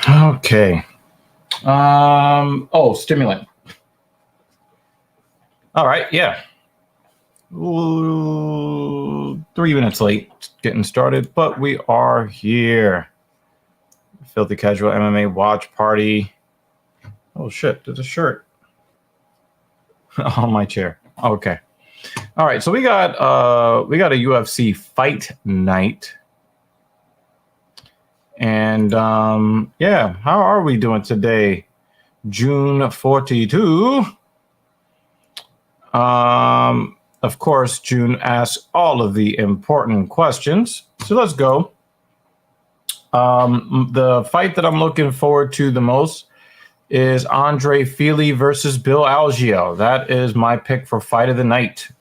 Okay. Oh, stimulant. All right. Yeah. Ooh, 3 minutes late getting started, but we are here. Filthy Casual MMA watch party. Oh shit! There's a shirt on my chair. Okay. All right. So we got a UFC fight night. And yeah, how are we doing today? June 42. Of course, June asks all of the important questions. So let's go. The fight that I'm looking forward to the most is Andre Fili versus Bill Algeo. That is my pick for fight of the night.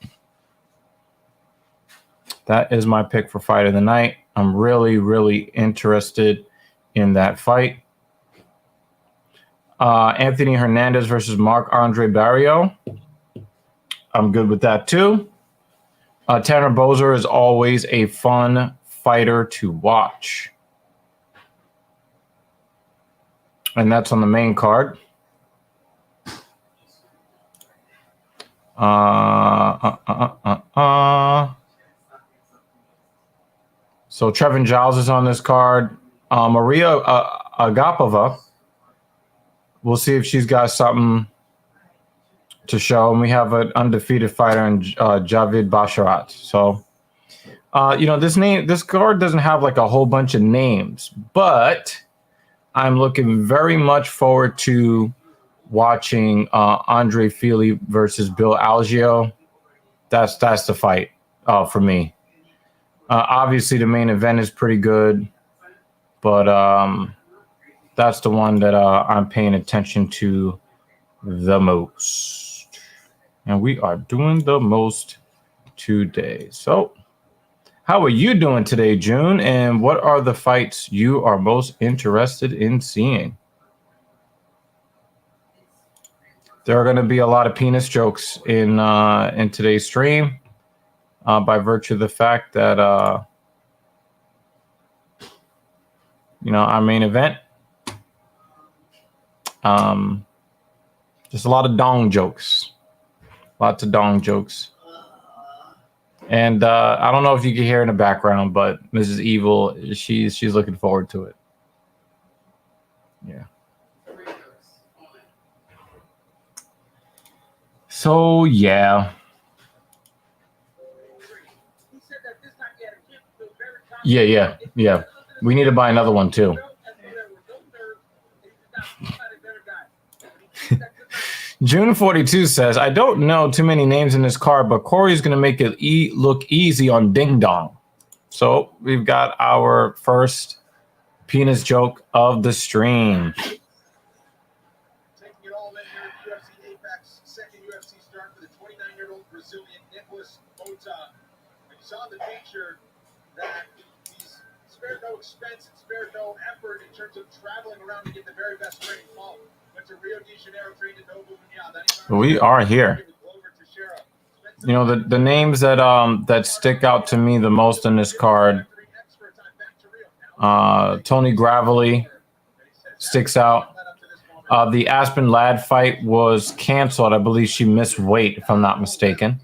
I'm really, really interested in that fight. Anthony Hernandez versus Marc-Andre Barriault. I'm good with that too. Tanner Boser is always a fun fighter to watch. And that's on the main card. So Trevin Giles is on this card. Maria Agapova. We'll see if she's got something to show. And we have an undefeated fighter in Javid Basharat. So, this card doesn't have like a whole bunch of names, but I'm looking very much forward to watching Andre Fili versus Bill Algeo. That's the fight for me. Obviously, the main event is pretty good, but that's the one that I'm paying attention to the most. And we are doing the most today. So, how are you doing today, June? And what are the fights you are most interested in seeing? There are going to be a lot of penis jokes in today's stream by virtue of the fact that our main event. Just a lot of dong jokes. Lots of dong jokes. And I don't know if you can hear in the background, but Mrs. Evil, she's looking forward to it. Yeah. So yeah. Yeah. We need to buy another one too. June 42 says, I don't know too many names in this card, but Corey's going to make it look easy on Ding Dong. So we've got our first penis joke of the stream. Taking it all in here, UFC Apex, second UFC start for the 29-year-old Brazilian Nicolas Mota. We saw the picture that he's spared no expense and spared no effort in terms of traveling around to get the very best training. Went to Rio de Janeiro, trained in Novo. We are here. The names that stick out to me the most in this card. Tony Gravely sticks out. The Aspen Ladd fight was canceled. I believe she missed weight, if I'm not mistaken.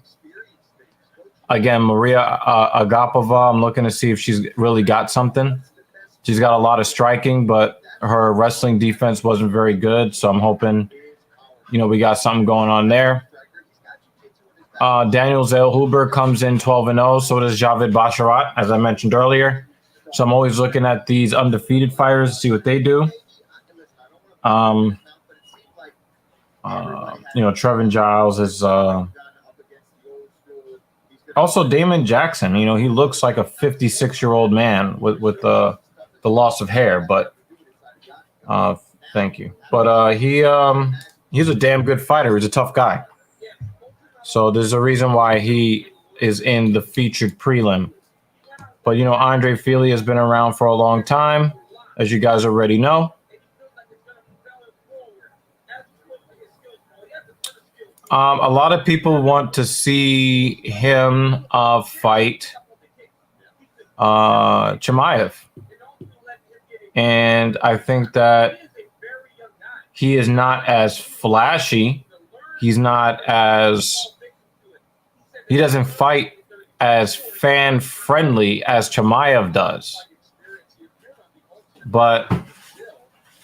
Again, Maria Agapova, I'm looking to see if she's really got something. She's got a lot of striking, but her wrestling defense wasn't very good. So I'm hoping, we got something going on there. Daniel Zellhuber comes in 12-0. So does Javid Basharat, as I mentioned earlier. So I'm always looking at these undefeated fighters to see what they do. Trevin Giles is also Damon Jackson. He looks like a 56-year-old man with the loss of hair, but thank you. But he's a damn good fighter. He's a tough guy. So there's a reason why he is in the featured prelim. But, Andre Fili has been around for a long time, as you guys already know. A lot of people want to see him fight Chimaev. And I think that he is not as flashy. He doesn't fight as fan friendly as Chimaev does. But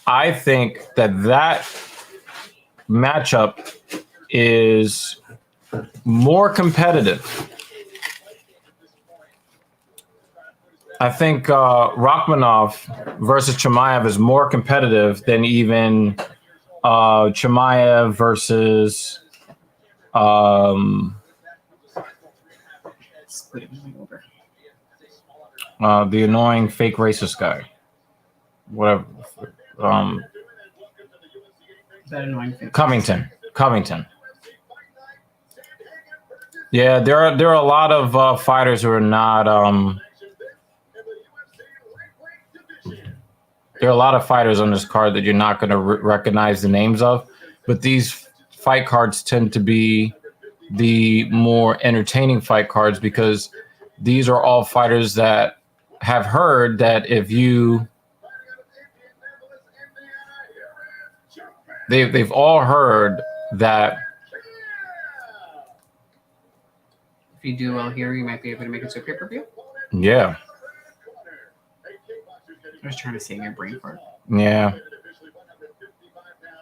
I think that matchup is more competitive. I think Rachmanov versus Chimaev is more competitive than even Chimaev versus the annoying fake racist guy. Whatever. That annoying fake Covington. Yeah, there are a lot of fighters who are not. There are a lot of fighters on this card that you're not going to recognize the names of, but these fight cards tend to be the more entertaining fight cards because these are all fighters that have heard that if you they've all heard that if you do well here, you might be able to make it to a pay-per-view. Yeah. I was trying to say your brain fart. Yeah.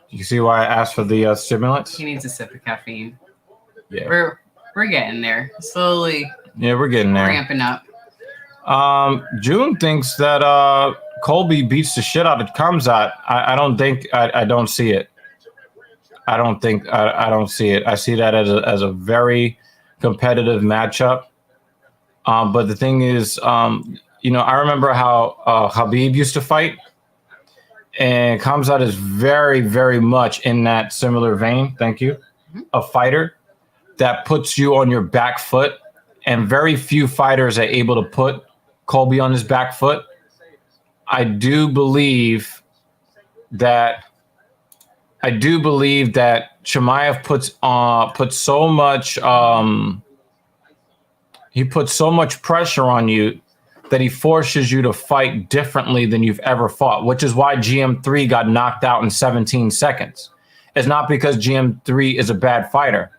You see why I asked for the stimulants? He needs a sip of caffeine. Yeah. We're getting there. Slowly. Yeah, we're getting there. Ramping up. June thinks that Colby beats the shit out of Khamzat. I don't think I don't see it. I don't see it. I see that as a very competitive matchup. But the thing is, I remember how Khabib used to fight, and Khamzat is very, very much in that similar vein. Thank you. A fighter that puts you on your back foot, and very few fighters are able to put Colby on his back foot. I do believe that Chimaev puts so much pressure on you that he forces you to fight differently than you've ever fought, which is why GM3 got knocked out in 17 seconds. It's not because GM3 is a bad fighter.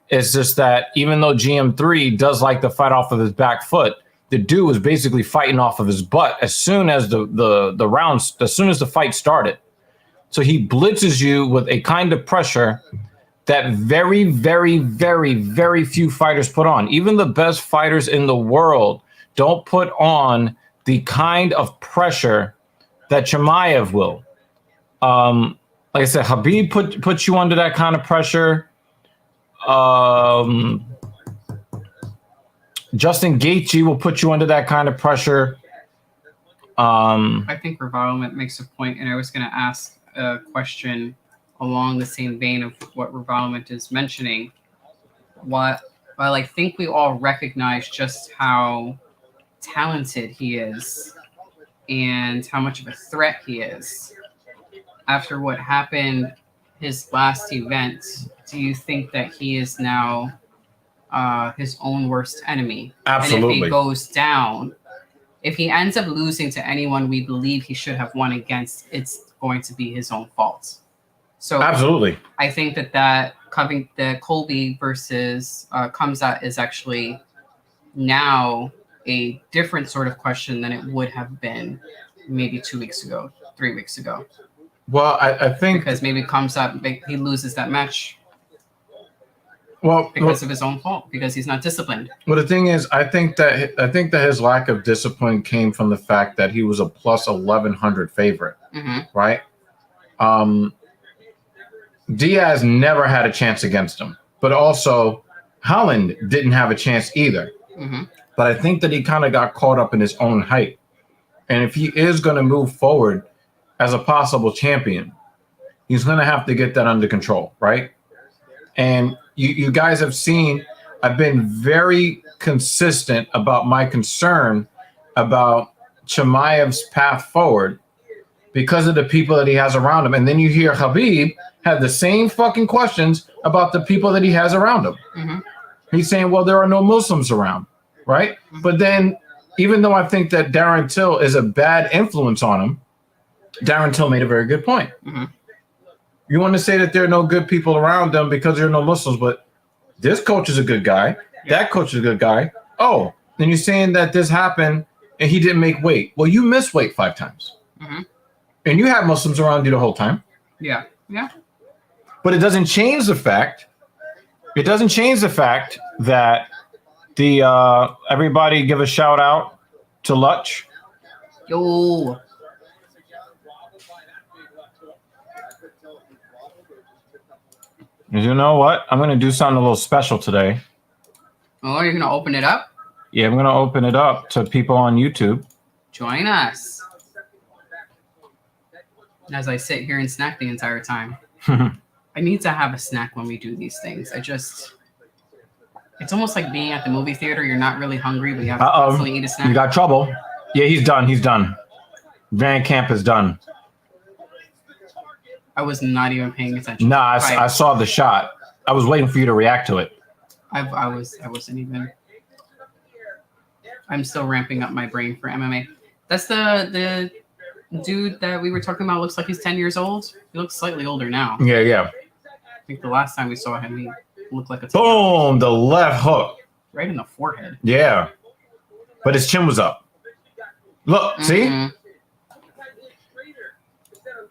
It's just that even though GM3 does like to fight off of his back foot, the dude was basically fighting off of his butt as soon as the fight started. So he blitzes you with a kind of pressure that very, very, very, very few fighters put on. Even the best fighters in the world don't put on the kind of pressure that Chimaev will. Like I said, Khabib puts you under that kind of pressure. Justin Gaethje will put you under that kind of pressure. I think Revilement makes a point, and I was going to ask a question along the same vein of what Revilement is mentioning. While I think we all recognize just how talented he is and how much of a threat he is, after what happened his last event, do you think that he is now his own worst enemy? Absolutely. And if he goes down, if he ends up losing to anyone we believe he should have won against, it's going to be his own fault. So absolutely, I think that the Colby versus Khamzat is actually now a different sort of question than it would have been maybe 2 weeks ago, 3 weeks ago. Well, I think because maybe Khamzat, he loses that match. Of his own fault, because he's not disciplined. Well, the thing is, I think that his lack of discipline came from the fact that he was a plus 1,100 favorite, right? Diaz never had a chance against him, but also Holland didn't have a chance either. But I think that he kind of got caught up in his own hype, and if he is going to move forward as a possible champion, he's going to have to get that under control, right? And you guys have seen, I've been very consistent about my concern about Chimaev's path forward because of the people that he has around him. And then you hear Khabib have the same fucking questions about the people that he has around him. He's saying, well, there are no Muslims around, right? But then, even though I think that Darren Till is a bad influence on him, Darren Till made a very good point. Mm-hmm. You want to say that there are no good people around them because there are no Muslims, but this coach is a good guy. Yeah. That coach is a good guy. Oh, then you're saying that this happened and he didn't make weight. Well, you missed weight 5 times. Mm-hmm. And you have Muslims around you the whole time. Yeah. Yeah. But it doesn't change the fact. It doesn't change the fact that the everybody give a shout out to Lutch. Yo. You know what? I'm gonna do something a little special today. Oh, you're gonna open it up? Yeah, I'm gonna open it up to people on YouTube. Join us. As I sit here and snack the entire time. I need to have a snack when we do these things. It's almost like being at the movie theater. You're not really hungry, but you have to constantly eat a snack. You got trouble. Yeah, he's done. He's done. Van Camp is done. I was not even paying attention. Nah, I saw the shot. I was waiting for you to react to it. I wasn't even. I'm still ramping up my brain for MMA. That's the dude that we were talking about. Looks like he's 10 years old. He looks slightly older now. Yeah. I think the last time we saw him, he looked like a. Boom! The left hook. Right in the forehead. Yeah, but his chin was up. Look, see?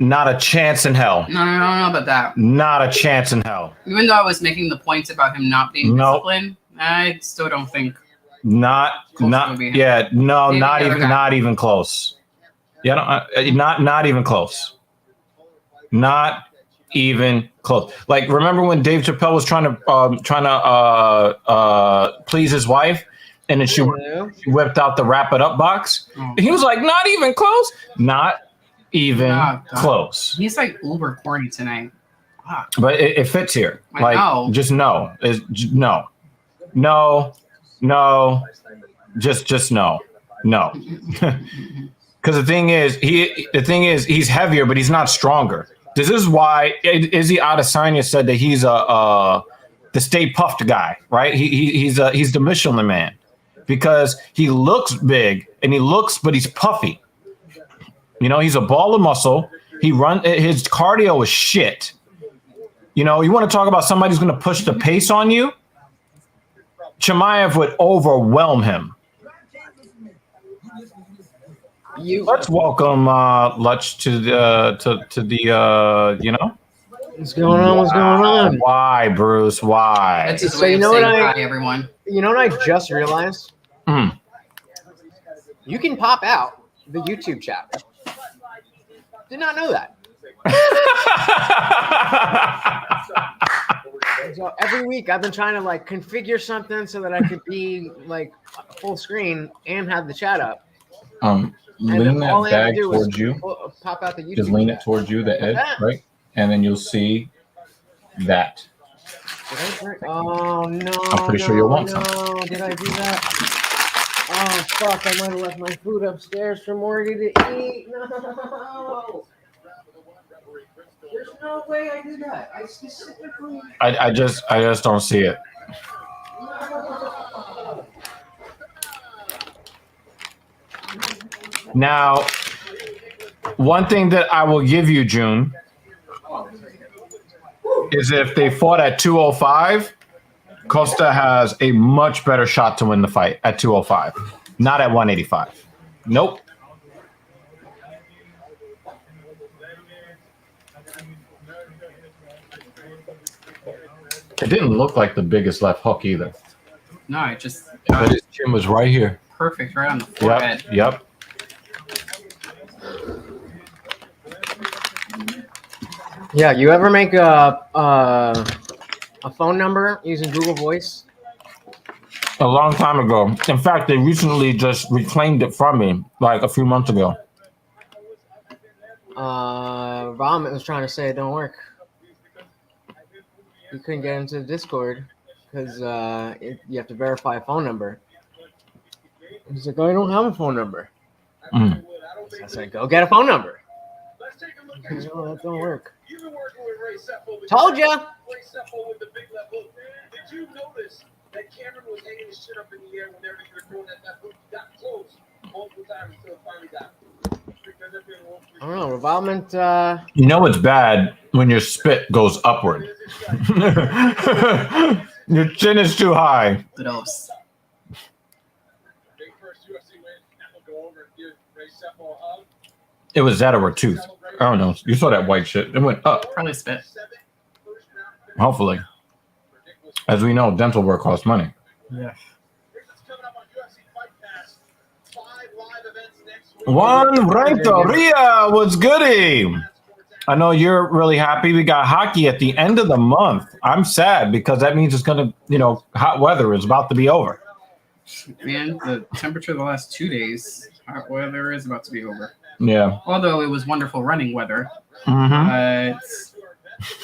Not a chance in hell. No, I don't know about that. Not a chance in hell. Even though I was making the points about him not being disciplined, I still don't think. Not even close. Yeah, not even close. Not even close. Like, remember when Dave Chappelle was trying to please his wife, and then she whipped out the wrap it up box. Oh. He was like, not even close. Not even close. He's like uber corny tonight. Wow. But it fits here. I know. Just no. Just no. Because the thing is, he's heavier, but he's not stronger. This is why Izzy Adesanya said that he's the Stay Puffed guy, right? He's the Michelin Man, because he looks big but he's puffy. You know, he's a ball of muscle. His cardio is shit. You know, you want to talk about somebody who's going to push the pace on you? Chimaev would overwhelm him. Let's welcome Lutch to the you know. What's going on? Why, Bruce? Why? That's his way of saying hi, everyone. You know what I just realized? You can pop out the YouTube chat. Did not know that. So every week I've been trying to like configure something so that I could be like full screen and have the chat up. Lean that bag towards you. Pop out the YouTube. Just lean it towards you, the edge, right? And then you'll see that. Oh no! I'm pretty sure you'll want some. Did I do that? Oh fuck! I might have left my food upstairs for Morty to eat. No. There's no way I did that. I specifically. I just don't see it. Now, one thing that I will give you, June, is if they fought at 205, Costa has a much better shot to win the fight at 205, not at 185. Nope. It didn't look like the biggest left hook either. No, it just. But his chin was right here. Perfect, right on the forehead. Yep. Yeah, you ever make a phone number using Google Voice? A long time ago. In fact, they recently just reclaimed it from me, like a few months ago. Vomit was trying to say it don't work. You couldn't get into the Discord because you have to verify a phone number. He's like, I don't have a phone number. So I said, go get a phone number. No, that don't work. Told ya. Did you notice that Cameron was hanging his shit up in the air whenever you were throwing that hook? Got close multiple times until it finally got. I don't know. Revolvement. You know it's bad when your spit goes upward. Your chin is too high. Gross. It was that or a tooth. I don't know. You saw that white shit. It went up. Probably spit. Hopefully. As we know, dental work costs money. Yeah. Juan Renteria, what's goody? I know you're really happy. We got hockey at the end of the month. I'm sad because that means it's going to, hot weather is about to be over. Man, the temperature the last 2 days, hot weather is about to be over. Yeah. Although it was wonderful running weather. Mm-hmm. But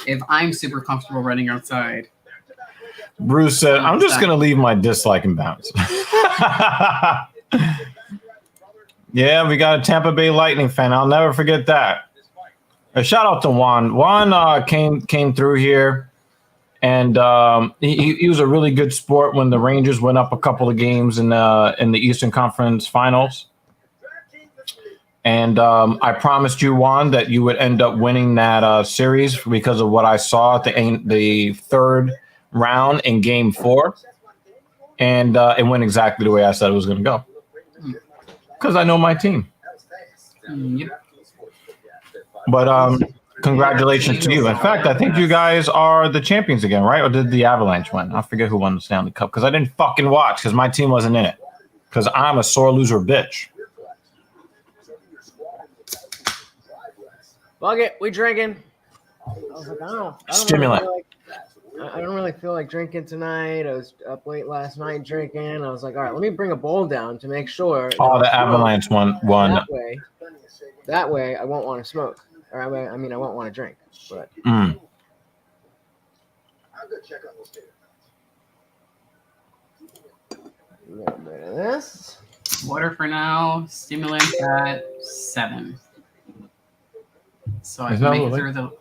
if I'm super comfortable running outside. Bruce said, I'm just going to leave my dislike and bounce. Yeah, we got a Tampa Bay Lightning fan. I'll never forget that. A shout out to Juan. Juan came through here, and he was a really good sport when the Rangers went up a couple of games in the Eastern Conference Finals. And I promised you, Juan, that you would end up winning that series because of what I saw at the third round in Game 4, and it went exactly the way I said it was going to go. Because I know my team. Yep. But congratulations to you. In fact, I think you guys are the champions again, right? Or did the Avalanche win? I forget who won the Stanley Cup because I didn't fucking watch because my team wasn't in it. Because I'm a sore loser bitch. Fuck it, we drinking. I was like, Stimulant. I don't really feel like drinking tonight. I was up late last night drinking. I was like, all right, let me bring a bowl down to make sure. Oh, the Avalanche won. That way, I won't want to smoke. Or I won't want to drink. But Mm. a little bit of this. Water for now. Stimulant at 7. So I can make it through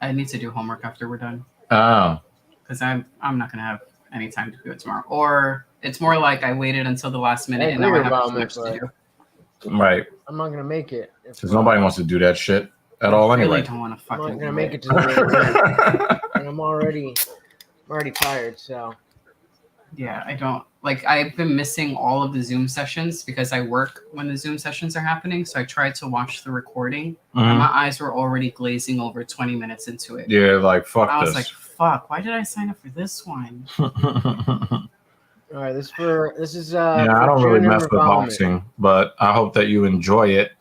I need to do homework after we're done. Oh. Because I'm not gonna have any time to do it tomorrow. Or it's more like I waited until the last minute and now I have too much to do. Right. I'm not gonna make it. Because nobody wants to do that shit at all I anyway. really don't want to I'm fucking not gonna make it to the and I'm already tired, so Yeah, I don't I've been missing all of the Zoom sessions because I work when the Zoom sessions are happening. So I tried to watch the recording and my eyes were already glazing over 20 minutes into it. Yeah, like fuck I was this. like, fuck, why did I sign up for this one? all right, this is yeah, I don't really mess with boxing, but I hope that you enjoy it.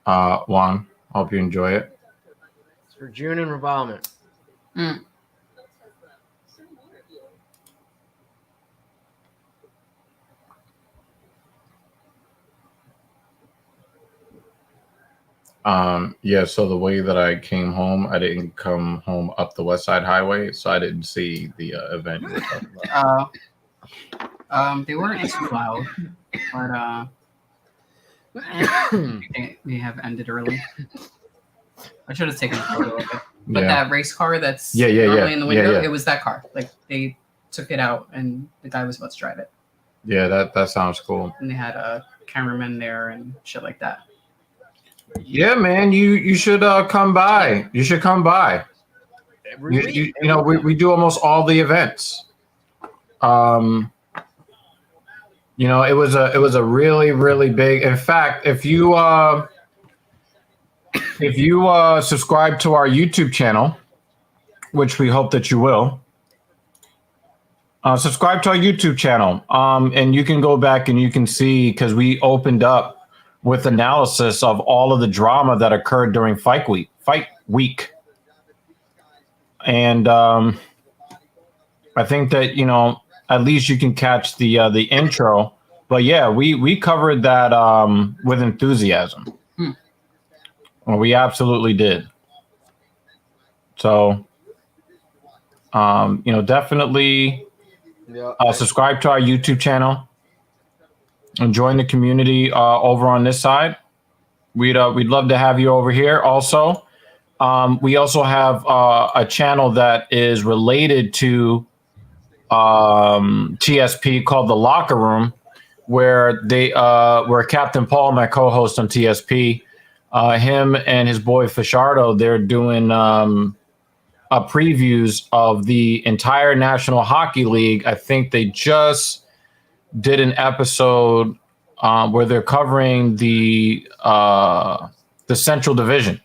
Juan, hope you enjoy it. It's for June and revolvement. Yeah, so the way that I came home, I didn't come home up the West Side Highway, so I didn't see the event you were talking about. They weren't too loud, but they have ended early. I should have taken a photo of it. But that race car that's normally in the window, it was that car. Like they took it out and the guy was about to drive it. Yeah, that sounds cool. And they had a cameraman there and shit like that. Yeah, man, you should come by. You should come by. We do almost all the events. It was a really, really big. In fact, if you subscribe to our YouTube channel, which we hope that you will, subscribe to our YouTube channel, and you can go back and you can see because we opened up with analysis of all of the drama that occurred during fight week. And I think that, at least you can catch the intro. But yeah, we covered that with enthusiasm. Well, we absolutely did. So, definitely subscribe to our YouTube channel. And join the community over on this side. We'd love to have you over here. Also, we also have a channel that is related to TSP called The Locker Room, where where Captain Paul, my co-host on TSP, him and his boy Fashardo, they're doing previews of the entire National Hockey League. I think they just did an episode where they're covering the Central Division.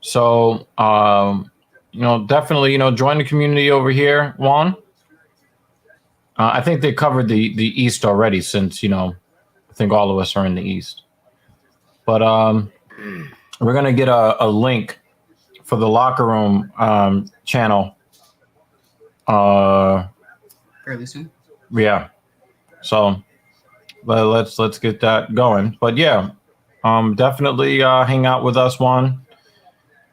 So, definitely, join the community over here, Juan. I think they covered the East already since, I think all of us are in the East. But we're going to get a link for the Locker Room channel. Fairly soon. Yeah. So let's get that going. But yeah, definitely hang out with us, Juan.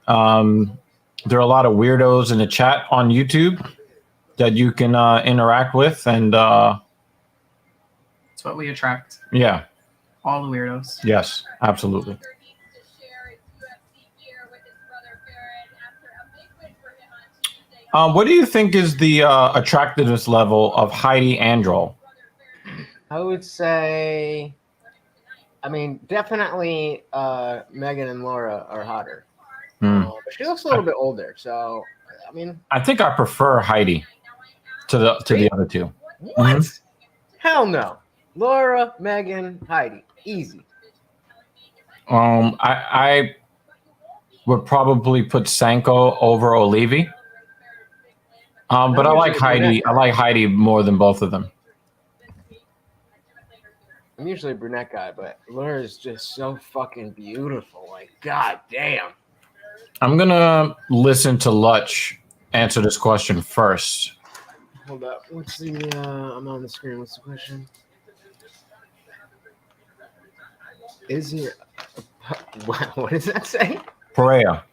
There are a lot of weirdos in the chat on YouTube that you can interact with, and That's what we attract. Yeah. All the weirdos. Yes, absolutely. What do you think is the attractiveness level of Heidi Androl? I would say, definitely Megan and Laura are hotter. But she looks a little bit older, so I think I prefer Heidi to the other two. What? Mm-hmm. Hell no. Laura, Megan, Heidi, easy. I would probably put Sanko over Olivi. But I like Heidi. I like Heidi more than both of them. I'm usually a brunette guy, but Laura is just so fucking beautiful. Like, god damn. I'm gonna listen to Lutch answer this question first. Hold up. What's the I'm on the screen. What's the question? Is it what does that say? Perea.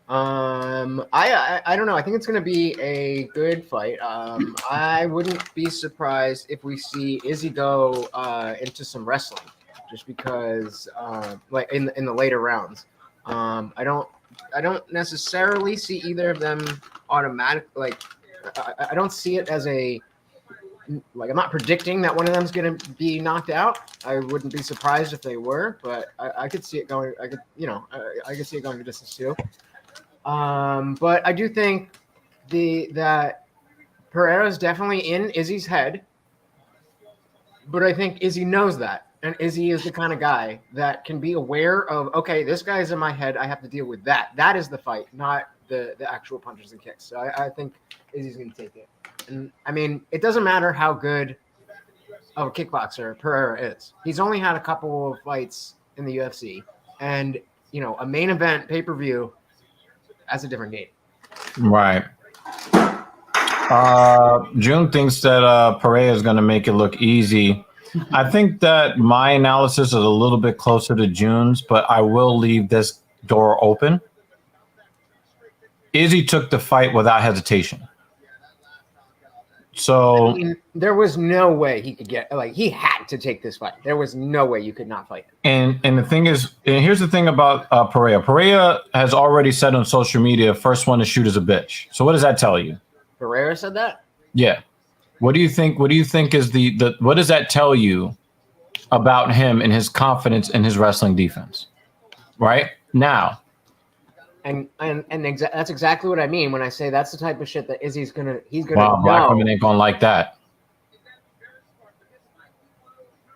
I don't know. I think it's going to be a good fight. I wouldn't be surprised if we see Izzy go into some wrestling, just because like in the later rounds. I don't necessarily see either of them automatic. Like I don't see it as a like I'm not predicting that one of them is going to be knocked out. I wouldn't be surprised if they were, but I could see it going. I could see it going to distance too. But I do think that Pereira's definitely in Izzy's head, but I think Izzy knows that, and Izzy is the kind of guy that can be aware of, okay, this guy's in my head, I have to deal with that. That is the fight, not the actual punches and kicks. So I think Izzy's going to take it. And I mean, it doesn't matter how good of a kickboxer Pereira is. He's only had a couple of fights in the UFC, and a main event pay-per-view. That's a different game. Right. June thinks that Perea is going to make it look easy. I think that my analysis is a little bit closer to June's, but I will leave this door open. Izzy took the fight without hesitation. So there was no way he could he had to take this fight. There was no way you could not fight him. And the thing is, and here's the thing about Perea. Perea has already said on social media, first one to shoot is a bitch. So what does that tell you? Pereira said that? Yeah. What do you think is the what does that tell you about him and his confidence in his wrestling defense? Right? Now. And that's exactly what I mean when I say that's the type of shit that he's gonna wow, black women ain't gonna like that.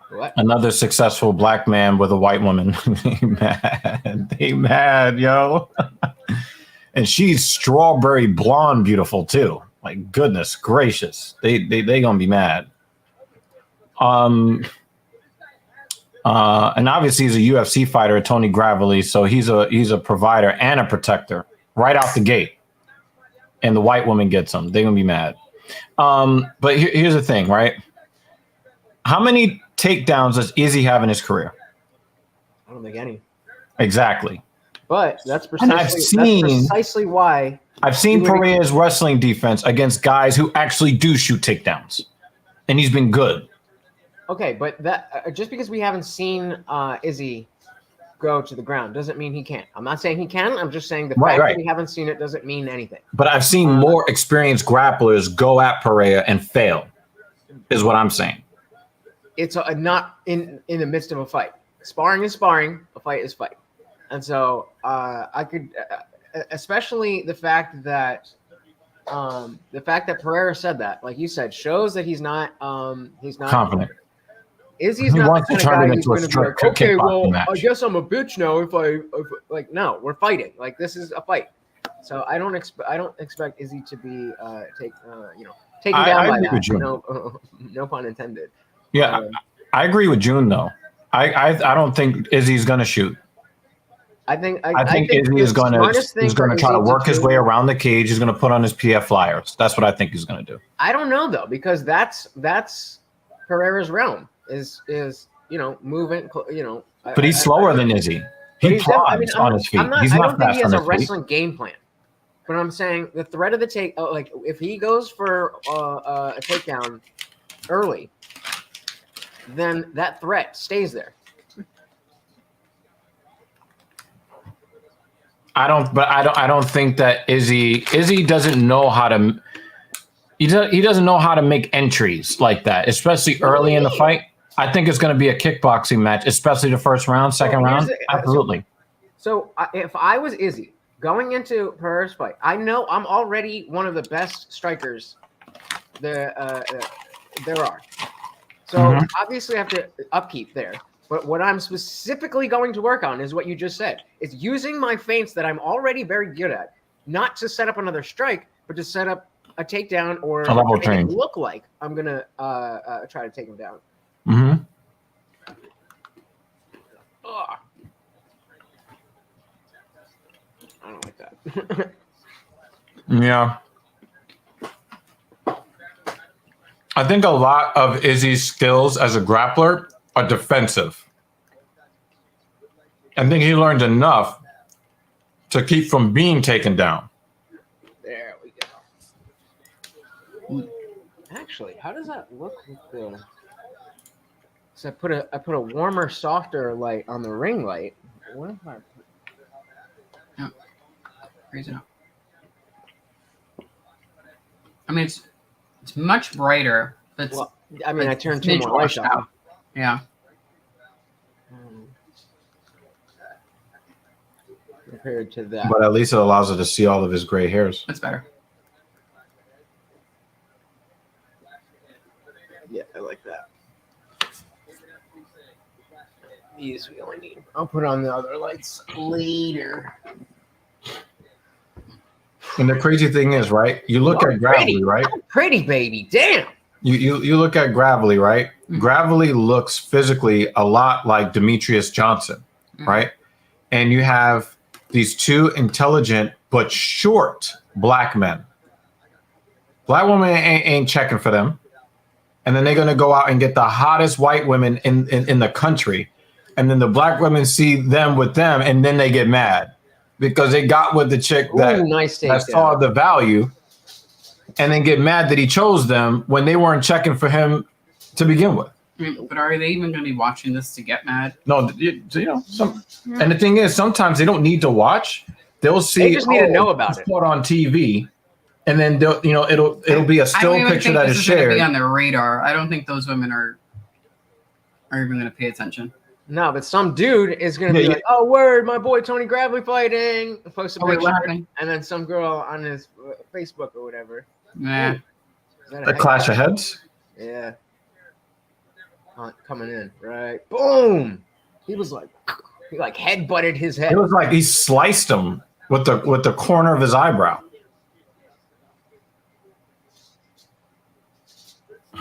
What? Another successful black man with a white woman. They mad, yo. And she's strawberry blonde beautiful too. Like goodness gracious. They gonna be mad. And obviously he's a UFC fighter, Tony Gravely, so he's a provider and a protector right out the gate. And the white woman gets him. They're gonna be mad. But here's the thing, right? How many takedowns does Izzy have in his career? I don't think any. Exactly. But that's precisely why I've seen Pereira's wrestling defense against guys who actually do shoot takedowns, and he's been good. Okay, but that just because we haven't seen Izzy go to the ground doesn't mean he can't. I'm not saying he can. I'm just saying the fact that we haven't seen it doesn't mean anything. But I've seen more experienced grapplers go at Pereira and fail, is what I'm saying. it's not in the midst of a fight. Sparring is sparring. A fight is fight. And so I could, especially the fact that Pereira said that, like you said, shows that he's not confident. Izzy's He not wants the to kind turn of it guy into who's a going to be strict like, okay, kickboxing well, match. I guess I'm a bitch now if like, no, we're fighting. Like, this is a fight. So I don't expect Izzy to be taken down I by agree that. with June. No pun intended. Yeah, I agree with June though. I don't think Izzy's going to shoot. I think Izzy is going to try to work his way around. around the cage. He's going to put on his PF flyers. That's what I think he's going to do. I don't know though, because that's Pereira's realm is moving. But he's slower than Izzy. He plods on his feet. He's I not don't think fast he has on a his feet. wrestling game plan. But I'm saying the threat of the take, like if he goes for a takedown early, then that threat stays there. I don't think that Izzy doesn't know how to. He doesn't know how to make entries like that, especially early in the fight. I think it's going to be a kickboxing match, especially the first round, second round. Absolutely. So if I was Izzy going into Pereira's fight, I know I'm already one of the best strikers there are. So obviously I have to upkeep there. But what I'm specifically going to work on is what you just said. It's using my feints that I'm already very good at, not to set up another strike, but to set up a takedown or a level make it change. look like I'm going to try to take him down. Mm-hmm. Ugh. I don't like that. Yeah. I think a lot of Izzy's skills as a grappler are defensive. I think he learned enough to keep from being taken down. There we go. Actually, how does that look with the... So I put a warmer, softer light on the ring light. What if I... Yeah. Raise it up. I mean, it's much brighter. But well, I mean, I turned two more lights on. Yeah. Compared to that. But at least it allows her to see all of his gray hairs. That's better. Yeah, I like that. These we only need. I'll put on the other lights later. And the crazy thing is, right? You look at Gravely, right? Pretty baby, damn. You look at Gravely, right? Mm-hmm. Gravely looks physically a lot like Demetrius Johnson, right? And you have these two intelligent but short black men. Black women ain't checking for them. And then they're going to go out and get the hottest white women in the country. And then the black women see them with them, and then they get mad because they got with the chick that saw the value, and then get mad that he chose them when they weren't checking for him to begin with. But are they even going to be watching this to get mad? No, and the thing is, sometimes they don't need to watch. They'll see. They just need to know about it. Put on TV, and then it'll be a still picture that is shared. Be on their radar. I don't think those women are even going to pay attention. No, but some dude is going to be like, "Oh, word, my boy Tony Gravely fighting." Post a picture, and then some girl on his Facebook or whatever. Yeah, a clash of heads. Yeah, coming in right. Boom. He head butted his head. It was like he sliced him with the corner of his eyebrow.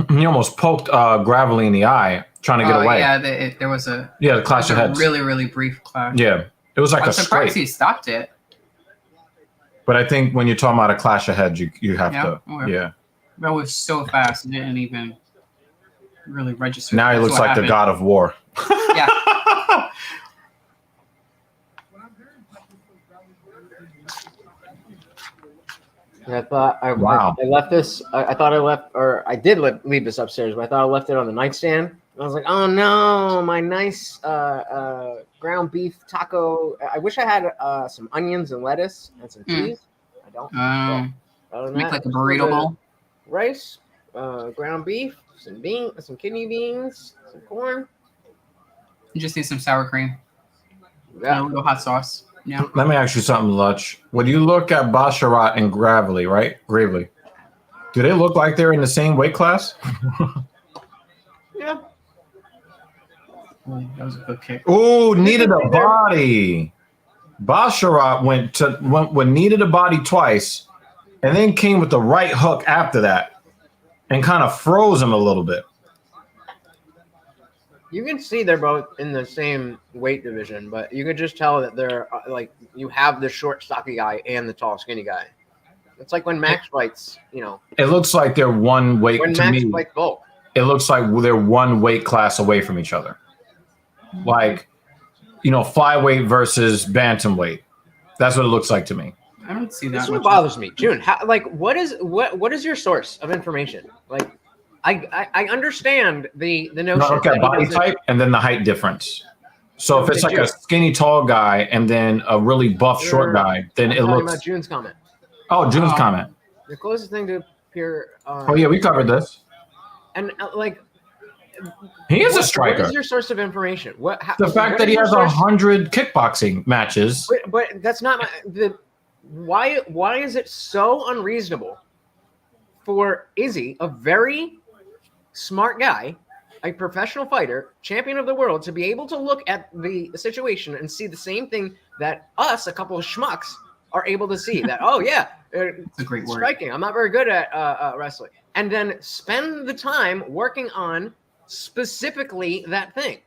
He almost poked Gravely in the eye, trying to get away. Yeah, there was a the clash of heads. Really, really brief clash. Yeah, it was like I'm surprised he stopped it. But I think when you're talking about a clash of heads, you have to. Okay. Yeah. That was so fast, it didn't even really register. Now he looks like the god of war. Yeah. I thought I left this. I thought I left, or I did leave this upstairs, but I thought I left it on the nightstand. I was like, oh no, my nice ground beef taco. I wish I had some onions and lettuce and some cheese. I don't. Make like a burrito bowl. Rice, ground beef, some kidney beans, some corn. You just need some sour cream. Yeah. A little hot sauce. Yeah. Let me ask you something, Lutch. When you look at Basharat and Gravely, do they look like they're in the same weight class? Yeah. Ooh, that was a good kick. Ooh, needed a body. Basharat went needed a body twice, and then came with the right hook after that, and kind of froze him a little bit. You can see they're both in the same weight division, but you could just tell that they're like you have the short, stocky guy and the tall, skinny guy. It's like when Max fights, It looks like they're one weight. when To Max me, fights Bulk. it looks like they're one weight class away from each other. Like, flyweight versus bantamweight. That's what it looks like to me. I don't see that This is much. what bothers me, June. What is your source of information? Like, I understand the notion. No, look at body type and then the height difference. So if it's like a skinny tall guy and then a really buff short guy, then it looks. About June's comment. Oh, June's comment. The closest thing to pure. Oh yeah, we covered this. And He is a what striker. is your source of information? The fact that he has 100 kickboxing matches. But that's not why is it so unreasonable for Izzy, a very smart guy, a professional fighter, champion of the world, to be able to look at the situation and see the same thing that us, a couple of schmucks, are able to see? That It's a great word. striking. I'm not very good at wrestling, and then spend the time working on specifically that thing.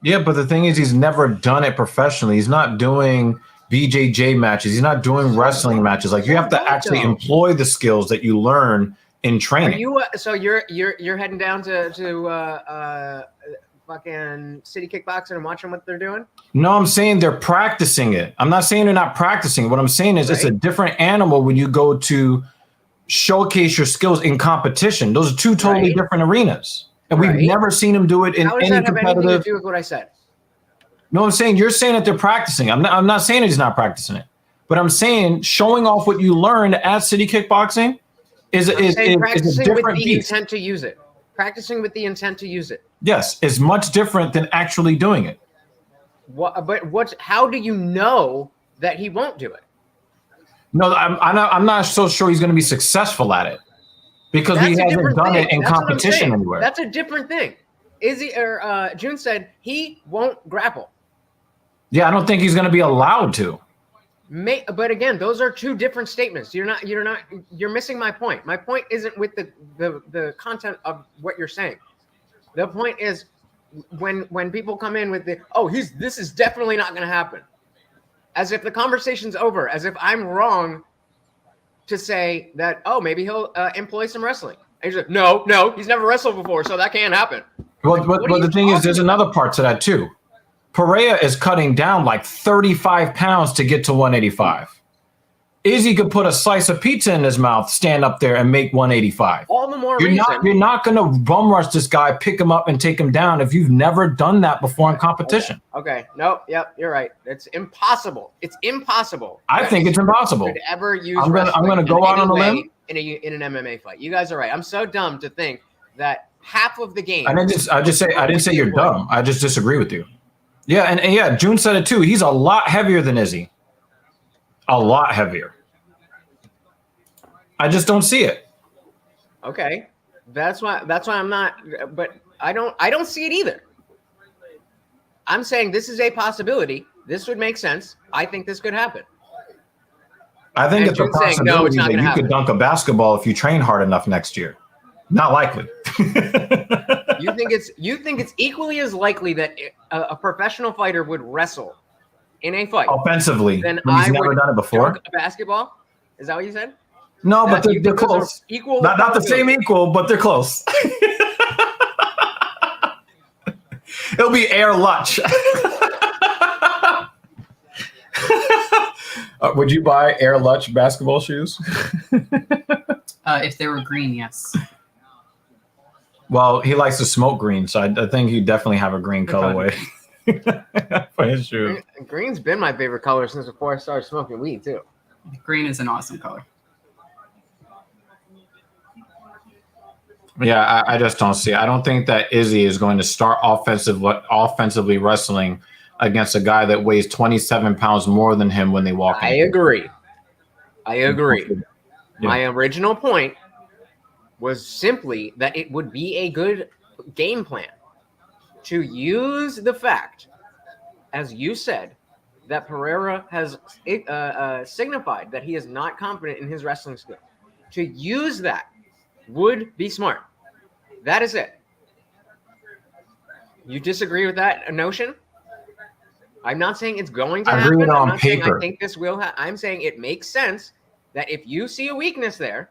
Yeah, but the thing is, he's never done it professionally. He's not doing BJJ matches. He's not doing wrestling matches. Like, you have to actually employ the skills that you learn in training. Are you so you're heading down to fucking City Kickboxing and watching what they're doing? No, I'm saying they're practicing it. I'm not saying they're not practicing. What I'm saying is it's a different animal when you go to showcase your skills in competition. Those are two totally different arenas. And we've never seen him do it in How does any that have competitive. anything to do with what I said? No, I'm saying you're saying that they're practicing. I'm not saying he's not practicing it, but I'm saying showing off what you learned at City Kickboxing is a different piece. Intent to use it. Practicing with the intent to use it. Yes, it's much different than actually doing it. How do you know that he won't do it? No, I'm not so sure he's going to be successful at it because he hasn't done it in competition anywhere. That's a different thing. June said he won't grapple. Yeah, I don't think he's going to be allowed to. But again, those are two different statements. You're missing my point. My point isn't with the content of what you're saying. The point is when people come in with this is definitely not going to happen, as if the conversation's over, as if I'm wrong to say that maybe he'll employ some wrestling. And he's like, no, he's never wrestled before, so that can't happen. Well, but the thing is, there's another part to that too. Pereira is cutting down like 35 pounds to get to 185. Izzy could put a slice of pizza in his mouth, stand up there, and make 185. All the more reason. You're not going to bum rush this guy, pick him up, and take him down if you've never done that before in competition. Okay. No. Yep. You're right. It's impossible. It's impossible. I think it's impossible. Could ever use I'm going to go out on a limb in an MMA fight. You guys are right. I'm so dumb to think that half of the game. I didn't say you're dumb. I just disagree with you. Yeah, and yeah, June said it too. He's a lot heavier than Izzy. A lot heavier. I just don't see it. Okay. That's why I'm not, but I don't see it either. I'm saying this is a possibility. This would make sense. I think this could happen. I think it's a possibility that you could dunk a basketball if you train hard enough next year. Not likely. You think it's equally as likely that a professional fighter would wrestle in a fight offensively than when he's never done it before? Dunk a basketball? Is that what you said? No, but they're close. Equal, not the same equal, but they're close. It'll be Air Lutch. Would you buy Air Lutch basketball shoes? If they were green, yes. Well, he likes to smoke green, so I think he'd definitely have a green colorway for his shoe. Green's been my favorite color since before I started smoking weed, too. Green is an awesome color. Yeah, I just don't see it. I don't think that Izzy is going to start offensively wrestling against a guy that weighs 27 pounds more than him when they walk I in. agree. Yeah. My original point was simply that it would be a good game plan to use the fact, as you said, that Pereira has signified that he is not confident in his wrestling skill. To use that would be smart. That is it. You disagree with that notion? I'm not saying it's going to I agree happen. with it I'm on not saying I paper. think this will happen. I'm saying it makes sense that if you see a weakness there,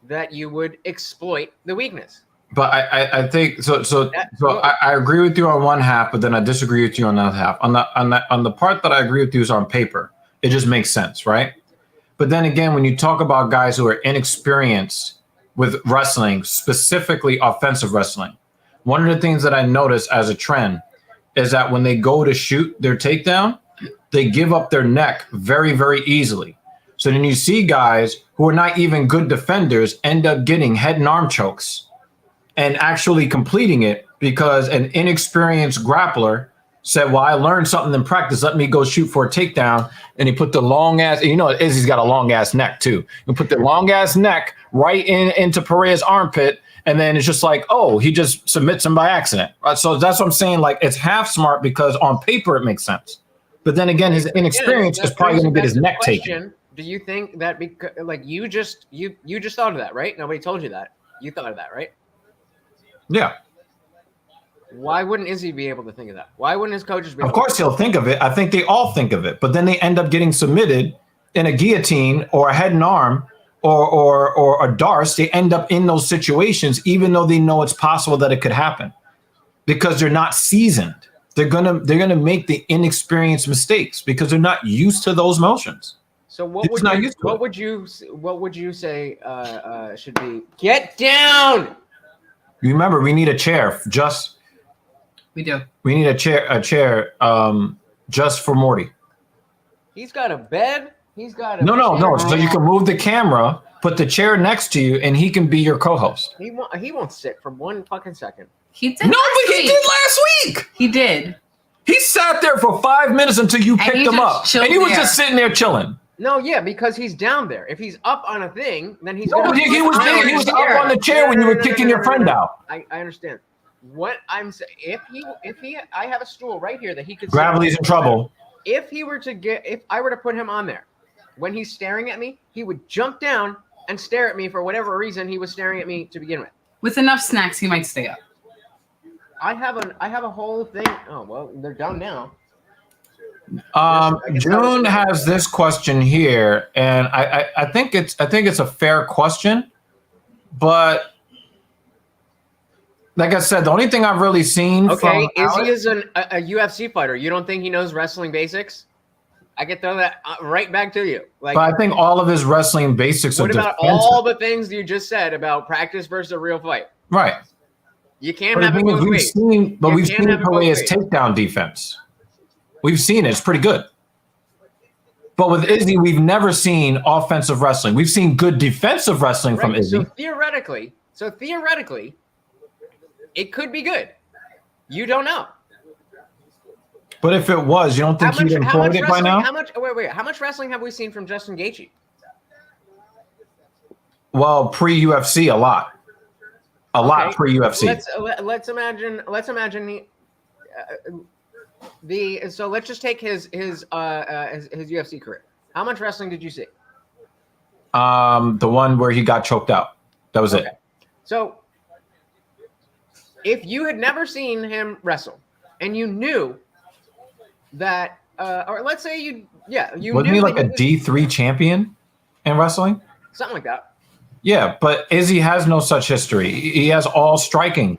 that you would exploit the weakness. But I think so. I agree with you on one half, but then I disagree with you on the other half. On the part that I agree with you is on paper. It just makes sense, right? But then again, when you talk about guys who are inexperienced with wrestling, specifically offensive wrestling, one of the things that I notice as a trend is that when they go to shoot their takedown, they give up their neck very, very easily. So then you see guys who are not even good defenders end up getting head and arm chokes and actually completing it because an inexperienced grappler said, well, I learned something in practice. Let me go shoot for a takedown. And he put the long ass, Izzy's got a long ass neck too. He put the long ass neck right into Pereira's armpit. And then it's just like, oh, he just submits him by accident. So that's what I'm saying. Like, it's half smart because on paper it makes sense. But then again, his inexperience is probably going to get his neck taken. Do you think that because, like, you just thought of that, right? Nobody told you that. You thought of that, right? Yeah. Why wouldn't Izzy be able to think of that? Why wouldn't his coaches be able Of course he'll think of it. I think they all think of it. But then they end up getting submitted in a guillotine or a head and arm or a darce. They end up in those situations, even though they know it's possible that it could happen because they're not seasoned. They're gonna make the inexperienced mistakes because they're not used to those motions. So what would you say should be get down? Remember, we need a chair. We do. We need a chair. Just for Morty. He's got a bed. He's got a no. So you can move the camera, put the chair next to you, and he can be your co-host. He won't sit for 1 fucking second. He did. No, but he did last week. He did. He sat there for 5 minutes until you picked him up, and he was just sitting there chilling. No, yeah, because he's down there. If he's up on a thing, then he's. No, but he was there. He was up on the chair when you were kicking your friend out. I understand. What I'm saying, I have a stool right here that he could. Gravity's in trouble. If I were to put him on there, when he's staring at me, he would jump down and stare at me for whatever reason he was staring at me to begin with. With enough snacks, he might stay up. I have a whole thing. Oh well, they're done now. June has this question here, and I think it's a fair question, but like I said, the only thing I've really seen. Okay, Izzy is a UFC fighter. You don't think he knows wrestling basics? I could throw that right back to you. Like, but I think all of his wrestling basics are defensive. What about all the things you just said about practice versus a real fight? Right. You can't have it both ways. We've seen Pereira's takedown defense. We've seen it. It's pretty good. But with Izzy, we've never seen offensive wrestling. We've seen good defensive wrestling from Izzy. So theoretically, it could be good. You don't know. But if it was, you don't think he'd employed it by now? How much wrestling have we seen from Justin Gaethje? Well, pre-UFC, a lot. A lot pre-UFC. Let's imagine so let's just take his UFC career. How much wrestling did you see? The one where he got choked out. That was it. So if you had never seen him wrestle and you knew that, or let's say wasn't he like a D3 champion in wrestling? Something like that. Yeah, but Izzy has no such history. He has all striking.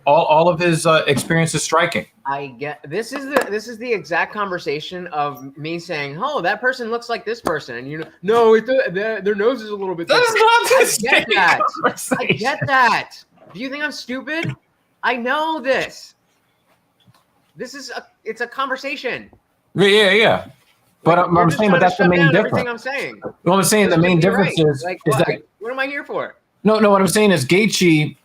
All of his experience is striking. I get this is the exact conversation of me saying, "Oh, that person looks like this person," and their nose is a little bit. That's not the I get that. Do you think I'm stupid? I know this. It's a conversation. Yeah. But I'm saying, that's the main difference. Everything I'm saying. Well, I'm saying the main difference is that what am I here for? No, what I'm saying is Gaethje,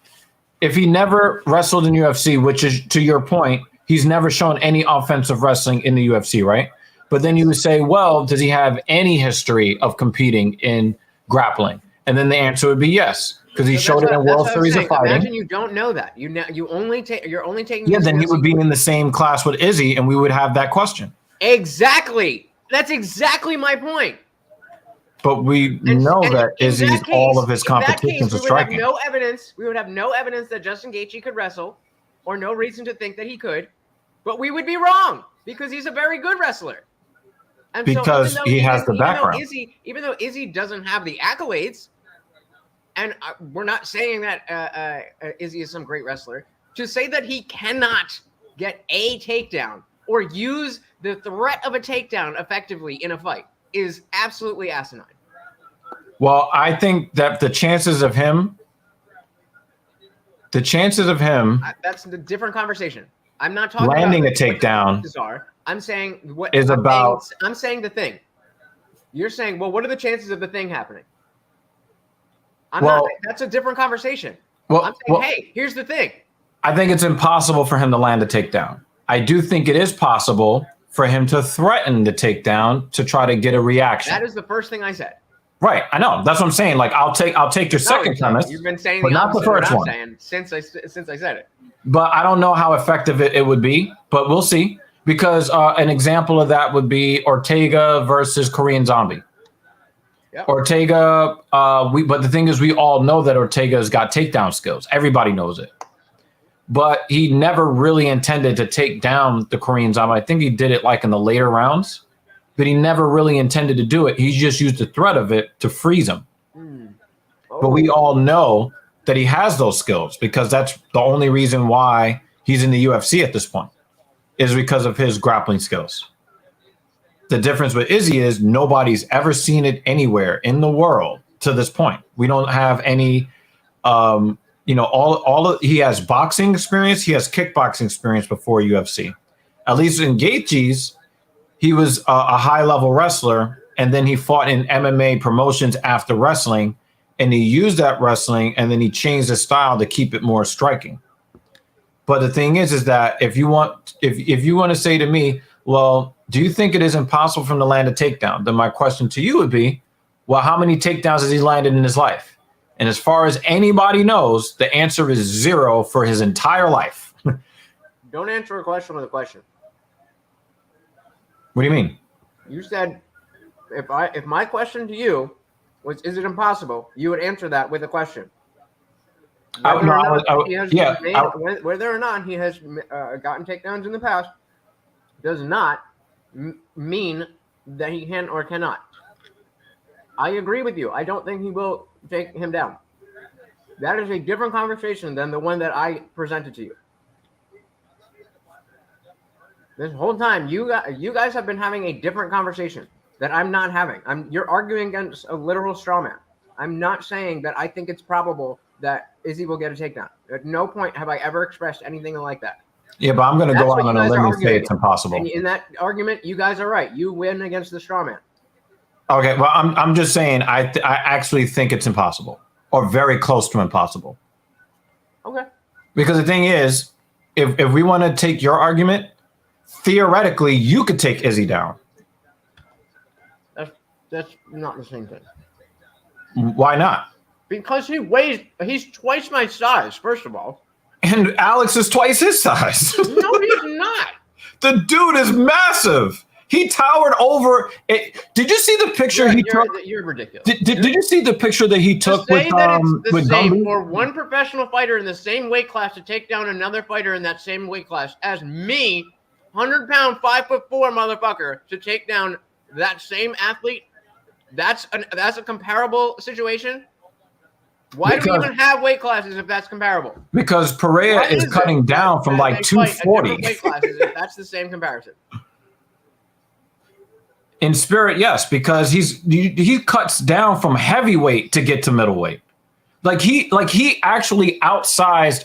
if he never wrestled in UFC, which is to your point, he's never shown any offensive wrestling in the UFC, right? But then you would say, well, does he have any history of competing in grappling? And then the answer would be yes, because he showed it in World Series of Fighting. Imagine you don't know that. You're only taking. Yeah, then he would be in the same class with Izzy, and we would have that question. Exactly. That's exactly my point. But we know that Izzy's all of his competitions are striking. We would have no evidence that Justin Gaethje could wrestle, or no reason to think that he could. But we would be wrong because he's a very good wrestler. And because so he has the background. Even though Izzy doesn't have the accolades, and we're not saying that Izzy is some great wrestler, to say that he cannot get a takedown or use the threat of a takedown effectively in a fight is absolutely asinine. Well, I think that the chances of him. That's a different conversation. I'm not talking landing about a takedown. I'm saying what is about. I'm saying the thing. You're saying, well, what are the chances of the thing happening? That's a different conversation. Well, I'm saying, hey, here's the thing. I think it's impossible for him to land a takedown. I do think it is possible for him to threaten the takedown to try to get a reaction. That is the first thing I said. Right, I know. That's what I'm saying. Like, I'll take your second premise. You've been saying but not the first one. Since I said it. But I don't know how effective it would be. But we'll see. Because an example of that would be Ortega versus Korean Zombie. Yep. Ortega. But the thing is, we all know that Ortega's got takedown skills. Everybody knows it. But he never really intended to take down the Korean Zombie. I think he did it like in the later rounds. But he never really intended to do it. He just used the threat of it to freeze him. But we all know that he has those skills because that's the only reason why he's in the UFC at this point is because of his grappling skills. The difference with Izzy is nobody's ever seen it anywhere in the world to this point. We don't have any, he has boxing experience. He has kickboxing experience before UFC. At least in Gaethje's, he was a high-level wrestler, and then he fought in MMA promotions after wrestling, and he used that wrestling, and then he changed his style to keep it more striking. But the thing is that if you want to say to me, well, do you think it is impossible for him to land a takedown? Then my question to you would be, well, how many takedowns has he landed in his life? And as far as anybody knows, the answer is 0 for his entire life. Don't answer a question with a question. What do you mean? You said if my question to you was, is it impossible? You would answer that with a question. Whether or not he has gotten takedowns in the past does not mean that he can or cannot. I agree with you. I don't think he will take him down. That is a different conversation than the one that I presented to you. This whole time, you guys have been having a different conversation that I'm not having. You're arguing against a literal straw man. I'm not saying that I think it's probable that Izzy will get a takedown. At no point have I ever expressed anything like that. Yeah, but I'm going to go out on a limb and say it's impossible. And in that argument, you guys are right. You win against the straw man. Okay, well, I'm just saying I actually think it's impossible or very close to impossible. Okay. Because the thing is, if we want to take your argument, theoretically, you could take Izzy down. That's not the same thing. Why not? Because he's twice my size, first of all. And Alex is twice his size. No, he's not. The dude is massive. He towered over it. Did you see the picture he took? You're ridiculous. Did you see the picture that he took with same for one professional fighter in the same weight class to take down another fighter in that same weight class as me, 100-pound, 5'4" motherfucker, to take down that same athlete? That's a comparable situation. Why do we even have weight classes if that's comparable? Because Pereira is cutting down from like 240. Weight classes if that's the same comparison. In spirit, yes, because he cuts down from heavyweight to get to middleweight. Like he actually outsized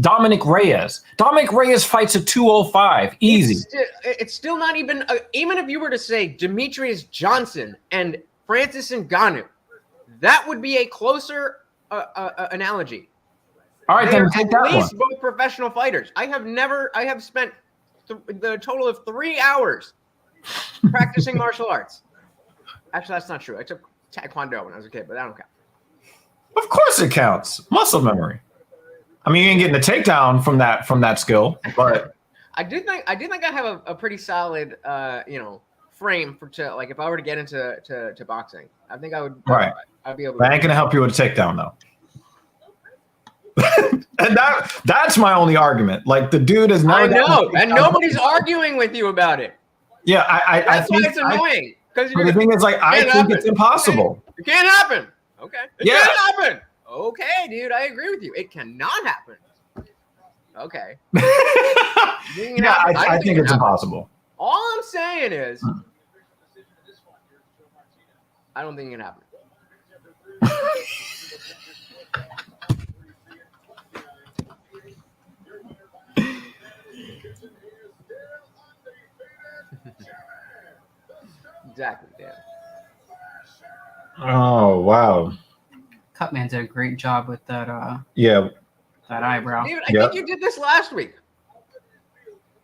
Dominic Reyes. Dominic Reyes fights at 205, easy. It's still not even even if you were to say Demetrius Johnson and Francis Ngannou, that would be a closer analogy. All right, then They're take at that one. least both professional fighters. I have spent the total of 3 hours practicing martial arts. Actually, that's not true. I took Taekwondo when I was a kid, but I don't count. Of course it counts. Muscle memory. I mean, you ain't getting a takedown from that skill, but I do think I have a pretty solid frame like if I were to get into boxing. I think I would I'd be able to. I ain't gonna help you with a takedown though. And that's my only argument. Like the dude is I know, and nobody's arguing with you about it. Yeah, That's why it's annoying. Because the thing is, like, I think it's impossible. It can't happen. Okay. It Yeah. can't happen. Okay, dude, I agree with you. It cannot happen. Okay. Yeah, I think it's impossible. All I'm saying is, I don't think it can happen. Exactly, Dan. Oh wow. Cutman did a great job with that. Yeah. That eyebrow. Dude, I think you did this last week.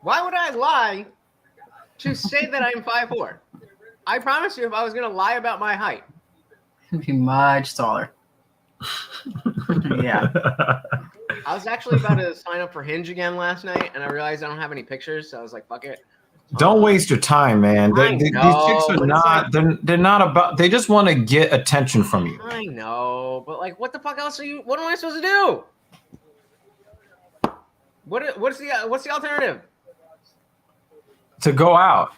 Why would I lie to say that I'm 5'4"? I promise you, if I was going to lie about my height, It'd be much taller. Yeah. I was actually about to sign up for Hinge again last night, and I realized I don't have any pictures, so I was like, fuck it. Don't waste your time, man. These chicks are not. Like, they're not about. They just want to get attention from you. I know, but like, what the fuck else what am I supposed to do? What's the alternative? To go out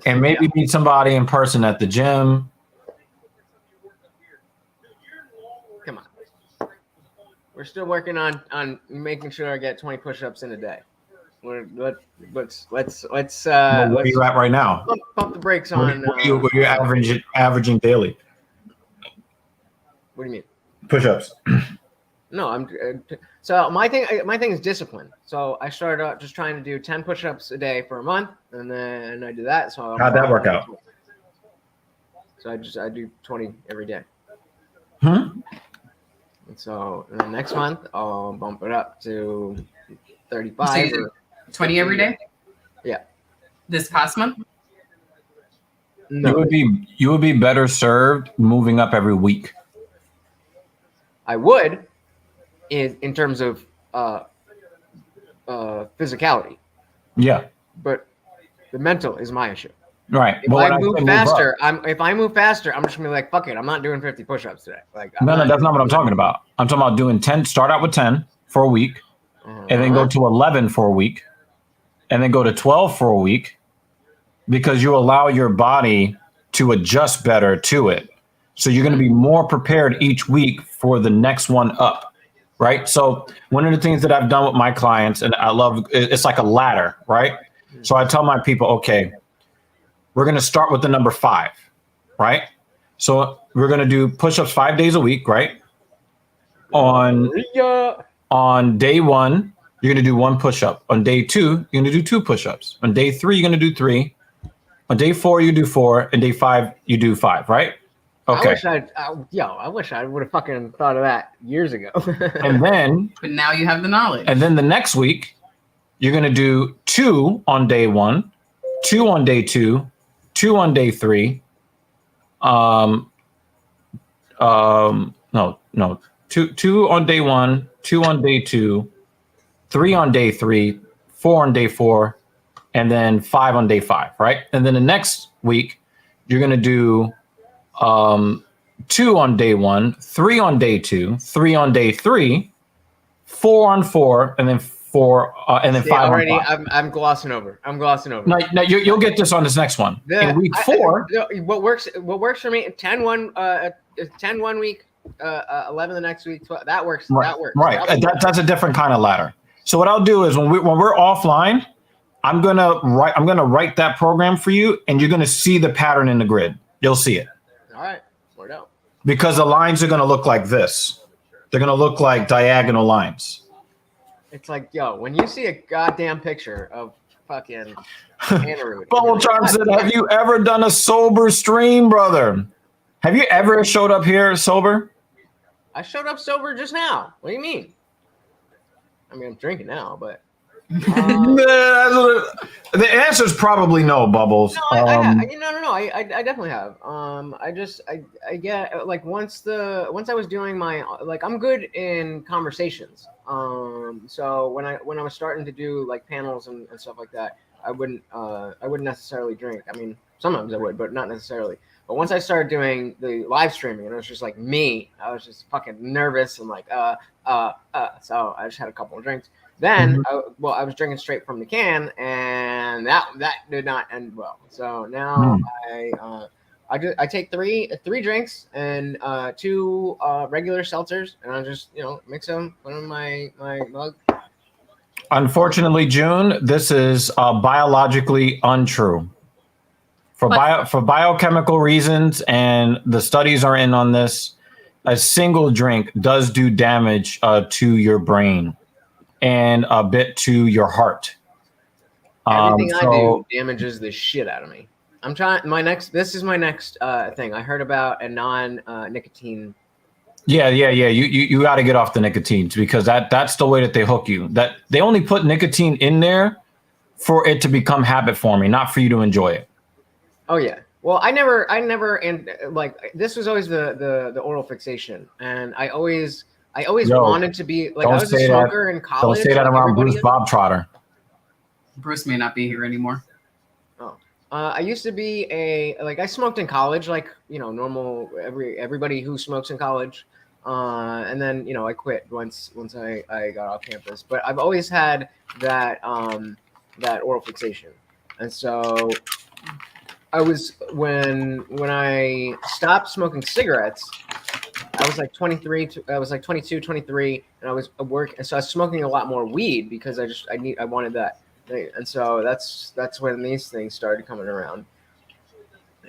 and maybe meet somebody in person at the gym. Come on. We're still working on making sure I get 20 push-ups in a day. Let's Where are you at right now? Pump the brakes on. What are you averaging daily? What do you mean? Push-ups. No, so my thing is discipline. So I started out just trying to do 10 push-ups a day for a month, and then I do that. So how'd that work out? So I do 20 every day. Hmm. And so next month I'll bump it up to 35. So 20 every day? Yeah. This past month? No, You would be better served moving up every week. I would, in terms of physicality. Yeah. But the mental is my issue. Right. If I move faster, I'm just gonna be like, fuck it, I'm not doing 50 push-ups today. Like, No, that's not what I'm talking about. I'm talking about doing 10. Start out with 10 for a week, and then go to 11 for a week, and then go to 12 for a week, because you allow your body to adjust better to it. So you're going to be more prepared each week for the next one up, right? So one of the things that I've done with my clients, and I love, it's like a ladder, right? So I tell my people, okay, we're going to start with the number 5, right? So we're going to do push-ups 5 days a week, right? On day 1, you're going to do 1 push-up. On day 2, you're going to do 2 push-ups. On day 3, you're going to do 3. On day 4, you do 4. And day 5, you do 5, right? Okay. I wish I would have fucking thought of that years ago. And then, But now you have the knowledge. and then the next week, you're going to do 2 on day 1, 2 on day 2, 2 on day 3. No, 2 on day 1, 2 on day 2, 3 on day 3, 4 on day 4, and then 5 on day 5, right? And then the next week, you're going to do 2 on day 1, 3 on day 2, 3 on day 3, 4 on 4, and then 4 and then 5 already, on 5. I'm glossing over. No, you'll get this on this next one. In week 4, what works for me? 10 one week, 11 the next week. 12, that works. right, That works. right. That's a different kind of ladder. So what I'll do is when we're offline, I'm gonna write that program for you, and you're gonna see the pattern in the grid. You'll see it. All right, word out. Because the lines are gonna look like this. They're gonna look like diagonal lines. It's like, yo, when you see a goddamn picture of fucking Anarude. Bubble Charm said, "Have you ever done a sober stream, brother? Have you ever showed up here sober?" I showed up sober just now. What do you mean? I mean, I'm drinking now, but The answer is probably no, Bubbles. no, I definitely have. I get like once I was doing my like I'm good in conversations. So when I was starting to do like panels and stuff like that, I wouldn't necessarily drink. I mean, sometimes I would, but not necessarily. But once I started doing the live streaming and it was just like me, I was just fucking nervous and like so I just had a couple of drinks. Then, I was drinking straight from the can, and that did not end well. So now I take three drinks and 2 regular seltzers, and I just mix them, put them in my mug. Unfortunately, June, this is biologically untrue. For biochemical reasons, and the studies are in on this, a single drink does do damage to your brain and a bit to your heart. Everything I do damages the shit out of me. I'm trying this is my next thing. I heard about a non-nicotine. Yeah. You got to get off the nicotine because that's the way that they hook you. That they only put nicotine in there for it to become habit forming, not for you to enjoy it. Oh yeah. Well, I never, and like this was always the oral fixation, and I always wanted to be like I was a smoker in college. Don't say that around Bruce Bobtrotter. Bruce may not be here anymore. Oh, I used to be I smoked in college, like normal everybody who smokes in college, and then I quit once I got off campus. But I've always had that oral fixation, and so. I was when I stopped smoking cigarettes, I was like 23. I was like 22, 23, and I was at work, and so I was smoking a lot more weed because I wanted that, and so that's when these things started coming around.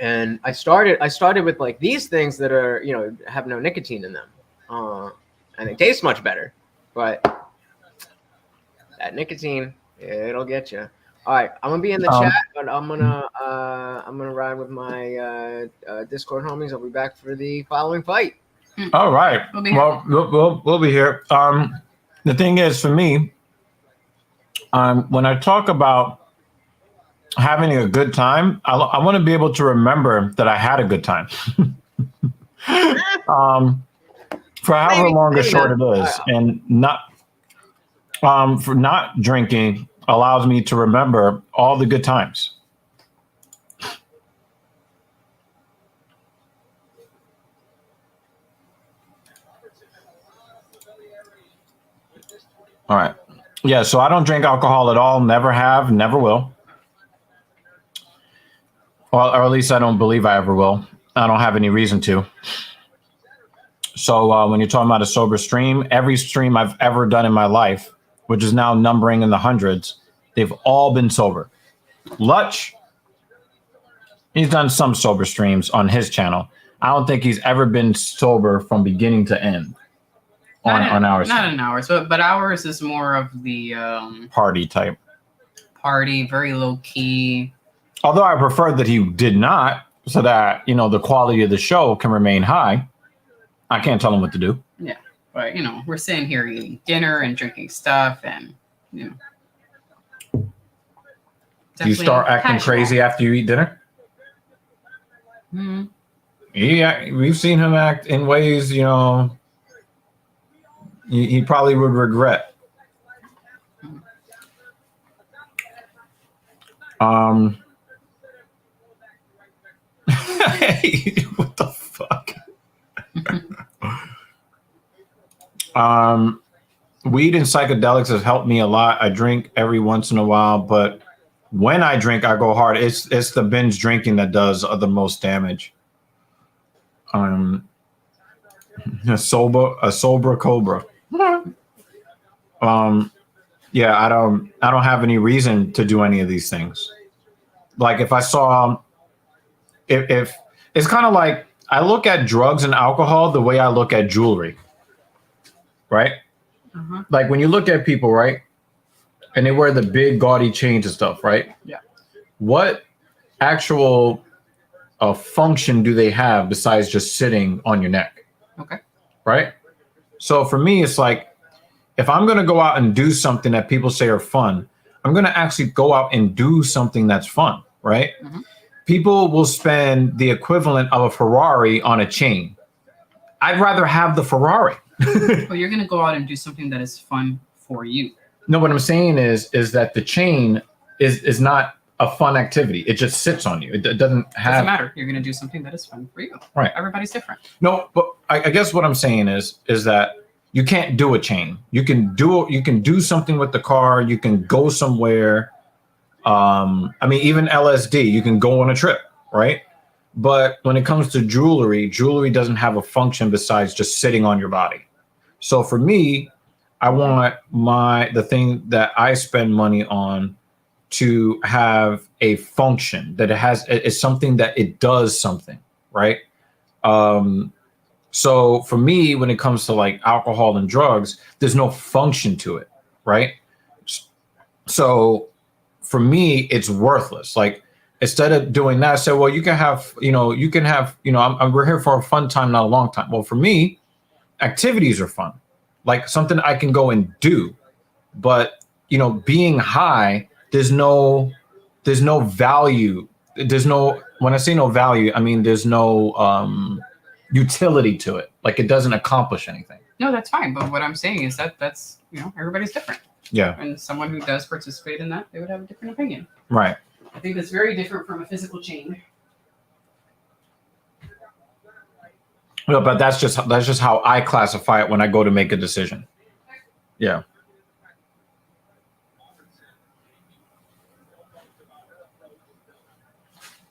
And I started with like these things that are have no nicotine in them, and they taste much better, but that nicotine it'll get you. All right, I'm gonna be in the chat, but I'm gonna ride with my Discord homies. I'll be back for the following fight. All right. We'll be here. The thing is, for me, when I talk about having a good time, I want to be able to remember that I had a good time. For however long or short it is, and not for not drinking allows me to remember all the good times. All right. Yeah, so I don't drink alcohol at all. Never have, never will. Well, or at least I don't believe I ever will. I don't have any reason to. So when you're talking about a sober stream, every stream I've ever done in my life, which is now numbering in the hundreds, they've all been sober. Lutch, he's done some sober streams on his channel. I don't think he's ever been sober from beginning to end on ours. Not in ours, but ours is more of the party type. Party, very low key. Although I prefer that he did not, so that the quality of the show can remain high. I can't tell him what to do. Yeah, but we're sitting here eating dinner and drinking stuff, and Do you start acting crazy after you eat dinner? Mm-hmm. Yeah, we've seen him act in ways, he probably would regret. Hey, what the fuck? Weed and psychedelics has helped me a lot. I drink every once in a while, but when I drink, I go hard. It's the binge drinking that does the most damage. A sober cobra. Yeah, I don't have any reason to do any of these things. Like if I saw, if it's kind of like I look at drugs and alcohol the way I look at jewelry, right? Uh-huh. Like when you look at people, right, and they wear the big gaudy chains and stuff, right? Yeah. What actual function do they have besides just sitting on your neck? Okay. Right? So for me, it's like, if I'm going to go out and do something that people say are fun, I'm going to actually go out and do something that's fun, right? Mm-hmm. People will spend the equivalent of a Ferrari on a chain. I'd rather have the Ferrari. Well, you're going to go out and do something that is fun for you. No, what I'm saying is that the chain is not a fun activity. It just sits on you. It doesn't have. Doesn't matter. You're going to do something that is fun for you. Right. Everybody's different. No, but I guess what I'm saying is that you can't do a chain. You can do something with the car. You can go somewhere. I mean, even LSD, you can go on a trip, right? But when it comes to jewelry doesn't have a function besides just sitting on your body. So for me, I want the thing that I spend money on to have a function, that it's something that it does something, right? So for me, when it comes to like alcohol and drugs, there's no function to it, right? So for me, it's worthless. Like, instead of doing that, I said, well, we're here for a fun time, not a long time. Well, for me, activities are fun, like something I can go and do. But, being high, there's no value. When I say no value, I mean, there's no utility to it. Like, it doesn't accomplish anything. No, that's fine. But what I'm saying is that's, everybody's different. Yeah. And someone who does participate in that, they would have a different opinion. Right. I think that's very different from a physical chain. No, but that's just how I classify it when I go to make a decision. Yeah.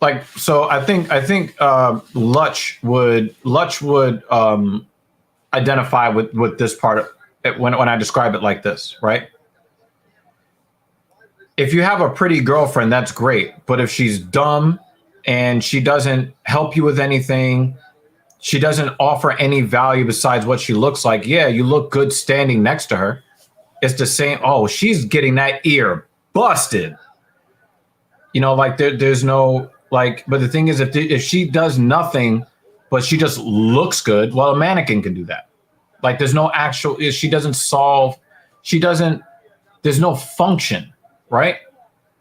Like, so I think Lutch would identify with this part of it when I describe it like this, right? If you have a pretty girlfriend, that's great. But if she's dumb and she doesn't help you with anything, she doesn't offer any value besides what she looks like. Yeah, you look good standing next to her. It's the same. Oh, she's getting that ear busted. Like there's no like. But the thing is, if she does nothing, but she just looks good, well, a mannequin can do that. Like, there's no actual. She doesn't solve. She doesn't. There's no function. Right.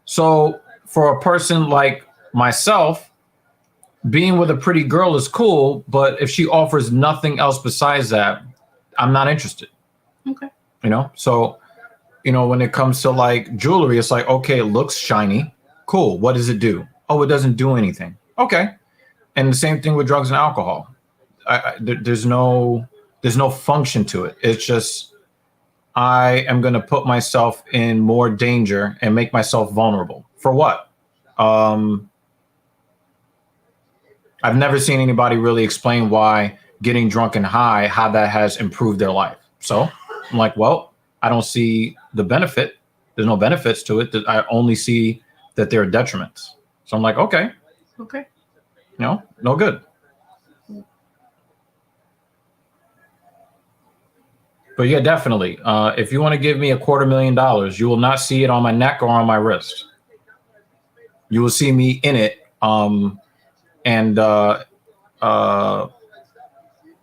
So for a person like myself, being with a pretty girl is cool. But if she offers nothing else besides that, I'm not interested. Okay. So, when it comes to like jewelry, it's like, OK, it looks shiny. Cool. What does it do? Oh, it doesn't do anything. OK. And the same thing with drugs and alcohol. There's no function to it. It's just, I am going to put myself in more danger and make myself vulnerable. For what? I've never seen anybody really explain why getting drunk and high, how that has improved their life. So I'm like, well, I don't see the benefit. There's no benefits to it. I only see that there are detriments. So I'm like, okay. Okay. No good. But yeah, definitely. If you want to give me $250,000, you will not see it on my neck or on my wrist. You will see me in it and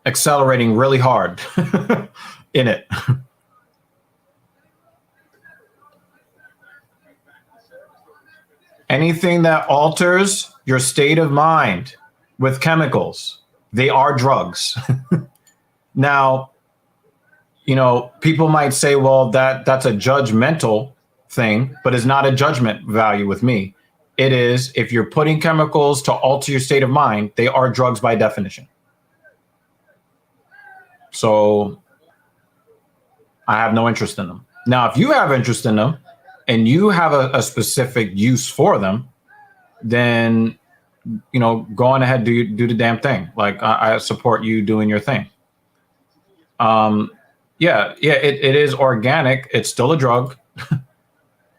accelerating really hard in it. Anything that alters your state of mind with chemicals, they are drugs. Now, people might say, well, that's a judgmental thing, but it's not a judgment value with me. It is, if you're putting chemicals to alter your state of mind, they are drugs by definition. So I have no interest in them. Now, if you have interest in them and you have a specific use for them, then, go on ahead, do the damn thing. Like, I support you doing your thing. Yeah, it is organic. It's still a drug.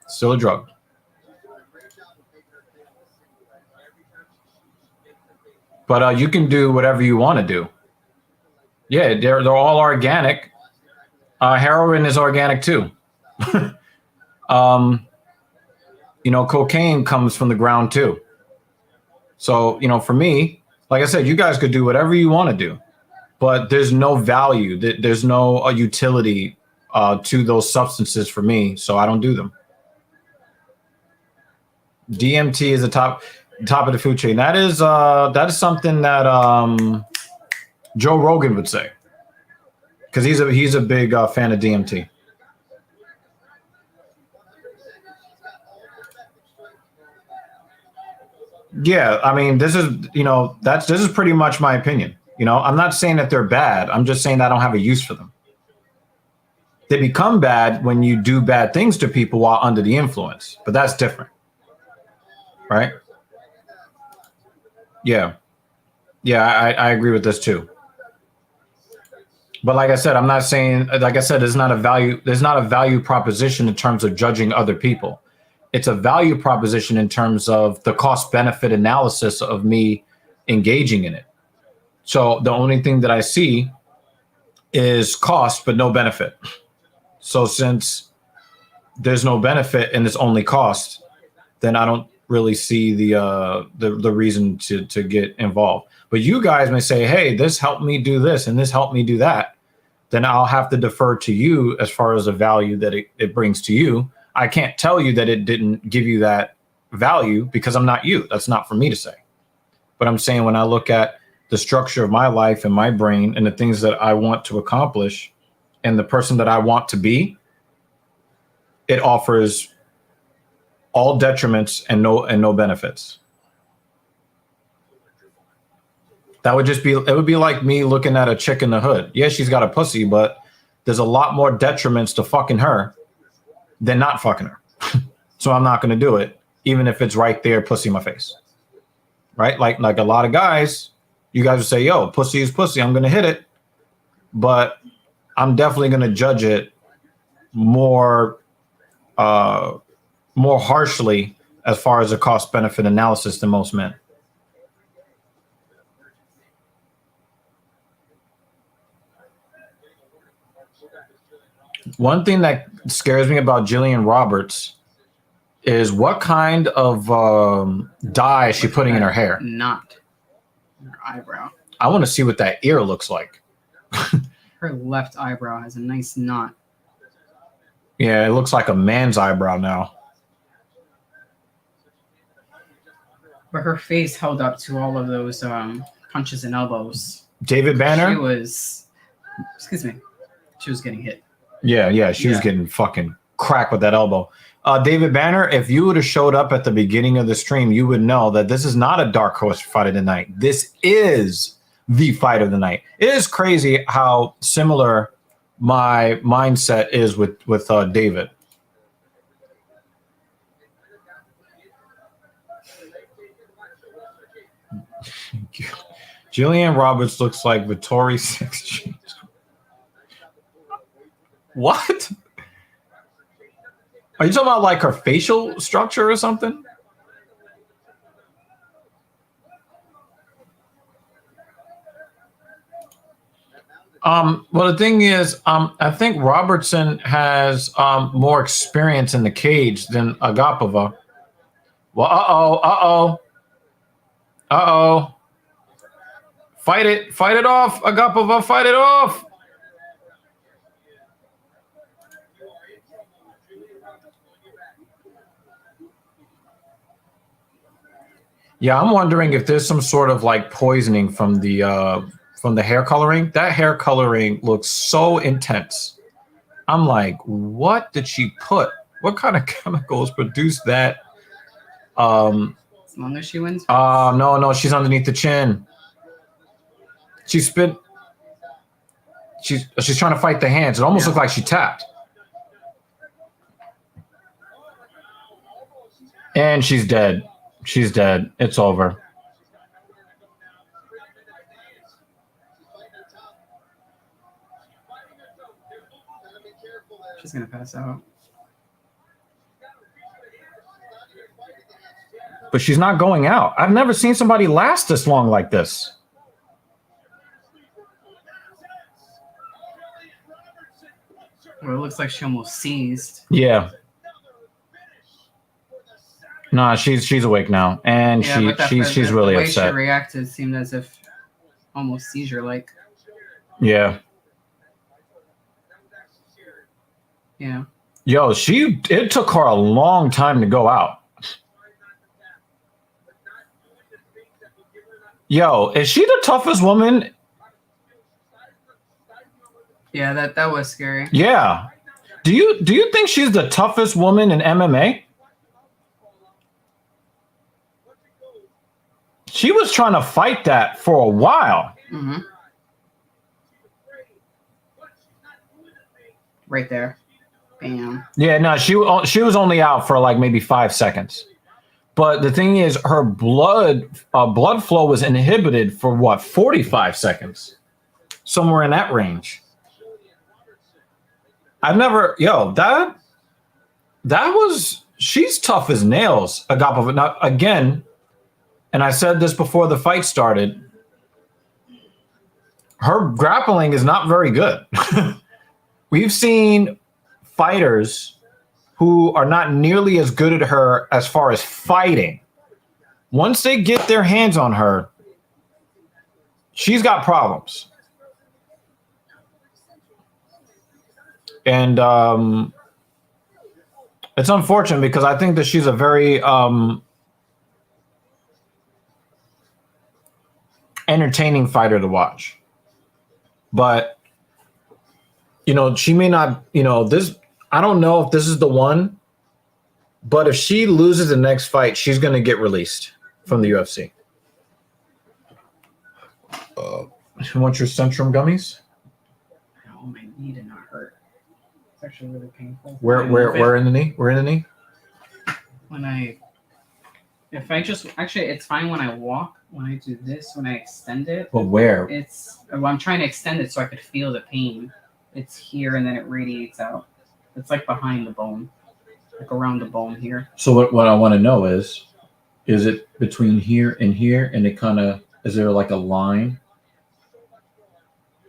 Still a drug. But you can do whatever you want to do. Yeah, they're all organic. Heroin is organic too. Cocaine comes from the ground too. So, for me, like I said, you guys could do whatever you want to do. but there's no value. There's no utility to those substances for me, so I don't do them. DMT is the top of the food chain. That is something that Joe Rogan would say, because he's a big fan of DMT. Yeah, I mean, this is pretty much my opinion. I'm not saying that they're bad. I'm just saying that I don't have a use for them. They become bad when you do bad things to people while under the influence, but that's different. Right? Yeah. Yeah, I agree with this too. But like I said, there's not a value proposition in terms of judging other people. It's a value proposition in terms of the cost benefit analysis of me engaging in it. So the only thing that I see is cost, but no benefit. So since there's no benefit and it's only cost, then I don't really see the reason to get involved. But you guys may say, hey, this helped me do this and this helped me do that. Then I'll have to defer to you as far as the value that it brings to you. I can't tell you that it didn't give you that value because I'm not you. That's not for me to say. But I'm saying when I look at the structure of my life and my brain and the things that I want to accomplish and the person that I want to be, it offers all detriments and no benefits. It would be like me looking at a chick in the hood. Yeah, she's got a pussy, but there's a lot more detriments to fucking her than not fucking her. So I'm not going to do it, even if it's right there, pussy in my face. Right? Like a lot of guys, you guys would say, yo, pussy is pussy. I'm going to hit it. But I'm definitely going to judge it more harshly as far as a cost benefit analysis than most men. One thing that scares me about Jillian Roberts is what kind of dye is she putting in her hair? Knot in her eyebrow. I want to see what that ear looks like. Her left eyebrow has a nice knot. Yeah, it looks like a man's eyebrow now. But her face held up to all of those punches and elbows. David Banner? She was getting hit. Yeah, she was getting fucking cracked with that elbow. David Banner, if you would have showed up at the beginning of the stream, you would know that this is not a dark horse fight of the night. This is the fight of the night. It is crazy how similar my mindset is with David. Jillian Roberts looks like Vittori's sex change. What? Are you talking about like her facial structure or something? Well, the thing is, I think Robertson has more experience in the cage than Agapova. Well, uh-oh. Fight it off, Agapova, fight it off. Yeah, I'm wondering if there's some sort of like poisoning from the hair coloring. That hair coloring looks so intense. I'm like, what did she put? What kind of chemicals produce that? As long as she wins. No, she's underneath the chin. She's trying to fight the hands. It almost looked like she tapped. And she's dead. She's dead. It's over. She's going to pass out. But she's not going out. I've never seen somebody last this long like this. Well, it looks like she almost seized. Yeah. Nah, she's awake now, and she's really the way upset. She reacted seemed as if almost seizure-like. Yeah. Yeah. Yo, it took her a long time to go out. Yo, is she the toughest woman? Yeah, that was scary. Yeah. Do you think she's the toughest woman in MMA? She was trying to fight that for a while. Mm-hmm. Right there. Bam. Yeah, no, she was only out for like maybe 5 seconds. But the thing is, her blood flow was inhibited for what, 45 seconds, somewhere in that range. I've never, she's tough as nails, Agapova. Now, again, and I said this before the fight started, her grappling is not very good. We've seen fighters who are not nearly as good at her as far as fighting. Once they get their hands on her, she's got problems. And it's unfortunate because I think that she's a very entertaining fighter to watch. But, she may not, this, I don't know if this is the one, but if she loses the next fight, she's going to get released from the UFC. You want your Centrum gummies? Oh, my knee did not hurt. It's actually really painful. Where in the knee? Where in the knee? It's fine when I walk. When I do this, when I extend it. But where? I'm trying to extend it so I could feel the pain. It's here and then it radiates out. It's like behind the bone, like around the bone here. So what I want to know is it between here, and it kind of, is there like a line?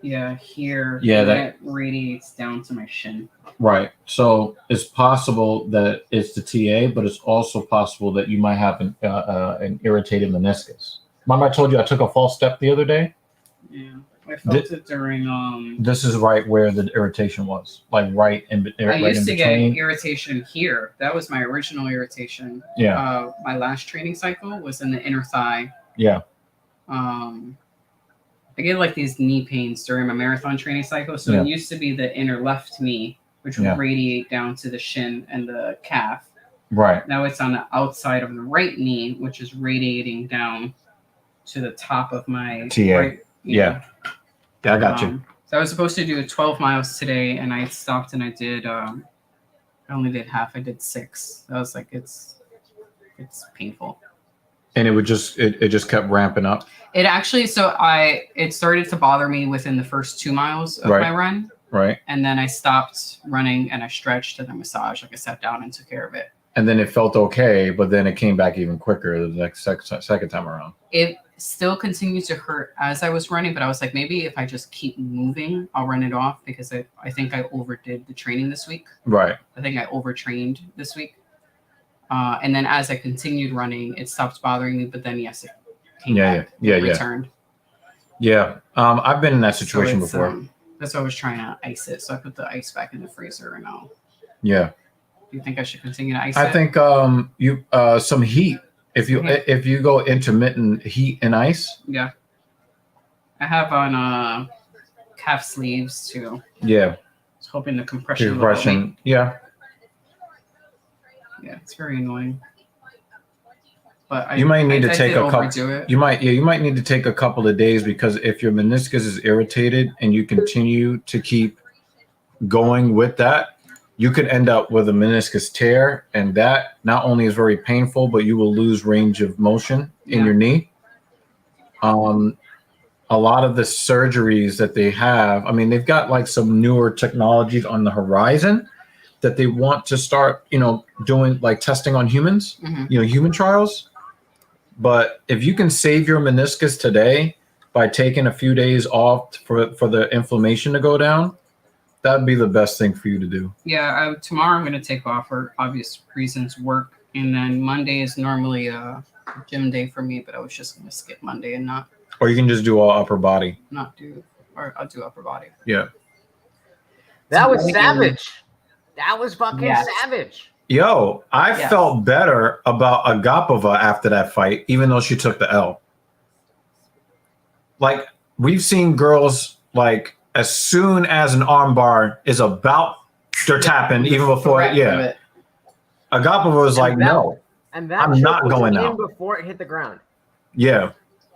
Yeah, here. Yeah, and that then it radiates down to my shin. Right. So it's possible that it's the TA, but it's also possible that you might have an irritated meniscus. Remember I told you I took a false step the other day? Yeah. I felt it during This is right where the irritation was, like right in between. I used to get irritation here. That was my original irritation. Yeah. My last training cycle was in the inner thigh. Yeah. I get like these knee pains during my marathon training cycle. So it used to be the inner left knee, which would radiate down to the shin and the calf. Right. Now it's on the outside of the right knee, which is radiating down to the top of my TA. Right, yeah, I got you. So I was supposed to do 12 miles today, and I stopped and I did. I only did half. I did 6. I was like, it's painful. And it just kept ramping up. It actually, it started to bother me within the first 2 miles of my run. Right. And then I stopped running and I stretched and I massaged. Like I sat down and took care of it. And then it felt okay, but then it came back even quicker the next second time around. It still continued to hurt as I was running, but I was like, maybe if I just keep moving, I'll run it off because I think I overdid the training this week. Right. I think I overtrained this week. And then as I continued running, it stopped bothering me, but then yes, it came back. Returned. Yeah. I've been in that situation before. That's why I was trying to ice it. So I put the ice back in the freezer and I'll. Yeah. Do you think I should continue to ice it? I think you some heat. If you go intermittent heat and ice. Yeah. I have on calf sleeves too. Yeah. I was hoping the compression. Yeah. Yeah, it's very annoying. But you might need to take a couple. You might need to take a couple of days because if your meniscus is irritated and you continue to keep going with that, you could end up with a meniscus tear, and that not only is very painful, but you will lose range of motion in your knee. A lot of the surgeries that they have, I mean, they've got like some newer technologies on the horizon that they want to start, doing like testing on humans, human trials. But if you can save your meniscus today by taking a few days off for the inflammation to go down, that'd be the best thing for you to do. Yeah, tomorrow I'm going to take off for obvious reasons, work. And then Monday is normally a gym day for me, but I was just going to skip Monday and not. Or you can just do all upper body. Not do or I'll do upper body. Yeah. That was Sandhagen. savage. That was fucking Yes. savage. Yo, I Yes. felt better about Agapova after that fight, even though she took the L. Like, we've seen girls, like, as soon as an armbar is about, they're tapping, even before, Threat of yeah. it. Agapova was like, And that- no. And that I'm choke not was going in out. before it hit the ground. Yeah.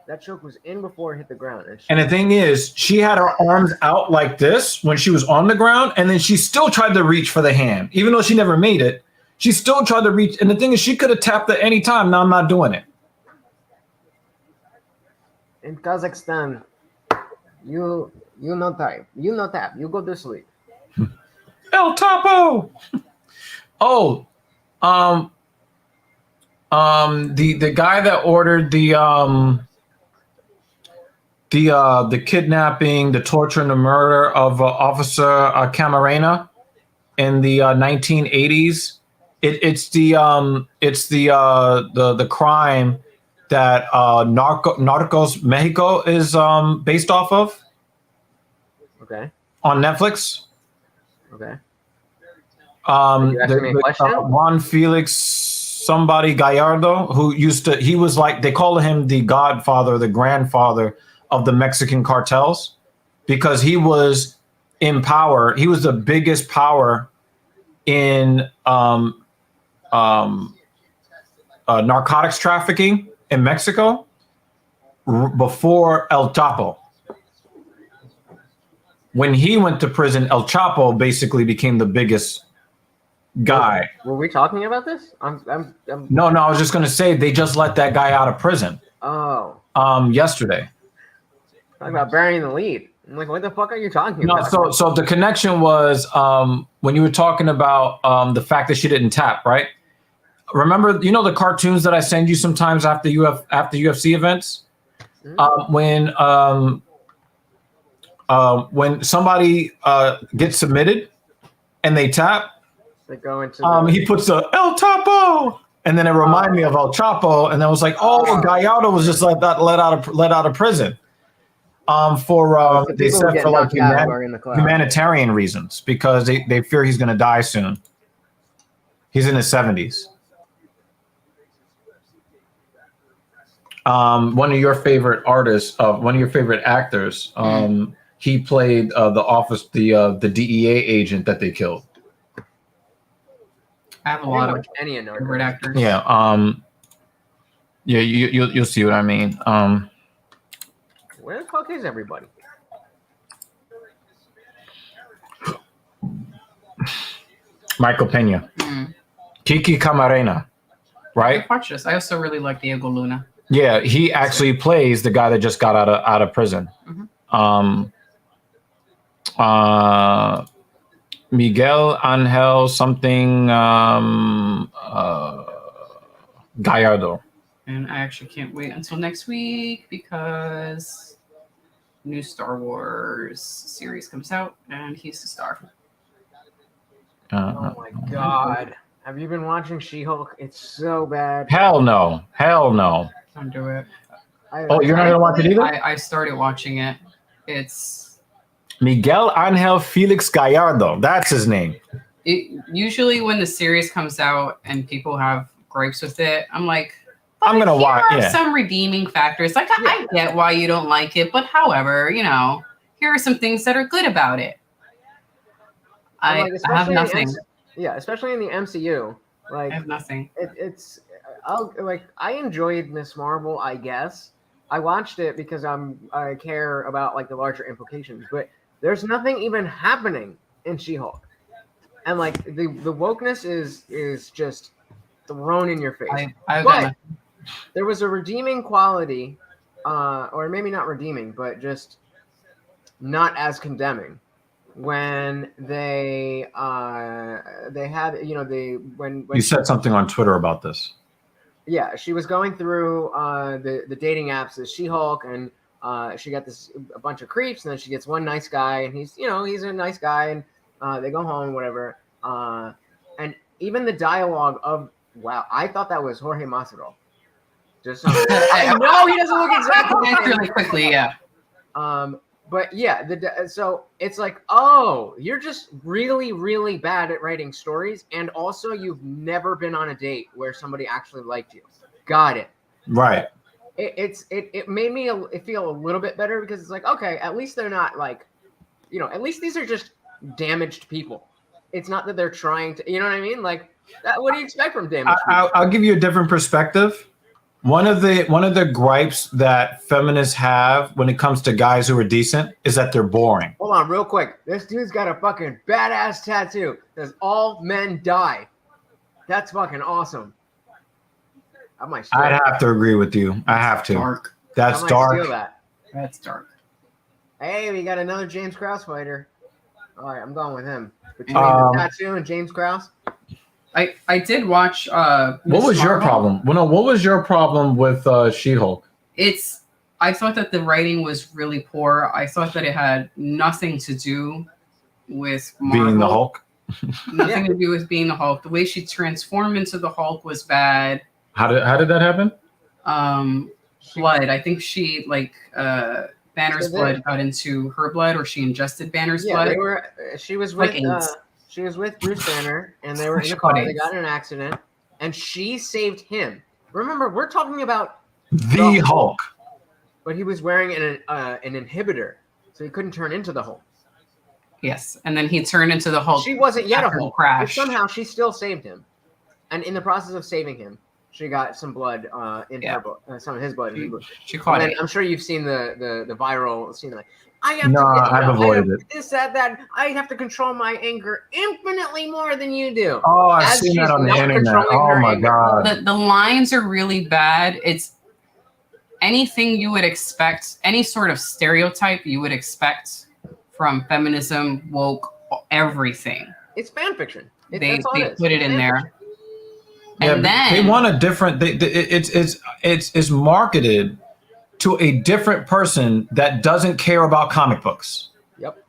That choke was in before it hit the ground. And the thing is, she had her arms out like this when she was on the ground, and then she still tried to reach for the hand. Even though she never made it, she still tried to reach. And the thing is, she could have tapped at any time. Now I'm not doing it. In Kazakhstan, you not tap. You not tap. You go to sleep. El Topo. Oh, the guy that ordered the kidnapping, the torture, and the murder of Officer Camarena in the 1980s. It's the crime that Narcos Mexico is based off of Okay. on Netflix. Okay. You asking me a question? Juan Felix somebody Gallardo, who he was like, they call him the godfather, the grandfather of the Mexican cartels, because he was in power. He was the biggest power in narcotics trafficking in Mexico before El Chapo. When he went to prison, El Chapo basically became the biggest guy. Were we talking about this? I'm No, I was just going to say they just let that guy out of prison yesterday. Talking about burying the lead. I'm like, what the fuck are you talking No, about? so the connection was when you were talking about the fact that she didn't tap, right? Remember, the cartoons that I send you sometimes after UFC events? Mm-hmm. When somebody gets submitted and they tap, They go into he puts the El Chapo, and then it reminded me of El Chapo, and I was like, Gallardo was just let out of prison, for they said for like humanitarian reasons, because they fear he's going to die soon. He's in his 70s. One of your favorite artists, one of your favorite actors, he played the DEA agent that they killed. I have a lot of any favorite actors. Yeah. Yeah. You'll see what I mean. Where the fuck is everybody? Michael Pena, Kiki Camarena, right? I watch this. I also really like Diego Luna. Yeah, he actually plays the guy that just got out of prison. Miguel Angel something Gallardo. And I actually can't wait until next week because new Star Wars series comes out and he's the star. Oh my god. Have you been watching She-Hulk? It's so bad. Hell no. Don't do it. You're not gonna watch it either? I started watching it. It's Miguel Angel Felix Gallardo. That's his name. Usually when the series comes out and people have gripes with it, I'm like, I'm gonna watch. Here are some redeeming factors. Like I get why you don't like it, but however, here are some things that are good about it. I have nothing. Especially in the MCU. Like I have nothing. I enjoyed Miss Marvel, I guess. I watched it because I care about like the larger implications, but there's nothing even happening in She-Hulk. And like the wokeness is just thrown in your face. But there was a redeeming quality, or maybe not redeeming, but just not as condemning. When they had when you said something on Twitter about this. Yeah, she was going through the dating apps as She-Hulk, and she got a bunch of creeps, and then she gets one nice guy, and he's a nice guy, and they go home, whatever. And even the dialogue of I thought that was Jorge Masvidal. Just I know he doesn't look exactly really quickly, yeah. But yeah, so it's like, oh, you're just really, really bad at writing stories, and also you've never been on a date where somebody actually liked you. Got it. Right. It made me feel a little bit better because it's like, okay, at least they're not like, at least these are just damaged people. It's not that they're trying to, you know what I mean? Like, what do you expect from damaged people? I'll give you a different perspective. One of the gripes that feminists have when it comes to guys who are decent is that they're boring. Hold on, real quick. This dude's got a fucking badass tattoo. Says "All men die." That's fucking awesome. I might steal I'd that. have to agree with you. I have to. Dark. That's I might dark. steal that. That's dark. Hey, we got another James Krause fighter. All right, I'm going with him. Between the tattoo and James Krause. I did watch. What was your problem? Well, no, what was your problem with She-Hulk? I thought that the writing was really poor. I thought that it had nothing to do with Marvel. Being the Hulk? Nothing to do with being the Hulk. The way she transformed into the Hulk was bad. How did that happen? Blood. I think she Banner's blood got into her blood, or she ingested Banner's blood. She was with. She was with Bruce Banner, and they were in a car. They got in an accident, and she saved him. Remember, we're talking about the Hulk. But he was wearing an inhibitor, so he couldn't turn into the Hulk. Yes, and then he turned into the Hulk. She wasn't yet a Hulk. Crash. But somehow she still saved him, and in the process of saving him, she got some blood in her blood, some of his blood. She caught it. I'm sure you've seen the viral scene. Like, I've avoided it. This, that. I have to control my anger infinitely more than you do. Oh, I've seen that on the internet. Oh my god. The lines are really bad. It's anything you would expect, any sort of stereotype you would expect from feminism, woke, everything. It's fan fiction. They put it in there. Yeah, and then they want a different. It's marketed to a different person that doesn't care about comic books. Yep.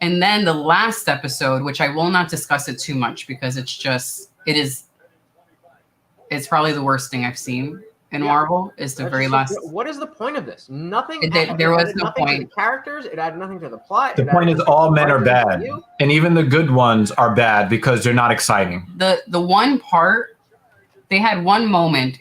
And then the last episode, which I will not discuss it too much because it's probably the worst thing I've seen in Marvel. Is the very last. What is the point of this? Nothing. There was no point. To the characters, it added nothing to the plot. The point is, all men are bad, and even the good ones are bad because they're not exciting. The one part. They had one moment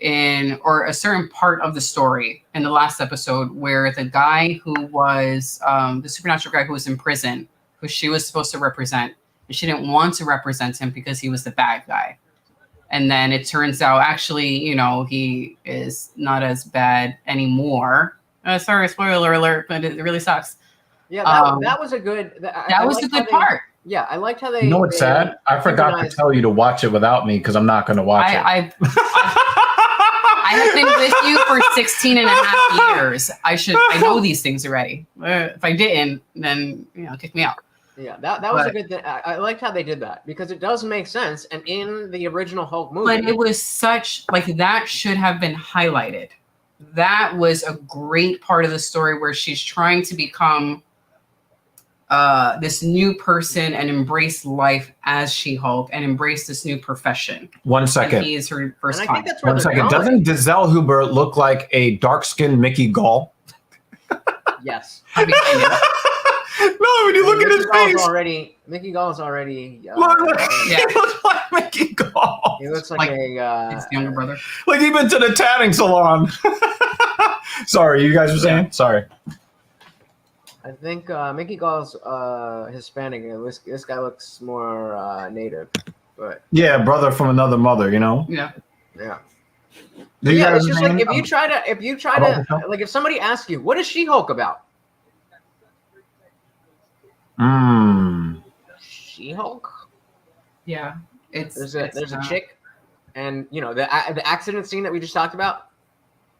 or a certain part of the story in the last episode where the guy who was the supernatural guy who was in prison, who she was supposed to represent, and she didn't want to represent him because he was the bad guy. And then it turns out, actually, he is not as bad anymore. Sorry, spoiler alert, but it really sucks. Yeah, that was a good. That was a good part. Yeah, I liked how they. You know what's sad? I forgot to tell you to watch it without me because I'm not going to watch it. I have been with you for 16 and a half years. I know these things already. If I didn't, then kick me out. Yeah, that was a good thing. I liked how they did that because it does make sense. And in the original Hulk movie, but it was such that should have been highlighted. That was a great part of the story where she's trying to become this new person and embrace life as She-Hulk and embrace this new profession. 1 second. And he is her first time. 1 second. Doesn't Giselle Huber look like a dark-skinned Mickey Gall? Yes. No, when you look at his face. Mickey Gall's already. He looks like Mickey Gall. He looks like his younger brother. Like he's been to the tanning salon. Sorry, you guys were saying? Yeah. Sorry. I think Mickey Gall's Hispanic. This guy looks more native, but yeah, brother from another mother, Yeah. It's just like if you try to like if somebody asks you, what is She-Hulk about? She-Hulk. Yeah, there's a chick, and the accident scene that we just talked about,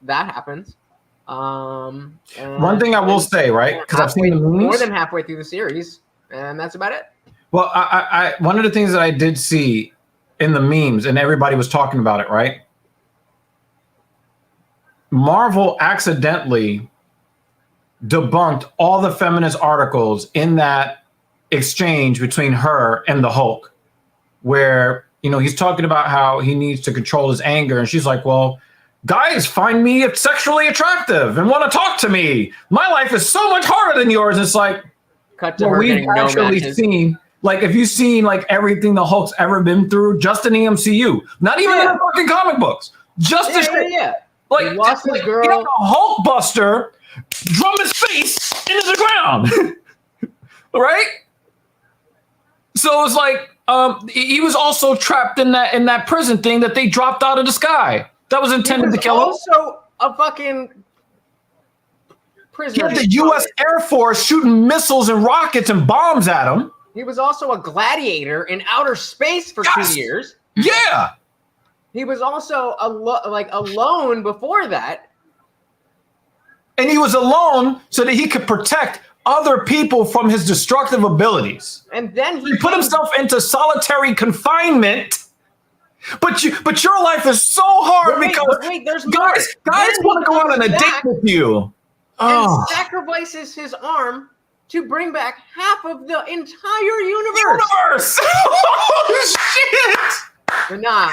that happens. One thing I will say, right? Because I've seen the memes more than halfway through the series, and that's about it. Well, I one of the things that I did see in the memes, and everybody was talking about it, right? Marvel accidentally debunked all the feminist articles in that exchange between her and the Hulk, where he's talking about how he needs to control his anger, and she's like, well, guys find me sexually attractive and want to talk to me. My life is so much harder than yours. It's like, Cut to her getting no matches. seen, like, if you've seen like everything the Hulk's ever been through, just in the MCU, not even in the fucking comic books, just the shit. Like, he lost his girl. He had a Hulk Buster drum his face into the ground, right? So it's like he was also trapped in that prison thing that they dropped out of the sky. That was intended to kill him. Also, a fucking prisoner. He had the U.S. Air Force shooting missiles and rockets and bombs at him. He was also a gladiator in outer space for 2 years. Yeah. He was also alone before that. And he was alone so that he could protect other people from his destructive abilities. And then he put himself into solitary confinement. But your life is so hard because there's guys want to go on a date with you. And sacrifices his arm to bring back half of the entire universe. Oh, shit! But nah,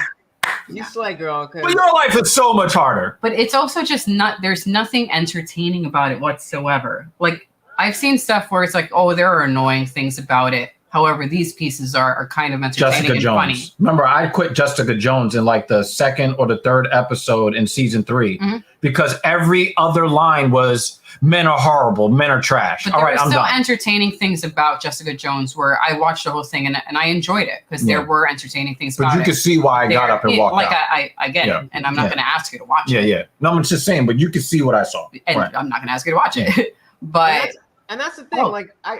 you slay, girl. But your life is so much harder. But it's also just there's nothing entertaining about it whatsoever. Like, I've seen stuff where it's like, oh, there are annoying things about it. However, these pieces are kind of entertaining and funny. Remember, I quit Jessica Jones in like the second or the third episode in season 3 because every other line was men are horrible, men are trash. But there were still entertaining things about Jessica Jones where I watched the whole thing and I enjoyed it because there were entertaining things about it. But you could see why I got up and walked out. I get it, and I'm not going to ask you to watch it. Yeah. No, I'm just saying, but you could see what I saw. And I'm not going to ask you to watch it. But... And that's the thing. Like I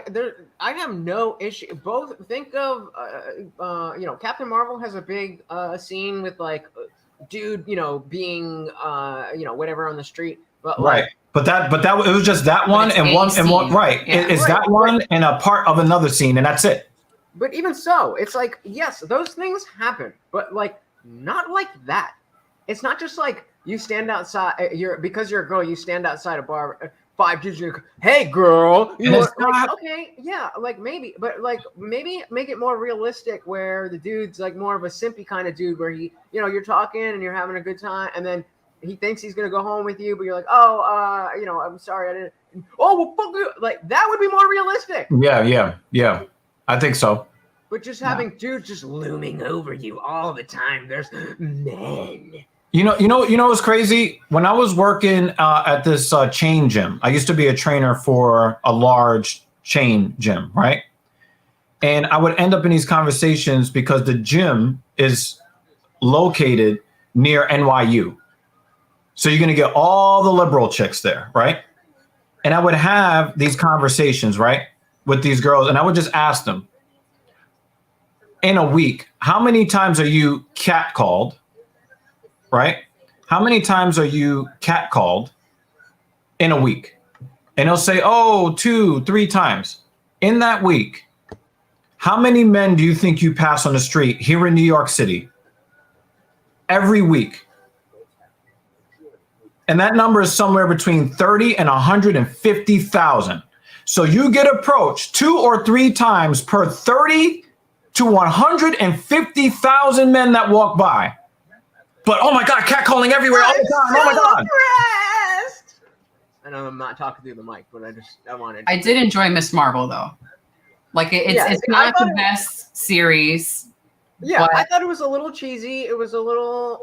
have no issue. Both think of Captain Marvel has a big scene with like dude being whatever on the street. But but that it was just that one and one right. Yeah. It's that one and a part of another scene and that's it. But even so, it's like yes, those things happen, but like not like that. It's not just like you stand outside. Because you're a girl, you stand outside a bar. 5 dudes, hey girl, okay, yeah, like maybe, but like maybe make it more realistic where the dude's like more of a simpy kind of dude where he, you're talking and you're having a good time, and then he thinks he's gonna go home with you, but you're like, I'm sorry, I didn't. Oh, well, fuck you. Like that would be more realistic. Yeah, I think so. But just having dudes just looming over you all the time, there's men. You know what's crazy? When I was working at this chain gym, I used to be a trainer for a large chain gym, right? And I would end up in these conversations because the gym is located near NYU. So you're going to get all the liberal chicks there, right? And I would have these conversations, right, with these girls. And I would just ask them, in a week, how many times are you catcalled? Right? How many times are you catcalled in a week? And they'll say, 2, 3 times. In that week, how many men do you think you pass on the street here in New York City? Every week. And that number is somewhere between 30 and 150,000. So you get approached 2 or 3 times per 30 to 150,000 men that walk by. But oh my God, catcalling everywhere all the time. Oh my God. I know I'm not talking through the mic, but I wanted. I did enjoy Miss Marvel though. Like it's not the best series. Yeah, I thought it was a little cheesy. It was a little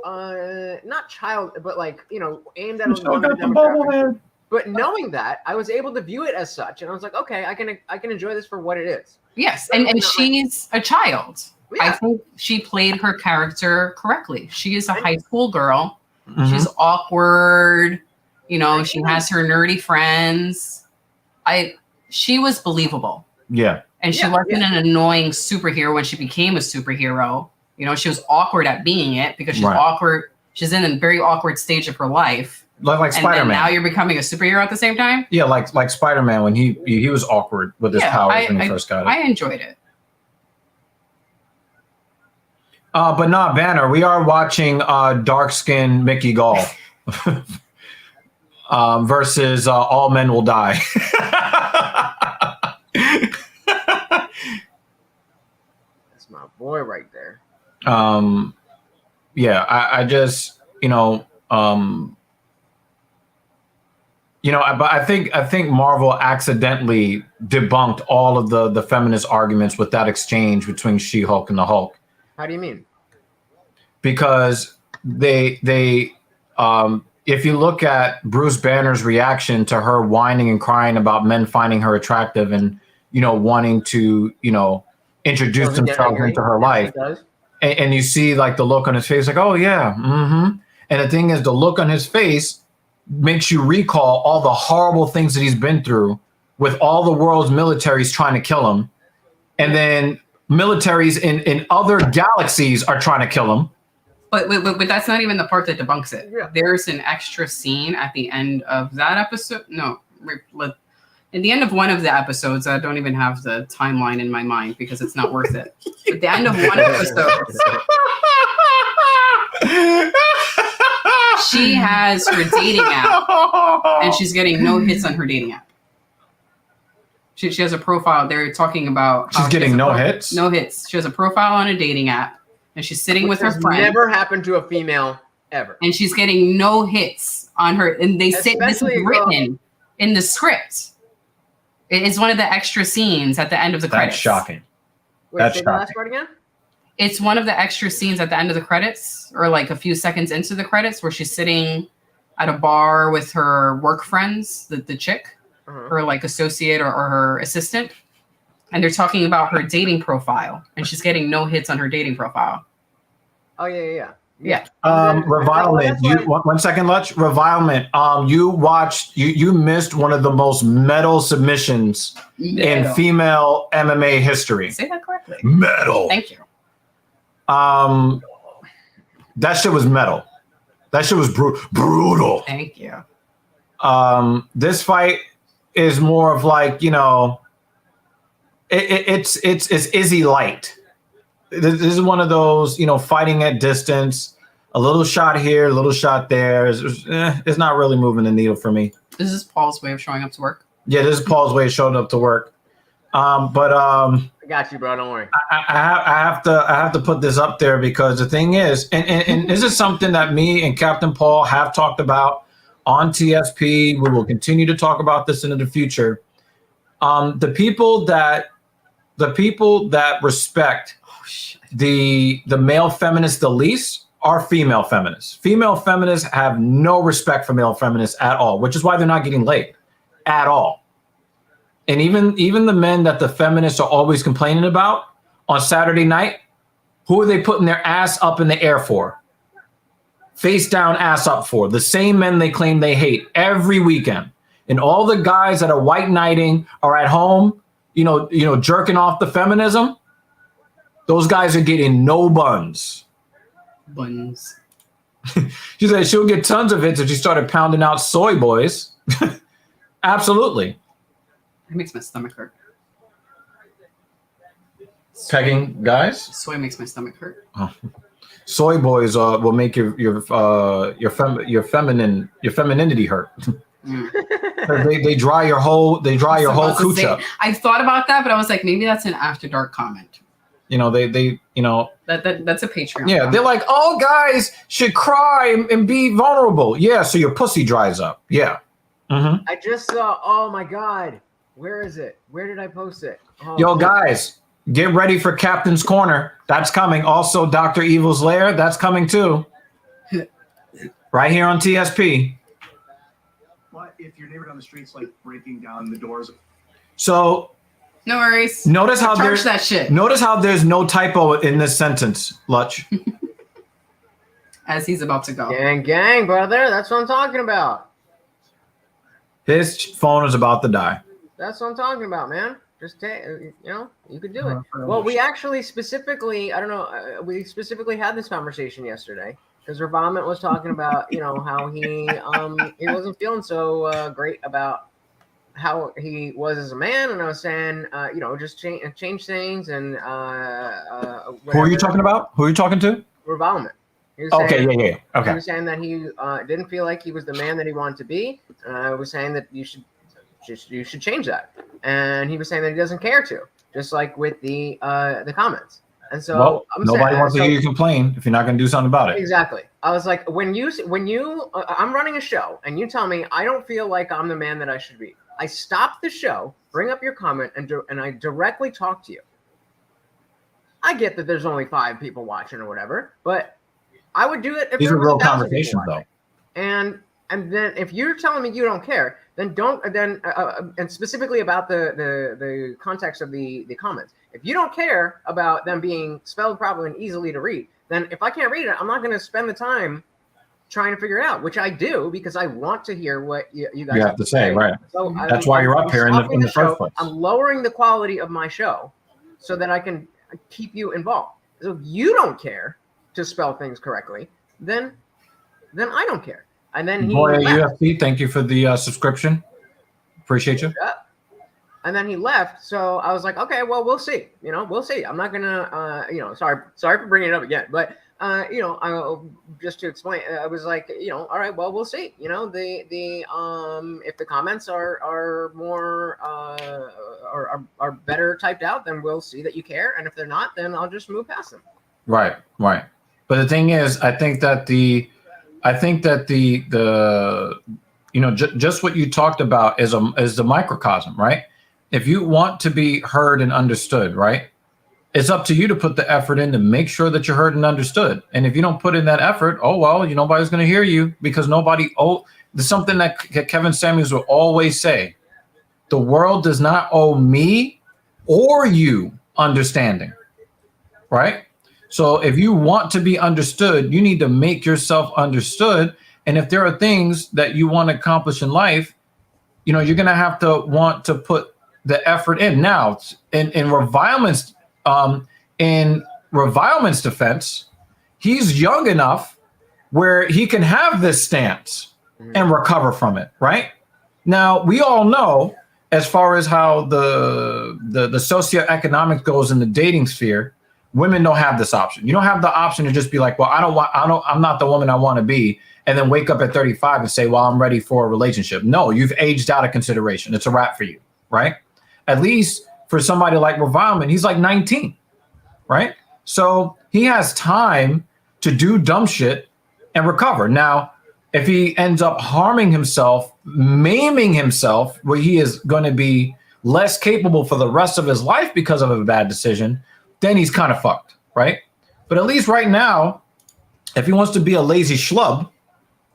not child, but like aimed at a demographic. But knowing that, I was able to view it as such, and I was like, okay, I can enjoy this for what it is. Yes, and she's a child. Yeah. I think she played her character correctly. She is a high school girl. Mm-hmm. She's awkward. She has her nerdy friends. She was believable. Yeah. And she wasn't an annoying superhero when she became a superhero. She was awkward at being it because she's awkward. She's in a very awkward stage of her life. Like Spider-Man. And now you're becoming a superhero at the same time? Yeah, like Spider-Man when he was awkward with his powers when he first got it. I enjoyed it. But not Banner. We are watching dark-skinned Mickey Gall versus All Men Will Die. That's my boy right there. Yeah, I just, but I think Marvel accidentally debunked all of the feminist arguments with that exchange between She-Hulk and the Hulk. How do you mean? Because they if you look at Bruce Banner's reaction to her whining and crying about men finding her attractive and wanting to introduce themselves into her life, and you see like the look on his face, like, oh yeah, and the thing is, the look on his face makes you recall all the horrible things that he's been through with all the world's militaries trying to kill him, and then militaries in other galaxies are trying to kill him. But that's not even the part that debunks it. Yeah. There's an extra scene at the end of that episode. No, at the end of one of the episodes, I don't even have the timeline in my mind because it's not worth it. At the end of one episode, she has her dating app, and she's getting no hits on her dating app. She has a profile. They're talking about she's getting no hits. No hits. She has a profile on a dating app. And she's sitting with her friend. Never happened to a female ever. And she's getting no hits on her. And they say this is written in the script. It is one of the extra scenes at the end of the credits. That's shocking. Wait, That's say shocking. the last part again? It's one of the extra scenes at the end of the credits, or like a few seconds into the credits, where she's sitting at a bar with her work friends, the chick, her like associate or her assistant. And they're talking about her dating profile, and she's getting no hits on her dating profile. Oh yeah. Revilement. One second, Lutch. Revilement. You missed one of the most metal submissions in female MMA history. Say that correctly. Metal. Thank you. That shit was metal. That shit was brutal. Thank you. This fight is more of like, it's Izzy light. This is one of those, fighting at distance, a little shot here, a little shot there. It's not really moving the needle for me. This is Paul's way of showing up to work. Yeah, this is Paul's way of showing up to work. I got you, bro. Don't worry. I have to put this up there because the thing is, and this is something that me and Captain Paul have talked about on TSP. We will continue to talk about this into the future. The people that respect the male feminists the least are female feminists. Female feminists have no respect for male feminists at all, which is why they're not getting laid at all. And even the men that the feminists are always complaining about on Saturday night, who are they putting their ass up in the air for? Face down, ass up for? The same men they claim they hate every weekend. And all the guys that are white knighting are at home, jerking off the feminism. Those guys are getting no buns. Buns. She said she'll get tons of hits if she started pounding out soy boys. Absolutely. It makes my stomach hurt. Pegging guys? Soy makes my stomach hurt. Oh. Soy boys will make your femininity hurt. They dry your whole cooch up. I thought about that, but I was like, maybe that's an after dark comment. That's a Patreon. Yeah, comment. They're like, all guys should cry and be vulnerable. Yeah, so your pussy dries up. Yeah. Mm-hmm. I just saw. Oh my god, where is it? Where did I post it? Oh, yo, guys, get ready for Captain's Corner. That's coming. Also, Dr. Evil's Lair. That's coming too. Right here on TSP. What if your neighbor down the street's like breaking down the doors? So. No worries. Notice how there's that shit. Notice how there's no typo in this sentence, Lutch. As he's about to go. Gang, brother. That's what I'm talking about. His phone is about to die. That's what I'm talking about, man. Just you could do it. Well, we actually specifically, we specifically had this conversation yesterday because Revilement was talking about, how he wasn't feeling so great about how he was as a man, and I was saying, just change things and who are you talking about? Who are you talking to? Revilement. Okay, yeah. Okay. He was saying that he didn't feel like he was the man that he wanted to be. I was saying that you should change that, and he was saying that he doesn't care to, just like with the comments. And so well, nobody wants to hear you complain if you're not going to do something about it. Exactly. I was like, when you I'm running a show and you tell me I don't feel like I'm the man that I should be, I stop the show, bring up your comment, and I directly talk to you. I get that there's only 5 people watching or whatever, but I would do it if these there are was real 1,000 people conversations, watching. though. And then if you're telling me you don't care, then don't. And specifically about the context of the comments. If you don't care about them being spelled properly and easily to read, then if I can't read it, I'm not going to spend the time trying to figure it out, which I do because I want to hear what you guys have to say. Right. So that's why you're up here in the first place. I'm lowering the quality of my show so that I can keep you involved. So if you don't care to spell things correctly, then I don't care. And then Boy, UFC, thank you for the subscription. Appreciate you. And then he left. So I was like, okay, well, we'll see. We'll see. I'm not gonna, sorry for bringing it up again, but I just to explain, I was like, all right, well, we'll see. If the comments are more are better typed out, then we'll see that you care. And if they're not, then I'll just move past them. Right. But the thing is, I think that the just what you talked about is the microcosm, right? If you want to be heard and understood, right, it's up to you to put the effort in to make sure that you're heard and understood. And if you don't put in that effort, nobody's going to hear you because there's something that Kevin Samuels will always say. The world does not owe me or you understanding, right? So if you want to be understood, you need to make yourself understood. And if there are things that you want to accomplish in life, you're going to have to want to put the effort in. Now, in Revilement's defense, he's young enough where he can have this stance and recover from it, right? Now, we all know, as far as how the socioeconomic goes in the dating sphere, women don't have this option. You don't have the option to just be like, well, I'm not the woman I want to be, and then wake up at 35 and say, well, I'm ready for a relationship. No, you've aged out of consideration. It's a wrap for you, right? At least for somebody like Revilement, he's like 19, right? So he has time to do dumb shit and recover. Now, if he ends up harming himself, maiming himself, where he is going to be less capable for the rest of his life because of a bad decision, then he's kind of fucked, right? But at least right now, if he wants to be a lazy schlub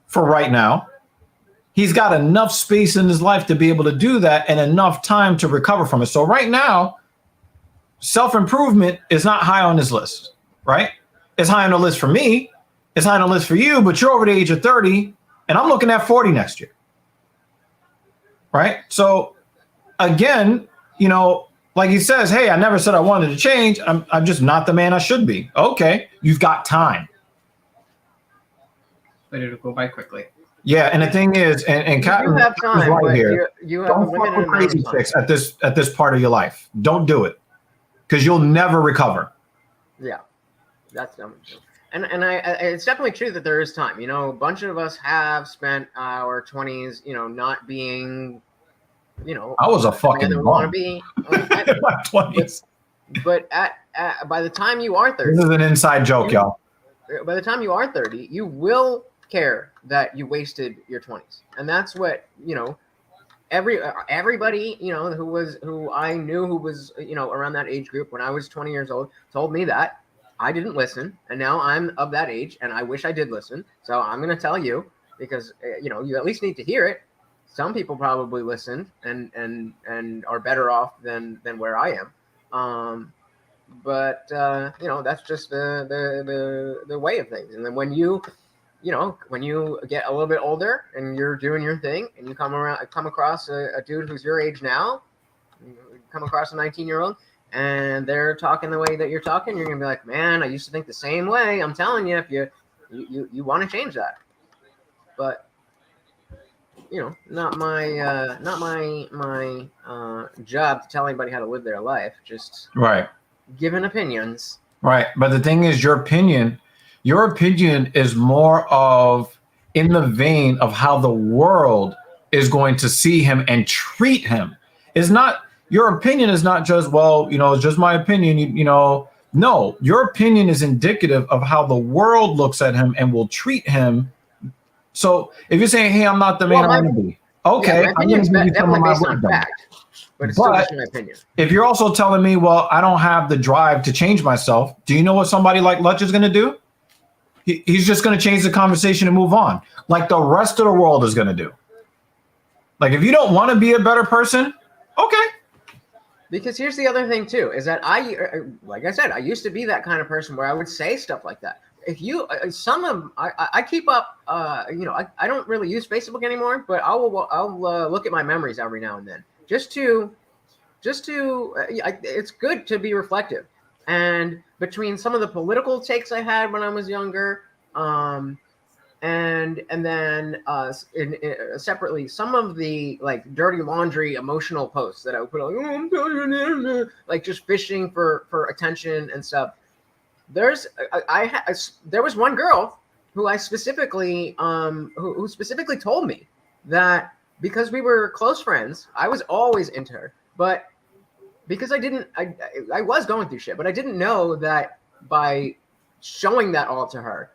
for right now, he's got enough space in his life to be able to do that and enough time to recover from it. So right now, self-improvement is not high on his list, right? It's high on the list for me. It's high on the list for you, but you're over the age of 30 and I'm looking at 40 next year, right? So again, like he says, hey, I never said I wanted to change. I'm just not the man I should be. Okay, you've got time. But it'll go by quickly. Yeah, and the thing is, and Cotton have time, is right here. You have don't fuck with crazy chicks at this part of your life. Don't do it, because you'll never recover. Yeah, that's dumb. And it's definitely true that there is time. A bunch of us have spent our 20s, not being, I was a fucking want to be in my 20s. But by the time you are 30, this is an inside joke, y'all. By the time you are 30, you will care that you wasted your 20s, and that's what everybody who I knew who was around that age group when I was 20 years old told me that. I didn't listen, and now I'm of that age, and I wish I did listen. So I'm going to tell you because you at least need to hear it. Some people probably listened and are better off than where I am. But that's just the way of things. And then when you get a little bit older and you're doing your thing and you come across a dude who's your age now, you come across a 19-year-old and they're talking the way that you're talking, you're gonna be like, man, I used to think the same way. I'm telling you, if you want to change that, but not my job to tell anybody how to live their life. Just right. Giving opinions. Right. But the thing is, your opinion is more of in the vein of how the world is going to see him and treat him. It's not, your opinion is not just, well, it's just my opinion. No, your opinion is indicative of how the world looks at him and will treat him. So if you're saying, "Hey, I'm not the man I want to be," okay, my I'm going to opinion's give you some of definitely my based on wisdom. fact, but it's still just my opinion. If you're also telling me, "Well, I don't have the drive to change myself," do you know what somebody like Lutch is going to do? He's just going to change the conversation and move on, like the rest of the world is going to do. Like, if you don't want to be a better person, okay. Because here's the other thing too, is that like I said, I used to be that kind of person where I would say stuff like that. If you, I keep up, I don't really use Facebook anymore, but I'll look at my memories every now and then, it's good to be reflective. And between some of the political takes I had when I was younger, and then separately some of the like dirty laundry emotional posts that I would put on, like just fishing for attention and stuff. There was one girl who I specifically who specifically told me that because we were close friends, I was always into her, but because I was going through shit, but I didn't know that by showing that all to her,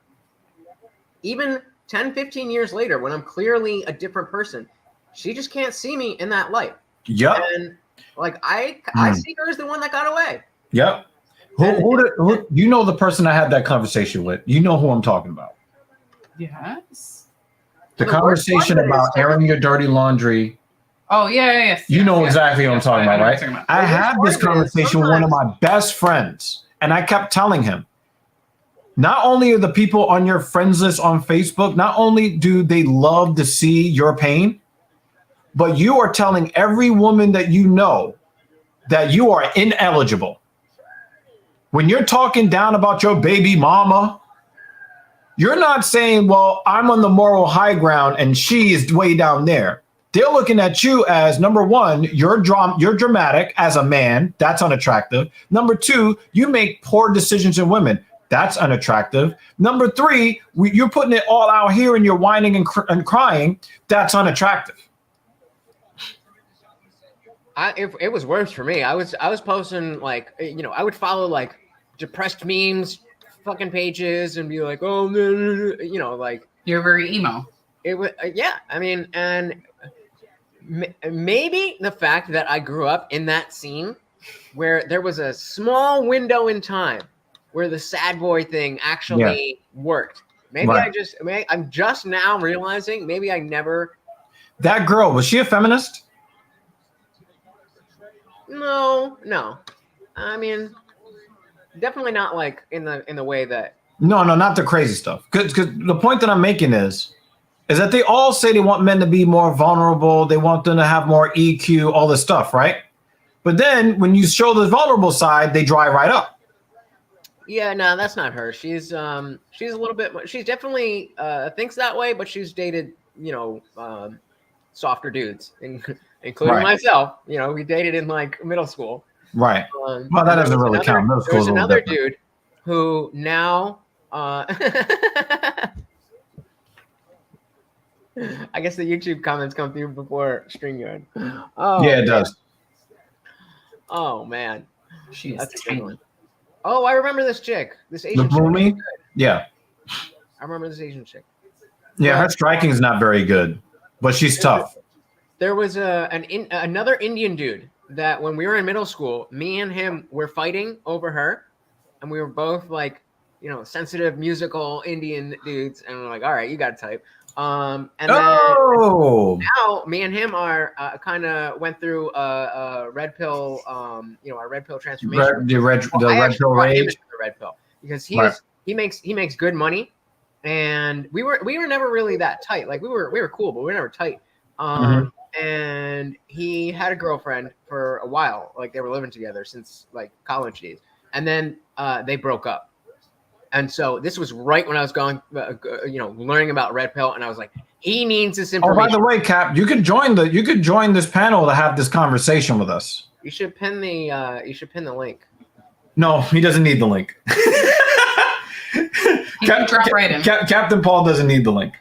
even 10, 15 years later, when I'm clearly a different person, she just can't see me in that light. Yep. And like I see her as the one that got away. Yep. Who you know the person I had that conversation with? You know who I'm talking about. Yes. The conversation about airing your dirty laundry. Oh, yeah. You know exactly what I'm talking about, right? I had this part of it is conversation with one of my best friends, and I kept telling him, not only are the people on your friends list on Facebook, not only do they love to see your pain, but you are telling every woman that you know that you are ineligible. When you're talking down about your baby mama, you're not saying, well, I'm on the moral high ground and she is way down there. They're looking at you as, number one, you're dramatic as a man. That's unattractive. Number two, you make poor decisions in women. That's unattractive. Number three, you're putting it all out here and you're whining and crying. That's unattractive. It was worse for me. I was posting like, I would follow like depressed memes, fucking pages, and be like, oh, like you're very emo. It was yeah. I mean, and maybe the fact that I grew up in that scene where there was a small window in time where the sad boy thing actually worked. Maybe right. I'm just now realizing maybe I never. That girl, was she a feminist? No. I mean, definitely not like in the way that. No, not the crazy stuff. Because the point that I'm making is that they all say they want men to be more vulnerable. They want them to have more EQ, all this stuff, right? But then when you show the vulnerable side, they dry right up. Yeah, no, that's not her. She's a little bit. She's definitely thinks that way, but she's dated, softer dudes, including myself. We dated in like middle school. Right. Well, that doesn't really count. Middle school. There's another dude who now. I guess the YouTube comments come through before StreamYard. Oh, yeah, it does. Oh man, that's a good one. Oh, I remember this chick. This Asian chick. Yeah. I remember this Asian chick. Yeah, her striking is not very good, but she's tough. There was another Indian dude that when we were in middle school, me and him were fighting over her, and we were both like, sensitive musical Indian dudes, and we're like, all right, you got to type. And then now me and him are kind of went through a red pill, our red pill transformation. The red pill rage. The red pill because he makes good money, and we were never really that tight. Like we were cool, but we were never tight. And he had a girlfriend for a while, like they were living together since like college days, and then they broke up. And so this was right when I was going, learning about red pill, and I was like, he needs this information. Oh, by the way, Cap, you could join this panel to have this conversation with us. You should pin the link. No, he doesn't need the link. Captain Paul doesn't need the link.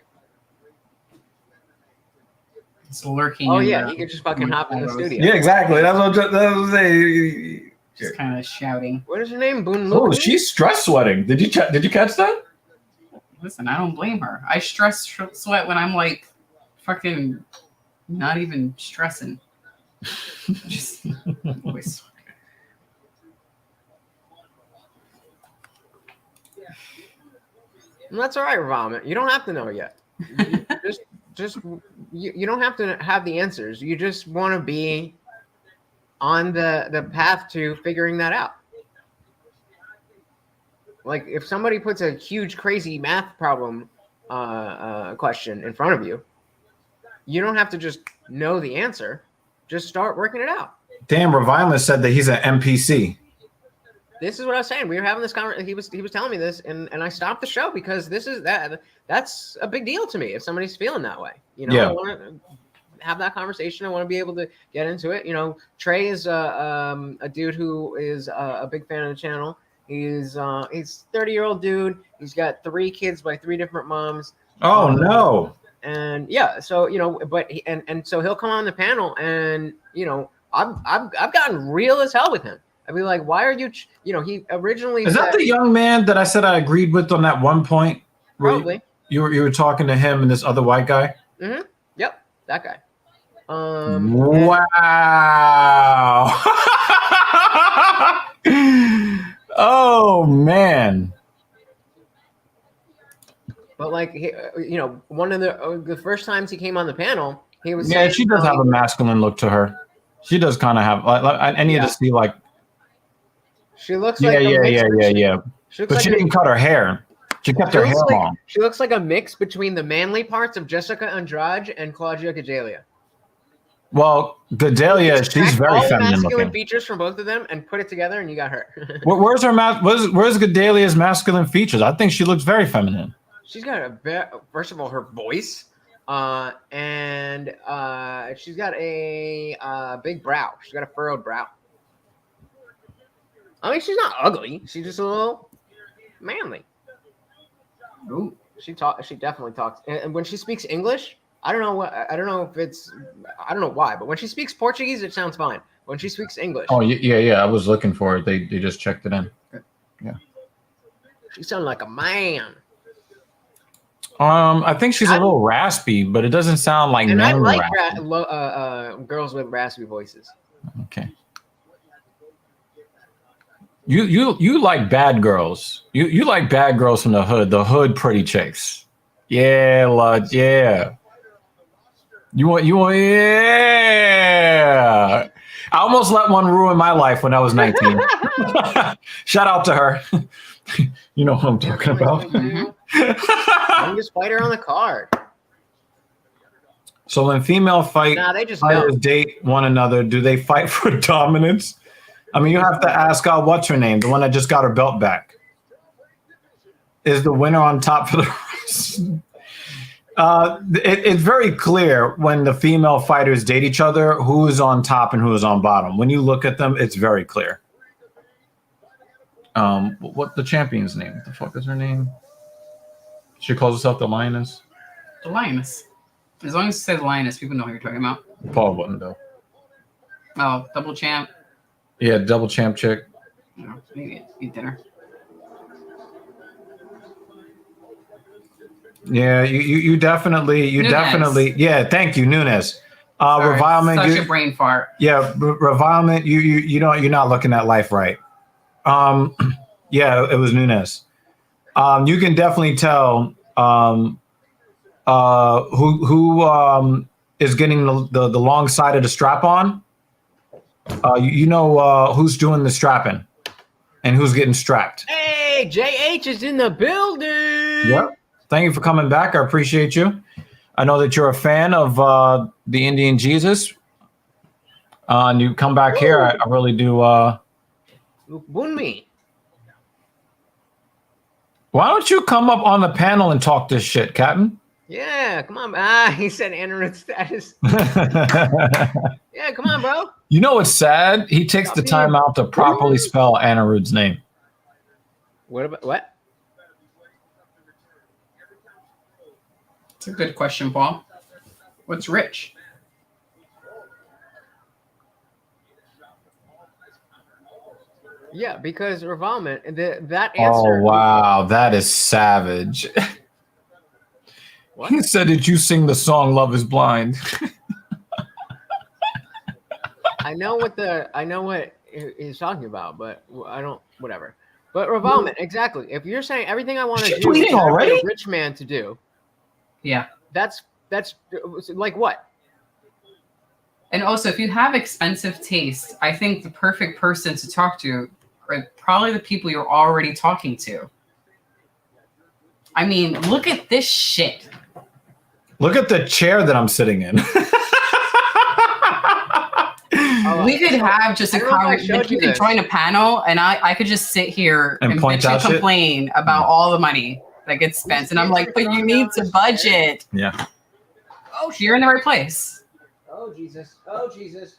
It's lurking. Oh yeah, he can just fucking hop in the studio. Yeah, exactly. That's what I was saying. just kind of shouting. What is her name? Boon Oh, Lu? she's stress sweating. Did you catch that? Listen, I don't blame her. I stress sweat when I'm like fucking not even stressing. Just always. That's all right, Vomit. You don't have to know yet. You don't have to have the answers. You just want to be on the path to figuring that out. Like if somebody puts a huge, crazy math problem question in front of you, you don't have to just know the answer. Just start working it out. Damn, Reviler said that he's an NPC. This is what I was saying. We were having this conversation. He was telling me this, and I stopped the show because that's a big deal to me. If somebody's feeling that way, I want to have that conversation. I want to be able to get into it. Trey is a dude who is a big fan of the channel. He's 30-year-old dude. He's got 3 kids by 3 different moms. Oh no. And yeah, so but so he'll come on the panel, and I've gotten real as hell with him. I'd be like, why are you? He originally is that the young man that I said I agreed with on that one point? Probably. You were talking to him and this other white guy. Mm-hmm. Yep, that guy. Wow. Oh man. But like, one of the first times he came on the panel, he was saying, she does have a masculine look to her. She does kind of have. I need to see like. She looks like yeah. But she didn't cut her hair. She kept her hair long. She looks like a mix between the manly parts of Jessica Andrade and Claudia Gadelia. Well, Gadelia, she's very feminine masculine looking. Features from both of them and put it together, and you got her. Where's Gadelia's masculine features? I think she looks very feminine. She's got first of all, her voice, and she's got a big brow. She's got a furrowed brow. I mean, she's not ugly. She's just a little manly. Ooh. She definitely talks. And when she speaks English, I don't know why, but when she speaks Portuguese, it sounds fine. When she speaks English. Oh yeah. I was looking for it. They just checked it in. Yeah. She sounds like a man. I think she's a little raspy, but it doesn't sound like. And I like girls with raspy voices. Okay. You like bad girls. You like bad girls from the hood pretty chicks. Yeah, yeah. You want yeah. I almost let one ruin my life when I was 19. Shout out to her. You know what I'm talking about. You just fight her on the card. So when female fighters date one another, do they fight for dominance? I mean, you have to ask what's her name, the one that just got her belt back. Is the winner on top for the rest? It's very clear when the female fighters date each other who is on top and who is on bottom. When you look at them, it's very clear. What the champion's name? What the fuck is her name? She calls herself the Lioness. The Lioness. As long as you say the Lioness, people know what you're talking about. Paul wouldn't though. Oh, double champ. Yeah, double champ chick. No, maybe eat dinner. Yeah, you definitely yeah. Thank you, Nunes. Revilement. Such a brain fart. Yeah, revilement. You don't. You're not looking at life right. Yeah, it was Nunes. You can definitely tell who is getting the long side of the strap on. Who's doing the strapping and who's getting strapped. Hey, JH is in the building. Yep. Thank you for coming back. I appreciate you. I know that you're a fan of the Indian Jesus. And you come back here. I really do. Bunmi. Why don't you come up on the panel and talk this shit, Captain? Yeah, come on. He said Anirudh status. Yeah, come on, bro. You know what's sad? He takes the time out to properly spell Anirudh's name. What? It's a good question, Paul. What's rich? Yeah, because revolvement. That answer. Oh wow, that is savage. What? He said, "Did you sing the song Love Is Blind?" I know what he's talking about, but I don't. Whatever. But revolvement, exactly. If you're saying everything I want to Is she do, tweeting is what I want already? a rich man to do. Yeah. That's like what? And also, if you have expensive taste, I think the perfect person to talk to are probably the people you're already talking to. I mean, look at this shit. Look at the chair that I'm sitting in. We could have just a conversation. You could join a panel, and I could just sit here and bitch and complain about all the money that gets spent. And I'm like, but you need to budget. Yeah. Oh, you're in the right place. Oh, Jesus. Oh, Jesus.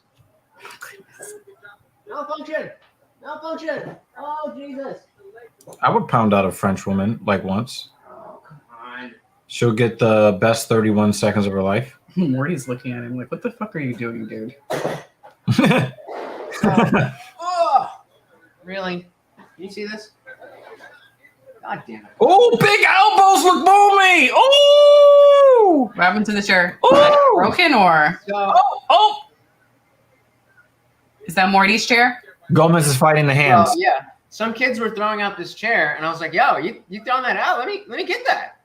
Malfunction. Malfunction. Oh, Jesus. I would pound out a French woman like once. Oh, come on. She'll get the best 31 seconds of her life. Morty's looking at him like, what the fuck are you doing, dude? Oh, really? You see this? God damn it. Oh, big elbows look boomy. Oh, What happened to the chair? Oh! Broken or? Oh. Is that Morty's chair? Gomez is fighting the hands. Yeah. Some kids were throwing out this chair, and I was like, "Yo, you throwing that out? Let me get that."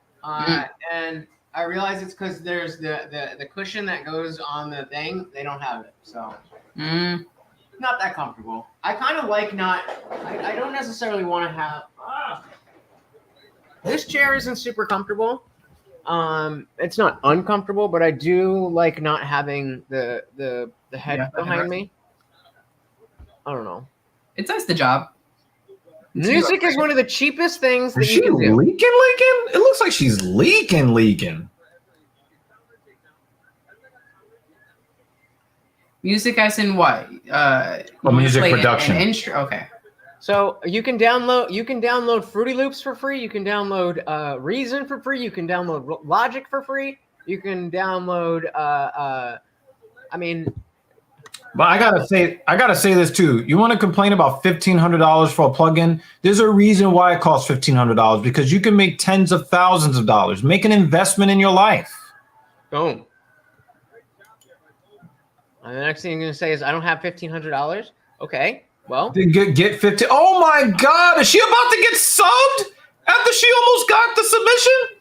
And I realized it's because there's the cushion that goes on the thing. They don't have it, so not that comfortable. I kind of like not. I don't necessarily want to have. This chair isn't super comfortable. It's not uncomfortable, but I do like not having the head behind me. I don't know. It does the job. Music is one of the cheapest things that Is you she can do. leaking? It looks like she's leaking. Music as in what? Music production. Okay. So you can download Fruity Loops for free. You can download Reason for free. You can download Logic for free. You can download. But I gotta say this too. You want to complain about $1,500 for a plugin? There's a reason why it costs $1,500 because you can make tens of thousands of dollars. Make an investment in your life. Boom. And the next thing you're gonna say is, "I don't have $1,500." Okay. Well, Then get 50. Oh my God! Is she about to get subbed after she almost got the submission?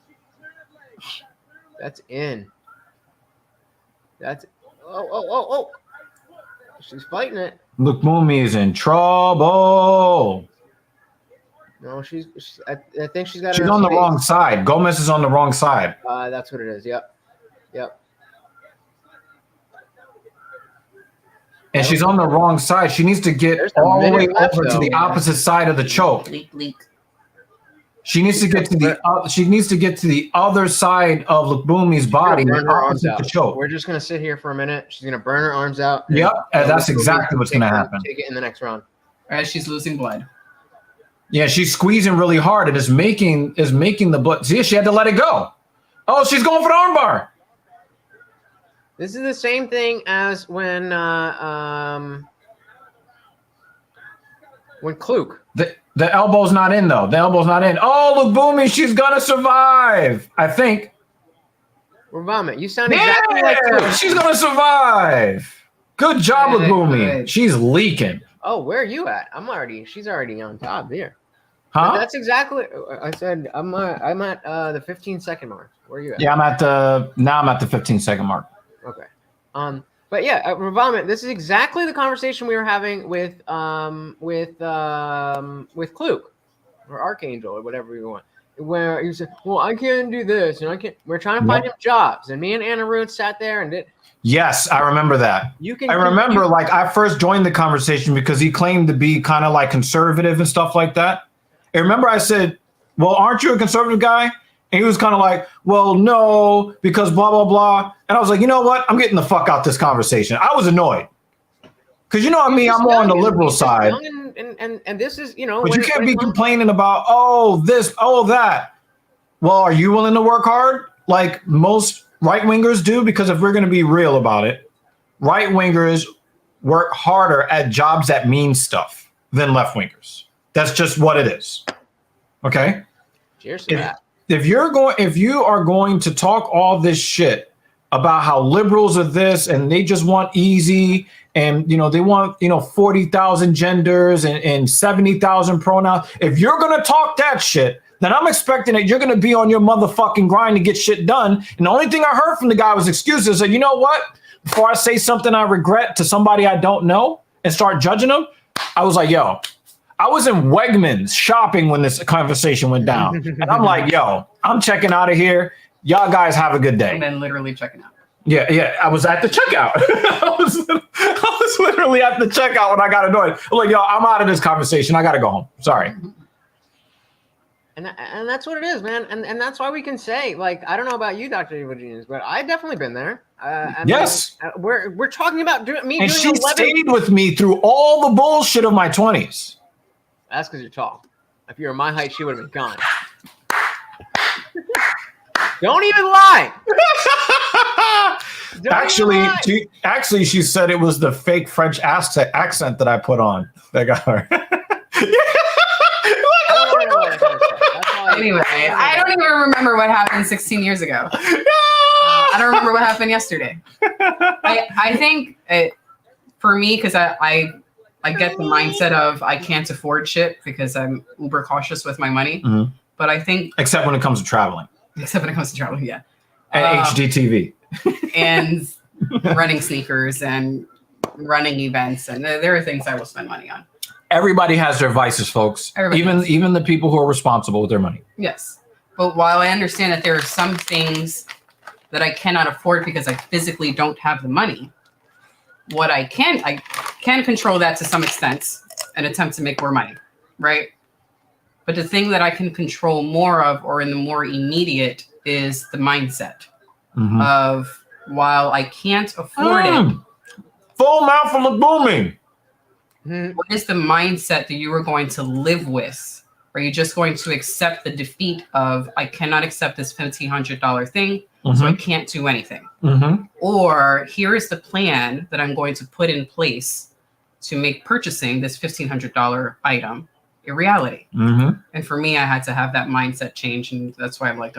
that's in. That's oh. She's fighting it. Look, Mumi is in trouble. No, I think she's got. She's on the wrong side. Gomez is on the wrong side. That's what it is. Yep. And she's on the wrong side. She needs to get all the way over to the opposite side of the choke. Leak. She needs to get to the other side of Lukbumi's body, opposite the choke. We're just gonna sit here for a minute. She's gonna burn her arms out. Yep, and that's exactly what's gonna happen. Take it in the next round. As she's losing blood. Yeah, she's squeezing really hard. It is making the blood. See, she had to let it go. Oh, she's going for the armbar. This is the same thing as when Kluk. The elbow's not in though. The elbow's not in. Oh, Lukbumi, she's gonna survive. I think. Vomit. You sound exactly like Kluk. She's gonna survive. Good job, Lukbumi. Good. She's leaking. Oh, where are you at? She's already on top there. Huh? But that's exactly. I said I'm at the 15-second mark. Where are you at? Yeah, I'm at the 15-second mark. Okay. But yeah, Vomit. This is exactly the conversation we were having with Kluk or Archangel or whatever you want. Where you said, "Well, I can't do this, and I can't." We're trying to find him jobs, and me and Anna Root sat there and did. Yes, I remember that. I remember, I first joined the conversation because he claimed to be kind of like conservative and stuff like that. And remember, I said, "Well, aren't you a conservative guy?" And he was kind of like, "Well, no, because blah, blah, blah." And I was like, you know what? I'm getting the fuck out this conversation. I was annoyed. Because you know what I mean? I'm more on the liberal side. And this is, But you can't be complaining about, oh, this, oh, that. Well, are you willing to work hard like most right-wingers do? Because if we're going to be real about it, right-wingers work harder at jobs that mean stuff. than left wingers. That's just what it is. Okay. Cheers to that. If you are going to talk all this shit about how liberals are this and they just want easy and they want 40,000 genders and 70,000 pronouns. If you're gonna talk that shit, then I'm expecting that you're gonna be on your motherfucking grind to get shit done. And the only thing I heard from the guy was excuses. So you know what? Before I say something I regret to somebody I don't know and start judging them, I was like, yo. I was in Wegmans shopping when this conversation went down. And I'm like, yo, I'm checking out of here. Y'all guys have a good day. And then literally checking out. Yeah. I was at the checkout. I was literally at the checkout when I got annoyed. I'm like, yo, I'm out of this conversation. I got to go home. Sorry. And that's what it is, man. And that's why we can say, like, I don't know about you, Dr. Evil Genius, but I've definitely been there. Yes. We're talking about me and doing she 11. stayed with me through all the bullshit of my 20s. That's because you're tall. If you were my height, she would have been gone. Don't even lie. Actually, she said it was the fake French accent that I put on that got her. Anyway, I don't even remember what happened 16 years ago. I don't remember what happened yesterday. I think for me, because I get the mindset of I can't afford shit because I'm uber cautious with my money. Mm-hmm. But I think except when it comes to traveling. Yeah. And HDTV. And running sneakers and running events. And there are things I will spend money on. Everybody has their vices, folks. Even the people who are responsible with their money. Yes. But while I understand that there are some things that I cannot afford because I physically don't have the money, I can control that to some extent and attempt to make more money, right? But the thing that I can control more of, or in the more immediate, is the mindset of while I can't afford it. Full mouthful of booming. What is the mindset that you are going to live with? Are you just going to accept the defeat of I cannot accept this $1,500 thing, so I can't do anything? Or here is the plan that I'm going to put in place to make purchasing this $1,500 item a reality. And for me, I had to have that mindset change, and that's why I'm like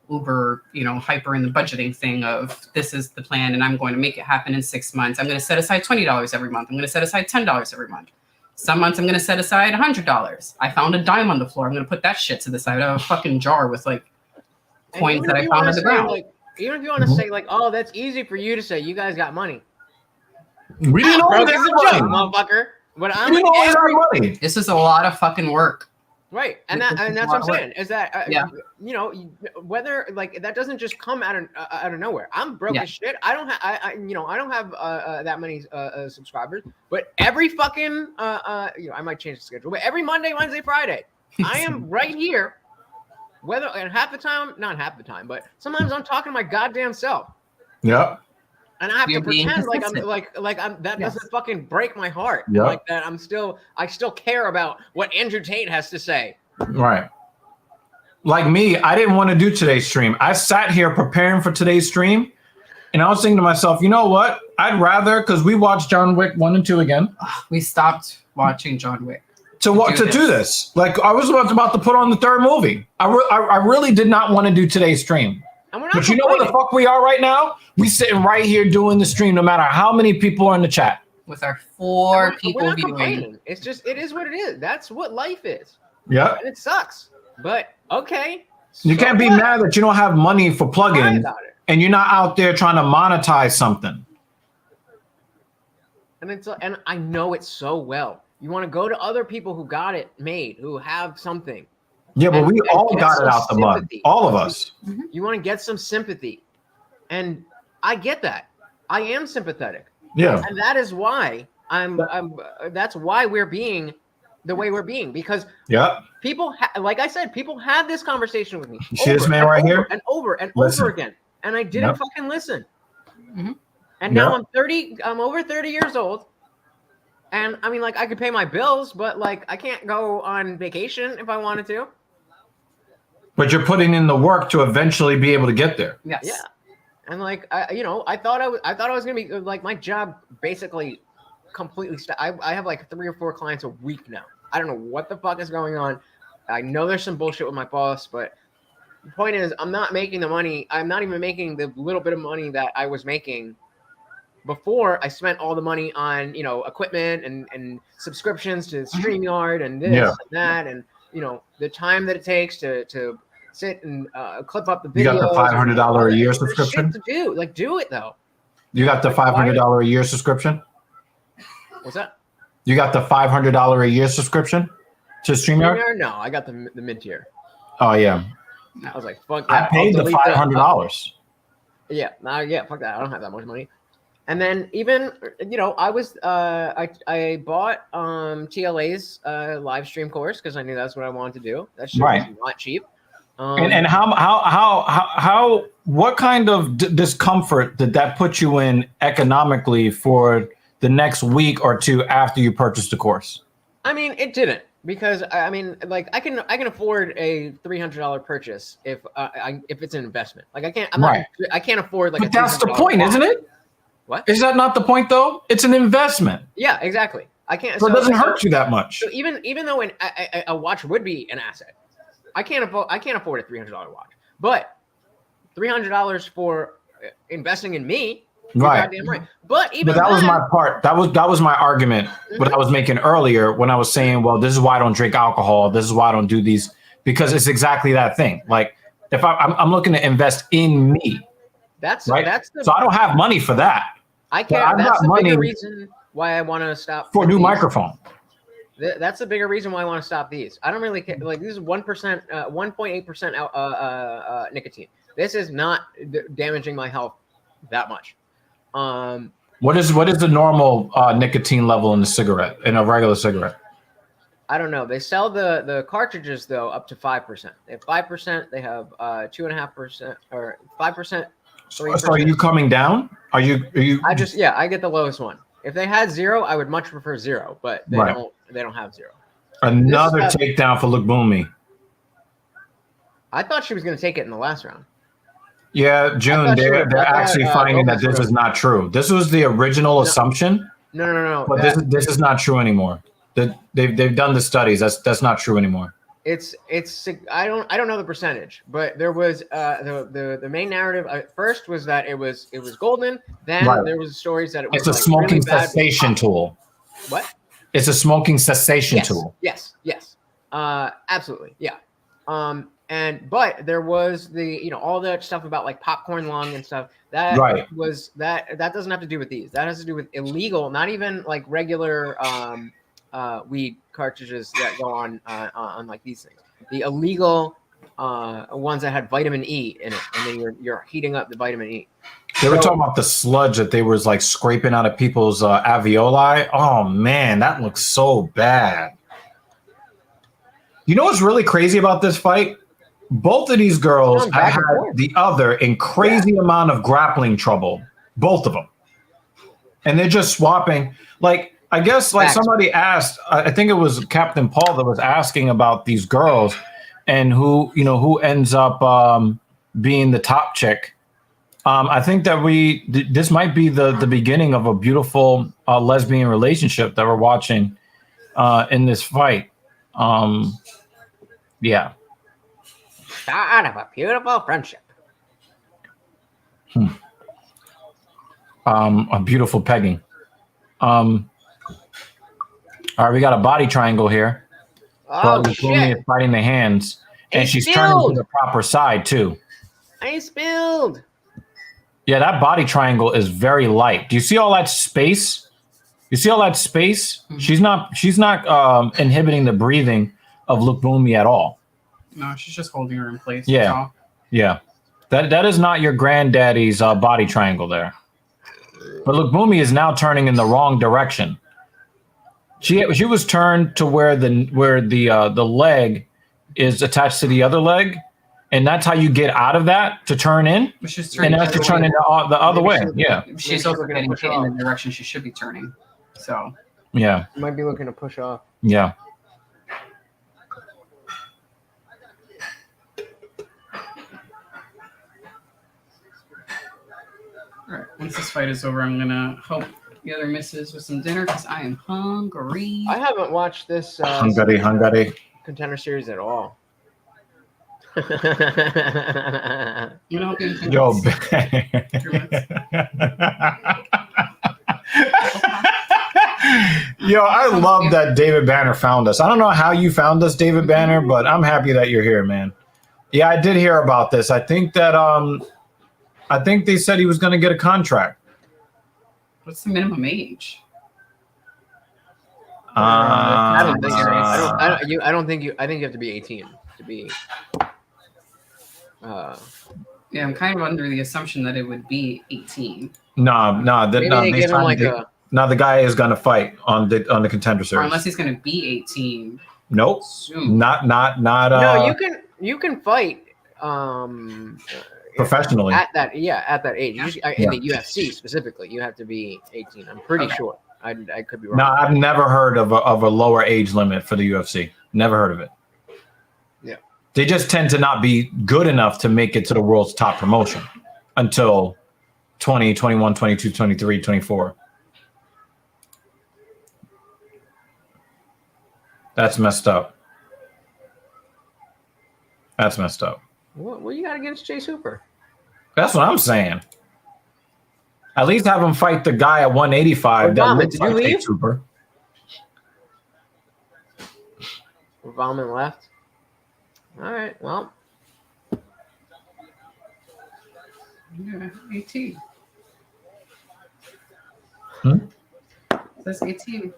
uber, hyper in the budgeting thing of this is the plan, and I'm going to make it happen in 6 months. I'm going to set aside $20 every month. I'm going to set aside $10 every month. Some months I'm going to set aside $100. I found a dime on the floor. I'm going to put that shit to the side. I have a fucking jar with like coins that I found on the ground. Even if you want to say like, oh, that's easy for you to say. You guys got money. We didn't always have money, motherfucker. But we didn't always have money. This is a lot of fucking work. Right, and that's what I'm saying. Is that whether like that doesn't just come out of nowhere. I'm broke as shit. I don't have I don't have that many subscribers. But every fucking I might change the schedule. But every Monday, Wednesday, Friday, I am right here. Whether and half the time, not half the time, but sometimes I'm talking to my goddamn self. Yeah. And I have to pretend like I'm like I'm that doesn't fucking break my heart. Yep. Like that I still care about what Andrew Tate has to say. Right. Like me, I didn't want to do today's stream. I sat here preparing for today's stream, and I was thinking to myself, you know what? I'd rather, because we watched John Wick 1 and 2 again. We stopped watching John Wick. To do this. Like I was about to put on the third movie. I really did not want to do today's stream. But you know what the fuck we are right now? We sitting right here doing the stream, no matter how many people are in the chat. With our 4 people viewing. It's just, it is what it is. That's what life is. Yeah. And it sucks. But okay. You can't be mad that you don't have money for plugins and you're not out there trying to monetize something. And I know it so well. You want to go to other people who got it made, who have something. Yeah, but we all got it out the mud. All of us. You want to get some sympathy. And I get that. I am sympathetic. Yeah. And that is why that's why we're being the way we're being. Because people, like I said, people had this conversation with me. You see this man right here? And over again. And I didn't fucking listen. And now I'm over 30 years old. And I mean, like, I could pay my bills, but like, I can't go on vacation if I wanted to. But you're putting in the work to eventually be able to get there. Yes. Yeah. And like, I thought I was gonna be like, my job basically completely I have like 3 or 4 clients a week now. I don't know what the fuck is going on. I know there's some bullshit with my boss, but the point is, I'm not making the money. I'm not even making the little bit of money that I was making before I spent all the money on, equipment and subscriptions to StreamYard and this and that, and, the time that it takes to sit and clip up the videos. You got the $500 a year subscription? Shit to do. Like, do it, though. You got the $500 a year subscription? What's that? You got the $500 a year subscription to StreamYard? No, I got the mid tier. Oh, yeah. I was like, fuck that. I paid the $500. Yeah, fuck that. I don't have that much money. And then even, I was, I bought TLA's live stream course because I knew that's what I wanted to do. That shit was not cheap. And how what kind of discomfort did that put you in economically for the next week or two after you purchased the course? I mean, it didn't. Because I can afford a $300 purchase if it's an investment. Like I can't afford like. But that's the point, isn't it? What? Is that not the point though? It's an investment. Yeah, exactly. I can't. So it doesn't hurt you that much. So even though a watch would be an asset, I can't afford a $300 watch. But $300 for investing in me. Right. Goddamn right. But that was my part. That was my argument. What I was making earlier when I was saying, well, this is why I don't drink alcohol. This is why I don't do these, because it's exactly that thing. Like if I'm looking to invest in me. So I don't have money for that. I can't. That's the bigger reason why I want to stop for a new microphone. That's the bigger reason why I want to stop these. I don't really care. Like this is 1%, 1.8% nicotine. This is not damaging my health that much. What is the normal nicotine level in a regular cigarette? I don't know. They sell the cartridges though up to 5%. They have 5%. They have 2.5% or 5%. 3%. So are you coming down? Are you? I get the lowest one. If they had 0, I would much prefer 0, but they don't. They don't have 0. Another takedown for Luke Boomy. I thought she was going to take it in the last round. Yeah, June, they're actually finding that this is not true. This was the original assumption. No. But this is not true anymore. They've done the studies. That's not true anymore. It's I don't know the percentage, but there was the main narrative at first was that it was golden. Then there was stories that it was it's a smoking cessation tool. What? It's a smoking cessation tool. Yes. Absolutely. Yeah. But there was all that stuff about like popcorn lung and stuff that that doesn't have to do with these. That has to do with illegal, not even like regular weed cartridges that go on like these things. The illegal ones that had vitamin E in it, and then you're heating up the vitamin E. They were talking about the sludge that they was like scraping out of people's alveoli. Oh man, that looks so bad. You know what's really crazy about this fight? Both of these girls have had the other in crazy amount of grappling trouble. Both of them. And they're just swapping. Like, I guess like somebody asked, I think it was Captain Paul that was asking about these girls and who ends up being the top chick. I think that this might be the beginning of a beautiful lesbian relationship that we're watching in this fight. Yeah. Start of a beautiful friendship. A beautiful pegging. All right, we got a body triangle here. Oh, shit. Is fighting the hands, and she's turning to the proper side too. I spilled. Yeah, that body triangle is very light. Do you see all that space? You see all that space? Mm-hmm. She's not inhibiting the breathing of Luke Boomy at all. No, she's just holding her in place. Yeah, yeah. That is not your granddaddy's body triangle there. But Luke Boomy is now turning in the wrong direction. She was turned to where the leg is attached to the other leg, and that's how you get out of that to turn in. And that's to turn in the other way. Yeah. She's also getting hit in the direction she should be turning. So. Yeah. You might be looking to push off. Yeah. All right. Once this fight is over, I'm gonna hope The other misses with some dinner because I am hungry. I haven't watched this Hungary. Contender Series at all. You know, Yo, Yo, I love that David Banner found us. I don't know how you found us, David Banner, but I'm happy that you're here, man. Yeah, I did hear about this. I think that I think they said he was going to get a contract. What's the minimum age? I don't think I think you have to be 18 to be. Yeah, I'm kind of under the assumption that it would be 18. No, Maybe they give him like a. No, the guy is going to fight on the Contender Series. Or unless he's going to be 18. Nope. Soon. Not. No, you can fight. Professionally at that age. In the UFC specifically, you have to be 18. I'm pretty sure. I could be wrong. No, I've never heard of a lower age limit for the UFC. Never heard of it. Yeah. They just tend to not be good enough to make it to the world's top promotion until 20, 21, 22, 23, 24. That's messed up. That's messed up. What you got against Chase Hooper? That's what I'm saying. At least have him fight the guy at 185. Did you leave? Chase Hooper. Bauman left. All right. Well. Yeah, 18. That's 18.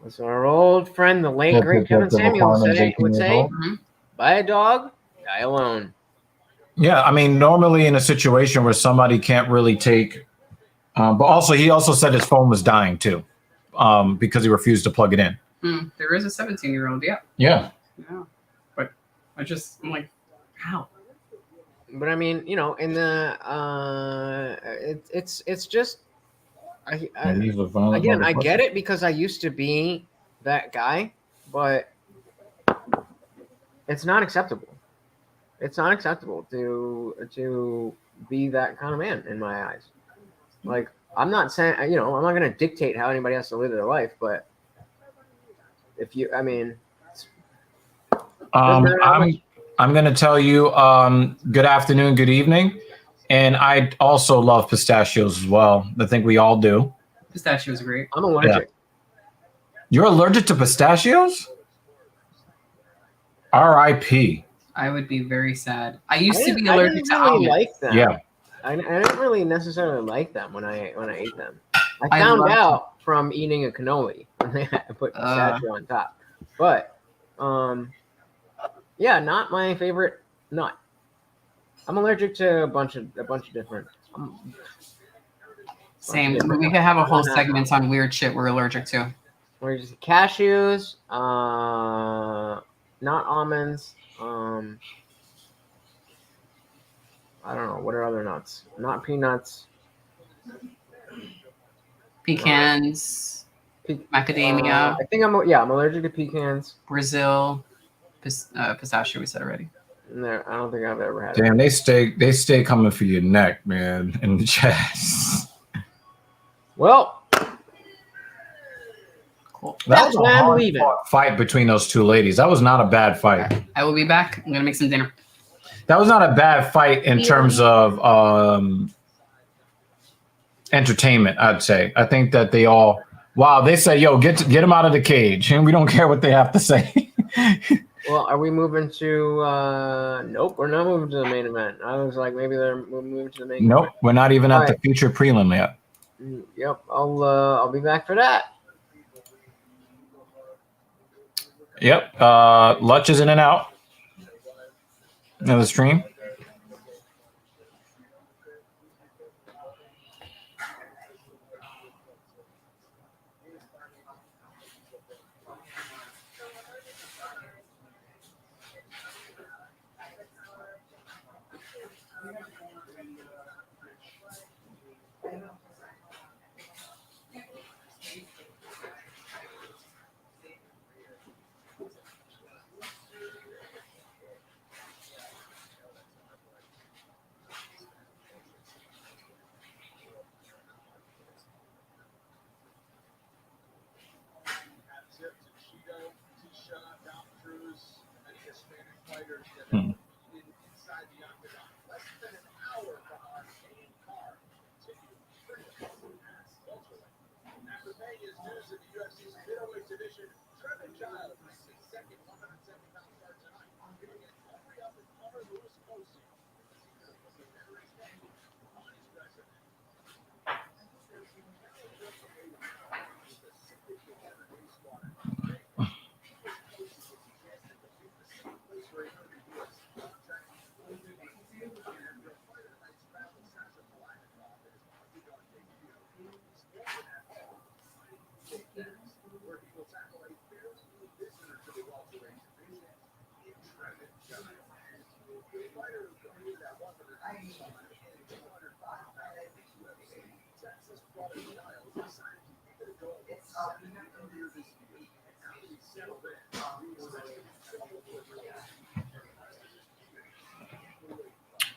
That's our old friend, the late great Kevin Samuels would say, buy a dog, die alone. Yeah, I mean, normally in a situation where somebody can't really take, but also he also said his phone was dying too, because he refused to plug it in. There is a 17-year-old, yeah. Yeah. But I'm like, how? But I mean, in the it's just again, I get it because I used to be that guy, but it's not acceptable. It's not acceptable to be that kind of man in my eyes. Like, I'm not saying, I'm not going to dictate how anybody has to live their life, but I'm going to tell you, good afternoon, good evening. And I also love pistachios as well. I think we all do. Pistachios are great. I'm allergic. Yeah. You're allergic to pistachios? R.I.P. I would be very sad. I used to be allergic to almonds. Like them. Yeah. I didn't really necessarily like them when I ate them. I found out from eating a cannoli when they put pistachio on top. But yeah, not my favorite nut. I'm allergic to a bunch of different. Same. We could have a whole segment on weird shit we're allergic to. We're just cashews, not almonds. I don't know. What are other nuts? Not peanuts. Pecans. Macadamia. I think I'm allergic to pecans. Brazil. Pistachio, we said already. No, I don't think I've ever had. Damn, they stay coming for your neck, man, in the chest. Well, cool. That was a hard fight between those two ladies. That was not a bad fight. Okay. I will be back. I'm gonna make some dinner. That was not a bad fight in terms of entertainment, I'd say. I think that they all they said, yo, get him out of the cage, and we don't care what they have to say. Well, are we moving to nope, we're not moving to the main event. I was like, maybe we're moving to the main Nope, event. We're not even at the future prelim yet. Yep, I'll be back for that. Yep. Lutch is in and out of the stream.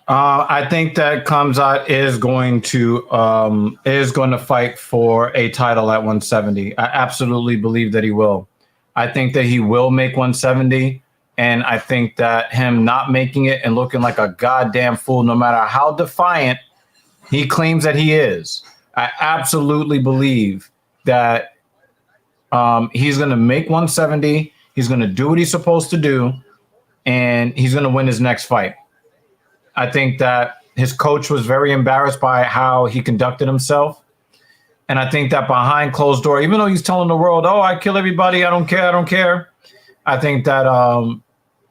I think that Khamzat is going to fight for a title at 170. I absolutely believe that he will. I think that he will make 170, and I think that him not making it and looking like a goddamn fool, no matter how defiant he claims that he is, I absolutely believe that he's going to make 170. He's going to do what he's supposed to do, and he's going to win his next fight. I think that his coach was very embarrassed by how he conducted himself. And I think that behind closed door, even though he's telling the world, oh, I kill everybody, I don't care, I don't care. I think that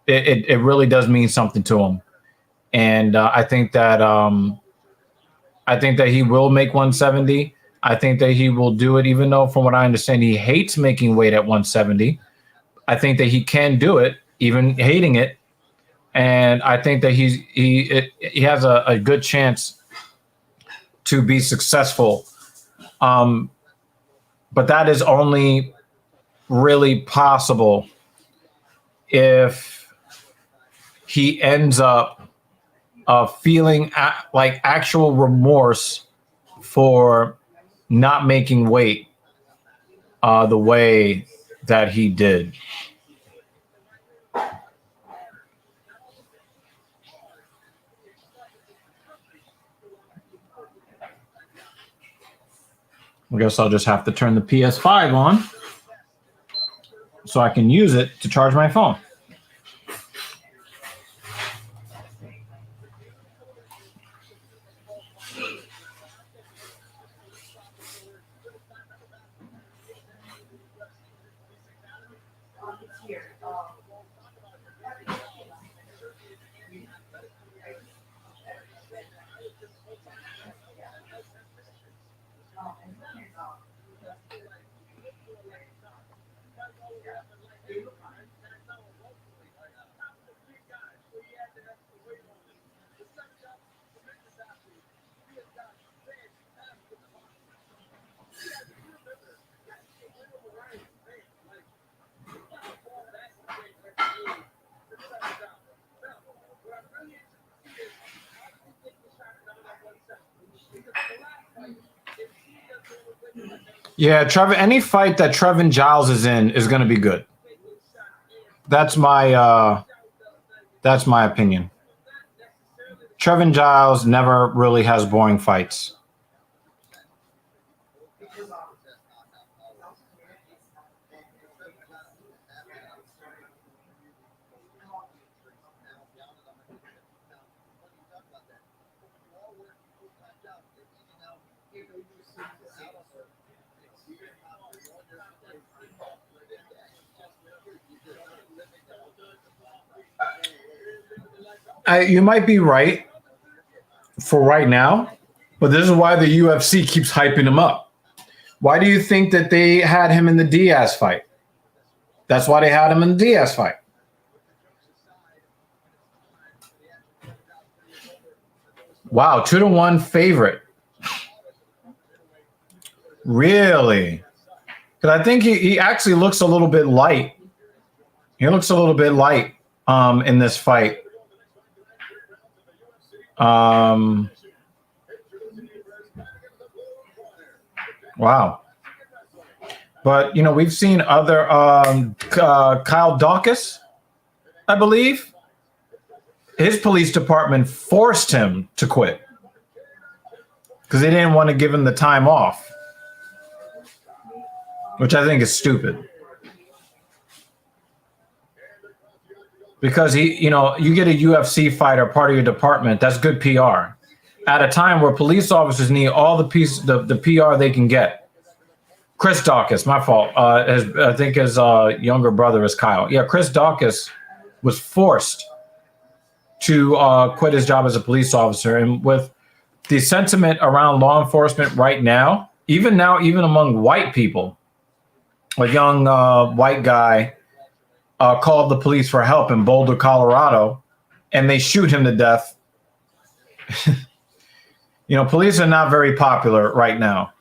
it really does mean something to him. And I think that he will make 170. I think that he will do it, even though from what I understand, he hates making weight at 170. I think that he can do it, even hating it. And I think that he has a good chance to be successful. But that is only really possible if he ends up feeling like actual remorse for not making weight the way that he did. I guess I'll just have to turn the PS5 on so I can use it to charge my phone. Yeah, Trevor. Any fight that Trevin Giles is in is going to be good. That's my opinion. Trevin Giles never really has boring fights. You might be right for right now, but this is why the UFC keeps hyping him up. Why do you think that they had him in the Diaz fight? That's why they had him in the Diaz fight. Wow, 2-1 favorite. Really? Because I think he actually looks a little bit light. He looks a little bit light in this fight. Wow. But, you know, we've seen other Kyle Dawkins, I believe. His police department forced him to quit because they didn't want to give him the time off. which I think is stupid. Because you get a UFC fighter part of your department, that's good PR. At a time where police officers need all the PR they can get. Chris Dawkins, my fault. I think his younger brother is Kyle. Yeah, Chris Dawkins was forced to quit his job as a police officer. And with the sentiment around law enforcement right now, even among white people, a young white guy called the police for help in Boulder, Colorado, and they shoot him to death. Police are not very popular right now.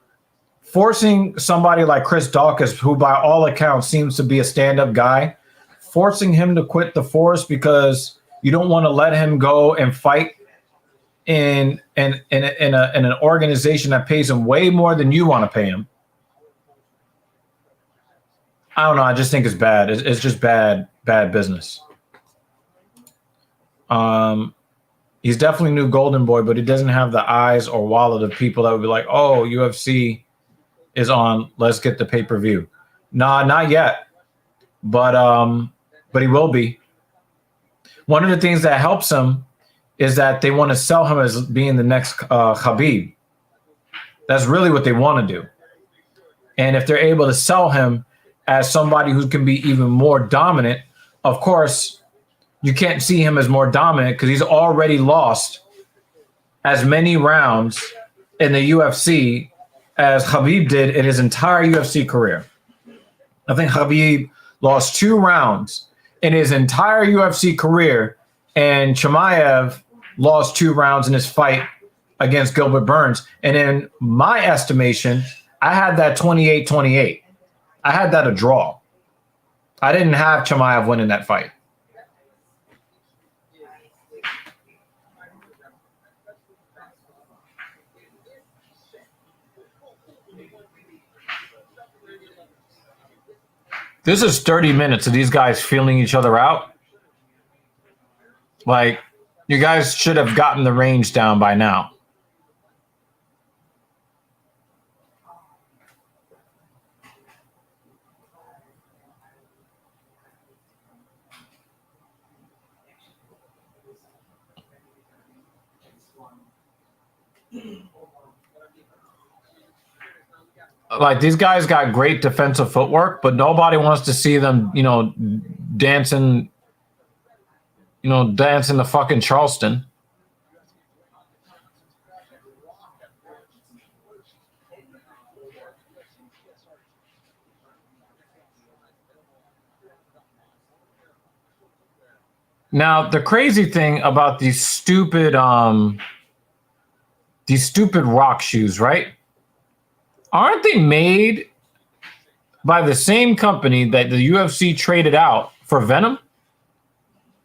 Forcing somebody like Chris Dawkins, who by all accounts seems to be a stand-up guy, forcing him to quit the force because you don't want to let him go and fight in an organization that pays him way more than you want to pay him. I don't know. I just think it's bad. It's just bad business. He's definitely new golden boy, but he doesn't have the eyes or wallet of people that would be like, oh, UFC is on. Let's get the pay-per-view. Nah, not yet. But he will be. One of the things that helps him is that they want to sell him as being the next Khabib. That's really what they want to do. And if they're able to sell him as somebody who can be even more dominant, of course, you can't see him as more dominant because he's already lost as many rounds in the UFC as Khabib did in his entire UFC career. I think Khabib lost 2 rounds in his entire UFC career, and Chimaev lost 2 rounds in his fight against Gilbert Burns. And in my estimation, I had that 28-28. I had that a draw. I didn't have Chimaev winning that fight. This is 30 minutes of these guys feeling each other out. Like, you guys should have gotten the range down by now. Like, these guys got great defensive footwork, but nobody wants to see them, dancing to fucking Charleston. Now, the crazy thing about these stupid rock shoes, right? Aren't they made by the same company that the UFC traded out for Venom,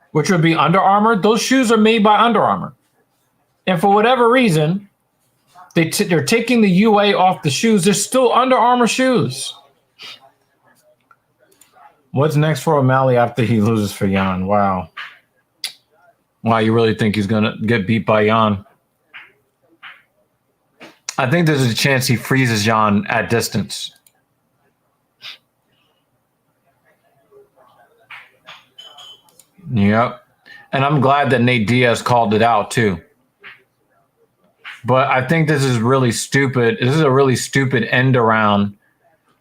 which would be Under Armour? Those shoes are made by Under Armour. And for whatever reason, they're taking the UA off the shoes. They're still Under Armour shoes. What's next for O'Malley after he loses for Jan? Wow. Wow, you really think he's going to get beat by Jan? I think there's a chance he freezes Jan at distance. Yep. And I'm glad that Nate Diaz called it out too. But I think this is really stupid. This is a really stupid end around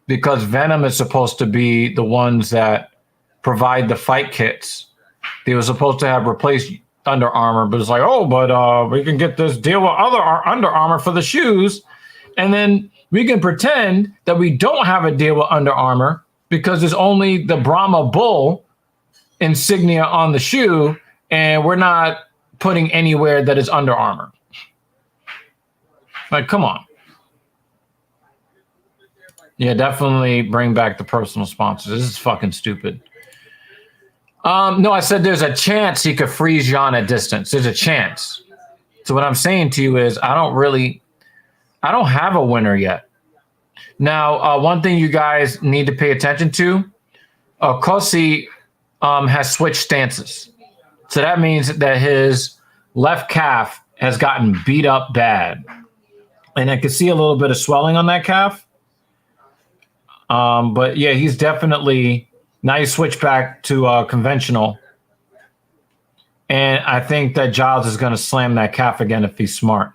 because Venom is supposed to be the ones that provide the fight kits. They were supposed to have replaced Under Armour, but it's like, but we can get this deal with Under Armour for the shoes, and then we can pretend that we don't have a deal with Under Armour because there's only the Brahma Bull insignia on the shoe, and we're not putting anywhere that is Under Armour. Like, come on. Yeah, definitely bring back the personal sponsors. This is fucking stupid. No, I said there's a chance he could freeze Jan at distance. There's a chance. So what I'm saying to you is I don't have a winner yet. Now, one thing you guys need to pay attention to, Kosi has switched stances. So that means that his left calf has gotten beat up bad. And I can see a little bit of swelling on that calf. But yeah, he's definitely now you switch back to conventional. And I think that Giles is going to slam that calf again if he's smart.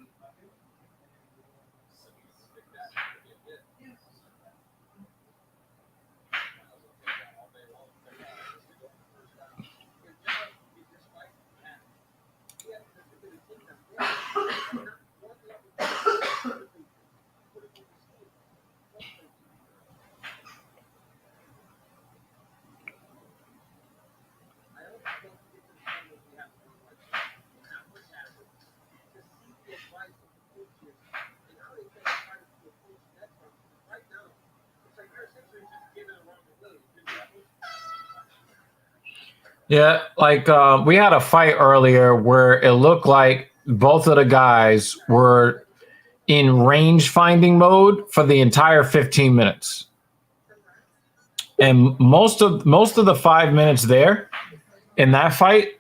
Yeah, like we had a fight earlier where it looked like both of the guys were in range finding mode for the entire 15 minutes. And most of the 5 minutes there in that fight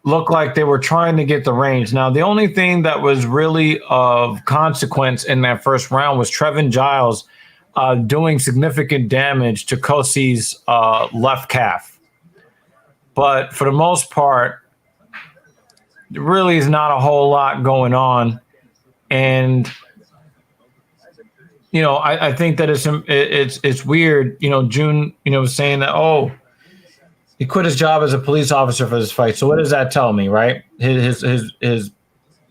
looked like they were trying to get the range. Now, the only thing that was really of consequence in that first round was Trevin Giles doing significant damage to Kosi's left calf. But for the most part, there really is not a whole lot going on. And, you know, I think that it's weird, you know, June, you know, saying that, oh, he quit his job as a police officer for this fight. So what does that tell me, right? His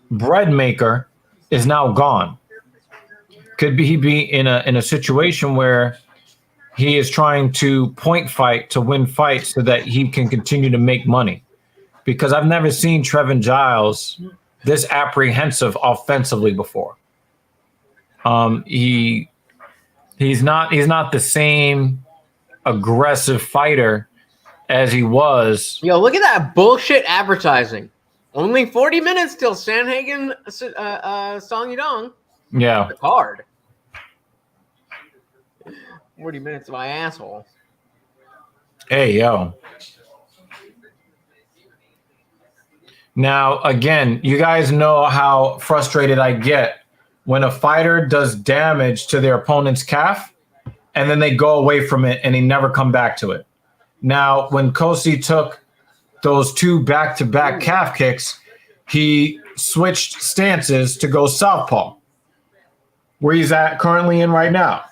bread maker is now gone. Could he be in a situation where he is trying to point fight to win fights so that he can continue to make money? Because I've never seen Trevin Giles this apprehensive offensively before. He's not the same aggressive fighter as he was. Yo, look at that bullshit advertising. Only 40 minutes till Sandhagen Song Yudong. Yeah. The card. 40 minutes of my asshole. Hey, yo. Now, again, you guys know how frustrated I get when a fighter does damage to their opponent's calf and then they go away from it and they never come back to it. Now, when Kosi took those 2 back-to-back calf kicks, he switched stances to go southpaw, where he's at currently in right now.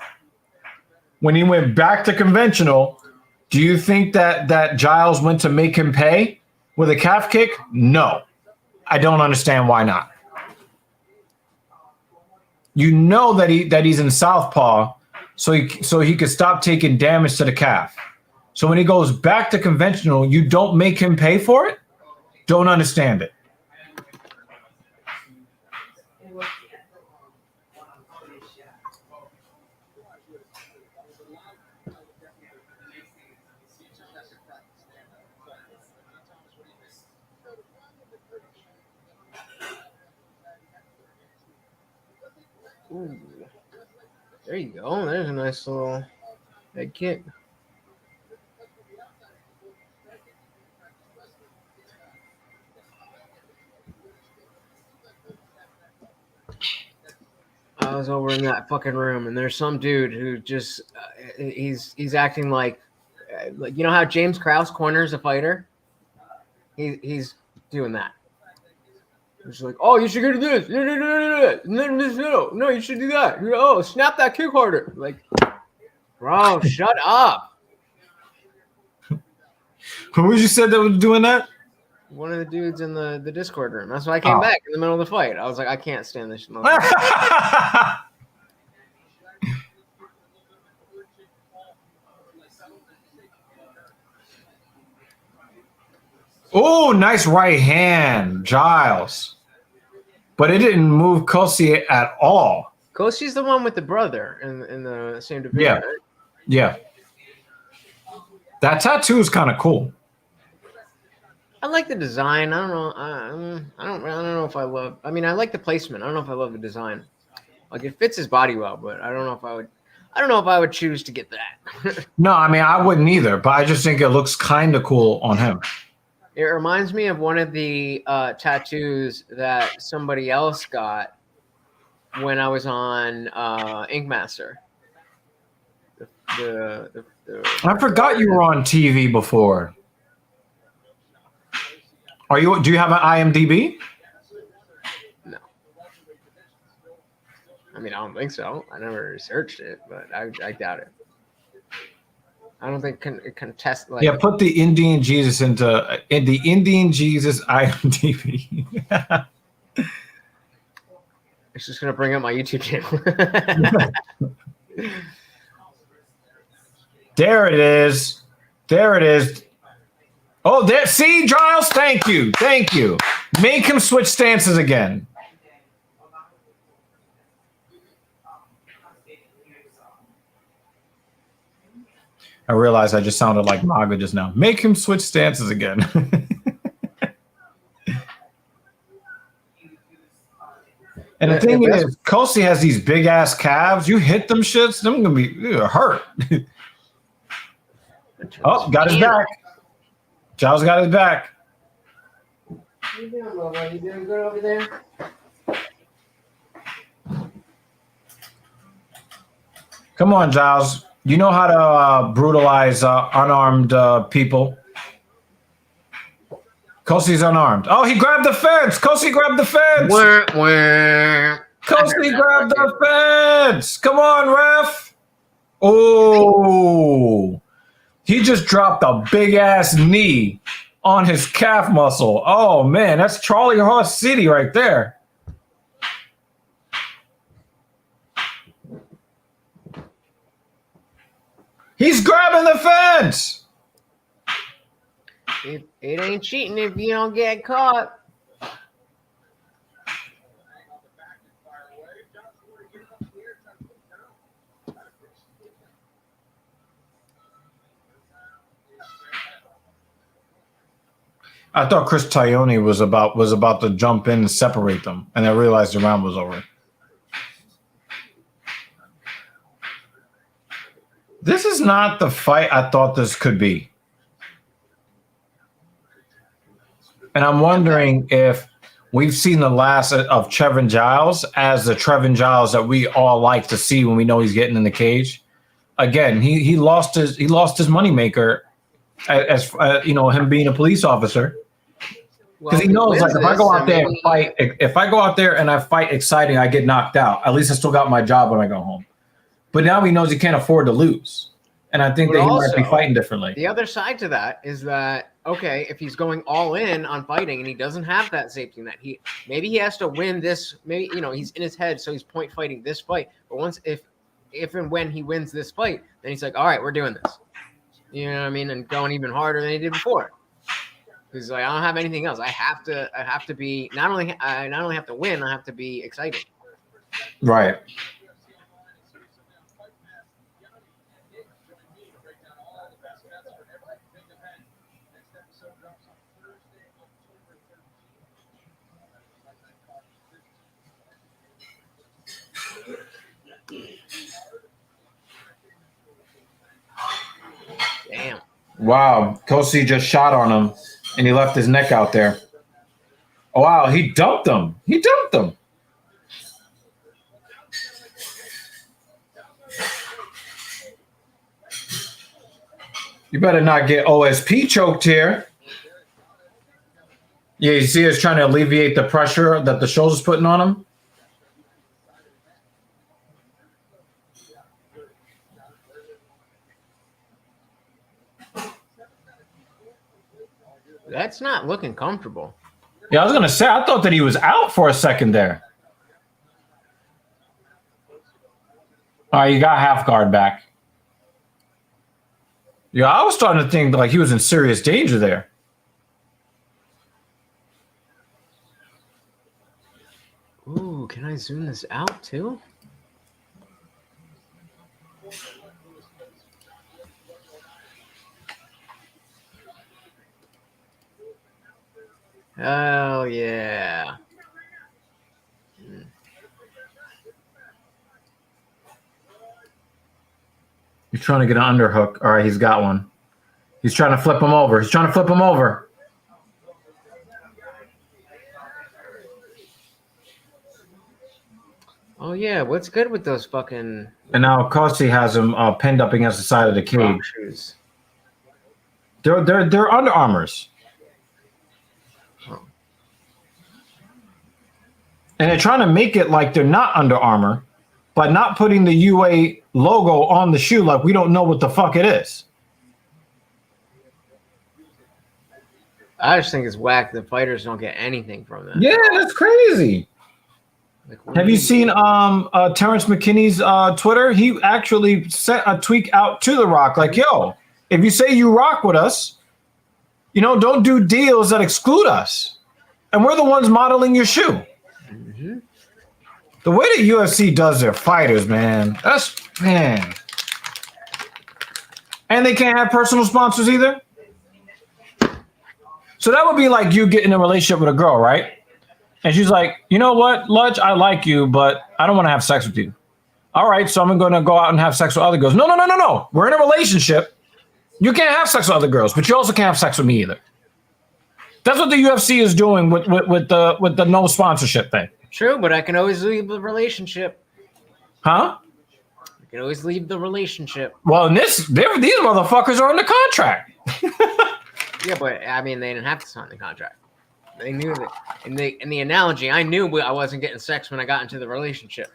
When he went back to conventional, do you think that Giles went to make him pay with a calf kick? No. I don't understand why not. You know that he's in southpaw, so he could stop taking damage to the calf. So when he goes back to conventional, you don't make him pay for it? Don't understand it. Ooh. There you go. There's a nice little head kick. I was over in that fucking room, and there's some dude who just he's acting like you know how James Krause corners a fighter. He's doing that. He's like, oh, you should go to this. No, you should do that. Oh, snap that kick harder. Like, bro, shut up. Who you said that was doing that? One of the dudes in the Discord room. That's why I came back in the middle of the fight. I was like, I can't stand this. Oh, nice right hand, Giles. But it didn't move Kosi at all. Kosi's the one with the brother in the same division. Yeah. Right? Yeah. That tattoo is kind of cool. I like the design. I don't know. I don't know if I love. I mean, I like the placement. I don't know if I love the design. Like it fits his body well, but I don't know if I would. I don't know if I would choose to get that. No, I mean I wouldn't either. But I just think it looks kind of cool on him. It reminds me of one of the tattoos that somebody else got when I was on Ink Master. I forgot you were on TV before. Do you have an IMDb? No. I mean, I don't think so. I never researched it, but I doubt it. I don't think it can test like. Yeah, put the Indian Jesus into the Indian Jesus IMDb. It's just gonna bring up my YouTube channel. There it is. There it is. Oh, there. See, Giles. Thank you. Thank you. Make him switch stances again. I realized I just sounded like Maga just now. Make him switch stances again. And the thing is, Kelsey has these big ass calves. You hit them shits, them gonna be hurt. Oh, got his back. Giles got his back. How you doing, Lola? You doing good over there? Come on, Giles. You know how to brutalize unarmed people. Kelsey's unarmed. Oh, he grabbed the fence. Kelsey grabbed the fence. Kelsey grabbed the fence. Come on, ref. Oh, he just dropped a big ass knee on his calf muscle. Oh man, that's Charlie Horse City right there. He's grabbing the fence. It ain't cheating if you don't get caught. I thought Chris Tognoni was about to jump in and separate them, and I realized the round was over. This is not the fight I thought this could be. And I'm wondering if we've seen the last of Trevin Giles as the Trevin Giles that we all like to see when we know he's getting in the cage. Again, he lost his moneymaker as him being a police officer. Because he knows, like, if I go out there and fight, if I go out there and I fight exciting, I get knocked out. At least I still got my job when I go home. But now he knows he can't afford to lose. And I think that he might be fighting differently. The other side to that is that, okay, if he's going all in on fighting and he doesn't have that safety net, maybe he has to win this. Maybe, he's in his head, so he's point fighting this fight. But if and when he wins this fight, then he's like, all right, we're doing this. You know what I mean? And going even harder than he did before. Because like, I don't have anything else. I have to be not only have to win, I have to be exciting. Right. Damn. Wow. Kelsey just shot on him, and he left his neck out there. Oh, wow. He dumped him. You better not get OSP choked here. Yeah, you see us trying to alleviate the pressure that the shoulder's putting on him. That's not looking comfortable. Yeah, I was going to say, I thought that he was out for a second there. All right, you got half guard back. Yeah, I was starting to think like he was in serious danger there. Ooh, can I zoom this out too? Oh, yeah. He's trying to get an underhook. All right, he's got one. He's trying to flip him over. Oh, Oh yeah, what's good with those fucking And now Kosi has him pinned up against the side of the cage. rock shoes? They're Under Armours. Oh. And they're trying to make it like they're not Under Armour by not putting the UA logo on the shoe, like we don't know what the fuck it is. I just think it's whack. The fighters don't get anything from that. Yeah, that's crazy. Like, Have you seen Terrence McKinney's Twitter? He actually sent a tweet out to The Rock, like, yo, if you say you rock with us, don't do deals that exclude us. And we're the ones modeling your shoe. Mm-hmm. The way the UFC does their fighters, man. And they can't have personal sponsors either. So that would be like you getting in a relationship with a girl, right? And she's like, you know what, Ludge, I like you, but I don't want to have sex with you. All right, so I'm going to go out and have sex with other girls. No. We're in a relationship. You can't have sex with other girls, but you also can't have sex with me either. That's what the UFC is doing with the no sponsorship thing. True, but I can always leave the relationship. Huh? I can always leave the relationship. Well, these motherfuckers are under contract. Yeah, but I mean, they didn't have to sign the contract. They knew that. In the analogy, I knew I wasn't getting sex when I got into the relationship.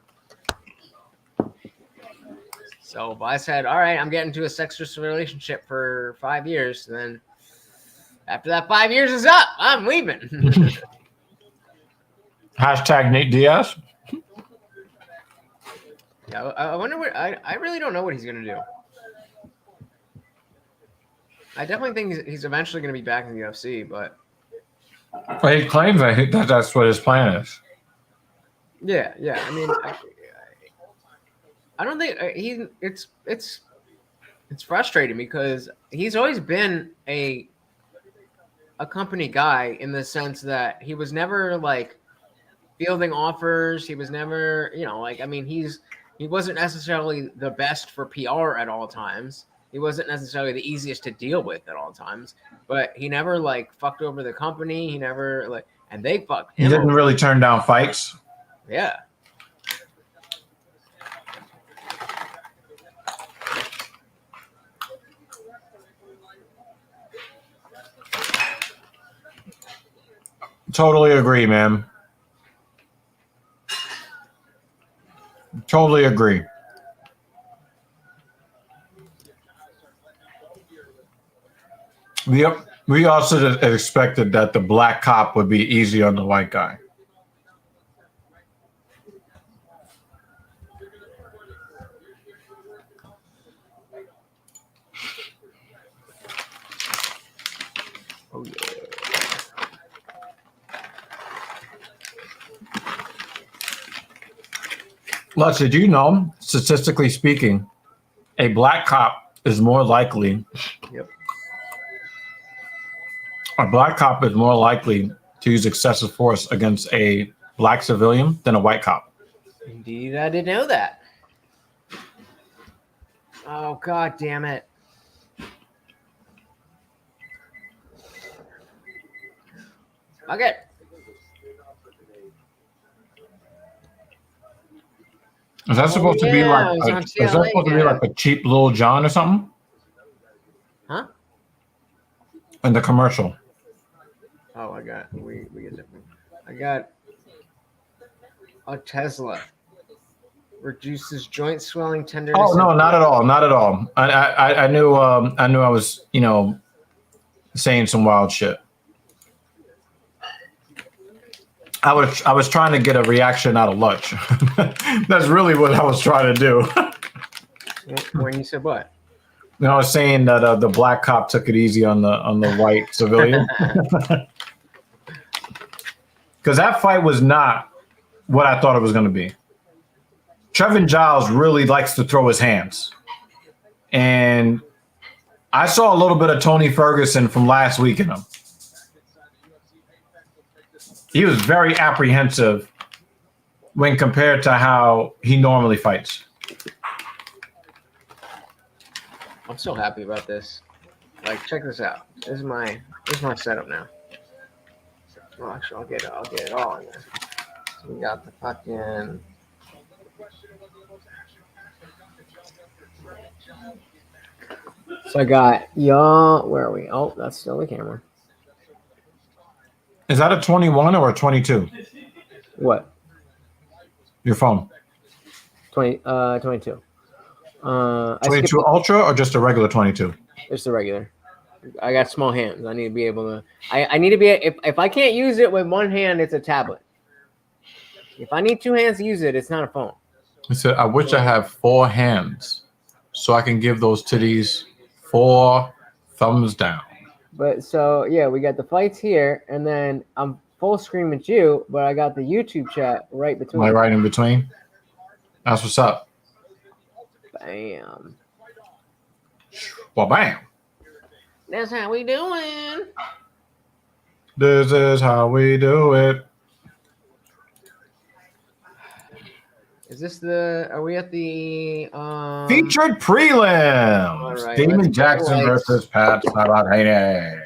So if I said, all right, I'm getting into a sexless relationship for 5 years, then after that 5 years is up, I'm leaving. Hashtag Nate Diaz. Yeah, I wonder what I really don't know what he's gonna do. I definitely think he's eventually gonna be back in the UFC, but Well, he claims that's what his plan is. yeah. I mean, I don't think it's frustrating because he's always been a company guy in the sense that he was never like fielding offers. He was never, I mean, he wasn't necessarily the best for PR at all times. He wasn't necessarily the easiest to deal with at all times, but he never like fucked over the company. He never and they fucked him. He didn't over. really turn down fights. Yeah. Totally agree, man. Totally agree. We also expected that the black cop would be easy on the white guy. Oh yeah. Lutz, did you know, statistically speaking, a black cop is more likely. Yep. A black cop is more likely to use excessive force against a black civilian than a white cop. Indeed, I didn't know that. Oh, God damn it. Okay. Is that supposed to be like? it was on Is that TLA, supposed to be like a cheap Lil Jon or something? Huh? In the commercial. Oh, I got we get different. I got a Tesla reduces joint swelling, tenderness. Oh no, not at all, not at all. I knew I was saying some wild shit. I was trying to get a reaction out of Lutz. That's really what I was trying to do. When you said what? I was saying that the black cop took it easy on the white civilian. Because that fight was not what I thought it was going to be. Trevin Giles really likes to throw his hands. And I saw a little bit of Tony Ferguson from last week in him. He was very apprehensive when compared to how he normally fights. I'm so happy about this. Like, check this out. This is my setup now. Well, actually, I'll get it all in there. So we got the fucking So I got y'all. Where are we? Oh, that's still the camera. Is that a 21 or a 22? What? Your phone? 22. I 22 skipped. Ultra or just a regular 22? It's the regular. I got small hands. I need to be able to. I need to be. If I can't use it with one hand, it's a tablet. If I need two hands to use it, it's not a phone. He said, I wish I had 4 hands so I can give those titties 4 thumbs down. But so yeah, we got the fights here, and then I'm full screen with you, but I got the YouTube chat right between. Am I right in between? That's what's up. Bam. Well, bam. That's how we doing. This is how we do it. Is this the? Are we at the Featured prelims. All right, Damon let's go, Jackson lights. versus Pat Sabatini.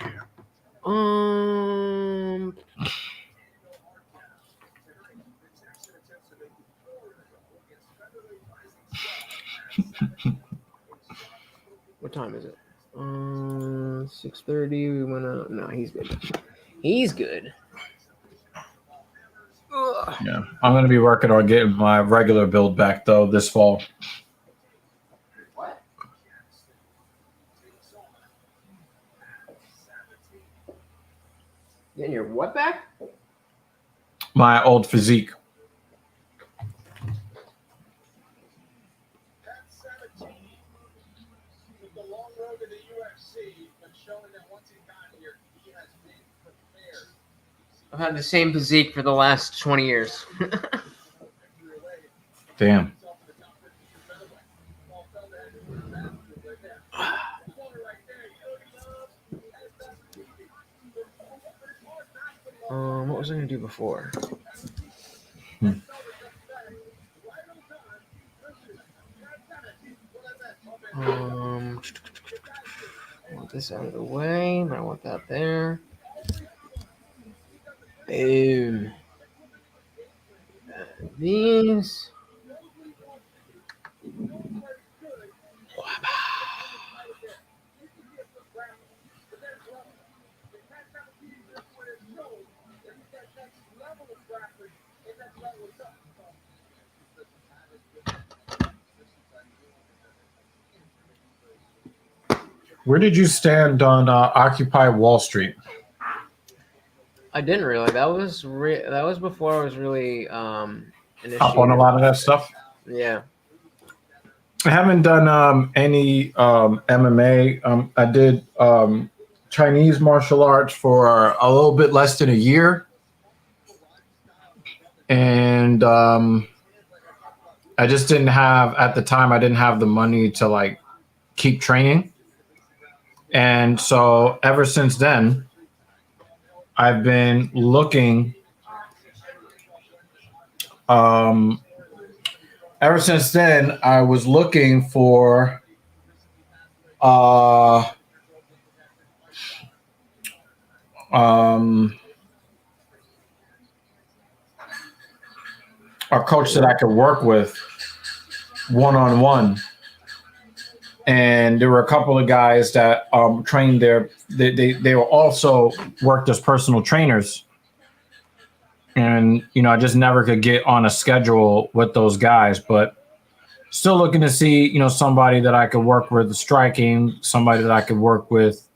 What time is it? 6:30. We went out. No, he's good. He's good. Ugh. Yeah, I'm going to be working on getting my regular build back though this fall. What? Getting your what back? My old physique. I've had the same physique for the last 20 years. Damn. What was I gonna do before? I want this out of the way, but I want that there. Boom. These. Where did you stand on Occupy Wall Street? I didn't really. That was before I was really Up on a lot of that stuff. Yeah. I haven't done any MMA. I did Chinese martial arts for a little bit less than a year. And I just didn't have, at the time, I didn't have the money to like keep training. And so ever since then, I've been looking. Ever since then, I was looking for a coach that I could work with one-on-one. And there were a couple of guys that trained there. They were also worked as personal trainers. And, you know, I just never could get on a schedule with those guys, but still looking to see, you know, somebody that I could work with striking, somebody that I could work with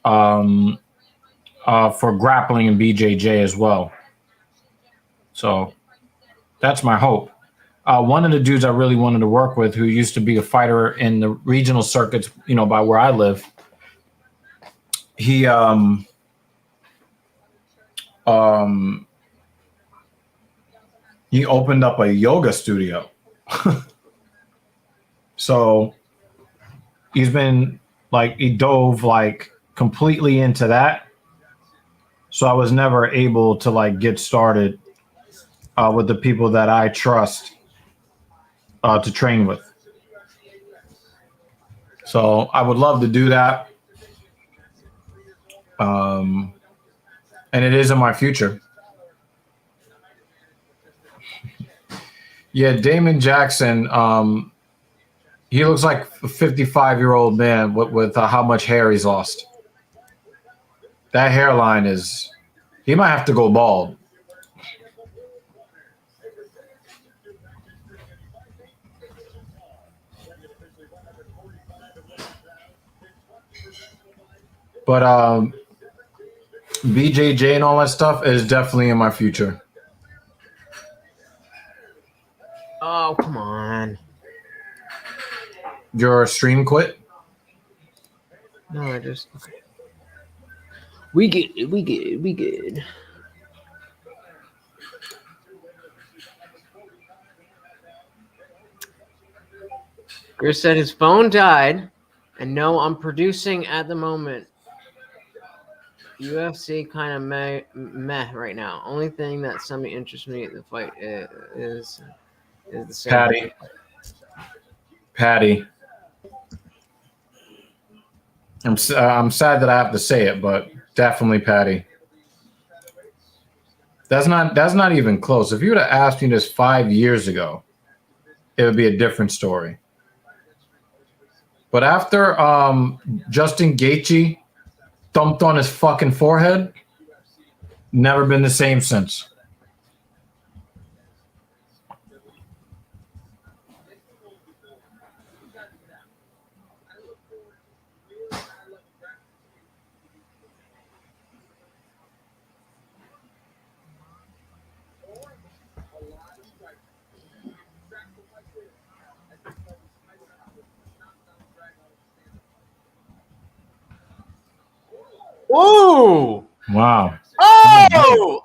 for grappling and BJJ as well. So that's my hope. One of the dudes I really wanted to work with, who used to be a fighter in the regional circuits, you know, by where I live, he opened up a yoga studio. So he's been like, he dove like completely into that. So I was never able to like get started with the people that I trust to train with. So I would love to do that. And it is in my future. Yeah, Damon Jackson, He looks like a 55-year-old man with how much hair he's lost. That hairline is... He might have to go bald. But BJJ and all that stuff is definitely in my future. Oh, come on. Your stream quit? No, I just... We good. Chris said his phone died, and no, I'm producing at the moment. UFC kind of meh right now. Only thing that semi interests me at the fight is the same. Patty. I'm sad that I have to say it, but definitely Patty. That's not even close. If you would have asked me this 5 years ago, it would be a different story. But after Justin Gaethje thumped on his fucking forehead, never been the same since. Ooh! Wow. Oh!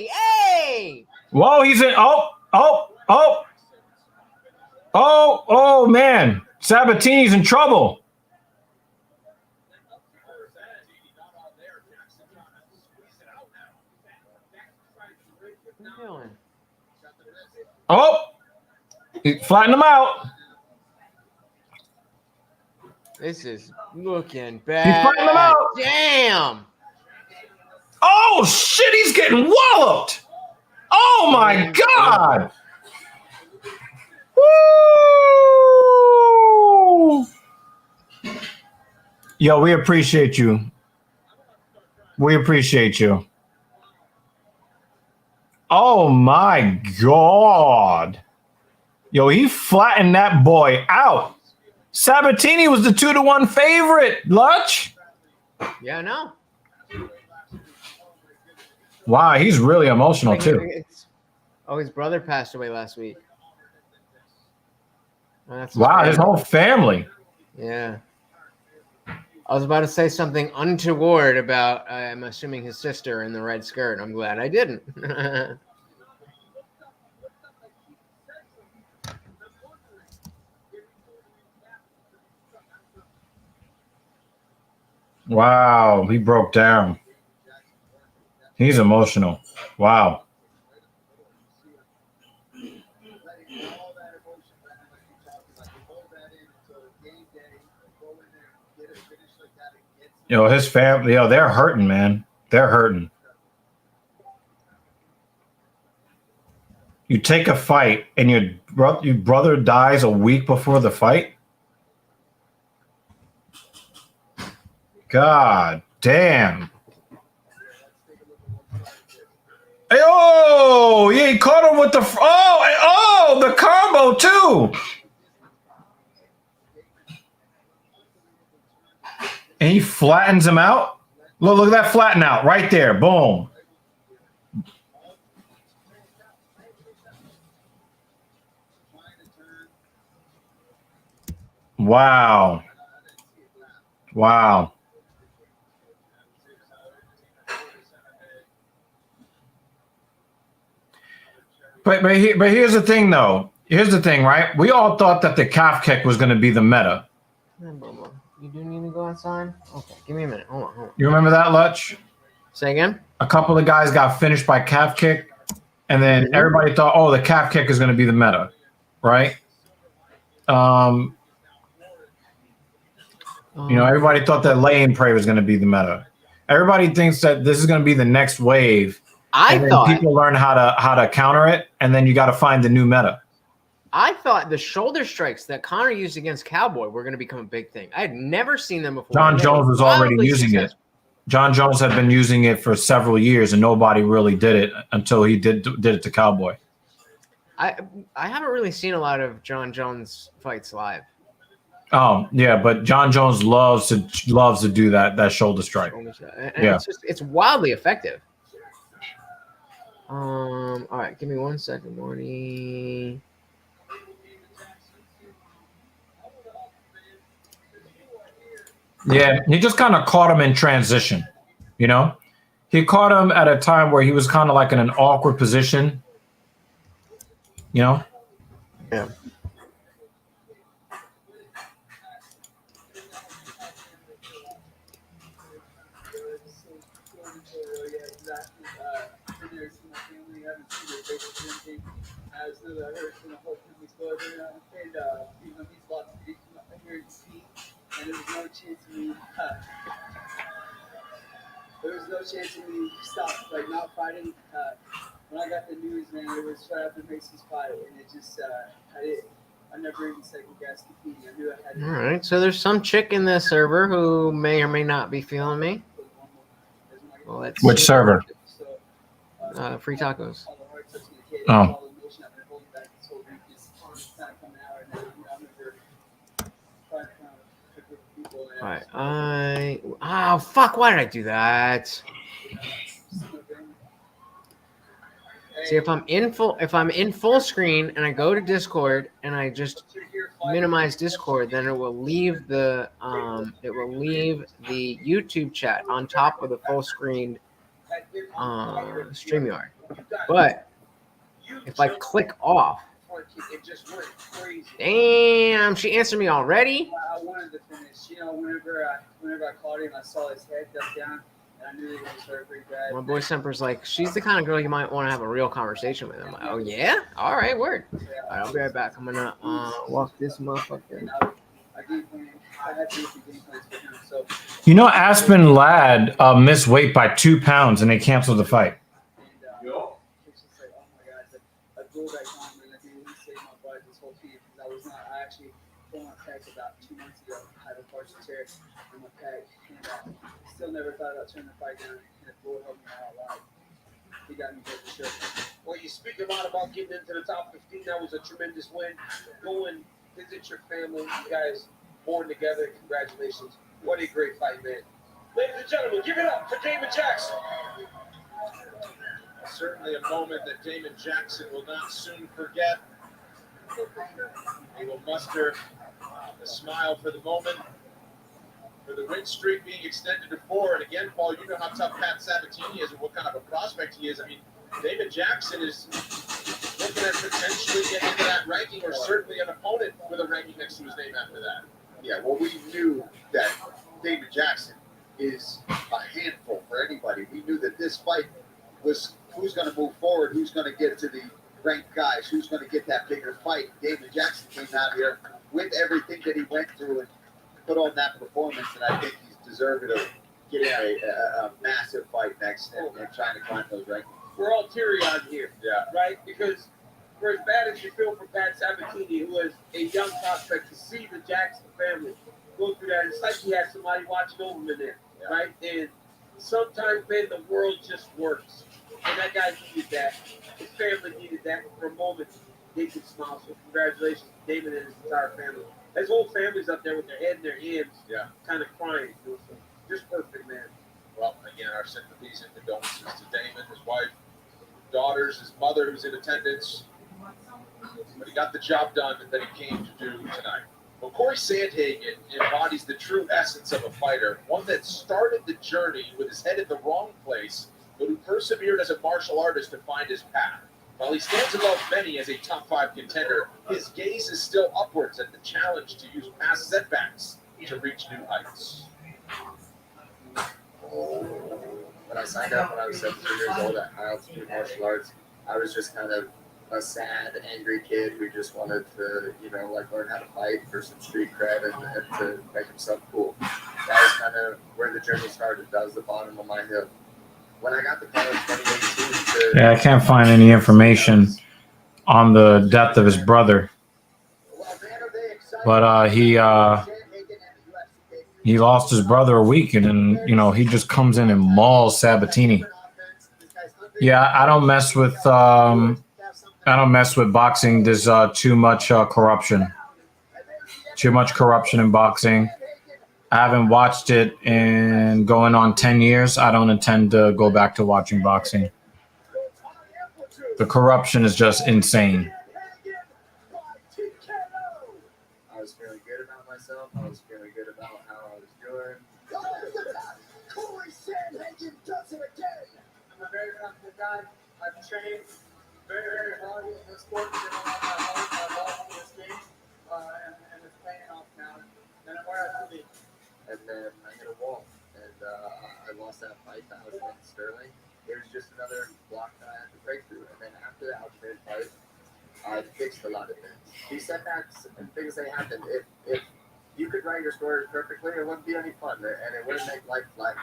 Hey! Whoa, he's in. Oh, man. Sabatini's in trouble. What are you doing? Oh, he flattened him out. This is looking bad. He's fighting him out. Damn! Oh, shit, he's getting walloped. Oh, my God. Woo! Yo, we appreciate you. We appreciate you. Oh, my God. Yo, he flattened that boy out. Sabatini was the 2-1 favorite, Lutch. Yeah, I know. Wow, he's really emotional, too. Oh, his brother passed away last week. Oh, Wow, his whole family. Yeah. I was about to say something untoward about, I'm assuming, his sister in the red skirt. I'm glad I didn't. Wow, he broke down. He's emotional. Wow. Yo, his family, they're hurting, man. They're hurting. You take a fight and your brother dies a week before the fight? God damn. Hey, oh, yeah, he caught him with the the combo too. And he flattens him out. Look at that flatten out right there. Boom. Wow. Wow. But here's the thing, though. Here's the thing, right? We all thought that the calf kick was going to be the meta. You do need to go outside? Okay, give me a minute. Hold on. You remember that, Lutch? Say again? A couple of guys got finished by calf kick, and then everybody thought, oh, the calf kick is going to be the meta, right? Everybody thought that lay and pray was going to be the meta. Everybody thinks that this is going to be the next wave. I thought people learn how to counter it, and then you got to find the new meta. I thought the shoulder strikes that Conor used against Cowboy were going to become a big thing. I had never seen them before. John Jones was already using it. John Jones had been using it for several years, and nobody really did it until he did it to Cowboy. I haven't really seen a lot of John Jones fights live. Oh yeah, but John Jones loves to do that shoulder strike. And it's wildly effective. All right, give me 1 second, Morty. Yeah, he just kind of caught him in transition, you know? He caught him at a time where he was kind of like in an awkward position, you know? Yeah. And there was no chance of me stop, like not fighting. When I got the news, man, it was right after Mason's fight, and it just I never even second guessed defeating. I knew I had. All right, so there's some chick in the server who may or may not be feeling me. Well, let's Which server? Free tacos. Oh. All right, oh fuck! Why did I do that? See, if I'm in full screen and I go to Discord and I just minimize Discord, then it will leave the YouTube chat on top of the full screen StreamYard. But if I click off, damn, she answered me already. I wanted to finish. You know, whenever I called him, I saw his head duck down, and I knew he was hurt pretty bad. My boy Semper's like, she's the kind of girl you might want to have a real conversation with. I'm like, oh yeah, all right, word. All right, I'll be right back. I'm gonna walk this motherfucker. You know, Aspen Ladd missed weight by 2 pounds, and they canceled the fight. Still never thought about turning the fight down, and it will help me out a lot. He got me good for sure. Well, you speak a lot about getting into the top 15. That was a tremendous win. Go and visit your family. You guys born together. Congratulations. What a great fight, man. Ladies and gentlemen, give it up for Damon Jackson. Certainly a moment that Damon Jackson will not soon forget. He will muster a smile for the moment. For the win streak being extended to 4. And again, Paul, you know how tough Pat Sabatini is and what kind of a prospect he is. I mean, David Jackson is looking at potentially getting into that ranking, or certainly an opponent with a ranking next to his name after that. Yeah, well, we knew that David Jackson is a handful for anybody. We knew that this fight was who's going to move forward, who's going to get to the ranked guys, who's going to get that bigger fight. David Jackson came out here with everything that he went through and put on that performance, and I think he's deserving of getting a massive fight next and trying to climb those rankings. We're all teary-eyed here, right? Because for as bad as you feel for Pat Sabatini, who is a young prospect, to see the Jackson family go through that, it's like he had somebody watching over him in there, right? And sometimes, man, the world just works. And that guy needed that. His family needed that. For a moment, they could smile. So congratulations to David and his entire family. His whole family's up there with their head in their hands, kind of crying. Just perfect, man. Well, again, our sympathies and condolences to Damon, his wife, daughters, his mother who's in attendance. But he got the job done that he came to do tonight. Well, Corey Sandhagen embodies the true essence of a fighter, one that started the journey with his head in the wrong place, but who persevered as a martial artist to find his path. While he stands above many as a top 5 contender, his gaze is still upwards at the challenge to use past setbacks to reach new heights. When I signed up when I was 17 years old at High Altitude Martial Arts, I was just kind of a sad, angry kid who just wanted to, learn how to fight for some street cred and to make himself cool. That was kind of where the journey started. That was the bottom of my hill. When I got the call in 2018 I can't find any information on the death of his brother. But he lost his brother a week, and then he just comes in and mauls Sabatini. Yeah, I don't mess with boxing. There's too much corruption. Too much corruption in boxing. I haven't watched it in going on 10 years. I don't intend to go back to watching boxing. The corruption is just insane. I was feeling good about myself. I was feeling good about how I was doing. Corey Sandhagen does it again. I'm a very confident guy. I've trained very, very hard in this sport. I love this game, and it's paying off now. And I'm where I should be. And then I hit a wall, and I lost that fight to Aljamain Sterling. It was just another block that I had to break through. And then after the Aljamain fight, I fixed a lot of things. These setbacks and things they happened. If you could write your story perfectly, it wouldn't be any fun, and it wouldn't make life like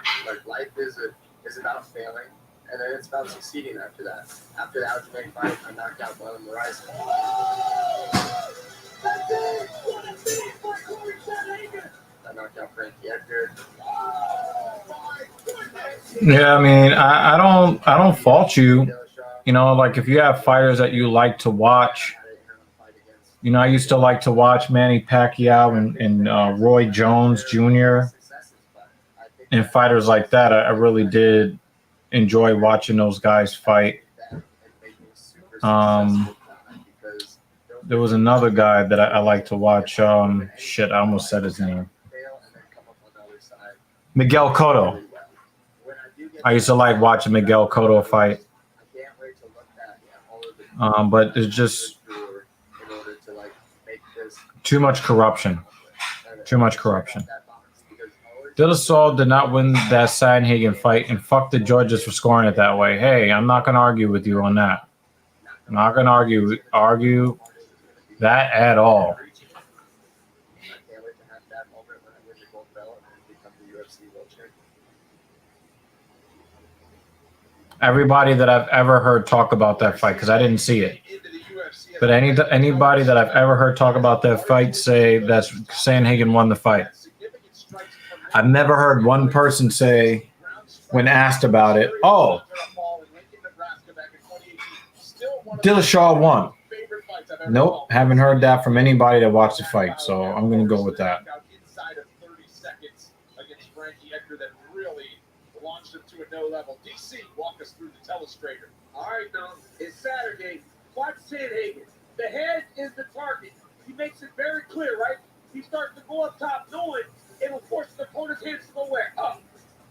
life is about failing, and then it's about succeeding after that. After the Aljamain fight, I knocked out Marlon Moraes. I knocked out Frankie Edgar. Yeah, I mean, I don't fault you. Like if you have fighters that you like to watch. I used to like to watch Manny Pacquiao and Roy Jones Jr. and fighters like that. I really did enjoy watching those guys fight. There was another guy that I like to watch. I almost said his name. Miguel Cotto. I used to like watching Miguel Cotto fight. But it's just too much corruption. Too much corruption. Dillashaw did not win that Sandhagen fight, and fuck the judges for scoring it that way. Hey, I'm not going to argue with you on that. I'm not going to argue that at all. Everybody that I've ever heard talk about that fight, because I didn't see it, but anybody that I've ever heard talk about that fight say that Sandhagen won the fight. I've never heard one person say, when asked about it, "Oh, Dillashaw won." Nope, haven't heard that from anybody that watched the fight, so I'm going to go with that. Inside of 30 seconds against Frankie Edgar that really launched him to a no level. DC, walk us through the telestrator. All right, now, it's Saturday. Watch Sandhagen. The head is the target. He makes it very clear, right? He starts to go up top, knowing it'll force the opponent's hands to go where? Up.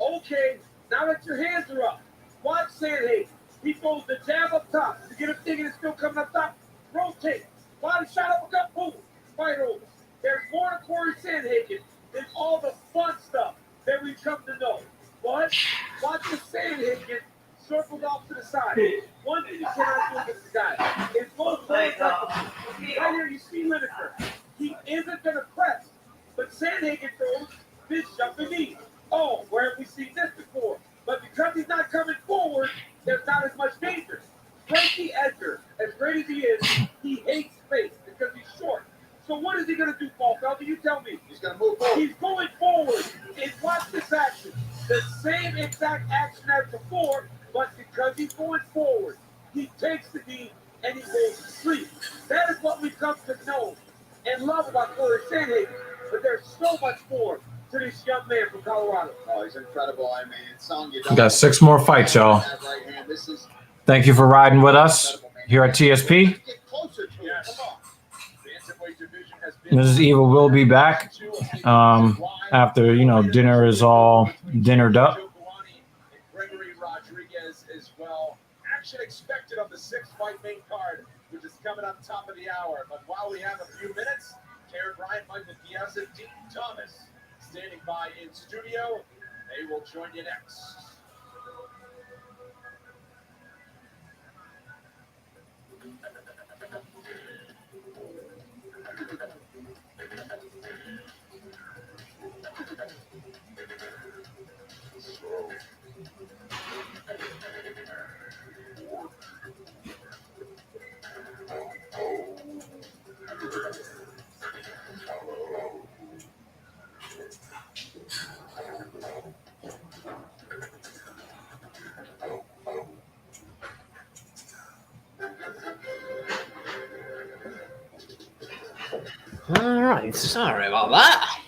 Okay, now that your hands are up, watch Sandhagen. He throws the jab up top. You get him thinking it's still coming up top. Rotate. Body shot uppercut, boom. Fight over. There's more to Corey Sandhagen than all the fun stuff that we've come to know. But watch the Sandhagen circled off to the side. One thing you cannot do against this guy is go play right here. You see Lineker. He isn't going to press, but Sandhagen throws this jumping knee. Oh, where have we seen this before? But because he's not coming forward, there's not as much danger. Frankie Edgar, as great as he is, he hates space because he's short. So what is he going to do, Paul Felder? You tell me. He's going to move forward. He's going forward. And watch this action. The same exact action as before, but because he's going forward, he takes the knee and he goes to sleep. That is what we've come to know and love about Corey Sandhagen. But there's so much more to this young man from Colorado. Oh, he's incredible. I mean, it's something you We got 6 more fights, y'all. Thank you for riding with us here at TSP. This is Eva will be back after, dinner is all dinnered up. Gregory Rodriguez as well. Action expected on the 6th fight main card, which is coming up top of the hour. But while we have a few minutes, Karen Bryant, Michael Diaz, and Dean Thomas standing by in studio. They will join you next. All right, sorry about that.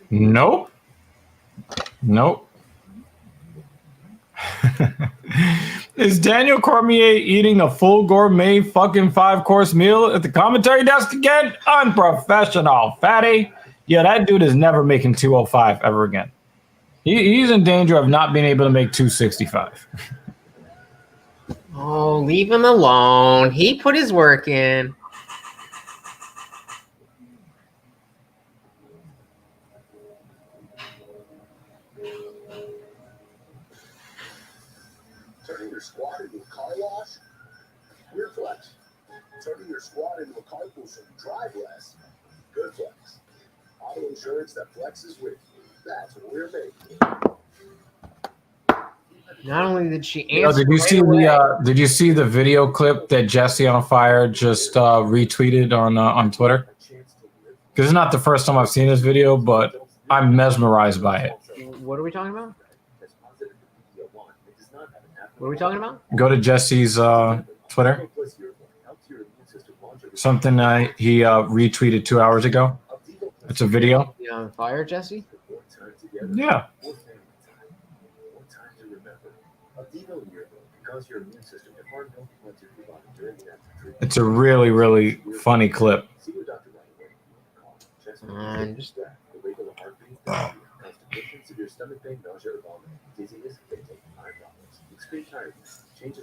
Nope. Nope. Is Daniel Cormier eating a full gourmet fucking 5-course meal at the commentary desk again? Unprofessional, fatty. Yeah, that dude is never making 205 ever again. He's in danger of not being able to make 265. Oh, leave him alone. He put his work in. Turning your squad into a car wash? Weird flex. Turning your squad into a carpool so you drive less? Good flex. Auto insurance that flexes with you. That's what we're making. Not only did she Yo, answer, did you see the video clip that Jesse on Fire just retweeted on Twitter? Because it's not the first time I've seen this video, but I'm mesmerized by it. What are we talking about? What are we talking about? Go to Jesse's Twitter. Something he retweeted 2 hours ago. It's a video. You on fire, Jesse? Yeah. It's a really, really funny clip. Just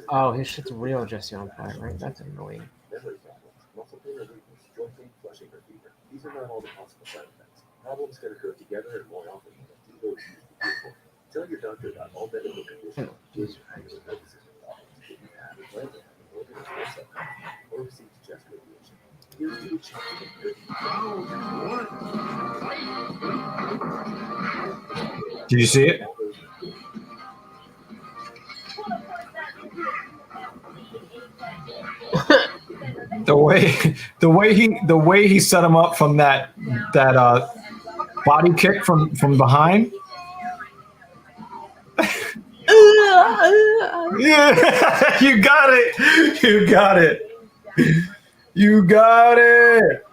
oh, his shit's real, Jesse on fire, right? That's annoying. These are not all the possible side effects. Problems can occur together and more often than Opdivo is used before. Tell your doctor about all medical conditions, just regular medicine problems that you have and plan to have in order to stress up or receive chest radiation. Here's to the chance of good. Did you see it? The way he set him up from that body kick from behind. Yeah, you got it. You got it. You got it.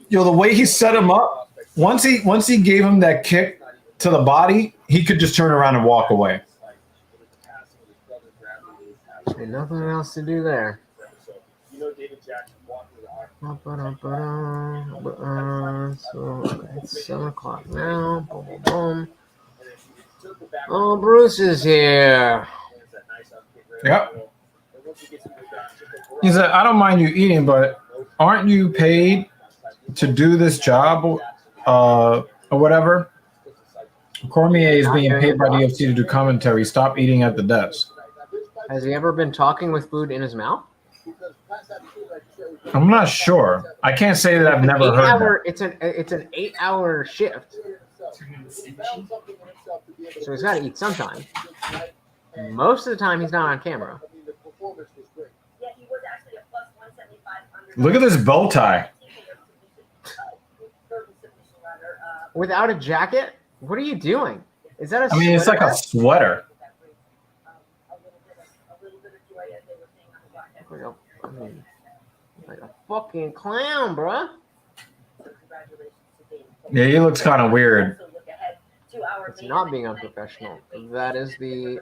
Yo, the way he set him up, once he gave him that kick to the body, he could just turn around and walk away. Ain't nothing else to do there. So it's 7 o'clock now. Boom, boom, boom. Oh, Bruce is here. Yep. He said, I don't mind you eating, but aren't you paid to do this job or whatever? Cormier is being paid by the UFC to do commentary. Stop eating at the desk. Has he ever been talking with food in his mouth? I'm not sure. I can't say that I've never heard that. It's an 8-hour shift. So he's got to eat sometime. Most of the time, he's not on camera. Look at this bow tie. Without a jacket? What are you doing? Is that a I mean, it's like a sweater. Like a fucking clown, bruh. Yeah, he looks kind of weird. It's not being unprofessional. That is the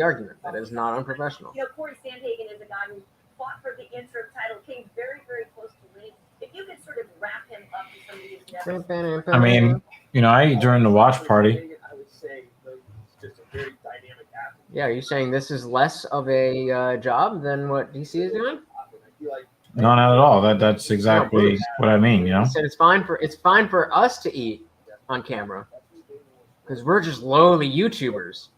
argument. That is not unprofessional. You know, Corey Sandhagen is a guy who fought for the interim title, came very, very close to winning. If you could sort of wrap him up to somebody who's never... I mean, you know, I eat during the watch party. Yeah, are you saying this is less of a job than what DC is doing? No, not at all. That's exactly what I mean. You know, He said it's fine for us to eat on camera because we're just lowly YouTubers.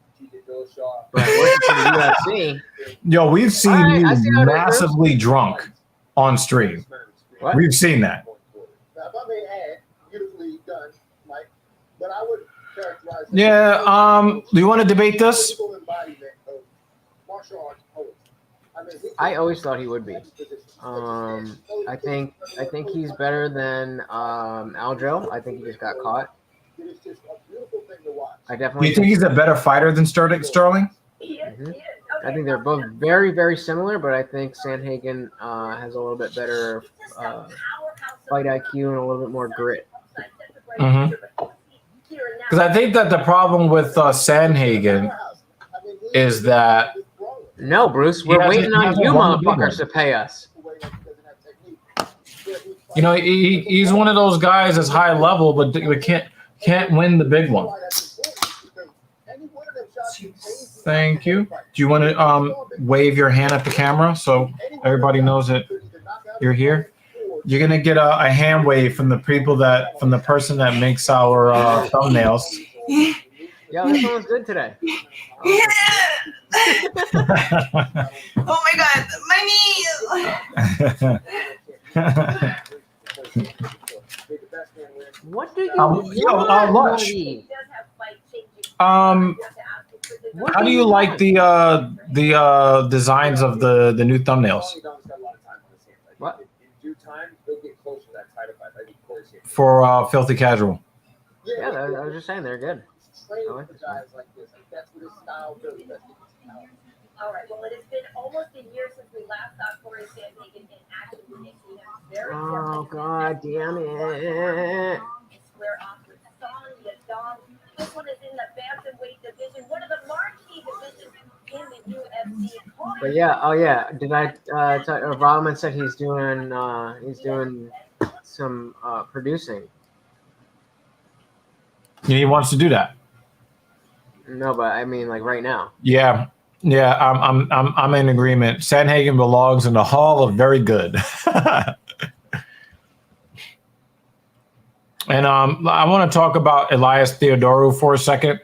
But working for the UFC, yo, we've seen you massively drunk on stream. What? We've seen that. Yeah. Do you want to debate this? I always thought he would be. I think he's better than Aljo. I think he just got caught. I Do definitely you think he's a better fighter than Sterling? Mhm. I think they're both very, very similar, but I think Sandhagen has a little bit better fight IQ and a little bit more grit. Because I think that the problem with Sandhagen is that No, Bruce, He we're hasn't- waiting he on hasn't you won the big motherfuckers to one. pay us. you know he's one of those guys that's high level, but we can't win the big one. Thank you. Do you want to wave your hand at the camera so everybody knows that you're here? You're gonna get a hand wave from the person that makes our thumbnails. Yo, this one was good today. Oh my god, my knee! What do you Lunch. How do you like the designs of the new thumbnails What? for Filthy Casual? Yeah, I was just saying they're good. I like this one. All right. Well, it has been almost a year since we last saw Corey Sandhagen in action. We make him very Oh, God damn it. square off with Sonya Dong. This one is in the bantamweight division, one of the marquee divisions in the UFC. But yeah, oh yeah. Did I tell Rodman said he's doing some producing. He wants to do that. No, but I mean like right now. Yeah, I'm in agreement. Sandhagen belongs in the Hall of Very Good. And I want to talk about Elias Theodorou for a second.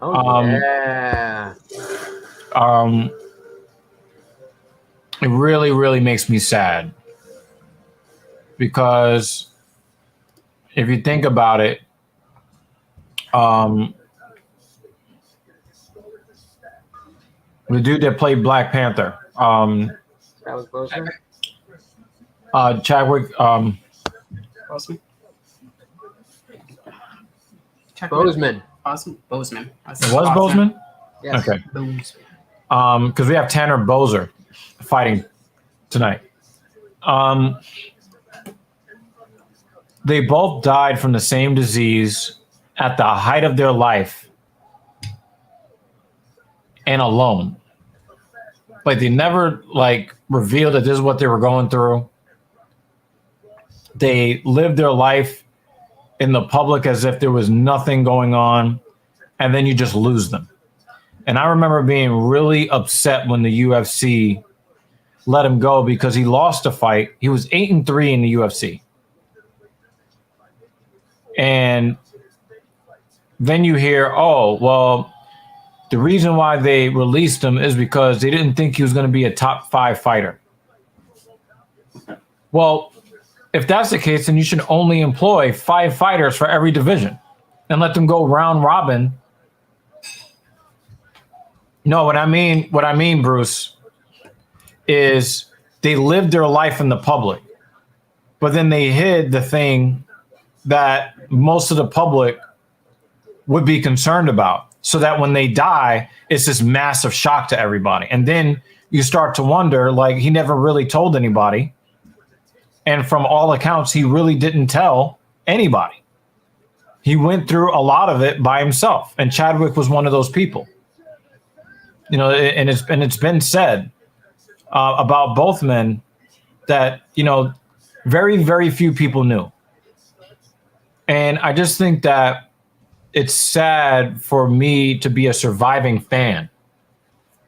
Oh yeah. It really, really makes me sad because if you think about it, the dude that played Black Panther, That was Bozeman. Chadwick, Boseman? Bozeman. Boseman. it was Bozeman? Yes. Okay. Boseman. Because we have Tanner Bozer fighting tonight. They both died from the same disease at the height of their life and alone. Like they never revealed that this is what they were going through. They lived their life in the public as if there was nothing going on, and then you just lose them. And I remember being really upset when the UFC let him go because he lost a fight. He was 8-3 in the UFC. And then you hear, oh, well, the reason why they released him is because they didn't think he was going to be a top 5 fighter. Well, if that's the case, then you should only employ 5 fighters for every division and let them go round robin. No, what I mean, Bruce, is they lived their life in the public, but then they hid the thing that most of the public would be concerned about, so that when they die, it's this massive shock to everybody. And then you start to wonder, he never really told anybody. And from all accounts, he really didn't tell anybody. He went through a lot of it by himself. And Chadwick was one of those people. You know, and it's been said about both men that, very, very few people knew. And I just think that it's sad for me to be a surviving fan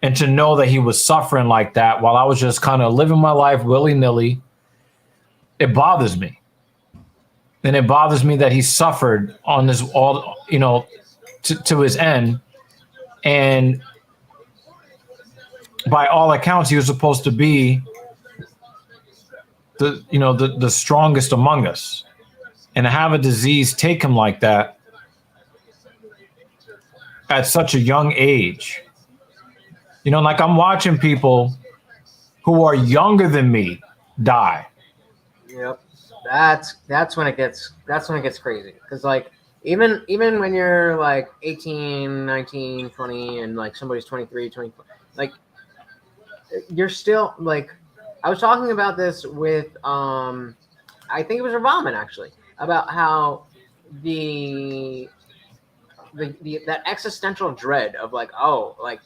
and to know that he was suffering like that while I was just kind of living my life willy-nilly. It bothers me. And it bothers me that he suffered on this to his end. And by all accounts, he was supposed to be the strongest among us. And to have a disease take him like that at such a young age, I'm watching people who are younger than me die. Yep. That's when it gets crazy. Because like even when you're like 18, 19, 20 and like somebody's 23, 24, like you're still like I was talking about this with I think it was Raman actually about how the that existential dread of like, oh, like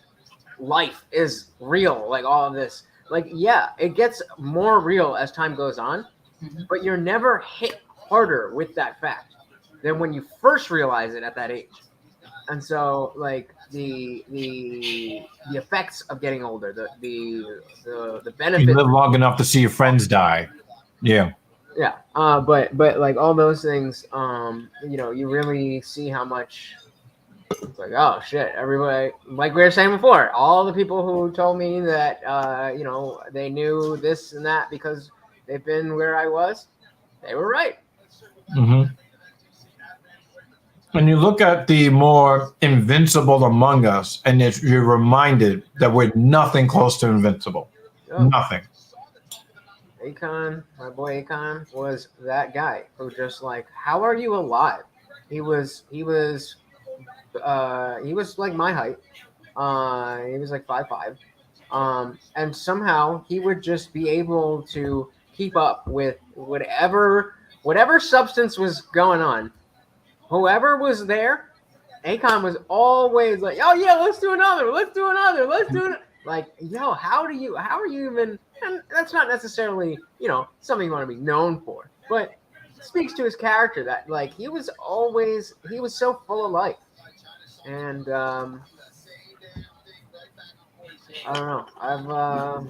life is real, like all of this, like, yeah, it gets more real as time goes on, but you're never hit harder with that fact than when you first realize it at that age. And so like the effects of getting older, the benefits. You live long enough to see your friends die. Yeah. Yeah, but like all those things, you know, you really see how much it's like, oh shit, everybody, like we were saying before, all the people who told me that, you know, they knew this and that because they've been where I was, they were right. Mm-hmm. When you look at the more invincible among us, and you're reminded that we're nothing close to invincible. Oh. Nothing. Akon, my boy Akon, was that guy who just like, how are you alive? He was like my height. He was like 5'5". And somehow he would just be able to keep up with whatever substance was going on. Whoever was there, Akon was always like, oh yeah, let's do another. Like, yo, how are you even, and that's not necessarily, you know, something you want to be known for, but it speaks to his character that like he was so full of life. And I don't know.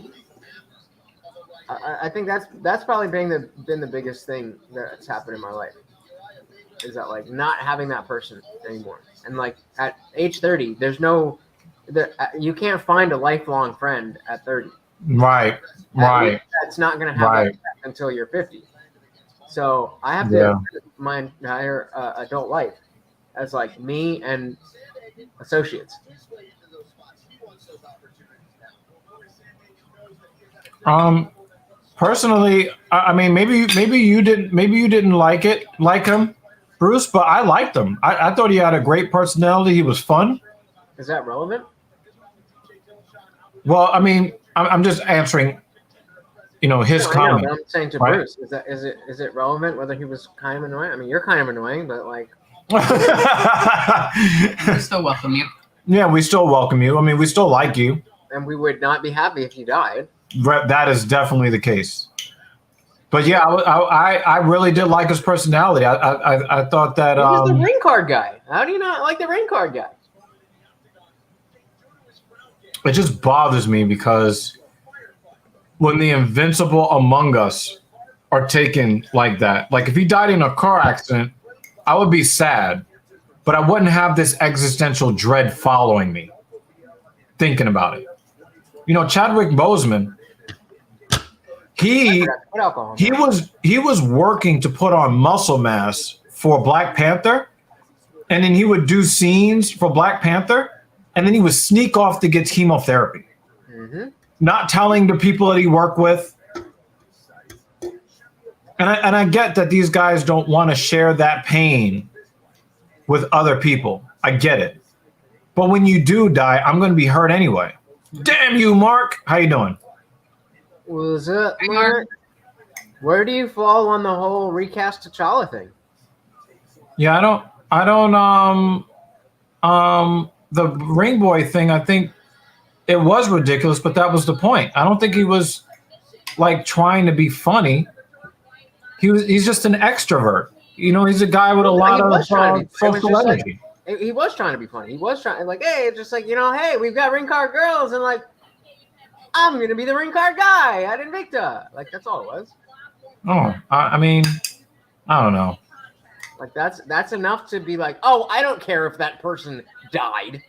I think that's probably been the biggest thing that's happened in my life, is that like not having that person anymore. And like at age 30, you can't find a lifelong friend at 30. Right. That's not going to happen until you're 50. So I have to my entire adult life as like me and associates. Personally, I mean, maybe you didn't like him, Bruce, but I liked him. I thought he had a great personality. He was fun. Is that relevant? Well, I mean, I'm just answering, you know, his comment. I'm saying to Bruce, is it relevant whether he was kind of annoying? I mean, you're kind of annoying, but like. We still welcome you. Yeah, we still welcome you. I mean, we still like you. And we would not be happy if you died. That is definitely the case. But yeah, I really did like his personality. I thought that he was the ring card guy. How do you not like the ring card guy? It just bothers me because when the invincible among us are taken like that, like if he died in a car accident, I would be sad, but I wouldn't have this existential dread following me thinking about it. You know, Chadwick Boseman, he was working to put on muscle mass for Black Panther, and then he would do scenes for Black Panther, and then he would sneak off to get chemotherapy, not telling the people that he worked with. And I get that these guys don't want to share that pain with other people. I get it. But when you do die, I'm going to be hurt anyway. Damn you, Mark. How you doing? Was it, Mark? Where do you fall on the whole recast T'Challa thing? Yeah, I don't the ring boy thing, I think it was ridiculous, but that was the point. I don't think he was like trying to be funny. He's just an extrovert. You know, he's a guy with a lot of social energy. He was trying to be funny. He was trying, like, hey, just like, you know, hey, we've got ring card girls, and like, I'm gonna be the ring card guy at Invicta. Like, that's all it was. Oh, I mean, I don't know. Like, that's enough to be like, oh, I don't care if that person died.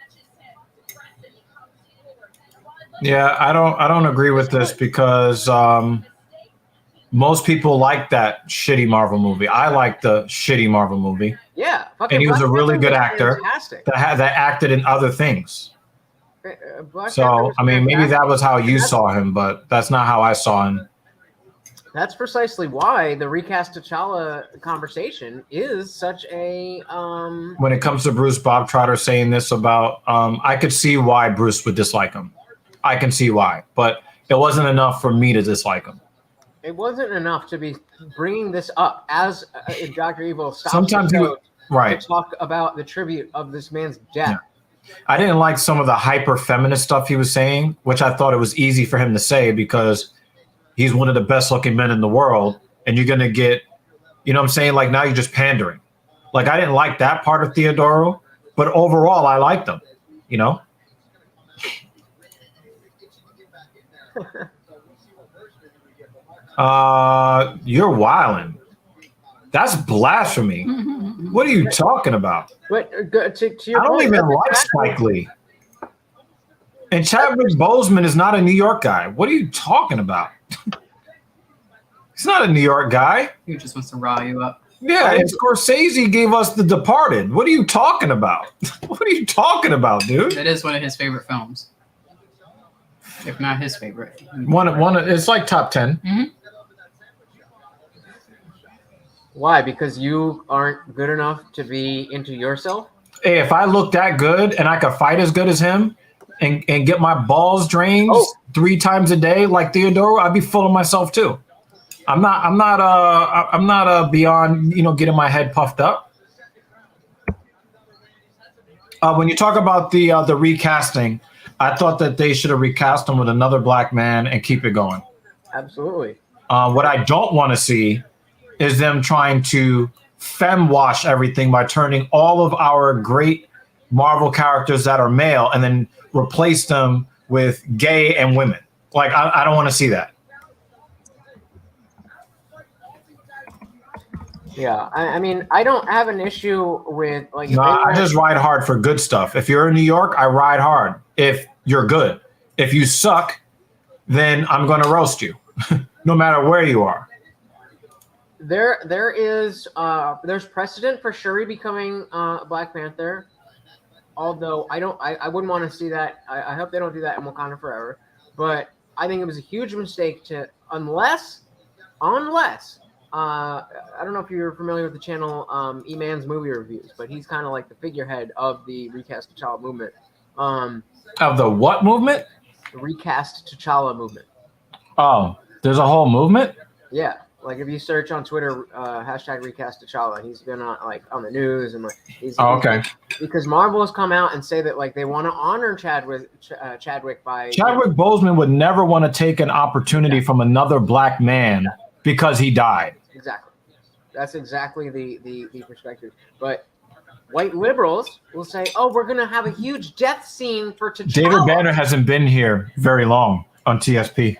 Yeah, I don't agree with this because most people like that shitty Marvel movie. I like the shitty Marvel movie. Yeah, and he was a really good actor that acted in other things. Black So Panther was I mean, maybe that was how you That's- saw him, but that's not how I saw him. That's precisely why the recast T'Challa conversation is such a When it comes to Bruce, Bob Trotter saying this about, I could see why Bruce would dislike him. I can see why, but it wasn't enough for me to dislike him. it wasn't enough to be bringing this up as Dr. Evil stops Sometimes the he show would, right. to talk about the tribute of this man's death. Yeah. I didn't like some of the hyper feminist stuff he was saying, which I thought it was easy for him to say because he's one of the best looking men in the world. And you're going to get, you know what I'm saying? Like now you're just pandering. Like I didn't like that part of Theodoro, but overall I liked him, you know? You're wilding. That's blasphemy. What are you talking about? But to your I don't point, even that's like exactly- Spike Lee. And Chadwick Boseman is not a New York guy. What are you talking about? He's not a New York guy. He just wants to rile you up. Yeah, and Scorsese gave us The Departed. What are you talking about? What are you talking about, dude? It is one of his favorite films, if not his favorite. One. It's like top 10. Mm-hmm. Why? Because you aren't good enough to be into yourself? Hey, if I look that good and I could fight as good as him and get my balls drained 3 times a day like Theodoro, I'd be full of myself too. I'm not beyond, getting my head puffed up. When you talk about the recasting, I thought that they should have recast him with another black man and keep it going. Absolutely. What I don't want to see is them trying to femme-wash everything by turning all of our great Marvel characters that are male and then replace them with gay and women. Like, I don't want to see that. Yeah, I mean, I don't have an issue with like. No, I just ride hard for good stuff. If you're in New York, I ride hard. If you're good, if you suck, then I'm going to roast you, no matter where you are. There's precedent for Shuri becoming Black Panther, although I wouldn't want to see that. I hope they don't do that in Wakanda Forever. But I think it was a huge mistake to unless I don't know if you're familiar with the channel E-Man's Movie Reviews, but he's kind of like the figurehead of the recast T'Challa movement. Of the what movement? The recast T'Challa movement. Oh, there's a whole movement? Yeah. Like if you search on Twitter, hashtag recast T'Challa, he's been on the news and he's okay. Because Marvel has come out and say that like they want to honor Chadwick by Chadwick Boseman would never want to take an opportunity from another black man because he died. Exactly. That's exactly the perspective. But white liberals will say, "Oh, we're gonna have a huge death scene for T'Challa." David Banner hasn't been here very long on TSP.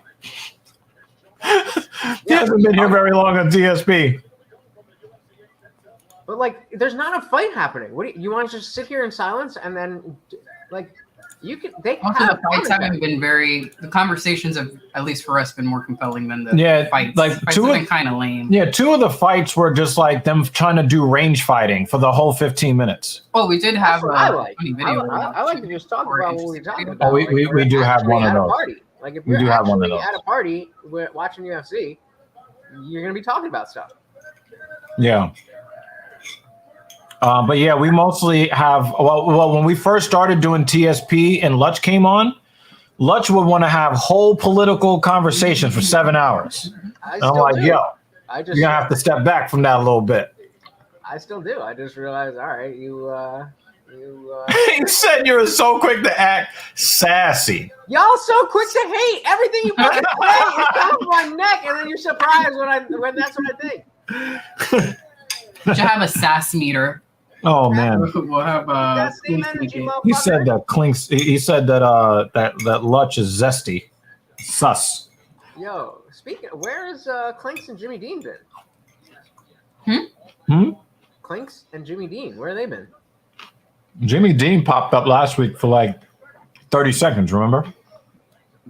He hasn't been here very long on TSP. But like, there's not a fight happening. What do you want to just sit here in silence and then like you can? They Also, the fights haven't been the conversations have, at least for us, been more compelling than the fights. Like fights have been kind of lame. Yeah, 2 of the fights were just like them trying to do range fighting for the whole 15 minutes. Well, we did have I funny video. I like to just talk about what we're talking about. Oh, we do have one of those. Like if We you're do have one of actually those. at a party watching UFC, you're gonna be talking about stuff. Yeah. But yeah, we mostly have. Well, when we first started doing TSP and Lutch came on, Lutch would want to have whole political conversations for 7 hours. And I'm like, yo, you're gonna have to step back from that a little bit. I still do. I just realized, all right, you He said you were so quick to act sassy. y'all so quick to hate everything you fucking say. It comes my neck, and then you're surprised when that's what I think. We should have a sass meter. Oh man, We'll have That same energy, he motherfucker. said that clinks. He said that that Lutch is zesty, sus. Yo, speaking, where is Clinks and Jimmy Dean been? Clinks and Jimmy Dean, where have they been? Jimmy Dean popped up last week for like 30 seconds. Remember?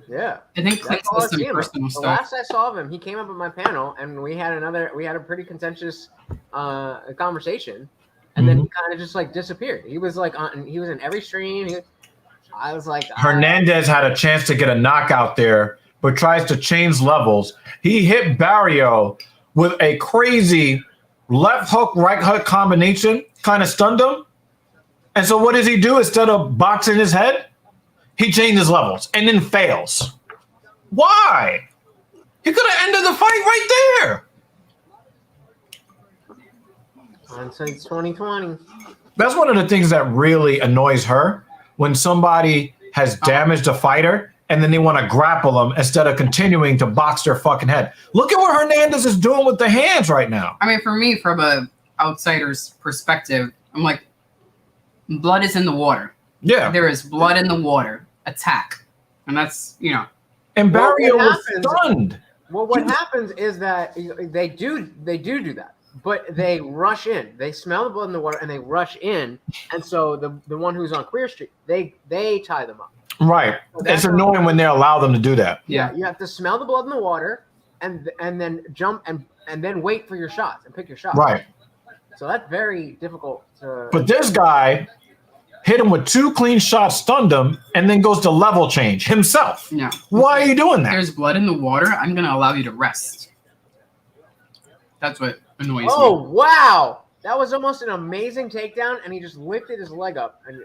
Yeah. I think Clinks all I has some see him. personal The stuff. last I saw of him, he came up at my panel, and we had a pretty contentious conversation, and then he kind of just like disappeared. He was like he was in every stream. I was like, Hernandez had a chance to get a knockout there, but tries to change levels. He hit Barrio with a crazy left hook, right hook combination, kind of stunned him. And so what does he do? Instead of boxing his head, he changes levels and then fails. Why? He could have ended the fight right there. Hindsight's 2020. That's one of the things that really annoys her, when somebody has damaged a fighter and then they want to grapple them instead of continuing to box their fucking head. Look at what Hernandez is doing with the hands right now. I mean, for me, from a outsider's perspective, I'm like, blood is in the water. Yeah. There is blood in the water. Attack. And that's, you know. And Barrio was stunned. Well, what happens is that they do that, but they rush in. They smell the blood in the water and they rush in. And so the one who's on Queer Street, they tie them up. Right. So it's annoying when they allow them to do that. Yeah. You have to smell the blood in the water and then jump and then wait for your shots and pick your shots. Right. So that's very difficult to. But this guy hit him with 2 clean shots, stunned him, and then goes to level change himself. Yeah. Why are you doing that? There's blood in the water. I'm going to allow you to rest. That's what annoys me. Oh, wow. That was almost an amazing takedown, and he just lifted his leg up. And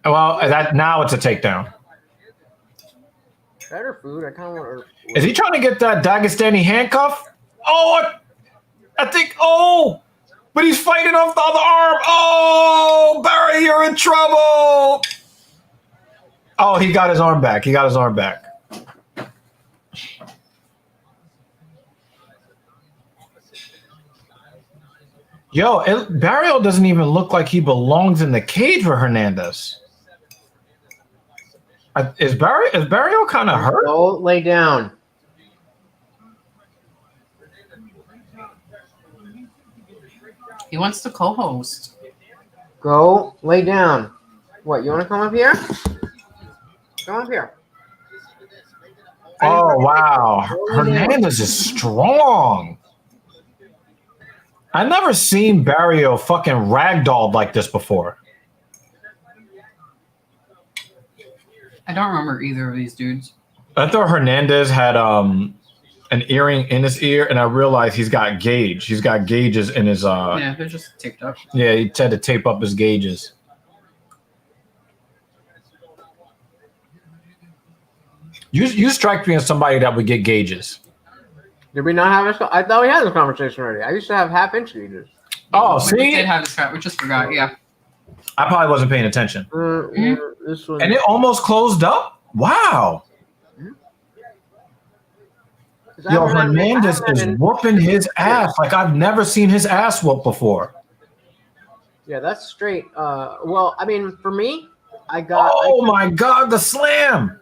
Well, now it's a takedown. better food. I kind of want to. Is he trying to get that Dagestani handcuff? Oh, I think. Oh, but he's fighting off the other arm. Oh, Barry, you're in trouble. Oh, he got his arm back. Yo, Barrio doesn't even look like he belongs in the cage with Hernandez. Is Barrio kind of hurt? Go lay down. He wants to co-host. Go lay down. What, you want to come up here? Come up here. Oh, wow. Hernandez is strong. I've never seen Barrio fucking ragdolled like this before. I don't remember either of these dudes. I thought Hernandez had an earring in his ear, and I realized he's got gauge. He's got gauges in his yeah, they're just taped up. Yeah, he had to tape up his gauges. You strike me as somebody that would get gauges. Did we not have this? I thought we had this conversation already. I used to have half-inch gauges. Oh, We see? did have this chat. We just forgot. Yeah. I probably wasn't paying attention. This one. And it almost closed up? Wow. Yo, Hernandez is whooping his ass like I've never seen his ass whoop before. Yeah, that's straight. Well, I mean, for me, I got. Oh my God, the slam!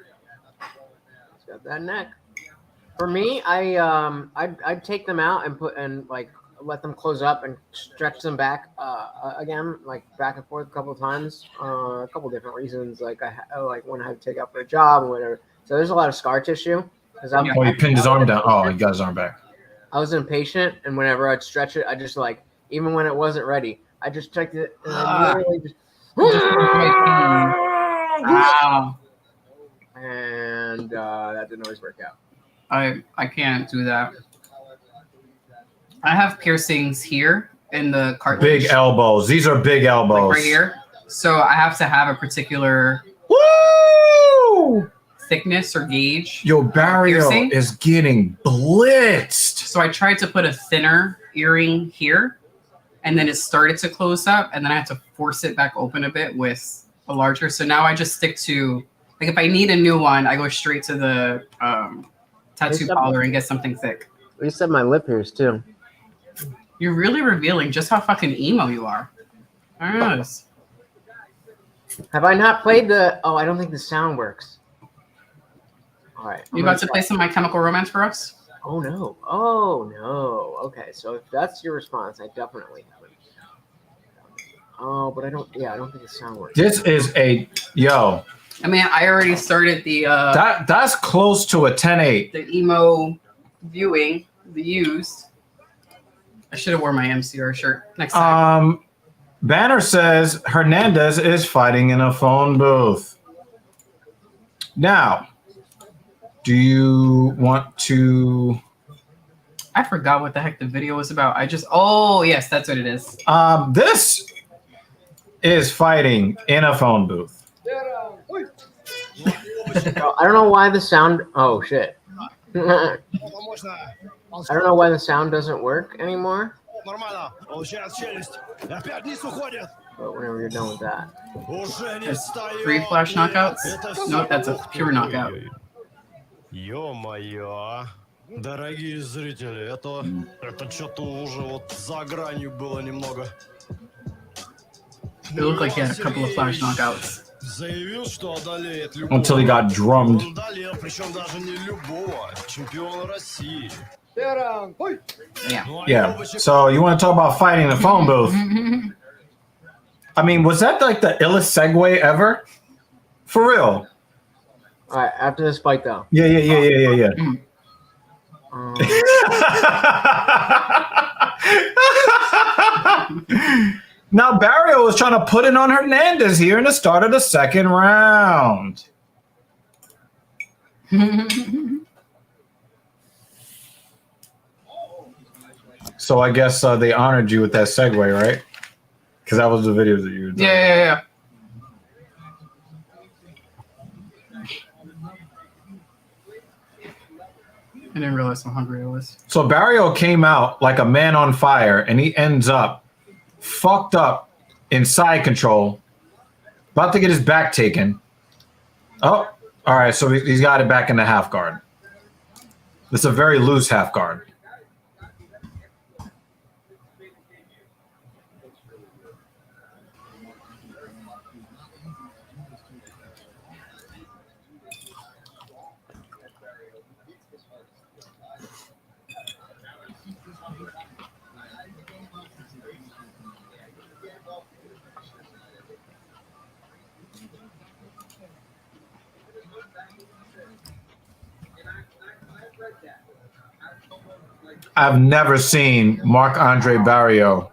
He's got that neck. For me, I'd take them out and let them close up and stretch them back again, like back and forth a couple of times. A couple different reasons, like when I had to take out for a job or whatever. So there's a lot of scar tissue. Oh, he pinned his arm down. Oh, he got his arm back. I was impatient, and whenever I'd stretch it, I just even when it wasn't ready, I just checked it and I literally just. Wow. And that didn't always work out. I can't do that. I have piercings here in the cartilage. Big elbows. These are big elbows. Like right here. So I have to have a particular thickness or gauge. Yo, Barrio is getting blitzed. So I tried to put a thinner earring here, and then it started to close up, and then I had to force it back open a bit with a larger. So now I just stick to, like, if I need a new one, I go straight to the tattoo parlor and get something thick. You said my lip hairs too. You're really revealing just how fucking emo you are. I don't know. Have I not played the? Oh, I don't think the sound works. All right. You about to play some My Chemical Romance for us? Oh no! Oh no! Okay, so if that's your response, I definitely haven't. Oh, but I don't. Yeah, I don't think the sound works. This is a yo. I mean, I already started the. That's close to a 10-8. The emo viewing, the used. I should have worn my MCR shirt next time. Banner says Hernandez is fighting in a phone booth. Now, do you want to? I forgot what the heck the video was about. Oh, yes, that's what it is. This is fighting in a phone booth. I don't know why the sound. Oh shit! I don't know why the sound doesn't work anymore. But whenever you're done with that, There's 3 flash knockouts. No, that's a pure knockout. Ё-моё. Дорогие зрители, это что-то уже вот за гранью было немного. It looked like he had a couple of flash knockouts. Заявил, что одолеет любого. Until he got drummed. Он одолел, причем даже не любого, чемпиона России. Yeah. So you want to talk about fighting in a phone booth? I mean, was that like the illest segue ever? For real? all right. After this fight, though. Yeah. Now Barrio was trying to put it on Hernandez here in the start of the second round. So I guess they honored you with that segue, right? Because that was the video that you were doing. Yeah. I didn't realize how hungry I was. So Barrio came out like a man on fire, and he ends up fucked up in side control, about to get his back taken. Oh, all right. So he's got it back in the half guard. It's a very loose half guard. I've never seen Marc-Andre Barrio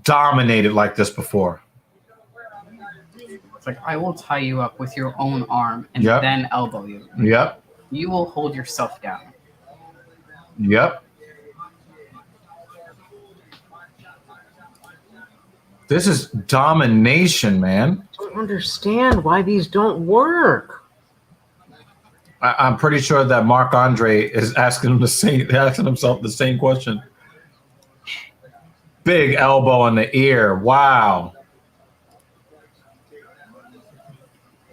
dominated like this before. It's like, I will tie you up with your own arm and Yep. then elbow you. Yep. You will hold yourself down. Yep. This is domination, man. I don't understand why these don't work. I'm pretty sure that Marc-Andre is asking himself the same question. Big elbow in the ear. Wow.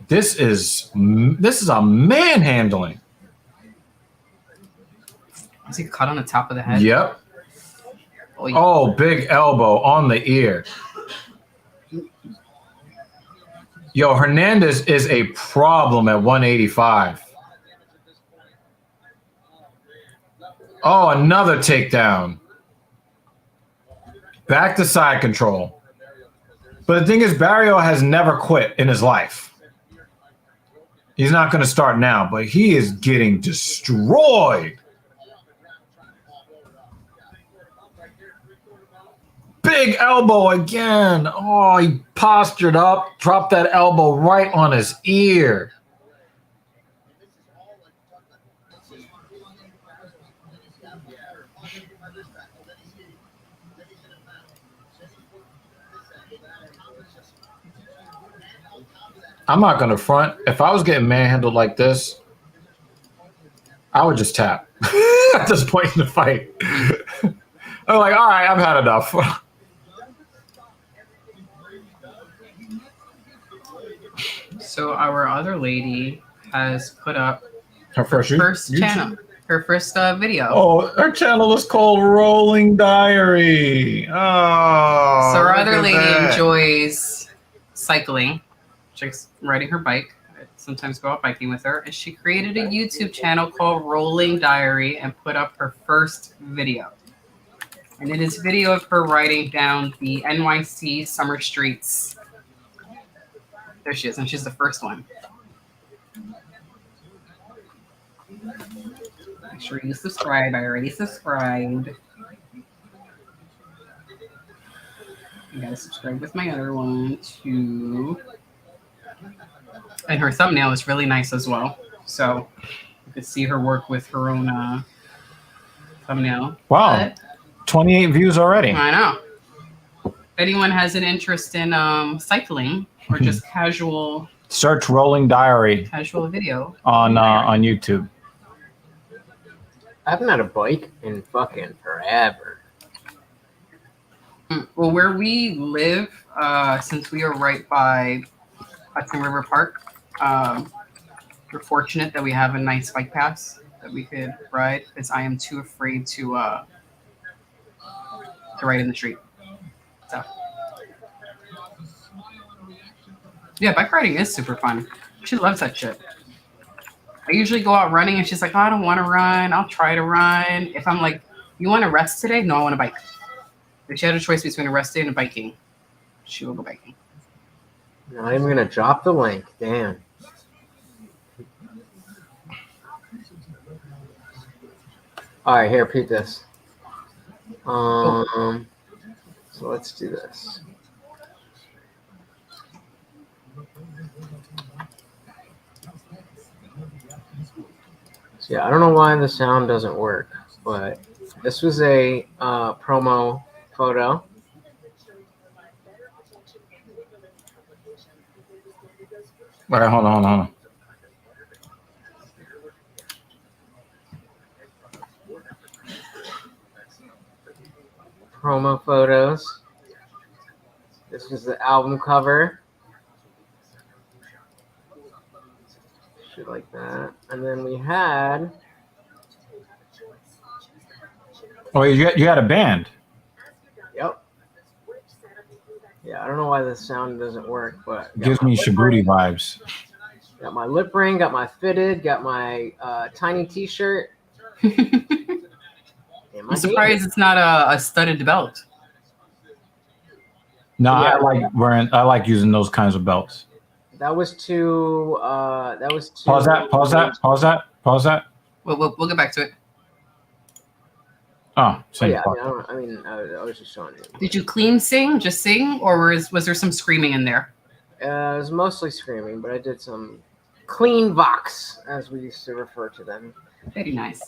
This is a manhandling. Is he cut on the top of the head? Yep. Oh, yeah. Oh, big elbow on the ear. Yo, Hernandez is a problem at 185. Oh, another takedown. Back to side control. But the thing is, Barrio has never quit in his life. He's not going to start now, but he is getting destroyed. Big elbow again. Oh, he postured up, dropped that elbow right on his ear. I'm not going to front. If I was getting manhandled like this, I would just tap at this point in the fight. I'm like, all right, I've had enough. So our other lady has put up Her first channel, her first video. Oh, her channel is called Rolling Diary. Oh, So our look other at lady that. enjoys cycling. She's riding her bike. I sometimes go out biking with her. And she created a YouTube channel called Rolling Diary and put up her first video. And it is a video of her riding down the NYC summer streets. There she is, and she's the first one. Make sure you subscribe. I already subscribed. You gotta subscribe with my other one too. And her thumbnail is really nice as well. So you could see her work with her own thumbnail. Wow, But 28 views already. I know. If anyone has an interest in cycling or just casual Search Rolling Diary video on YouTube. I haven't had a bike in fucking forever. Well, where we live, since we are right by Hudson River Park, we're fortunate that we have a nice bike pass that we could ride because I am too afraid to ride in the street. So, yeah, bike riding is super fun. She loves that shit. I usually go out running and she's like, oh, I don't want to run. I'll try to run. If I'm like, you want to rest today? No, I want to bike. If she had a choice between a rest day and a biking, she will go biking. Not even gonna drop the link. Damn. All right, here, repeat this. So let's do this. So yeah, I don't know why the sound doesn't work, but this was a promo photo. All right, hold on. Promo photos. This was the album cover. Shit like that. And then we had... Oh, you had a band. Yep. Yeah, I don't know why the sound doesn't work, but... Gives me Shibuti vibes. Got my lip ring, got my fitted, got my tiny t-shirt. I'm surprised it's not a studded belt. No, Yeah. I like using those kinds of belts. That was too. Pause that. We'll get back to it. Oh, same yeah, part. I was just showing you. Did you clean sing, just sing, or was there some screaming in there? It was mostly screaming, but I did some clean vox, as we used to refer to them. Very nice.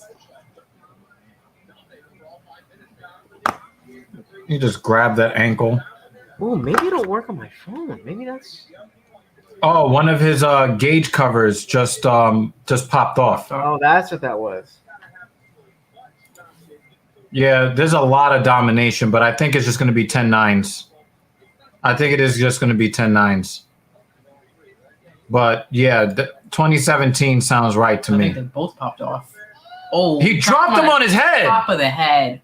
You just grab that ankle. Ooh, maybe it'll work on my phone. Maybe that's. Oh, one of his gauge covers just popped off. Oh, that's what that was. Yeah, there's a lot of domination, but I think it's just going to be 10-9s. I think it is just going to be 10-9s. But yeah, 2017 sounds right to I me. think they both popped off. Oh, He dropped him on his head. Top of the head.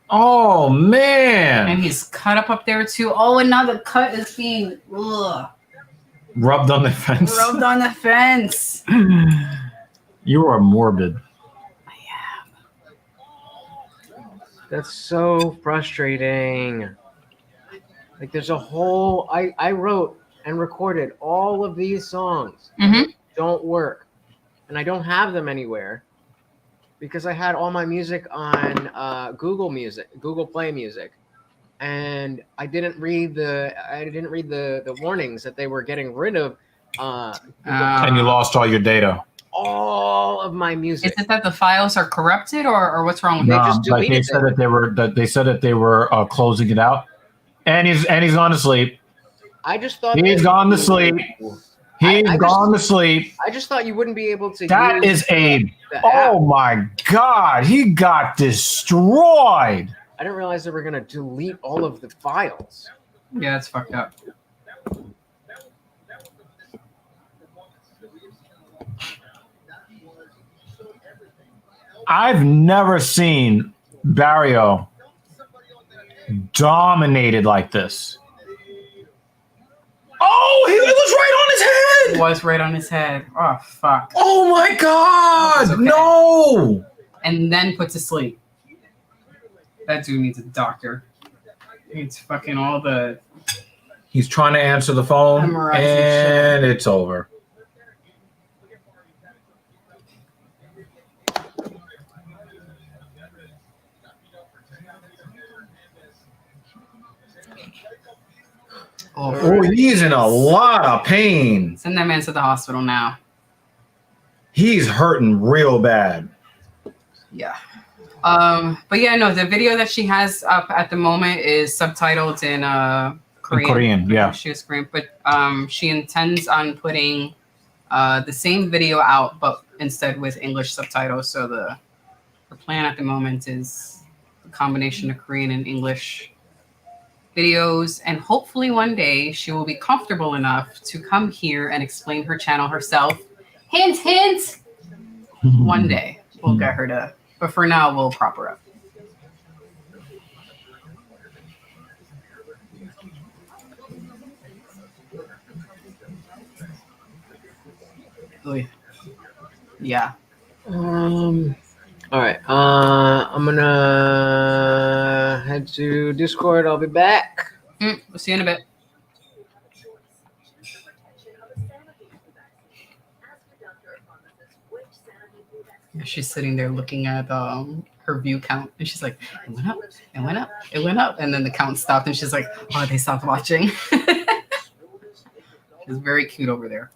Oh man! And he's cut up there too. Oh, and now the cut is being rubbed on the fence. Rubbed on the fence. You are morbid. That's so frustrating. Like, there's a whole. I wrote and recorded all of these songs. Mm-hmm. Don't work, and I don't have them anywhere. Because I had all my music on Google Play Music, and I didn't read the warnings that they were getting rid of. And you lost all your data. All of my music. Is it that the files are corrupted, or what's wrong with They it? just deleted They said that they were closing it out, and he's gone to sleep. I just thought he's gone to sleep. He's gone to sleep. I just thought you wouldn't be able to. That use is a. the Oh app. my God! He got destroyed. I didn't realize they were gonna delete all of the files. Yeah, it's fucked up. I've never seen Barrio dominated like this. Oh, he was right on his head. It was right on his head. Oh, fuck. Oh, my God. Okay. No. And then put to sleep. That dude needs a doctor. It's fucking all the... He's trying to answer the phone, Memorizing and shit. it's over. Oh, he's in a lot of pain. Send that man to the hospital now. He's hurting real bad. Yeah. But yeah, no, the video that she has up at the moment is subtitled in Korean. In Korean, yeah. She was Korean, but she intends on putting the same video out, but instead with English subtitles. So her plan at the moment is a combination of Korean and English videos, and hopefully one day she will be comfortable enough to come here and explain her channel herself. Hint, hint. One day we'll get her to, but for now we'll prop her up. Yeah. All right. I'm gonna head to Discord. I'll be back. We'll see you in a bit. She's sitting there looking at her view count, and she's like, "It went up, it went up, it went up," and then the count stopped, and she's like, "Oh, they stopped watching." She's very cute over there.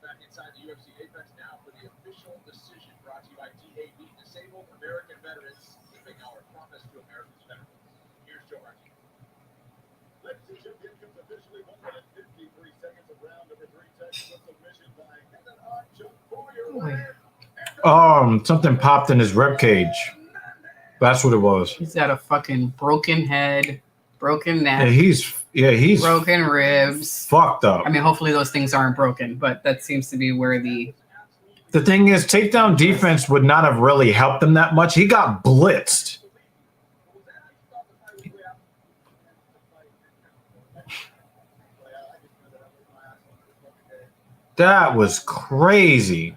Back inside the UFC Apex now for the official decision brought to you by TAB, Disabled American Veterans, keeping our promise to America's veterans. Here's Joe Martinez. Ladies and gentlemen, comes officially 153 seconds of round number 3, Texas submission by Kevin Archer for your Something popped in his rib cage. That's what it was. He's got a fucking broken head, broken neck. He's broken ribs. Fucked up. I mean, hopefully those things aren't broken, but that seems to be where the thing is, takedown defense would not have really helped him that much. He got blitzed. That was crazy.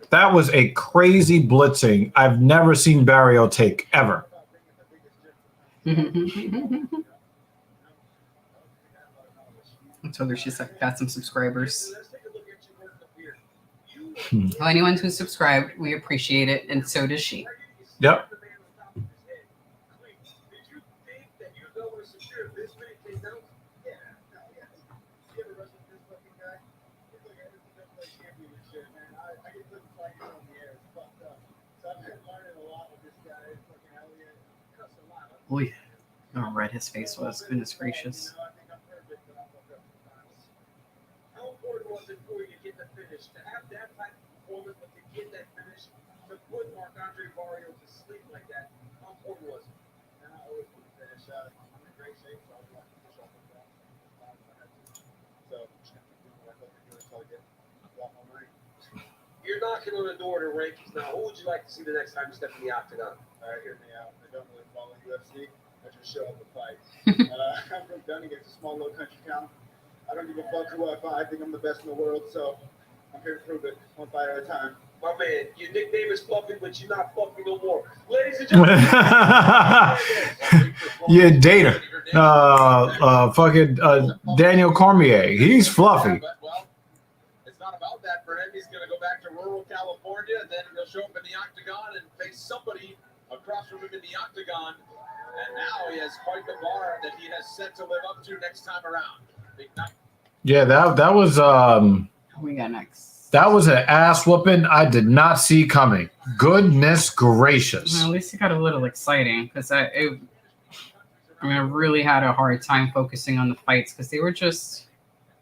That was a crazy blitzing I've never seen Barrio take ever. I told her she's got some subscribers. Well, anyone who's subscribed, we appreciate it, and so does she. Yep. Boy, how red his face was. Goodness gracious. How important was it for you to get the finish, to have that type of performance, but to get that finish, to put Marc-Andre Barrio to sleep like that? How important was it? And I always want to finish. I'm in great shape, so I would like to finish off with that. So, just going to keep doing what I do until I get a lot more money. You're knocking on the door to rankings now. Who would you like to see the next time you step in the octagon? All right, hear me out. I don't really follow UFC. I just show up and fight. I'm from Dunning. It's a small, low country town. I don't give a fuck who I fight. I think I'm the best in the world, so I'm here to prove it. One fight at a time. My man, your nickname is Fluffy, but you're not Fluffy no more. Ladies and gentlemen. Yeah, Data. Daniel Cormier. He's fluffy. Well, it's not about that for him. He's going to go back to rural California, and then he'll show up in the octagon and face somebody across from him in the octagon. And now he has quite the bar that he has set to live up to next time around. Big night. Yeah, that was we got next. That was an ass whooping I did not see coming. Goodness gracious. Well, at least it got a little exciting because I really had a hard time focusing on the fights because they were just.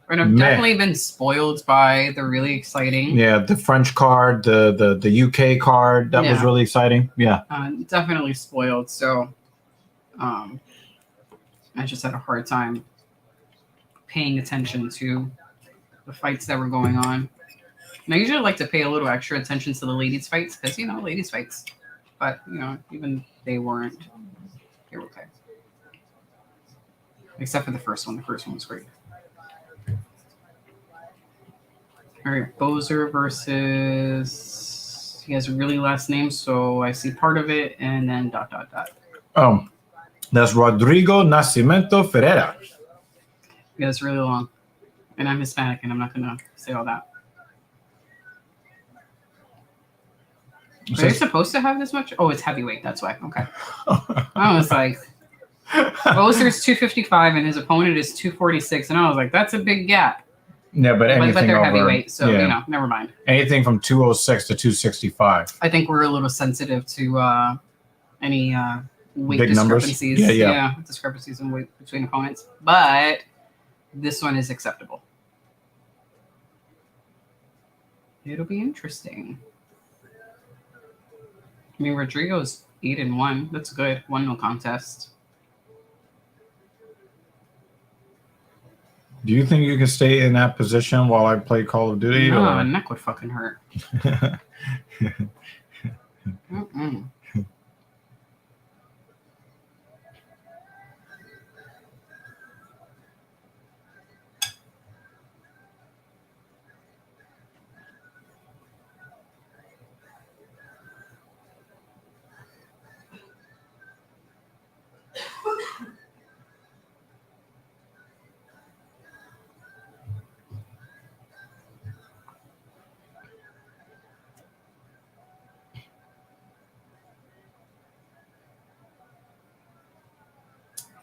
And I've definitely been spoiled by the really exciting. Yeah, the French card, the UK card, that was really exciting. Yeah. Definitely spoiled. So I just had a hard time paying attention to the fights that were going on. And I usually like to pay a little extra attention to the ladies' fights because, ladies' fights. But, even they weren't. They were okay. Except for the first one. The first one was great. All right, Bozer versus. He has a really last name, so I see part of it, and then ... That's Rodrigo Nascimento Ferreira. Yeah, it's really long, and I'm Hispanic, and I'm not gonna say all that. Are they supposed to have this much? Oh, it's heavyweight. That's why. Okay. I was like, Bozer's 255 and his opponent is 246, and I was like, that's a big gap. Yeah, but anything But they're over, heavyweight, so yeah. you know, never mind. Anything from 206 to 265. I think we're a little sensitive to any weight Big numbers? discrepancies. Yeah. Discrepancies in weight between opponents. But this one is acceptable. It'll be interesting. I mean, Rodrigo's 8-1. That's good. 1-0 contest. Do you think you can stay in that position while I play Call of Duty? No, or? my neck would fucking hurt. Mm-mm.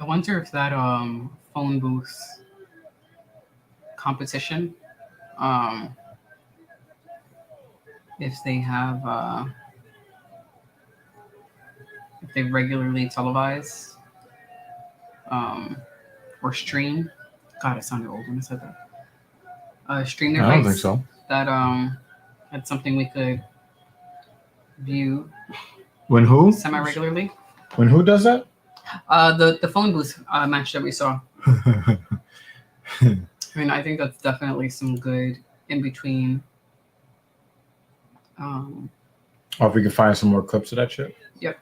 I wonder if that phone booth competition, if they have if they regularly televise or stream. God, it sounded old when I said that. Stream their I don't fights. think so. That's something we could view. When who? Semi-regularly. When who does that? The phone booth match that we saw. I mean, I think that's definitely some good in between. Or if we can find some more clips of that shit. Yep.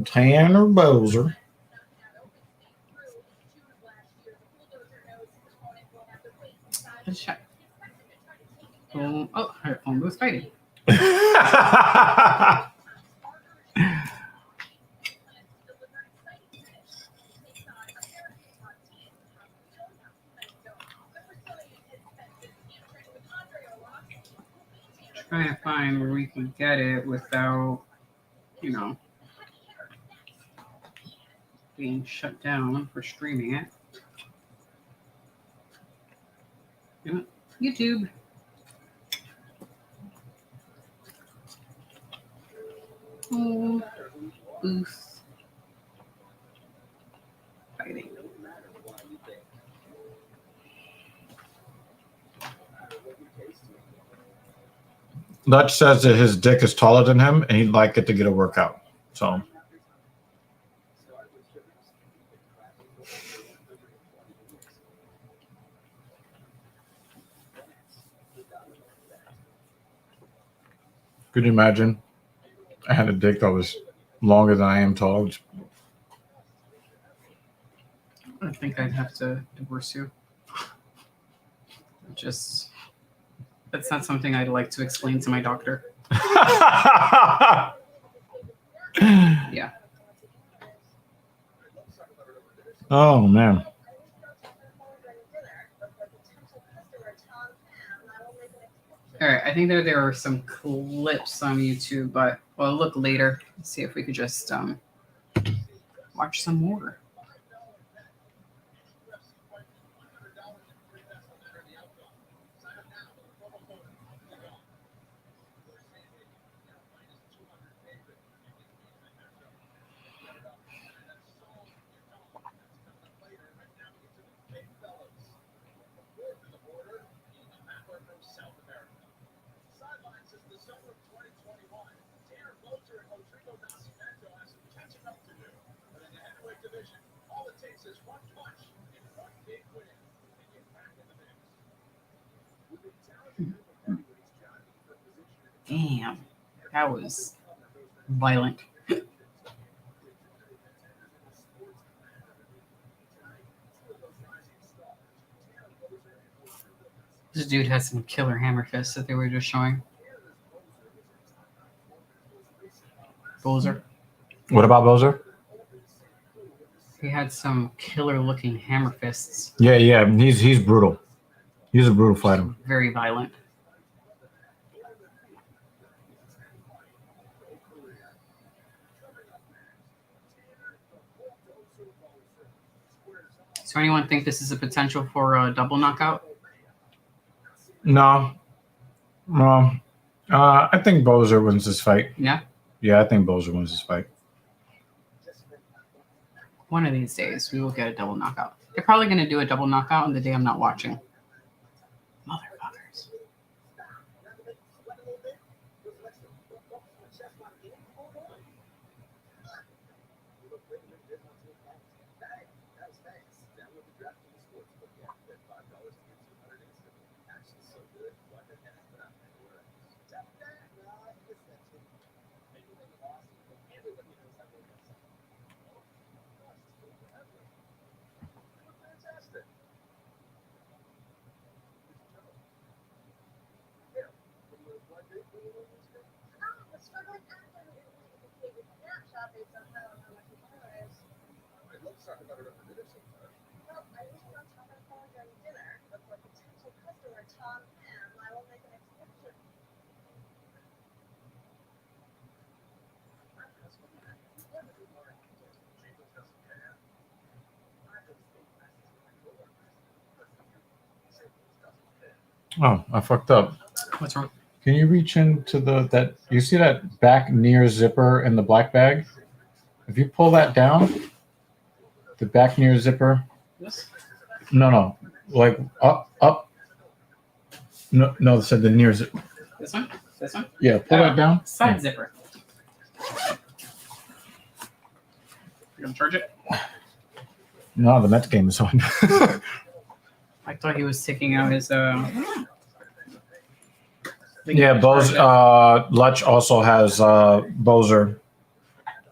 Tanner Bozer. Let's check. Oh, her phone booth fighting. Trying to find where we can get it without, you know, being shut down for streaming it. You know, YouTube. Oh, booth fighting. Dutch says that his dick is taller than him and he'd like it to get a workout. So could you imagine? I had a dick that was longer than I am tall. I think I'd have to divorce you. Just, that's not something I'd like to explain to my doctor. Yeah. Oh, man. All right, I think that there are some clips on YouTube, but we'll look later. See if we could just watch some more. Damn, that was violent. This dude has some killer hammer fists that they were just showing. Bozer. What about Bozer? He had some killer-looking hammer fists. Yeah. He's brutal. He's a brutal fighter. Very violent. So anyone think this is a potential for a double knockout? No. I think Bozer wins this fight. Yeah? Yeah, I think Bozer wins this fight. One of these days, we will get a double knockout. They're probably going to do a double knockout on the day I'm not watching. Motherfuckers. Oh, I fucked up. What's wrong? Can you reach into that? You see that back near zipper in the black bag? If you pull that down, the back near zipper. This? No, like up. No, it said the near zipper. This one? This one? Yeah, pull that down. Side Yeah. zipper. You gonna charge it? No, the Mets game is on. I thought he was taking out his Yeah, Lutch also has Bozer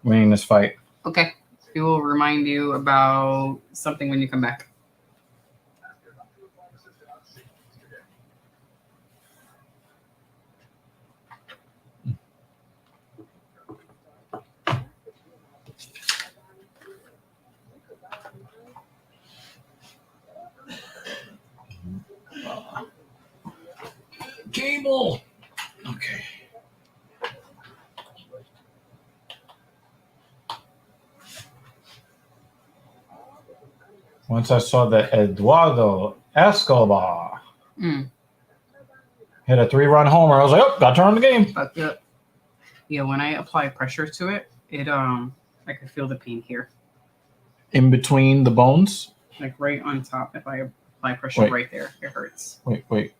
winning this fight. Okay. We will remind you about something when you come back. Cable. Okay. Once I saw that Eduardo Escobar hit a 3-run homer, I was like, "Oh, got to turn on the game." But when I apply pressure to it, I can feel the pain here, In between the bones. like right on top. If I apply pressure right there, it hurts. Wait.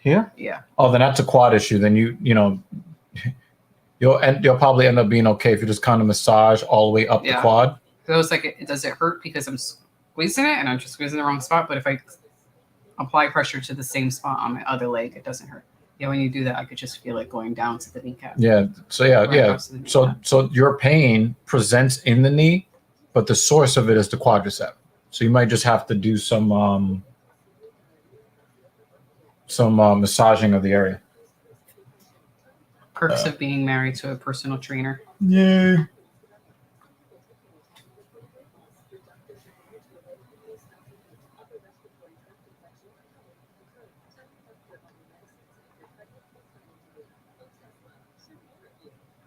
Here? Yeah. Oh, then that's a quad issue. Then you'll probably end up being okay if you just kind of massage all the way up the quad. So it was like, does it hurt because I'm squeezing it and I'm just squeezing the wrong spot? But if I apply pressure to the same spot on my other leg, it doesn't hurt. Yeah, when you do that, I could just feel it going down to the kneecap. Yeah. So So your pain presents in the knee, but the source of it is the quadricep. So you might just have to do some massaging of the area. Perks of being married to a personal trainer. Yeah.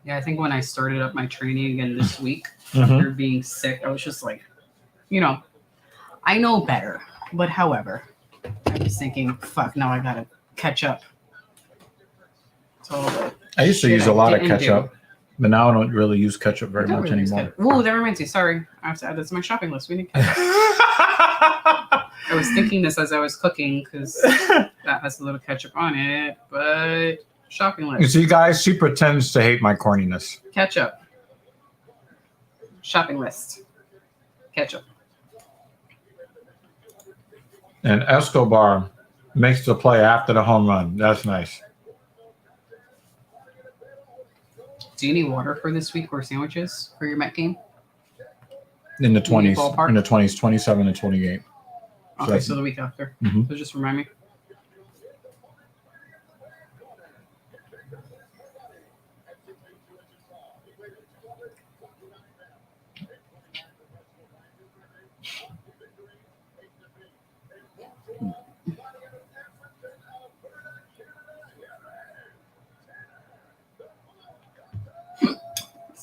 Yeah, I think when I started up my training again this week, after being sick, I was just like, I know better. But however, I was thinking, fuck, now I gotta catch up. I used to use a lot of ketchup, but now I don't really use ketchup very much anymore. Oh, that reminds me. Sorry, I have to add this to my shopping list. We need ketchup. I was thinking this as I was cooking because that has a little ketchup on it, but shopping list. You see, guys, she pretends to hate my corniness. Ketchup. Shopping list. Ketchup. And Escobar makes the play after the home run. That's nice. Do you need water for this week or sandwiches for your Met game? In the 20s. In the 20s, 27 and 28. Okay, so the week after. Mhm. So just remind me.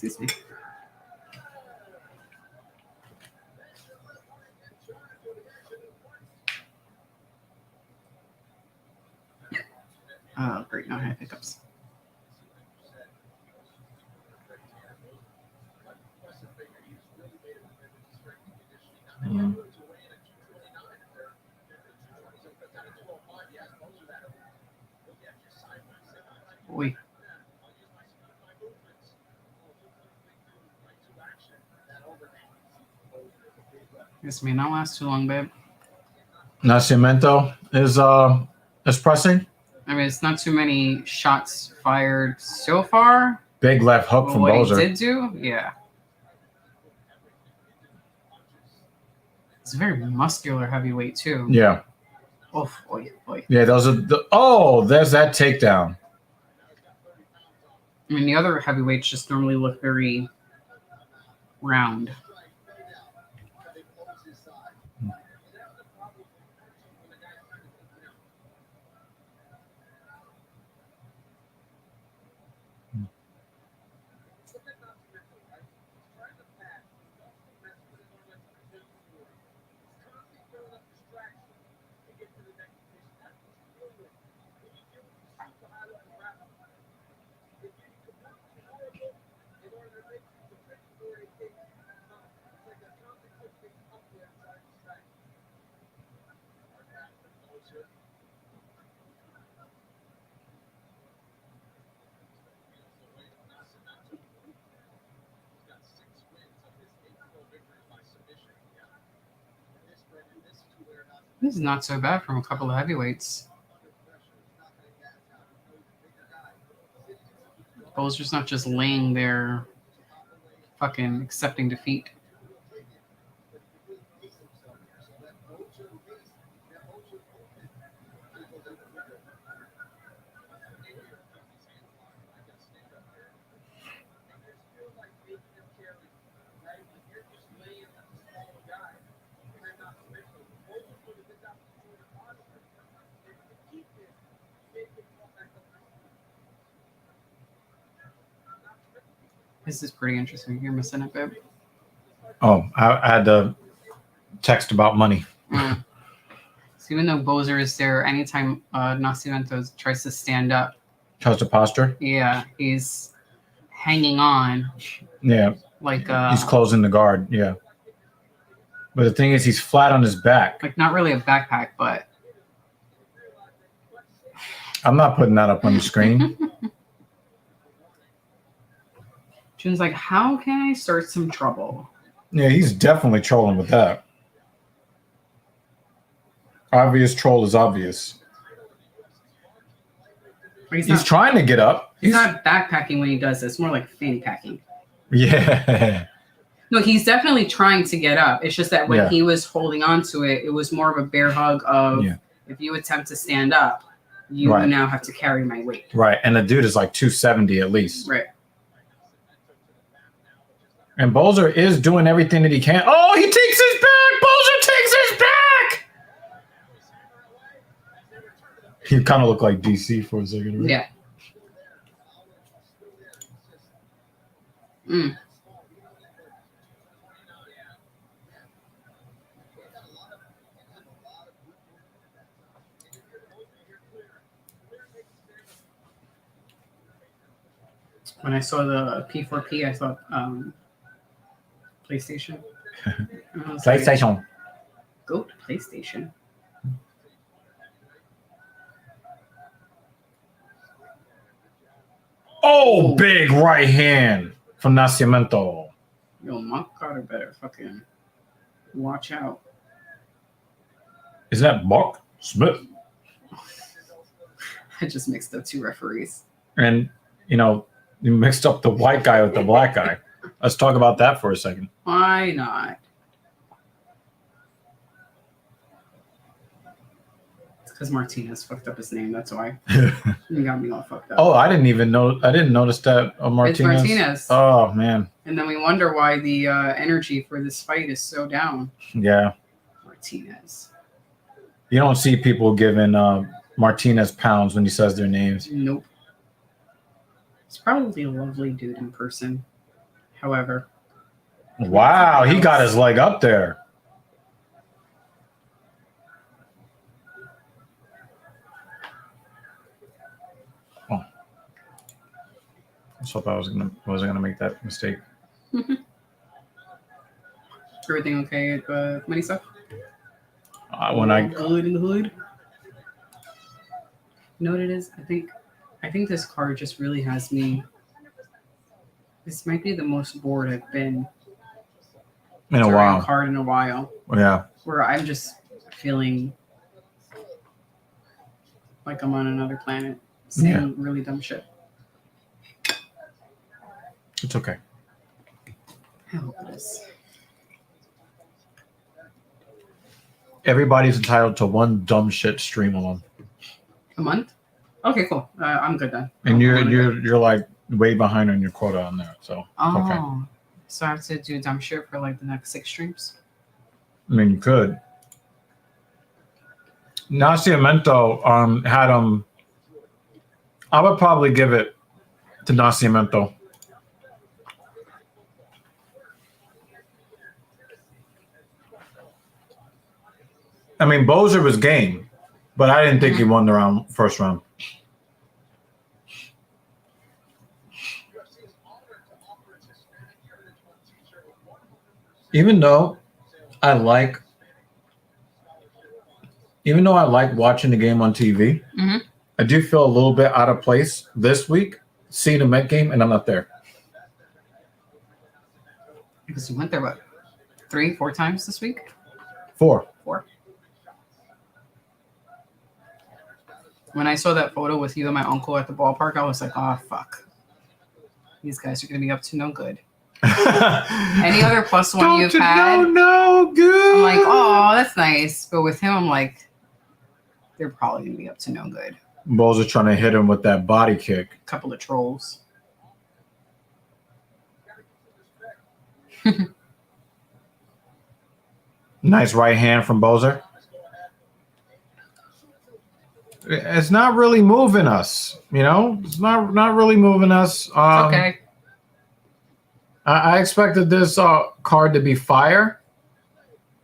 Excuse me. Oh, great. Now I have hiccups. Oi. This may not last too long, babe. Nascimento is pressing. I mean, it's not too many shots fired so far. Big left hook from what Bozer. he did do, yeah. It's a very muscular heavyweight too. Yeah. Oh, boy. Yeah, those are there's that takedown. I mean, the other heavyweights just normally look very round. This is not so bad from a couple of heavyweights. Bozer's not just laying there fucking accepting defeat. This is pretty interesting. You're missing it, babe. Oh, I had to text about money. So even though Bozer is there, anytime Nascimento tries to stand up, tries to posture. Yeah, he's hanging on. Yeah, like he's closing the guard. Yeah, but the thing is, he's flat on his back. Like not really a backpack, but I'm not putting that up on the screen. June's like, how can I start some trouble? Yeah, he's definitely trolling with that. Obvious troll is obvious. He's trying to get up. He's not backpacking when he does this. More like fanny packing. Yeah. No, he's definitely trying to get up. It's just that when Yeah. he was holding on to it, it was more of a bear hug of if you attempt to stand up, you Right. now have to carry my weight. Right, and the dude is like 270 at least. Right. And Bozer is doing everything that he can. Oh, he takes his back! Bozer takes his back! He kind of looked like DC for a second, right? Yeah. Mm. When I saw the P4P, I thought PlayStation. I was like, PlayStation. go to PlayStation. Oh, big right hand from Nascimento. Yo, Mark Carter better fucking watch out. Is that Buck Smith? I just mixed up two referees. And, you know, you mixed up the white guy with the black guy. Let's talk about that for a second. Why not? It's because Martinez fucked up his name. That's why. You got me all fucked up. Oh, I didn't even know. I didn't notice that. Martinez. It's Martinez. Oh, man. And then we wonder why the energy for this fight is so down. Yeah. Martinez. You don't see people giving Martinez pounds when he says their names. Nope. He's probably a lovely dude in person. However, Wow, he got his leg up there. Oh. I just hope I wasn't gonna make that mistake. everything okay with money stuff? When I good in the hood. You know what it is? I think this card just really has me. This might be the most bored I've been in a during while. a card in a while. Yeah. Where I'm just feeling like I'm on another planet saying really dumb shit. It's okay. I hope it is. Everybody's entitled to one dumb shit stream alone. A month? Okay, cool. I'm good then. And you're like way behind on your quota on there, so it's okay. So I have to do dumb shit for like the next 6 streams. I mean, you could. Nascimento had him. I would probably give it to Nascimento. I mean, Bozer was game, but I didn't think he won the first round. Even though I like watching the game on TV, I do feel a little bit out of place this week seeing the Met game, and I'm not there. Because you went there, what, 3-4 times this week? 4. When I saw that photo with you and my uncle at the ballpark, I was like, oh, fuck. These guys are going to be up to no good. Any other +1 you've had? No good. I'm like, oh, that's nice. But with him, I'm like, they're probably going to be up to no good. Bulls are trying to hit him with that body kick. Couple of trolls. Nice right hand from Bozer. It's not really moving us, you know. It's not really moving us. Okay. I expected this card to be fire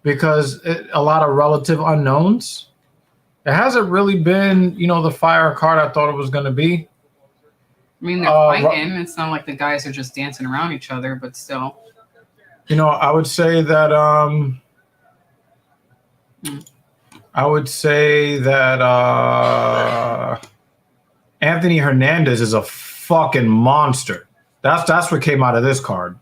because a lot of relative unknowns. It hasn't really been, the fire card I thought it was going to be. I mean, they're fighting. It's not like the guys are just dancing around each other, but still. I would say that Anthony Hernandez is a fucking monster. That's what came out of this card.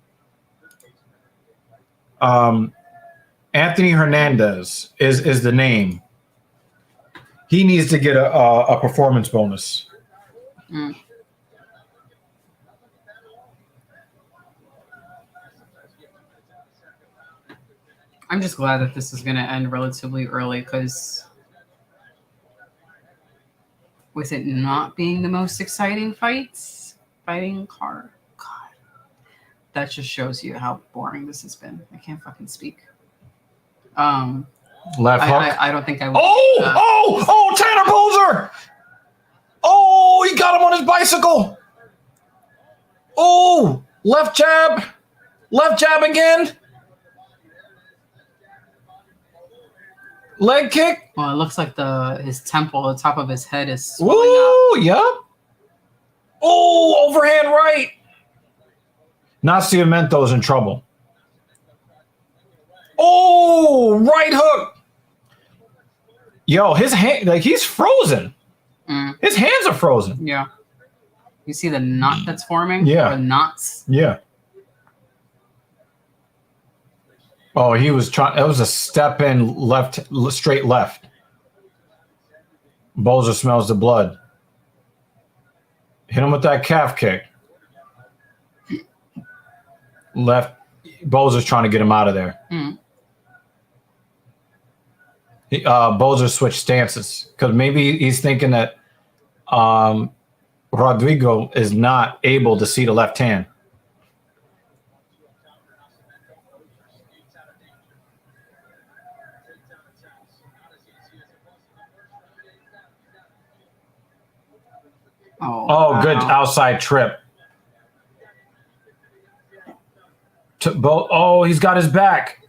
Anthony Hernandez is the name. He needs to get a performance bonus. I'm just glad that this is going to end relatively early because with it not being the most exciting fighting card, God, that just shows you how boring this has been. I can't fucking speak. Left hook. I don't think I would. Tanner Bozer! Oh, he got him on his bicycle. Oh, left jab again. Leg kick. Well, it looks like his temple, the top of his head is swelling up. Ooh, yep. Oh, overhand right. Nascimento's in trouble. Oh, right hook. Yo, his hand, he's frozen. His hands are frozen. Yeah. You see the knot that's forming? Yeah. The knots? Yeah. Oh, he was trying. It was a step in straight left. Bozer smells the blood. Hit him with that calf kick. Left. Bozer's trying to get him out of there. Bozer switched stances because maybe he's thinking that Rodrigo is not able to see the left hand. Oh, good outside trip. Oh, he's got his back.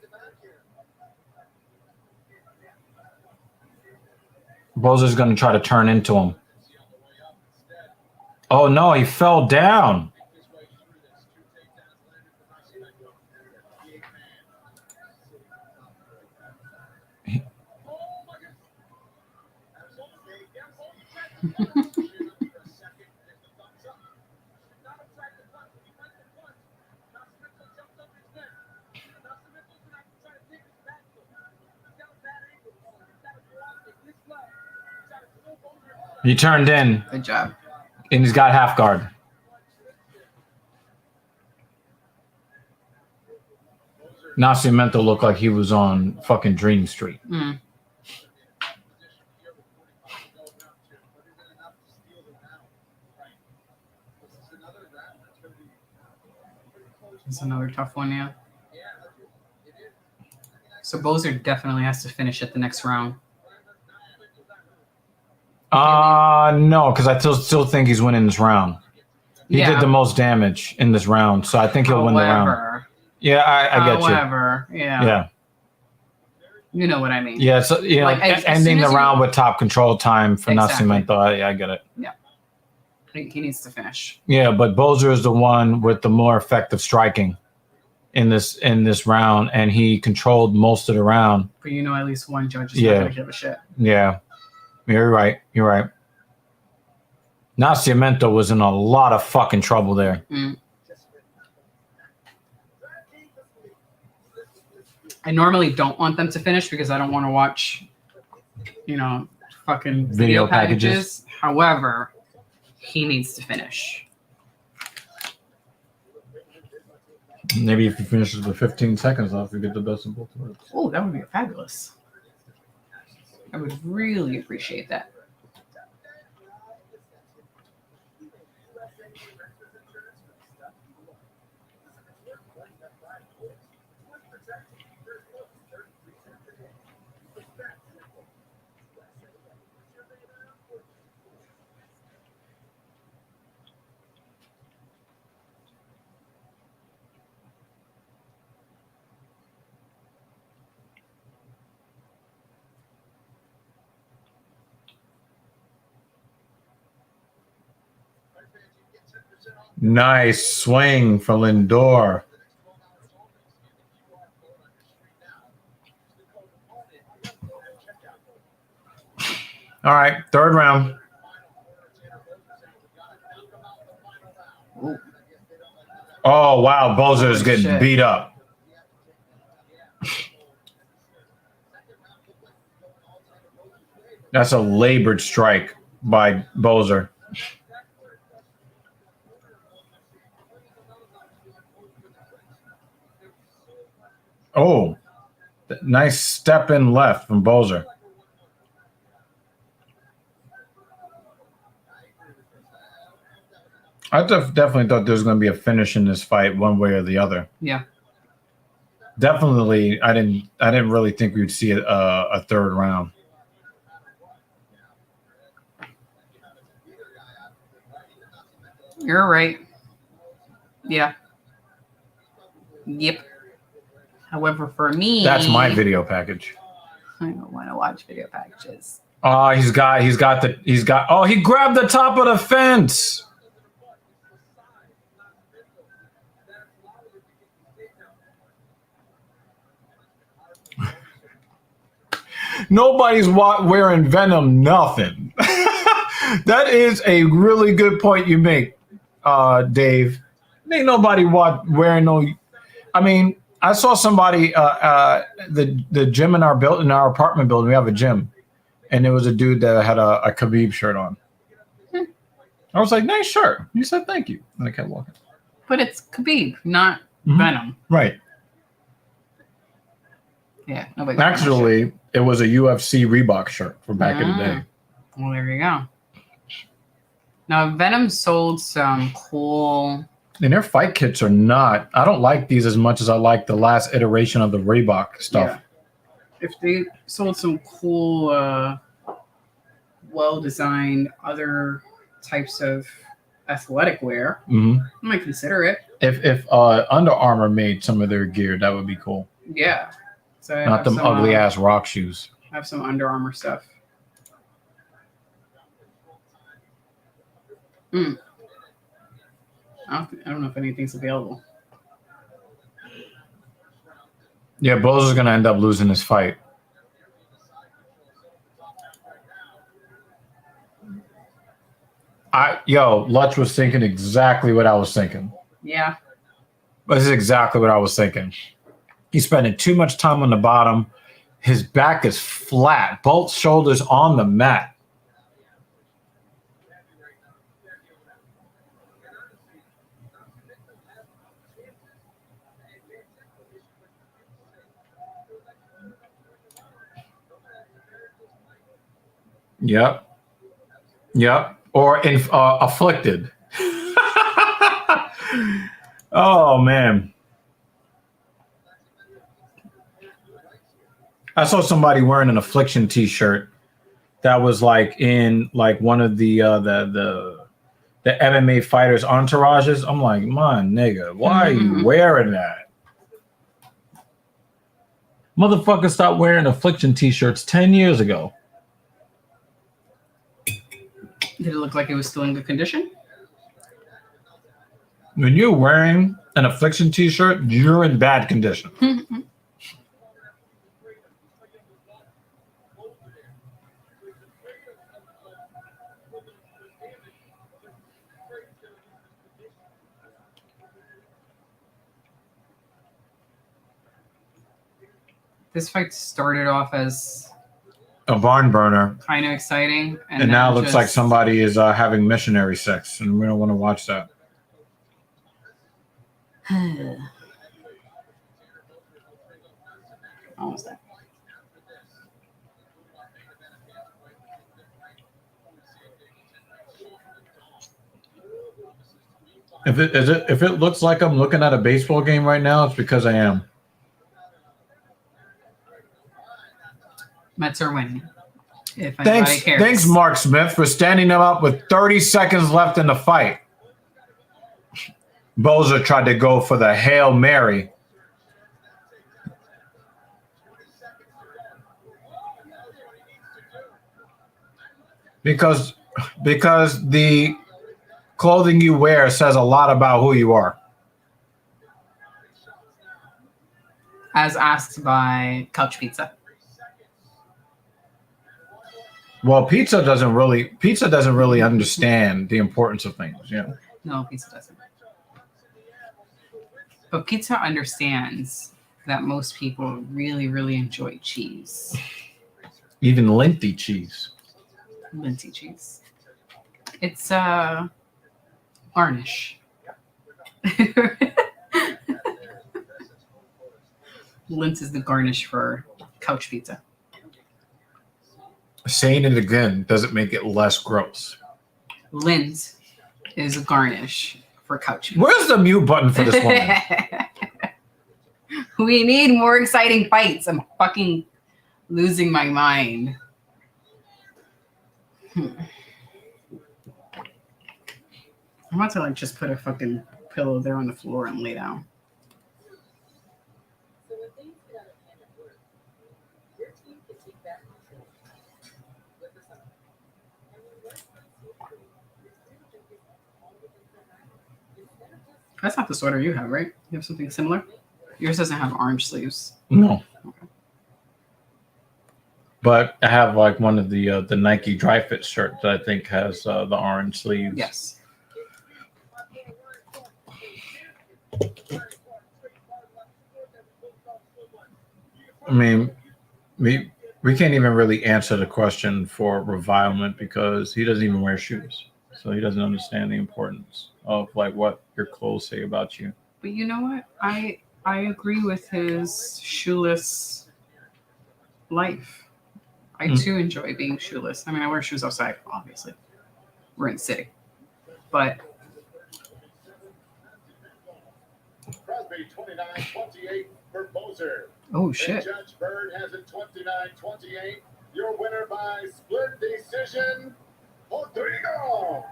Bozer's going to try to turn into him. Oh, no, he fell down. He turned in. Good job. And he's got half guard. Nascimento looked like he was on fucking Dream Street. Mm. It's another tough one, yeah. So Bozer definitely has to finish it the next round. No, because I still think he's winning this round. He did the most damage in this round, so I think he'll win the round. Yeah, I get you. However, yeah. You know what I mean. Yeah, so like, ending the round with top control time for Nascimento, I get it. Yeah. He needs to finish. Yeah, but Bozer is the one with the more effective striking in this round, and he controlled most of the round. But at least one judge is not going to give a shit. Yeah. You're right. Nascimento was in a lot of fucking trouble there. Mm. I normally don't want them to finish because I don't want to watch, fucking video packages. However, he needs to finish. Maybe if he finishes with 15 seconds off, you get the best of both worlds. Oh, that would be fabulous. I would really appreciate that. Nice swing for Lindor. All right, third round. Oh, wow. Bozer is getting beat up. That's a labored strike by Bozer. Oh, nice step in left from Bozer. I definitely thought there was going to be a finish in this fight one way or the other. Yeah. Definitely, I didn't really think we would see a third round. You're right. Yeah. Yep. However, for me, that's my video package. I don't want to watch video packages. Oh, he grabbed the top of the fence. Nobody's wearing Venom nothing. That is a really good point you make, Dave. Ain't nobody wearing no. I mean, I saw somebody the gym in our apartment building. We have a gym, and there was a dude that had a Khabib shirt on. I was like, "Nice shirt." He said, "Thank you," and I kept walking. But it's Khabib, not Venom. Right. Yeah. Nobody. Actually, it was a UFC Reebok shirt from back in the day. Well, there you go. Now, Venom sold some cool. And their fight kits are not. I don't like these as much as I like the last iteration of the Reebok stuff. Yeah. If they sold some cool, well-designed other types of athletic wear, Mm-hmm. I might consider it. If Under Armour made some of their gear, that would be cool. Yeah. So I Not have them some, ugly ass rock shoes. I have some Under Armour stuff. I don't know if anything's available. Yeah, Bose is gonna end up losing this fight. Lutz was thinking exactly what I was thinking. Yeah. This is exactly what I was thinking. He's spending too much time on the bottom. His back is flat, both shoulders on the mat. Yep. Or afflicted. Oh man. I saw somebody wearing an affliction t-shirt that was like in like one of the MMA fighters' entourages. I'm like, man, nigga, why are you wearing that? Motherfucker stopped wearing affliction t-shirts 10 years ago. Did it look like it was still in good condition? When you're wearing an affliction t-shirt, you're in bad condition. This fight started off as A barn burner. kind of exciting, And now it looks like somebody is having missionary sex, and we don't want to watch that. Almost there. If it looks like I'm looking at a baseball game right now, it's because I am. Mets are winning. If anybody cares. Thanks, Mark Smith, for standing them up with 30 seconds left in the fight. Boza tried to go for the Hail Mary. Because the clothing you wear says a lot about who you are. As asked by Couch Pizza. Well, pizza doesn't really understand the importance of things. Yeah. No, Pizza doesn't. But Pizza understands that most people really, really enjoy cheese. Even linty cheese. Linty cheese. It's garnish. Lint is the garnish for Couch Pizza. Saying it again doesn't make it less gross. Lint is a garnish for Couch Pizza. Where's the mute button for this woman? We need more exciting fights. I'm fucking losing my mind. I'm about to like just put a fucking pillow there on the floor and lay down. That's not the sweater you have, right? You have something similar? Yours doesn't have orange sleeves. No. Okay. But I have like one of the Nike Dry Fit shirts that I think has the orange sleeves. Yes. I mean, we can't even really answer the question for revilement because he doesn't even wear shoes. So he doesn't understand the importance of like what your clothes say about you. But you know what? I agree with his shoeless life. I too enjoy being shoeless. I mean, I wear shoes outside, obviously. We're in the city. But Crosby 29-28 for Moser. Oh shit. And Judge Bird has it 29-28. Your winner by split decision, Rodrigo.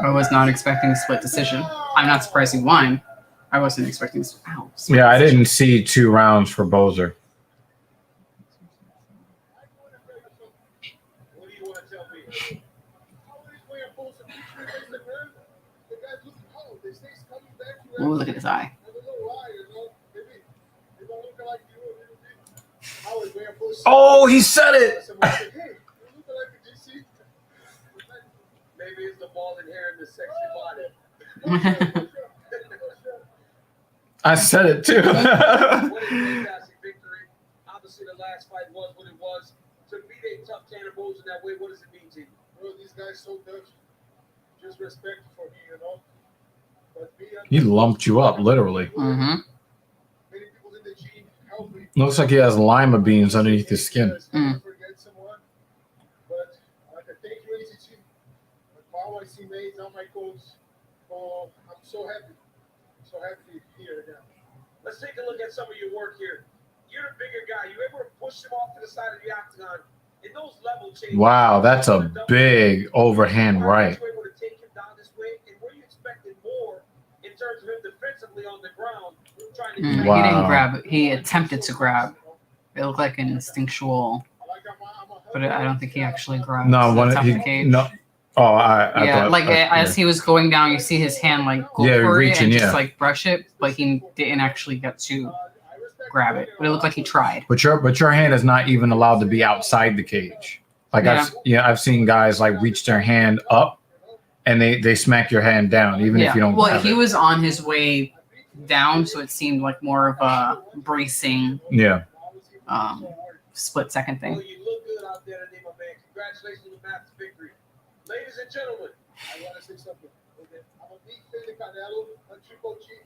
I was not expecting a split decision. I'm not surprised he won. I wasn't expecting this. Ow, Yeah, I didn't see 2 rounds for Bozer. What do you want to tell me? Ooh, look at his eye. Oh, he said it. Maybe it's the ball in hair and the sexy body. I said it too. What a fantastic victory. Obviously, the last fight was what it was. To beat a tough Tanner Bowles in that way, what does it mean to you? Bro, these guys so Dutch. Just respect for me, you know. But He lumped you up, literally. Mm-hmm. many people in the gym help me. Looks like he has lima beans underneath his skin. Mm. Forget someone. But like I thank you, ACG. My teammates, all my coach. Oh, I'm so happy. So happy here now. Let's take a look at some of your work here. You're a bigger guy. You ever push him off to the side of the octagon? In those level changes, Wow, that's a big overhand right. were you able to take him down this way? And were you expecting more in terms of him defensively on the ground? Trying to He didn't grab it. He attempted to grab. It looked like an instinctual, but I don't think he actually grabbed. No, the one top of the cage. no. Oh, I Yeah, thought, like as he was going down, you see his hand like go Yeah, for it reaching, and just yeah. like brush it, but he didn't actually get to grab it. But it looked like he tried. But your hand is not even allowed to be outside the cage. Like I've seen guys like reach their hand up and they smack your hand down even if you don't. Well, grab he it. was on his way down, so it seemed like more of a bracing, Yeah. split second thing. Well, you look good out there today, my man. Congratulations on the massive victory. Ladies and gentlemen, I want to say something. Okay? I'm a big fan of Canelo, a Triple G.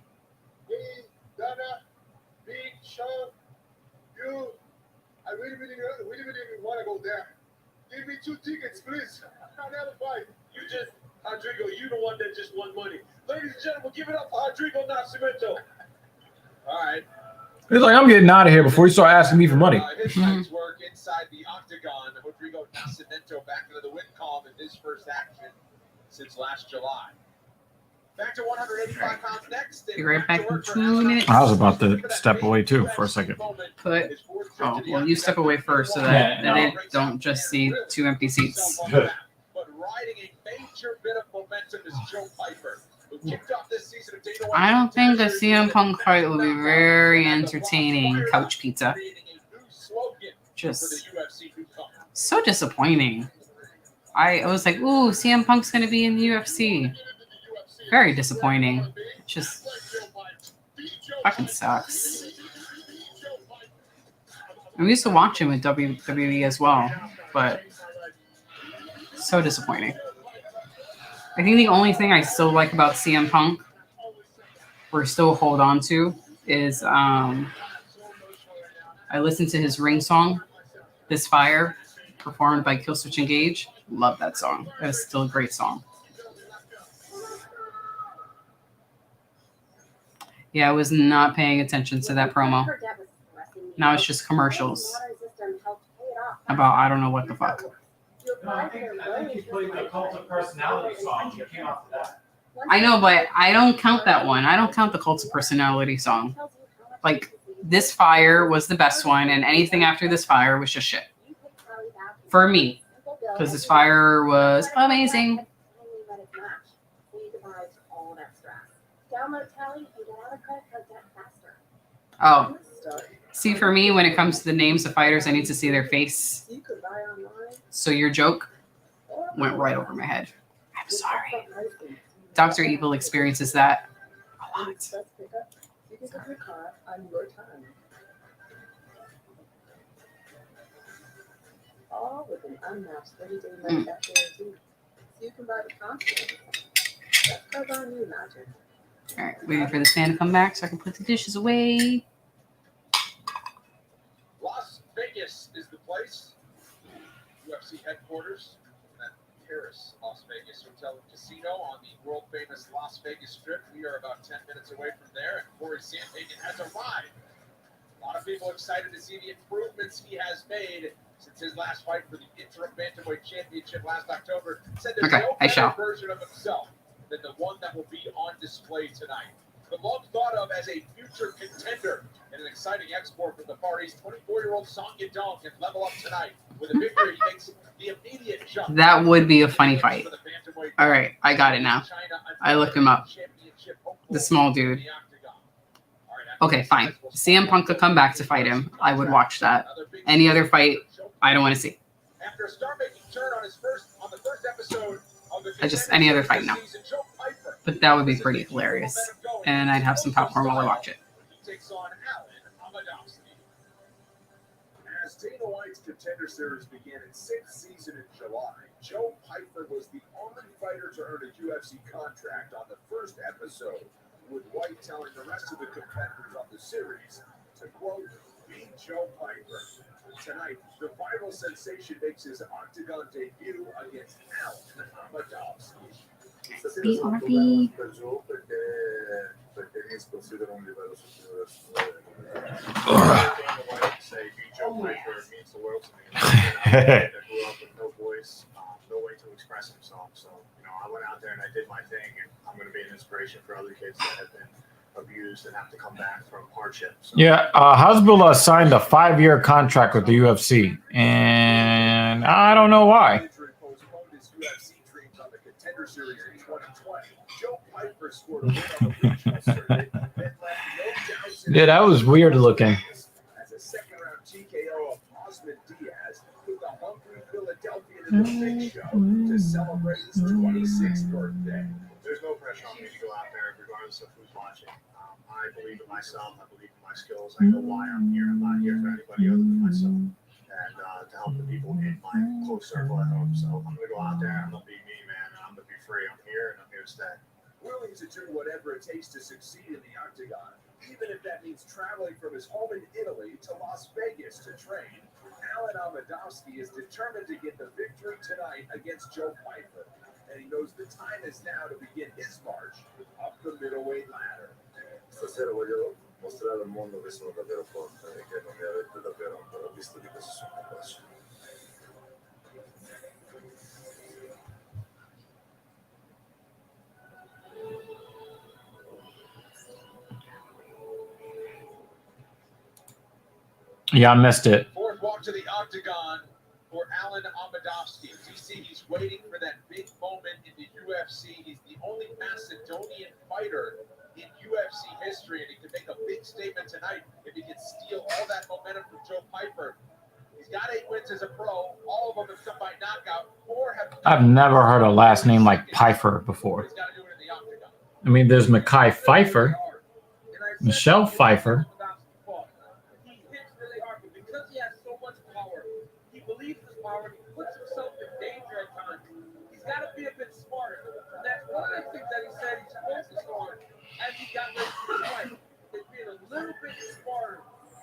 Hey, Dana, Big, Sean, you. I really want to go there. Give me 2 tickets, please. Canelo fight. you just, Rodrigo, you the one that just won money. Ladies and gentlemen, give it up for Rodrigo Nascimento. All right. He's like, I'm getting out of here before you start asking me for money. His night's work inside the octagon. Rodrigo Nascimento back into the win column in his first action since last July. Back to 185 pounds next. Be right back in 2 minutes. I was about to step away too for a second. Oh, well, you step away first so that they don't just see 2 empty seats. But riding a major bit of momentum is Joe Piper, who kicked off this season of Dana White. I don't think the CM Punk fight will be very entertaining. Couch pizza. Just so disappointing. I was like, ooh, CM Punk's going to be in the UFC. Very disappointing. Just fucking sucks. And we used to watch him with WWE as well, but so disappointing. I think the only thing I still like about CM Punk, or still hold on to, is I listened to his ring song, This Fire, performed by Killswitch Engage. Love that song. That is still a great song. Yeah, I was not paying attention to that promo. Now it's just commercials about I don't know what the fuck. I think he's playing the Cult of Personality song. You came off of that. I know, but I don't count that one. I don't count the Cult of Personality song. Like, This Fire was the best one, and anything after This Fire was just shit. For me. Because This Fire was amazing. Oh. See, for me, when it comes to the names of fighters, I need to see their face. So your joke went right over my head. I'm sorry. Dr. Evil experiences that a lot. All with an unmatched 30-day money back guarantee. So you can buy the confidence. That's on you, Magic. All right, waiting for this man to come back so I can put the dishes away. Las Vegas is the place. UFC headquarters at Paris, Las Vegas Hotel and Casino on the world-famous Las Vegas Strip. We are about 10 minutes away from there, and Corey Sandhagen has arrived A lot of people excited to see the improvements he has made since his last fight for the interim bantamweight championship last October. Said there's no better version of himself than the one that will be on display tonight. The long thought of as a future contender and an exciting export from the Far East, 24-year-old Song Yadong can level up tonight with a victory. He makes the immediate jump. That would be a funny fight. All right, I got it now. I looked him up. The small dude. Okay, fine. CM Punk could come back to fight him. I would watch that. Any other fight, I don't want to see. After a star-making turn on the first episode of the Any other fight, no. But that would be pretty hilarious. And I'd have some popcorn while I watch it. Takes on Alan Amadowski. As Dana White's Contender Series began its 6th season in July, Joe Piper was the only fighter to earn a UFC contract on the first episode, with White telling the rest of the competitors on the series to, quote, beat Joe Piper. Tonight, the viral sensation makes his octagon debut against Alan Amadowski. BRB. No voice, no way to express himself. So, I went out there and I did my thing, and I'm going to be an inspiration for other kids that have been abused and have to come back from hardship. So. Yeah, Hasbullah signed a 5-year contract with the UFC, and I don't know why. Yeah, that was weird looking. As a second-round TKO of Osman Diaz, with the hungry Philadelphian in the big show to celebrate his 26th birthday. There's no pressure on me to go out there, regardless of who's watching. I believe in myself. I believe in my skills. I know why I'm here. I'm not here for anybody other than myself, and to help the people in my close circle at home. So I'm gonna go out there. I'm gonna be me, man. And I'm gonna be free. I'm here, and I'm here to stay. Willing to do whatever it takes to succeed in the octagon, even if that means traveling from his home in Italy to Las Vegas to train. Alan Amadowski is determined to get the victory tonight against Joe Piper, and he knows the time is now to begin his march up the middleweight ladder. Stasera voglio mostrare al mondo che sono davvero forte e che non mi avete davvero ancora visto di questo sono capace. Yeah, I missed it. Fourth walk to the octagon for Alan Amadowski. You see, he's waiting for that big moment in the UFC. He's the only Macedonian fighter in UFC history, and he can make a big statement tonight if he can steal all that momentum from Joe Piper. He's got 8 wins as a pro. All of them have come by knockout. 4 have. I've never heard a last name like Pfeiffer before. I mean, there's Mekhi Pfeiffer, Michelle Pfeiffer. He puts himself in danger at times. He's got to be a bit smarter. And that's one of the things that he said he's focused on as he got ready for the fight. Is being a little bit smarter,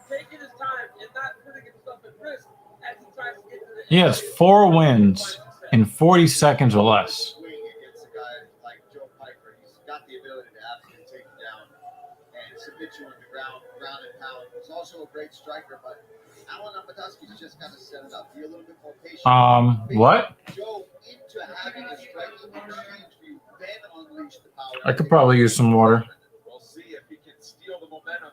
taking his time and not putting himself at risk as he tries to get to the He has 4 wins in 40 seconds or less. Against a guy like Joe Piper, he's got the ability to absolutely take you down and submit you on the ground and pound. He's also a great striker, but Alan Amadowski's just got to set it up. Be a little bit more patient. What? Joe into having a strike in exchange for you, then unleash the power. I could probably use some water. We'll see if he can steal the momentum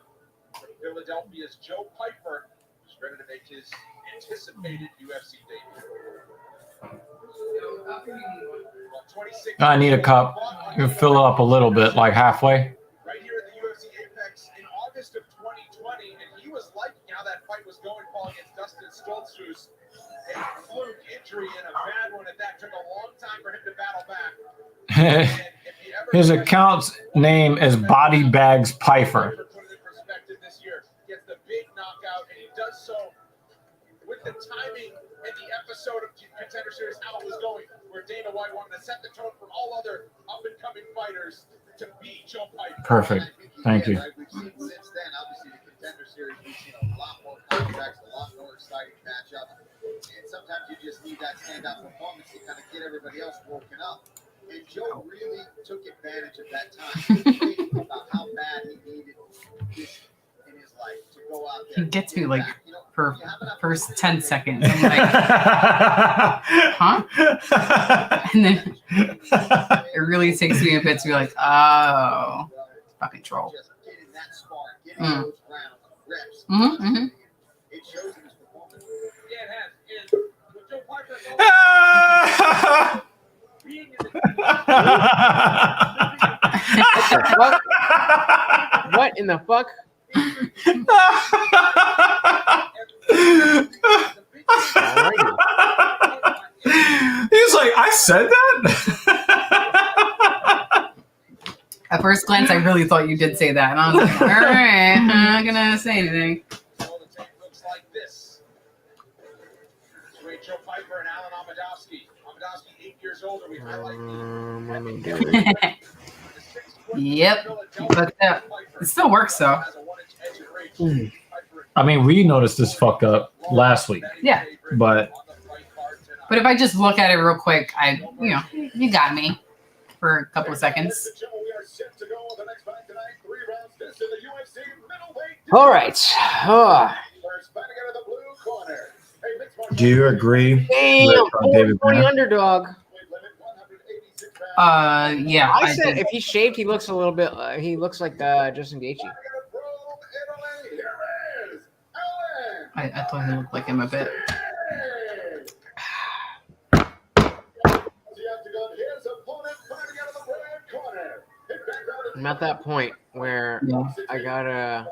from Philadelphia's Joe Piper, who's ready to make his anticipated UFC debut. I need a cup. You fill it up a little bit, like halfway. Right here at the UFC Apex in August of 2020, and he was liking how that fight was going, Paul, against Dustin Stoltzfus. A fluke injury and a bad one at that. Took a long time for him to battle back. His account's name is Body Bags Pfeiffer. Put it in perspective this year. Gets the big knockout, and he does so with the timing and the episode of Contender Series how it was going, where Dana White wanted to set the tone for all other up-and-coming fighters to beat Joe Piper. Perfect. Thank you. We've seen since then, obviously, the Contender Series, we've seen a lot more contracts, a lot more exciting matchups, and sometimes you just need that standout performance to kind of get everybody else woken up. And Joe really took advantage of that time, thinking about how bad he needed this in his He gets me like for first 10 seconds. I'm like, huh? And then it really takes me a bit to be like, oh, fucking troll. Mm. Mm-hmm. What in the fuck? He's like, I said that? At first glance, I really thought you did say that. And I was like, all right, I'm not going to say anything. Looks like this. Rachel Piper and Alan Amadowski. Amadowski, 8 years older. We highlight Yep. But it still works, though. I mean, we noticed this fuck up last week. Yeah. But if I just look at it real quick, you got me for a couple of seconds. All right. Do you agree? Damn, with David 40 Banner? underdog. Yeah. I said if he's shaved, he looks a little bit. He looks like Justin Gaethje. I thought he looked like him a bit. I'm at that point where I gotta.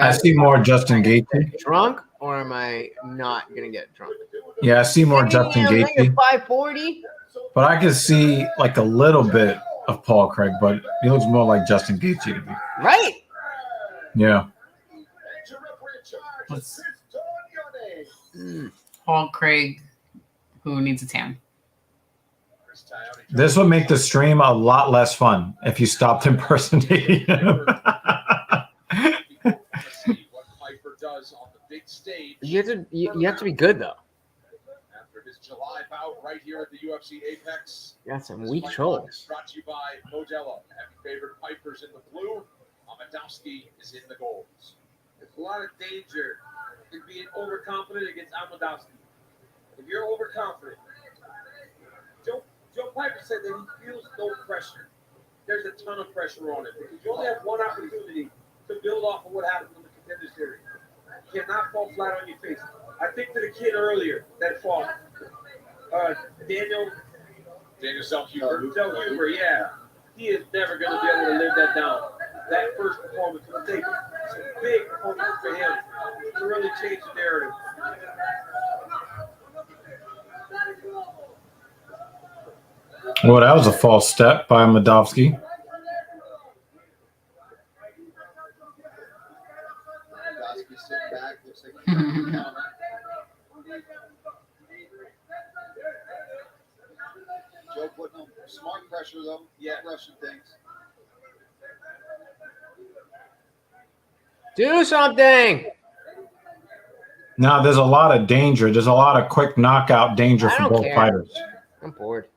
I see more Justin Gaethje. Drunk, or am I not gonna get drunk? Yeah, I see more Justin Gaethje. 540. But I can see like a little bit of Paul Craig, but he looks more like Justin Gaethje to me. Right. Yeah. Paul Craig, who needs a tan. This would make the stream a lot less fun if you stopped impersonating him. You have to be good though. After his July bout right here at the UFC Apex. Got some weak trolls. Brought to you by Modelo. Heavy favorite Piper's in the blue. Amadowski is in the golds. There's a lot of danger in being overconfident against Amadowski. If you're overconfident, Joe Piper said that he feels no pressure. There's a ton of pressure on him because you only have one opportunity to build off of what happened in the Contender Series. You cannot fall flat on your face. I think to the kid earlier that fought, Daniel Zellhuber, yeah. He is never going to be able to live that down. That first performance will take some big performance for him to really change the narrative. Well, that was a false step by Madovsky. Joe putting on smart pressure though. Yeah, rushing things. Do something. Now, there's a lot of danger. There's a lot of quick knockout danger I for don't both care. fighters. I'm bored.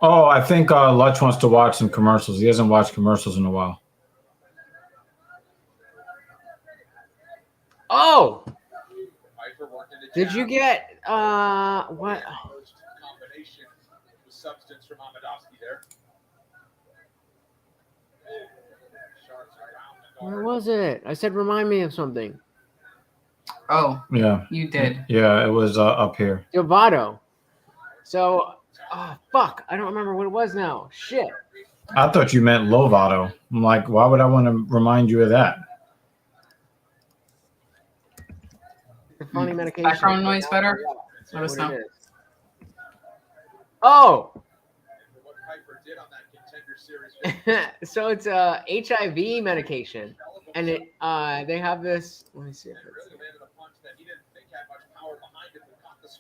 Oh, I think Lutch wants to watch some commercials. He hasn't watched commercials in a while. Oh, did you get what? Combination with substance from Amadowski there. Where was it? I said remind me of something. Oh, Yeah. you did. Yeah, it was up here. Giovanni. So, oh fuck, I don't remember what it was now. Shit. I thought you meant Lovato. I'm like, why would I want to remind you of that? The funny medication. Background noise better? That's Let us what know. it is. Oh. What Piper did on that Contender Series. So it's HIV medication, and it they have this. Let me see. If it's,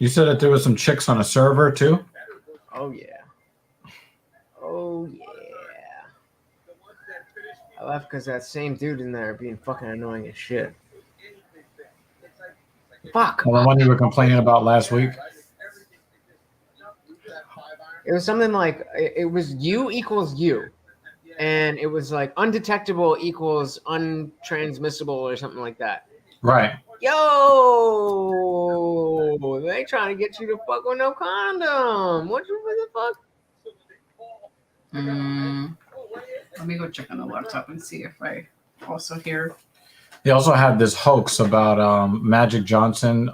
You said that there was some chicks on a server too? oh yeah. Oh yeah. I left because that same dude in there being fucking annoying as shit. Fuck. Well, the one you were complaining about last week? It was something like it was U equals U. and it was like undetectable equals untransmissible or something like that. Right. Yo, they trying to get you to fuck with no condom. What the fuck? Let me go check on the laptop and see if I also hear. They also had this hoax about Magic Johnson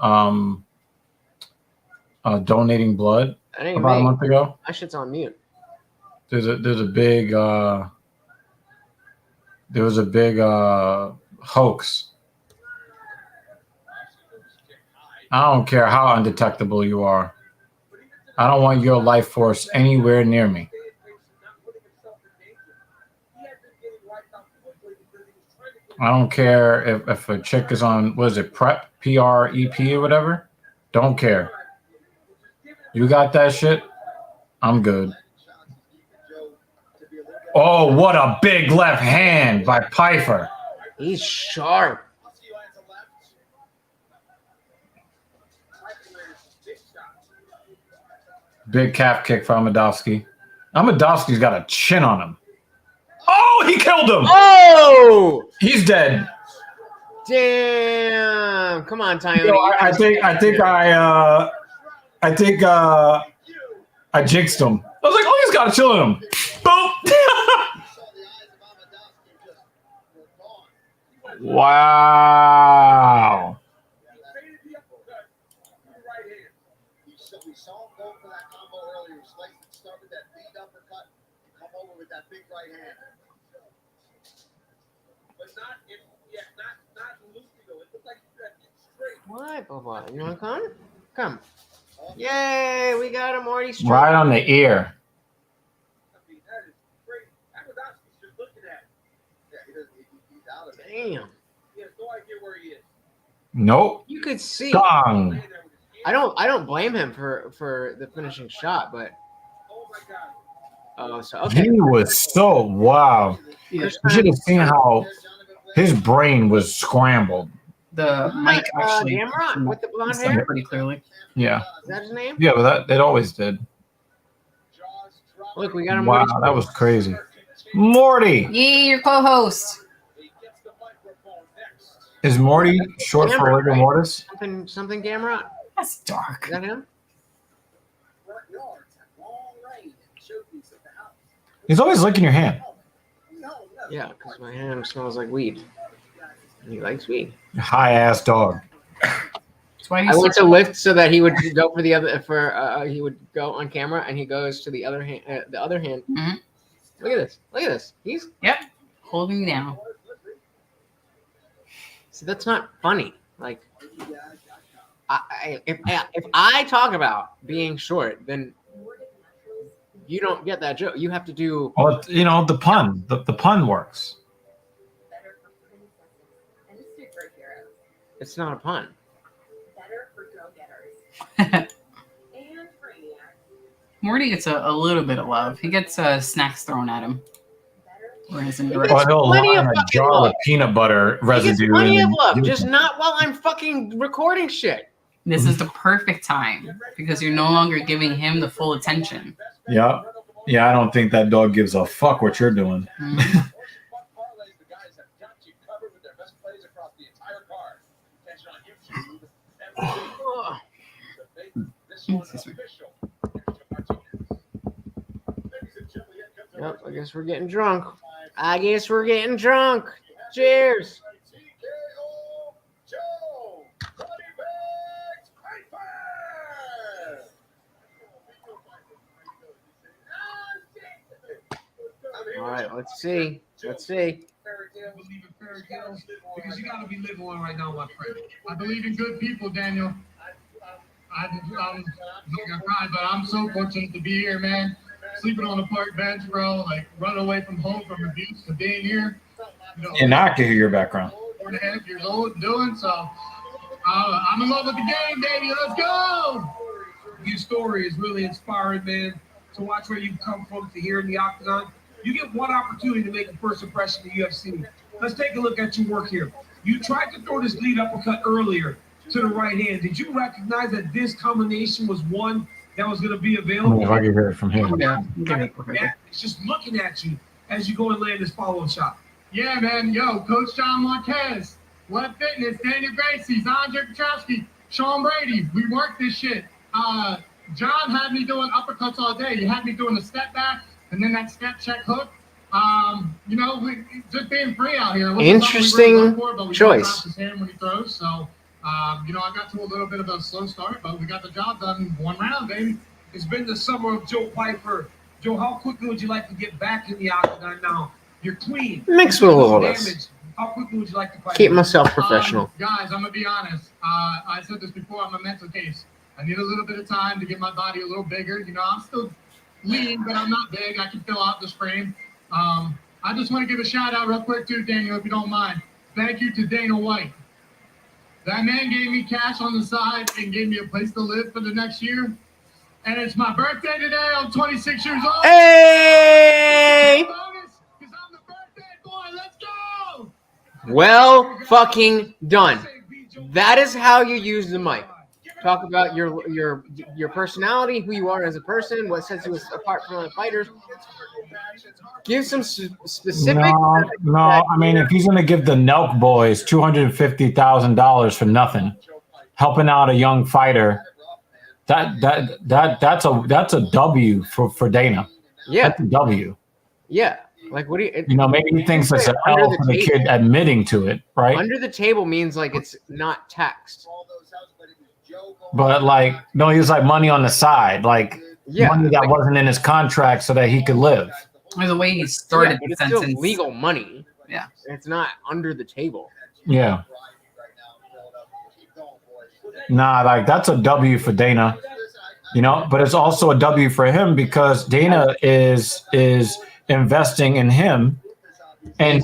donating blood about a month ago. That shit's on mute. There's a big hoax. I don't care how undetectable you are. I don't want your life force anywhere near me. I don't care if a chick is on, what is it, PrEP, P-R-E-P or whatever. Don't care. You got that shit? I'm good. Oh, what a big left hand by Pfeiffer. He's sharp. Big calf kick for Amadovsky. Amadovsky's got a chin on him. Oh, he killed him. Oh, he's dead. Damn. Come on, Tyone. I think I jinxed him. I was like, oh, he's got a chill in him. Boom. Wow. We saw him go for that combo earlier. He sliced and started that lead uppercut. Come over with that big right hand. But not loopy though. It looked like you got it straight. What, Bubba? You want to come? Come. Yay, we got him already straight. Right on the ear. I mean, that is great. Amadovsky's just looking at it. Yeah, he's out of it. Damn. He has no idea where he is. Nope. You could see. Gong. I don't blame him for the finishing shot, but so okay. He was so wow. You should have seen how his brain was scrambled. The mic actually Gamrot with the blonde hair pretty clearly. Yeah. Is that his name? Yeah, but it always did. Look, we got him. Wow, that was crazy. Morty. Yay, your co-host. Is Morty short for rigor mortis? Something Gamrot? That's dark. Is that him? He's always licking your hand. Yeah, because my hand smells like weed. And he likes weed. High ass dog. That's why I went to lift so that he would go for the other he would go on camera and he goes to the other hand. Mm-hmm. Look at this. Look at this. He's holding down. See, that's not funny. Like, if I talk about being short, then you don't get that joke. You have to do. Well, the pun. The pun works. It's not a pun. Better for go-getters. And brainiacs. Morty gets a little bit of love. He gets snacks thrown at him. Whereas in He'll lie in a jar of peanut butter residue. Plenty of love, just not while I'm fucking recording shit. This is the perfect time because you're no longer giving him the full attention. Yeah. Yeah, I don't think that dog gives a fuck what you're doing. Mm-hmm. Yep, I guess we're getting drunk. Cheers. All right, let's see. Because you got to be living one right now, my friend. I believe in good people, Daniel. I'm not gonna cry, but I'm so fortunate to be here, man. Sleeping on a park bench, bro. Like running away from home from abuse to being here. And I can hear your background. 4.5 years old doing so. I'm in love with the game, baby. Let's go. Your story is really inspiring, man. To watch where you've come from to here in the octagon. You get one opportunity to make a first impression in the UFC. Let's take a look at your work here. You tried to throw this lead uppercut earlier to the right hand. Did you recognize that this combination was one that was going to be available? If I can hear it from here. It's just looking at you. as you go and land this follow-up shot. Yeah, man. Yo, Coach John Marquez, What Fitness, Daniel Gracie, Andre Petrowski, Sean Brady. We worked this shit. John had me doing uppercuts all day. He had me doing a step back and then that step check hook. You know, we just being free out here. Interesting choice. His hand when he throws. So, you know, I got to a little bit of a slow start, but we got the job done in 1 round, baby. It's been the summer of Joe Piper. Joe, how quickly would you like to get back in the octagon now? You're clean. Mixed with a little less. How quickly would you like to fight? Keep myself professional. Guys, I'm going to be honest. I said this before, I'm a mental case. I need a little bit of time to get my body a little bigger. You know, I'm still lean, but I'm not big. I can fill out this frame. I just want to give a shout out real quick too, Daniel, if you don't mind. Thank you to Dana White. That man gave me cash on the side and gave me a place to live for the next year. And it's my birthday today. I'm 26 years old. Hey! Because I'm the birthday boy. Let's go! Well fucking done. That is how you use the mic. Talk about your personality, who you are as a person, what sets you apart from other fighters. Give some specific. No. I mean, if he's going to give the Nelk boys $250,000 for nothing, helping out a young fighter, that's a W for Dana. Yeah, that's a W. Yeah, like what do you? You know, maybe he thinks it's an L for the kid admitting to it, right? Under the table means like it's not taxed. But like, no, he was like money on the side, like money that wasn't in his contract, so that he could live. Or the way he started but the it's still sentence. legal money. Yeah, it's not under the table. Yeah. Nah, like that's a W for Dana, you know. But it's also a W for him because Dana is investing in him, and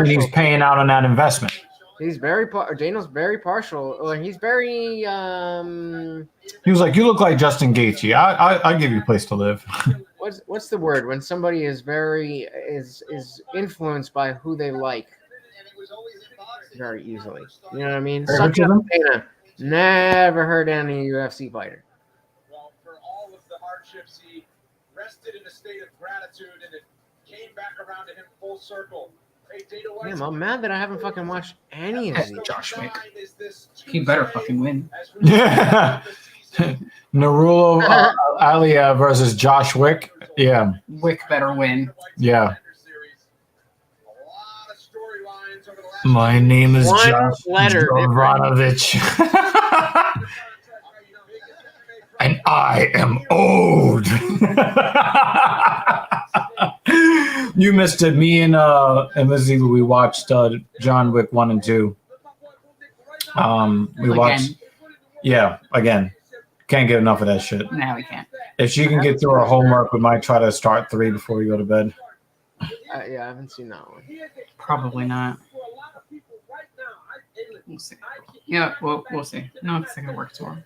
he's paying out on that investment. He's Dana's very partial, or he's very. He was like, "You look like Justin Gaethje. I give you a place to live." What's the word when somebody is very is influenced by who they like very easily? You know what I mean? Such a Dana. Never heard any UFC fighter. Well, for all of the hardships, he rested in a state of gratitude, and it came back around to him full circle. Hey, Dana White. Damn, I'm mad that I haven't fucking watched any of these. Josh Wick. He better fucking win. Yeah. Narulo Alia versus Josh Wick. Yeah. Wick better win. Yeah. My name is Josh Jovanovic. And I am old. You missed it. Me and Lizzie, we watched John Wick 1 and 2. We watched. Yeah, again. Can't get enough of that shit. No, we can't. If she can get through her homework, we might try to start 3 before we go to bed. Yeah, I haven't seen that one. Probably not. We'll see. Yeah, we'll see. No, it's gonna work for him.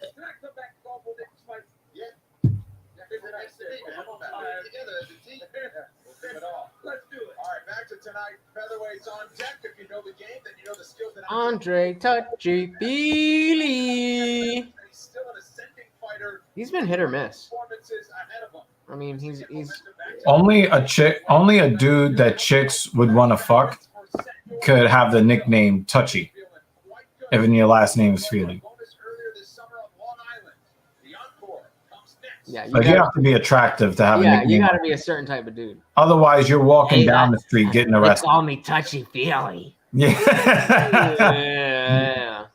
Andre Touchy Feely. He's been hit or miss. I mean, he's only a dude that chicks would want to fuck could have the nickname Touchy. Even your last name is Feely. Yeah, you have to be attractive to have a nickname. You got to be a certain type of dude. Otherwise, you're walking down the street getting arrested. They call me Touchy Feely. Yeah. Yeah.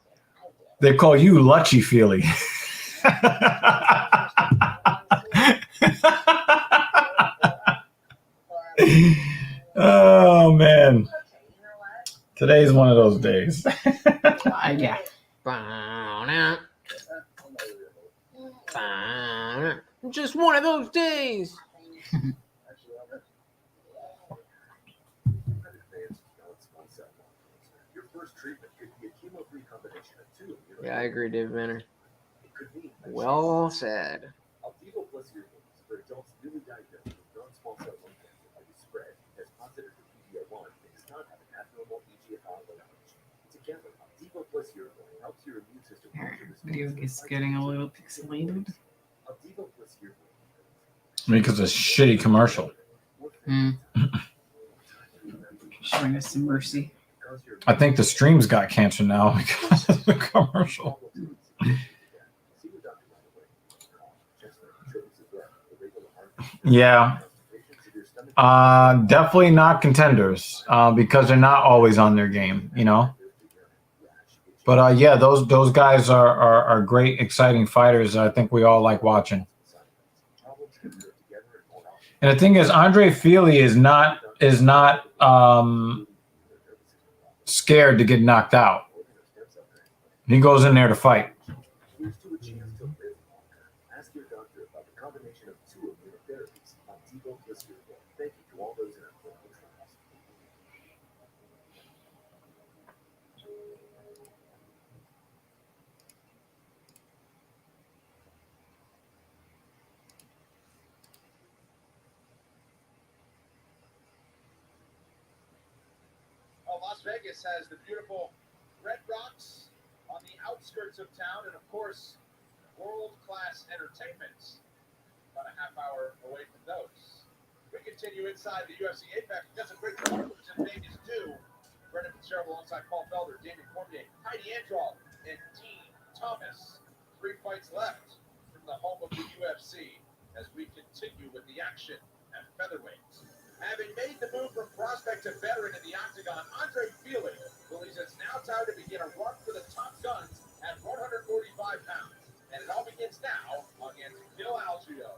They call you Luchy Feely. Oh man, today's one of those days. Yeah. Just one of those days. Yeah, I agree, David Manor. Well said. Video is getting a little pixelated. Because it's a shitty commercial. Showing us some mercy. I think the stream's got cancer now because of the commercial. Yeah. Definitely not contenders because they're not always on their game, you know. But yeah, those guys are great, exciting fighters. I think we all like watching. And the thing is, Andre Fili is not scared to get knocked out. He goes in there to fight. Ask your doctor about the combination of 2 immunotherapies on T-Bone Blister. Thank you to all those in our clinical trials. Las Vegas has the beautiful Red Rocks on the outskirts of town, and of course, world-class entertainment. About a half hour away from those. We continue inside the UFC Apex. We've got some great performances in Vegas too. Brendan Fitzgerald alongside Paul Felder, Damien Cormier, Heidi Androl, and Dean Thomas. 3 fights left from the home of the UFC as we continue with the action at featherweight. Having made the move from prospect to veteran in the octagon, Andre Fili believes it's now time to begin a run for the top guns at 145 pounds. And it all begins now against Bill Algeo.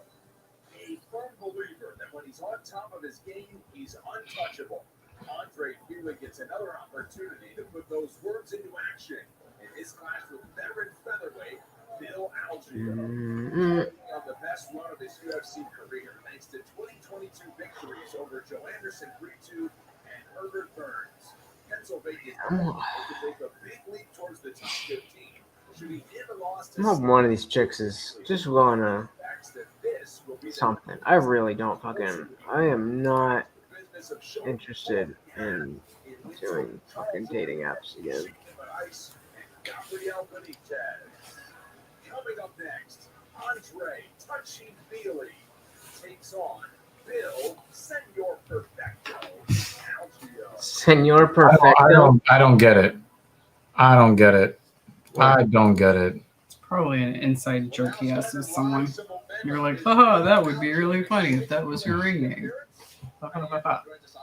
A firm believer that when he's on top of his game, he's untouchable. Andre Fili gets another opportunity to put those words into action in his clash with veteran featherweight Bill Algeo. On the best run of his UFC career, thanks to 2022 victories over Joe Anderson, 3-2, and Herbert Burns. Pennsylvania to make a big leap towards the top 15. Should he give a loss to I hope one of these chicks is just going to something. I really don't I am not interested in doing fucking dating apps again. Gabriel Benitez. Coming up next, Andre Touchy Fili takes on Bill Senor Perfecto Algeo. Senor Perfecto. I don't get it. I don't get it. I don't get it. It's probably an inside joke he has with someone. You're like, haha, that would be really funny if that was your ring name.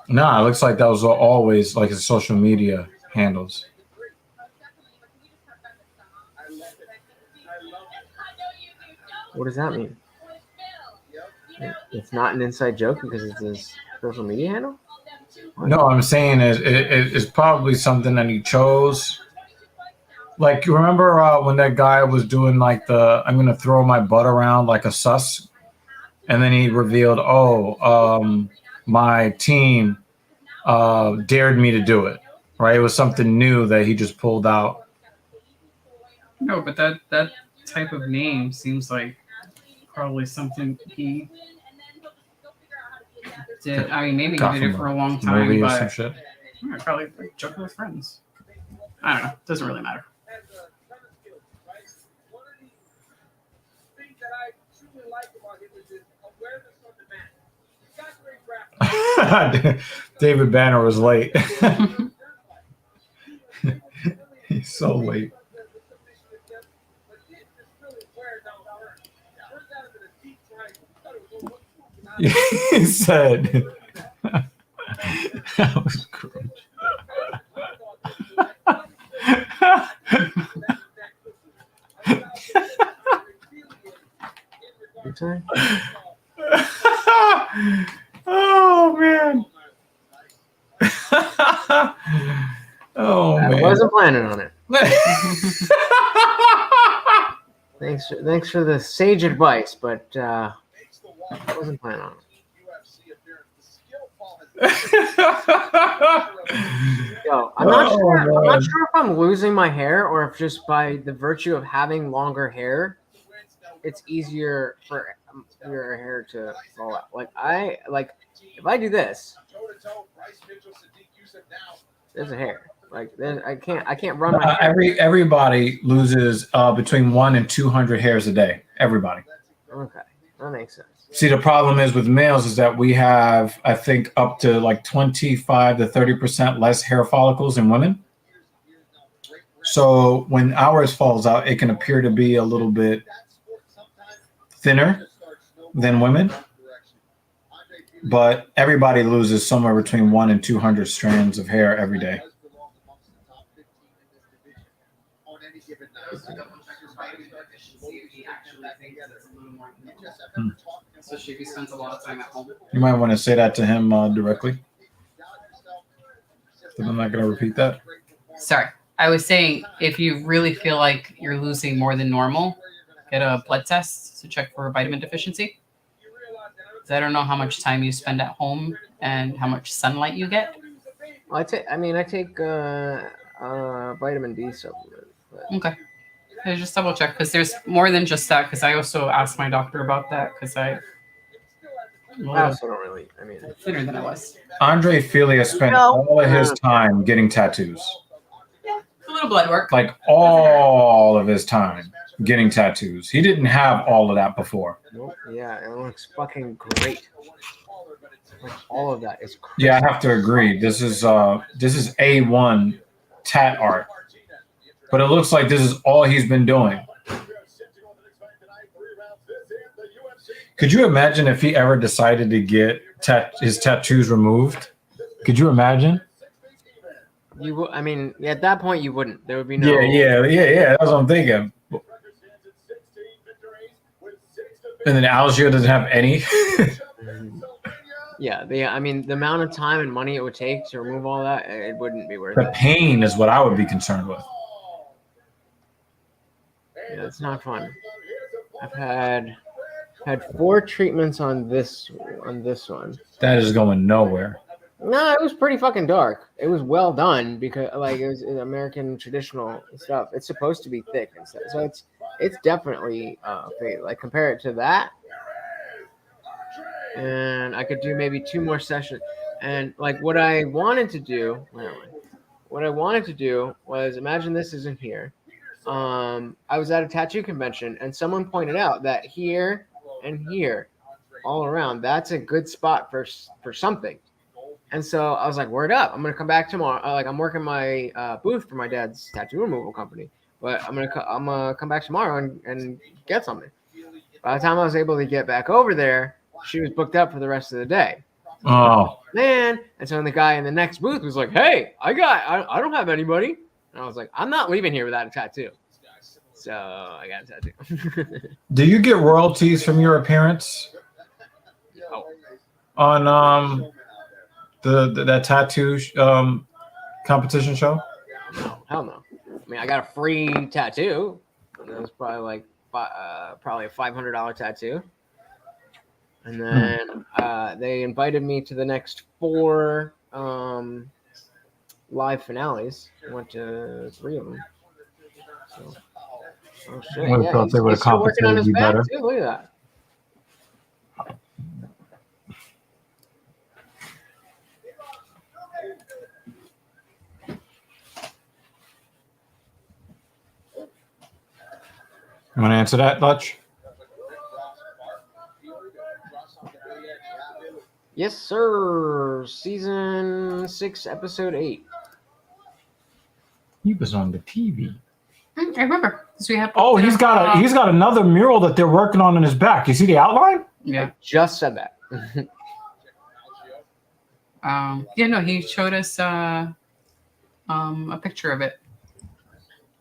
No, it looks like that was always like his social media handles. What does that mean? It's not an inside joke because it's his social media handle? No, I'm saying it's probably something that he chose. Like, you remember when that guy was doing like I'm going to throw my butt around like a sus? And then he revealed, my team dared me to do it, right? It was something new that he just pulled out. No, but that type of name seems like probably something he did. I mean, maybe he did it for a long time, but probably like joking with friends. I don't know. Doesn't really matter. One of the things that I truly like about him is his awareness on the mat. He's got great graphics. David Banner was late. He's so late. He said that was gross. Oh man. Oh man. I wasn't planning on it. Thanks for the sage advice, but I wasn't planning on it. Yo, I'm not sure if I'm losing my hair or if just by the virtue of having longer hair, it's easier for your hair to fall out. If I do this, there's a hair. I can't run my hair. Everybody loses between 100 and 200 hairs a day. Everybody. Okay, that makes sense. See, the problem is with males is that we have, I think, up to like 25 to 30% less hair follicles than women. So when ours falls out, it can appear to be a little bit thinner than women. But everybody loses somewhere between 1 and 200 strands of hair every day. Especially if he spends a lot of time at home. You might want to say that to him directly. But I'm not going to repeat that. Sorry. I was saying if you really feel like you're losing more than normal, get a blood test to check for vitamin deficiency. Because I don't know how much time you spend at home and how much sunlight you get. Well, I take vitamin D supplement. But... Okay. Yeah, just double check because there's more than just that. Because I also asked my doctor about that because I also don't really. I mean, thinner than I was. Andre Filia spent all of his time getting tattoos. Yeah, a little blood work. Like all of his time getting tattoos. He didn't have all of that before. Nope. Yeah, it looks fucking great. Like all of that is crazy. Yeah, I have to agree. This is A1 tat art. But it looks like this is all he's been doing. Could you imagine if he ever decided to get his tattoos removed? Could you imagine? I mean, at that point you wouldn't. There would be no. Yeah. That's what I'm thinking. And then Algier doesn't have any. Yeah. I mean, the amount of time and money it would take to remove all that, it wouldn't be worth it. The pain is what I would be concerned with. Yeah, it's not fun. I've had 4 treatments on this one. That is going nowhere. No, it was pretty fucking dark. It was well done because like it was American traditional stuff. It's supposed to be thick and stuff. So it's definitely fade. Like compare it to that. And I could do maybe 2 more sessions. And like what I wanted to do, was imagine this isn't here. I was at a tattoo convention and someone pointed out that here and here, all around, that's a good spot for something. And so I was like, word up, I'm gonna come back tomorrow. I'm working my booth for my dad's tattoo removal company, but I'm gonna come back tomorrow and get something. By the time I was able to get back over there, she was booked up for the rest of the day. Oh man! And so then the guy in the next booth was like, hey, I don't have anybody. And I was like, I'm not leaving here without a tattoo. So I got a tattoo. Do you get royalties from your appearance on that tattoo competition show? No, hell no. I mean, I got a free tattoo. It was probably like probably a $500 tattoo. And then they invited me to the next 4 live finales. I went to 3 of them. So, oh shit! I would have thought they would have compensated you better. Too. Look at that. You want to answer that, Dutch? Yes, sir. Season 6, episode 8. He was on the TV. I remember. So we have. Oh, he's got another mural that they're working on in his back. You see the outline? Yeah. I just said that. No, he showed us a picture of it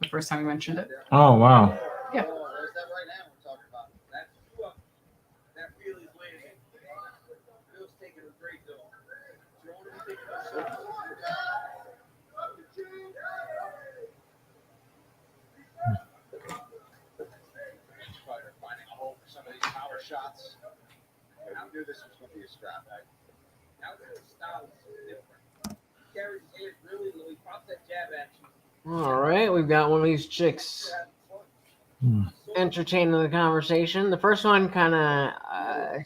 the first time we mentioned it. Oh wow. Yeah. Shots. I knew this was going to be a scrap. Now the style is different. Carries his hands really low. He pops that jab action. All right, we've got one of these chicks entertaining the conversation. The first one kind of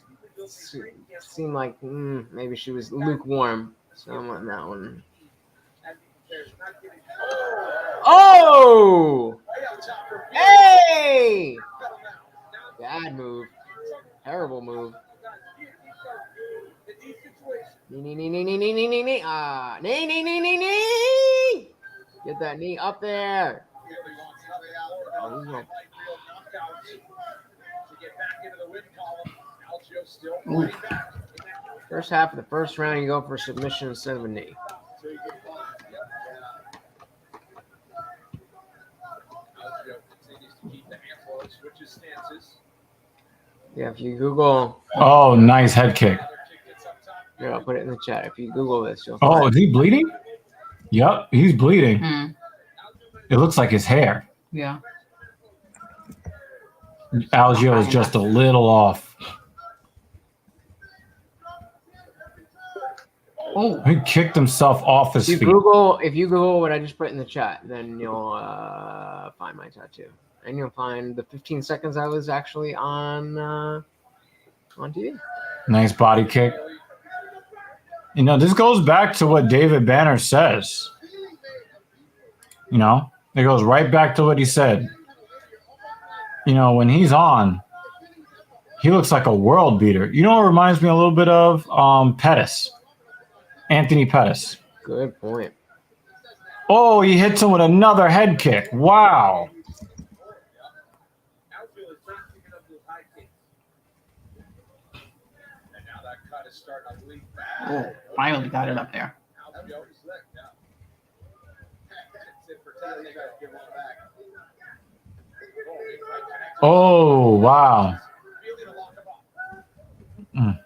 seemed like maybe she was lukewarm, so I'm on that one. Oh! Hey! Bad move. Terrible move. Knee. Ah, knee. Get that knee up there. Oh, he's not. First half of the first round, you go for a submission instead of a knee. Yeah, if you Google. Oh, nice head kick. Yeah, I'll put it in the chat. If you Google this, you'll. Oh, is he bleeding? Yep, he's bleeding. It looks like his hair. Yeah. Algio is just a little off. Oh, he kicked himself off his feet. If you Google what I just put in the chat, then you'll find my tattoo, and you'll find the 15 seconds I was actually on TV. Nice body kick. You know, this goes back to what David Banner says. You know, it goes right back to what he said. You know, when he's on, he looks like a world beater. You know what reminds me a little bit of? Pettis. Anthony Pettis. Good point. Oh, he hits him with another head kick. Wow. Oh, finally got it up there. Oh, wow. Mm.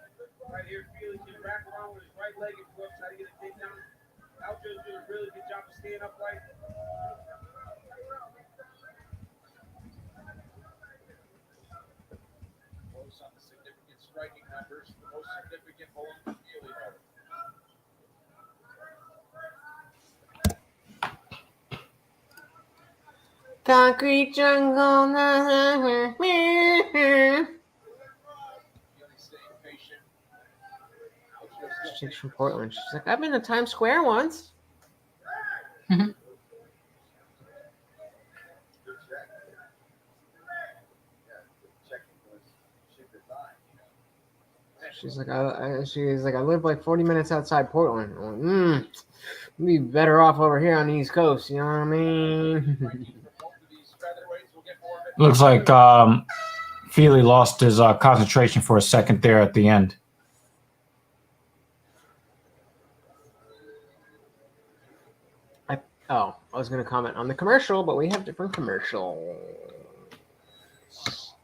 Concrete jungle. She's from Portland. She's like, I've been to Times Square once. She's like, I live like 40 minutes outside Portland. I'm like, we'd be better off over here on the East Coast. You know what I mean? Looks like Feely lost his concentration for a second there at the end. I was going to comment on the commercial, but we have different commercials. This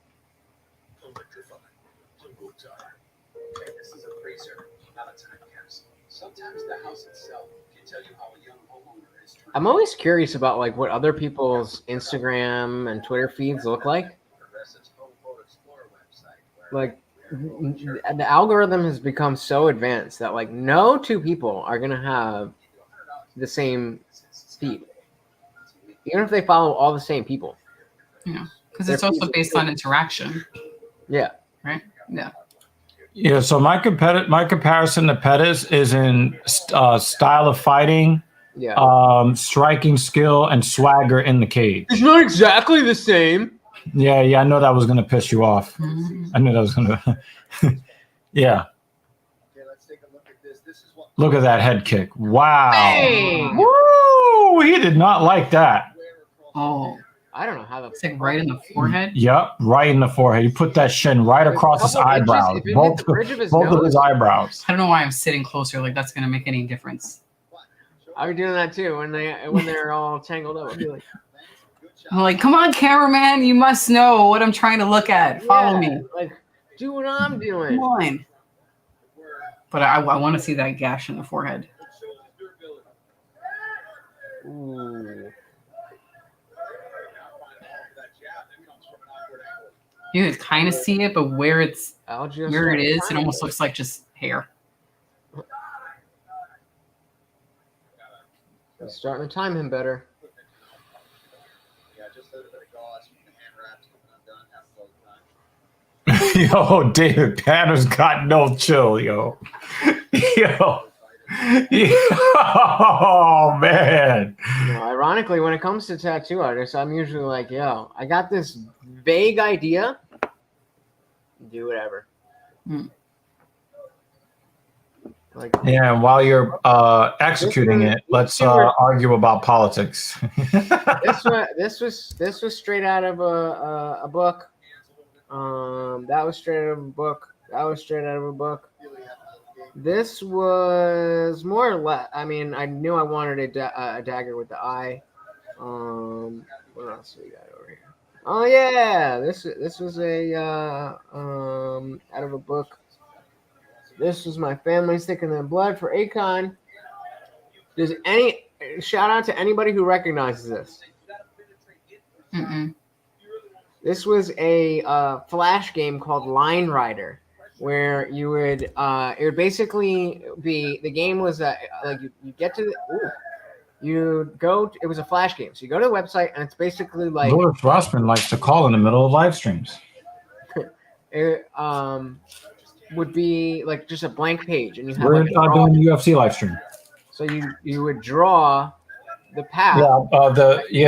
is a freezer, not a time capsule. Sometimes the house itself can tell you how a young homeowner is. I'm always curious about like what other people's Instagram and Twitter feeds look like. Like the algorithm has become so advanced that like no two people are gonna have the same feed, even if they follow all the same people. Yeah, because it's also based on interaction. Yeah. Right. Yeah. Yeah. So my comparison to Pettis is in style of fighting, striking skill, and swagger in the cage. It's not exactly the same. Yeah. I know that was gonna piss you off. I knew that was gonna. Yeah. Okay, let's take a look at this. This is what. Look at that head kick. Wow. Hey. Woo! He did not like that. Oh. I don't know how that's like right in the forehead. Yep, right in the forehead. You put that shin right across his eyebrows. Both of his eyebrows. I don't know why I'm sitting closer. Like that's gonna make any difference. I be doing that too when they're all tangled up. I'll be like, I'm like, come on, cameraman, you must know what I'm trying to look at. Follow me. Like, do what I'm doing. Come on. But I want to see that gash in the forehead. Ooh. You can kind of see it, but where it is, it almost looks like just hair. I'm starting to time him better. Yo, David Banner's got no chill, yo. Oh, man. You know, ironically, when it comes to tattoo artists, I'm usually like, yo, I got this vague idea. Do whatever. Like, Yeah, and while you're executing it, let's argue about politics. this was straight out of a book. That was straight out of a book. That was straight out of a book. This was more or less. I mean, I knew I wanted a dagger with the eye. What else we got over here? Oh yeah, this was a out of a book. This was my family sticking their blood for Akon. Does any shout out to anybody who recognizes this? Mm-mm. This was a flash game called Line Rider, where you would it would basically be the game was like you get to you go. It was a flash game, so you go to the website and it's basically like Louis Rossman likes to call in the middle of live streams. It would be like just a blank page, and you have We're like doing the UFC live stream. So you would draw the path. We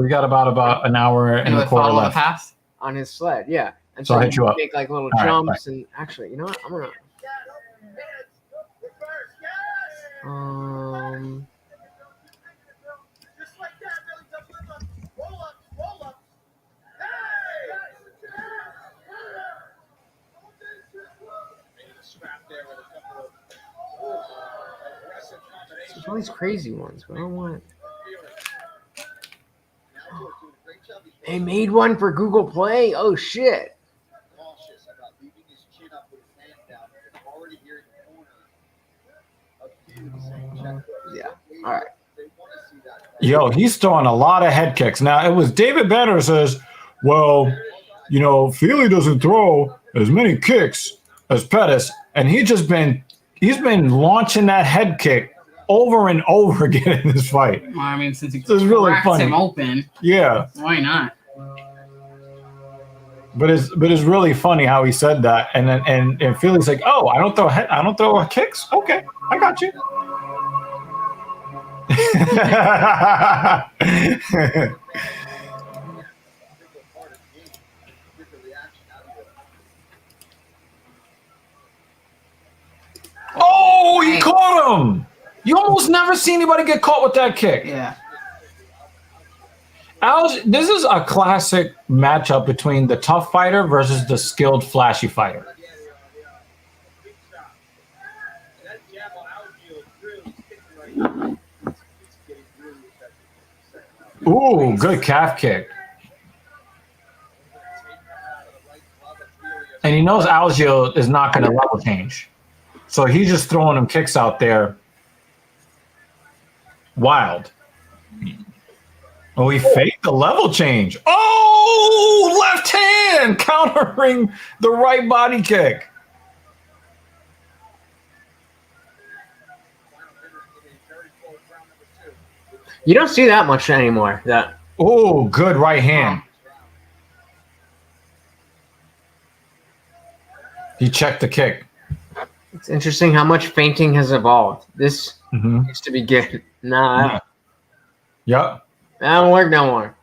got about an hour and a quarter left. The path on his sled, yeah. And so so I'll hit you up. make like little All jumps, right. and actually, you know what? I'm gonna. There's all these crazy ones, but I don't want it. They made one for Google Play. Oh shit! Yeah. All right. Yo, he's throwing a lot of head kicks. Now it was David Banner says, well, you know, Feely doesn't throw as many kicks as Pettis, and he's been launching that head kick over and over again in this fight. Well, I mean, since he really cracked funny. him open, Yeah. why not? But it's really funny how he said that, and then and Feely's like, oh, I don't throw kicks. Okay, I got you. Oh, he caught him. You almost never see anybody get caught with that kick. Yeah. This is a classic matchup between the tough fighter versus the skilled, flashy fighter. Ooh, good calf kick. And he knows Algio is not going to level change. So he's just throwing him kicks out there. Wild. Oh, he faked the level change. Oh, left hand countering the right body kick. You don't see that much anymore. That. Oh, good right hand. He checked the kick. It's interesting how much feinting has evolved. This used to be good. Nah. Yep. That don't work no more.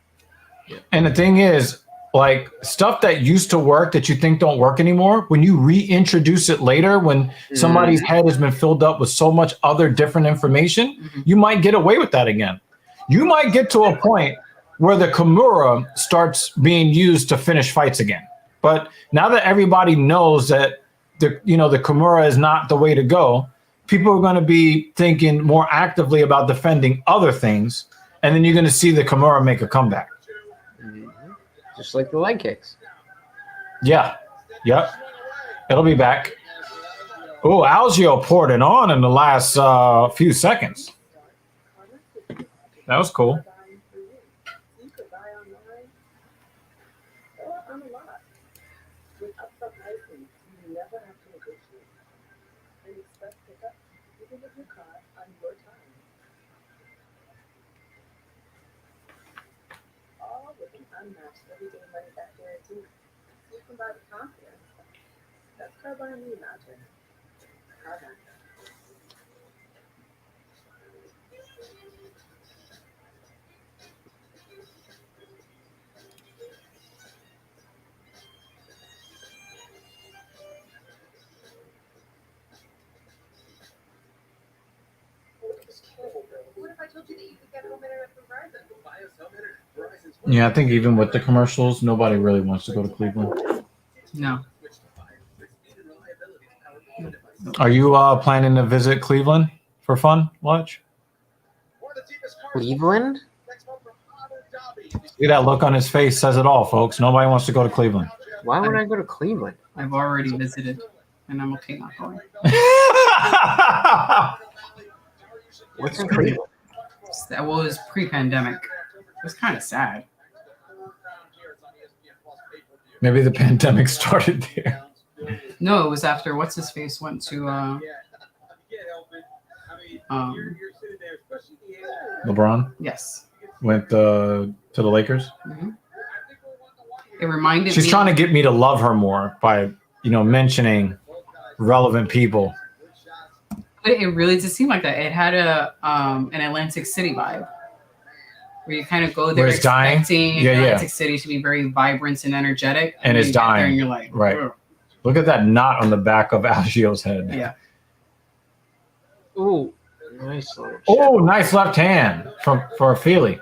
And the thing is, like stuff that used to work that you think don't work anymore, when you reintroduce it later, when somebody's head has been filled up with so much other different information, you might get away with that again. You might get to a point where the Kimura starts being used to finish fights again. But now that everybody knows that the Kimura is not the way to go, people are going to be thinking more actively about defending other things, and then you're going to see the Kimura make a comeback. Just like the leg kicks. Yeah. Yep. It'll be back. Oh, Algio poured it on in the last few seconds. That was cool. You could buy online or on a lot. With upfront pricing, you never have to negotiate. And express pickup, you can get your car on your time. All with an unmatched everyday money back guarantee. So you can buy with confidence. That's Carbine Me Magic. Carbine. Yeah, I think even with the commercials, nobody really wants to go to Cleveland. No. Are you planning to visit Cleveland for fun? Watch. Cleveland? See that look on his face says it all, folks. Nobody wants to go to Cleveland. Why would I go to Cleveland? I've already visited, and I'm okay not going. What's in Cleveland? That was pre-pandemic. It was kind of sad. Maybe the pandemic started there. No, it was after what's his face went to LeBron yes. went to the Lakers. Mm-hmm. It reminded She's me. trying to get me to love her more by, mentioning relevant people. But it really did seem like that. It had an Atlantic City vibe, where you kind of go there Where it's dying? expecting Yeah, Atlantic City to be very vibrant and energetic, And it's you get there dying. and you're like, Right. "Ugh." Look at that knot on the back of Algio's head. Yeah. Ooh, nice little. Oh, nice left hand for Feely.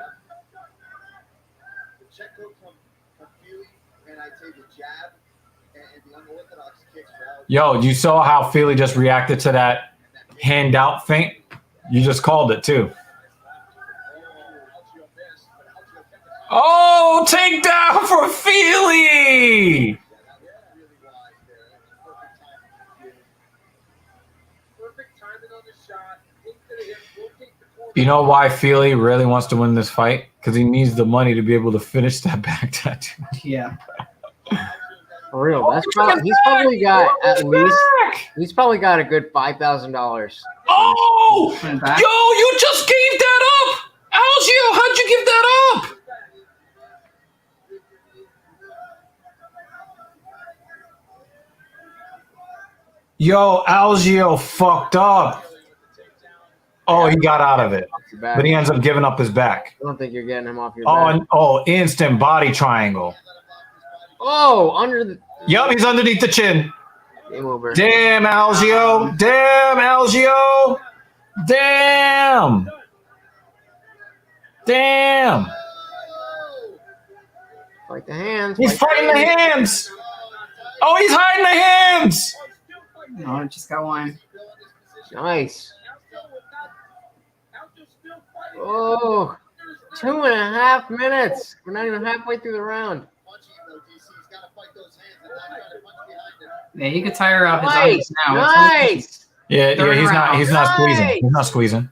Yo, you saw how Feely just reacted to that handout feint? You just called it too. Oh, takedown for Feely! You know why Feely really wants to win this fight? Because he needs the money to be able to finish that back tattoo. Yeah. For real, that's he's probably got at least. He's probably got a good $5,000. Oh, yo, you just gave that up, Algio. How'd you give that up? Yo, Algio fucked up. Oh, he got out of it, but he ends up giving up his back. I don't think you're getting him off your Oh, back. and, oh, instant body triangle. Oh, under the. Yup, he's underneath the chin. Game over. Damn, Algio. Damn, Algio. Damn. Damn. Fight the hands. He's fighting the hands. Oh, he's hiding the hands. No, I just got one. Nice. Oh, 2.5 minutes. We're not even halfway through the round. Yeah, he could tire out his Nice. arms now. Nice. Yeah, Third he's round. not squeezing. Nice. He's not squeezing.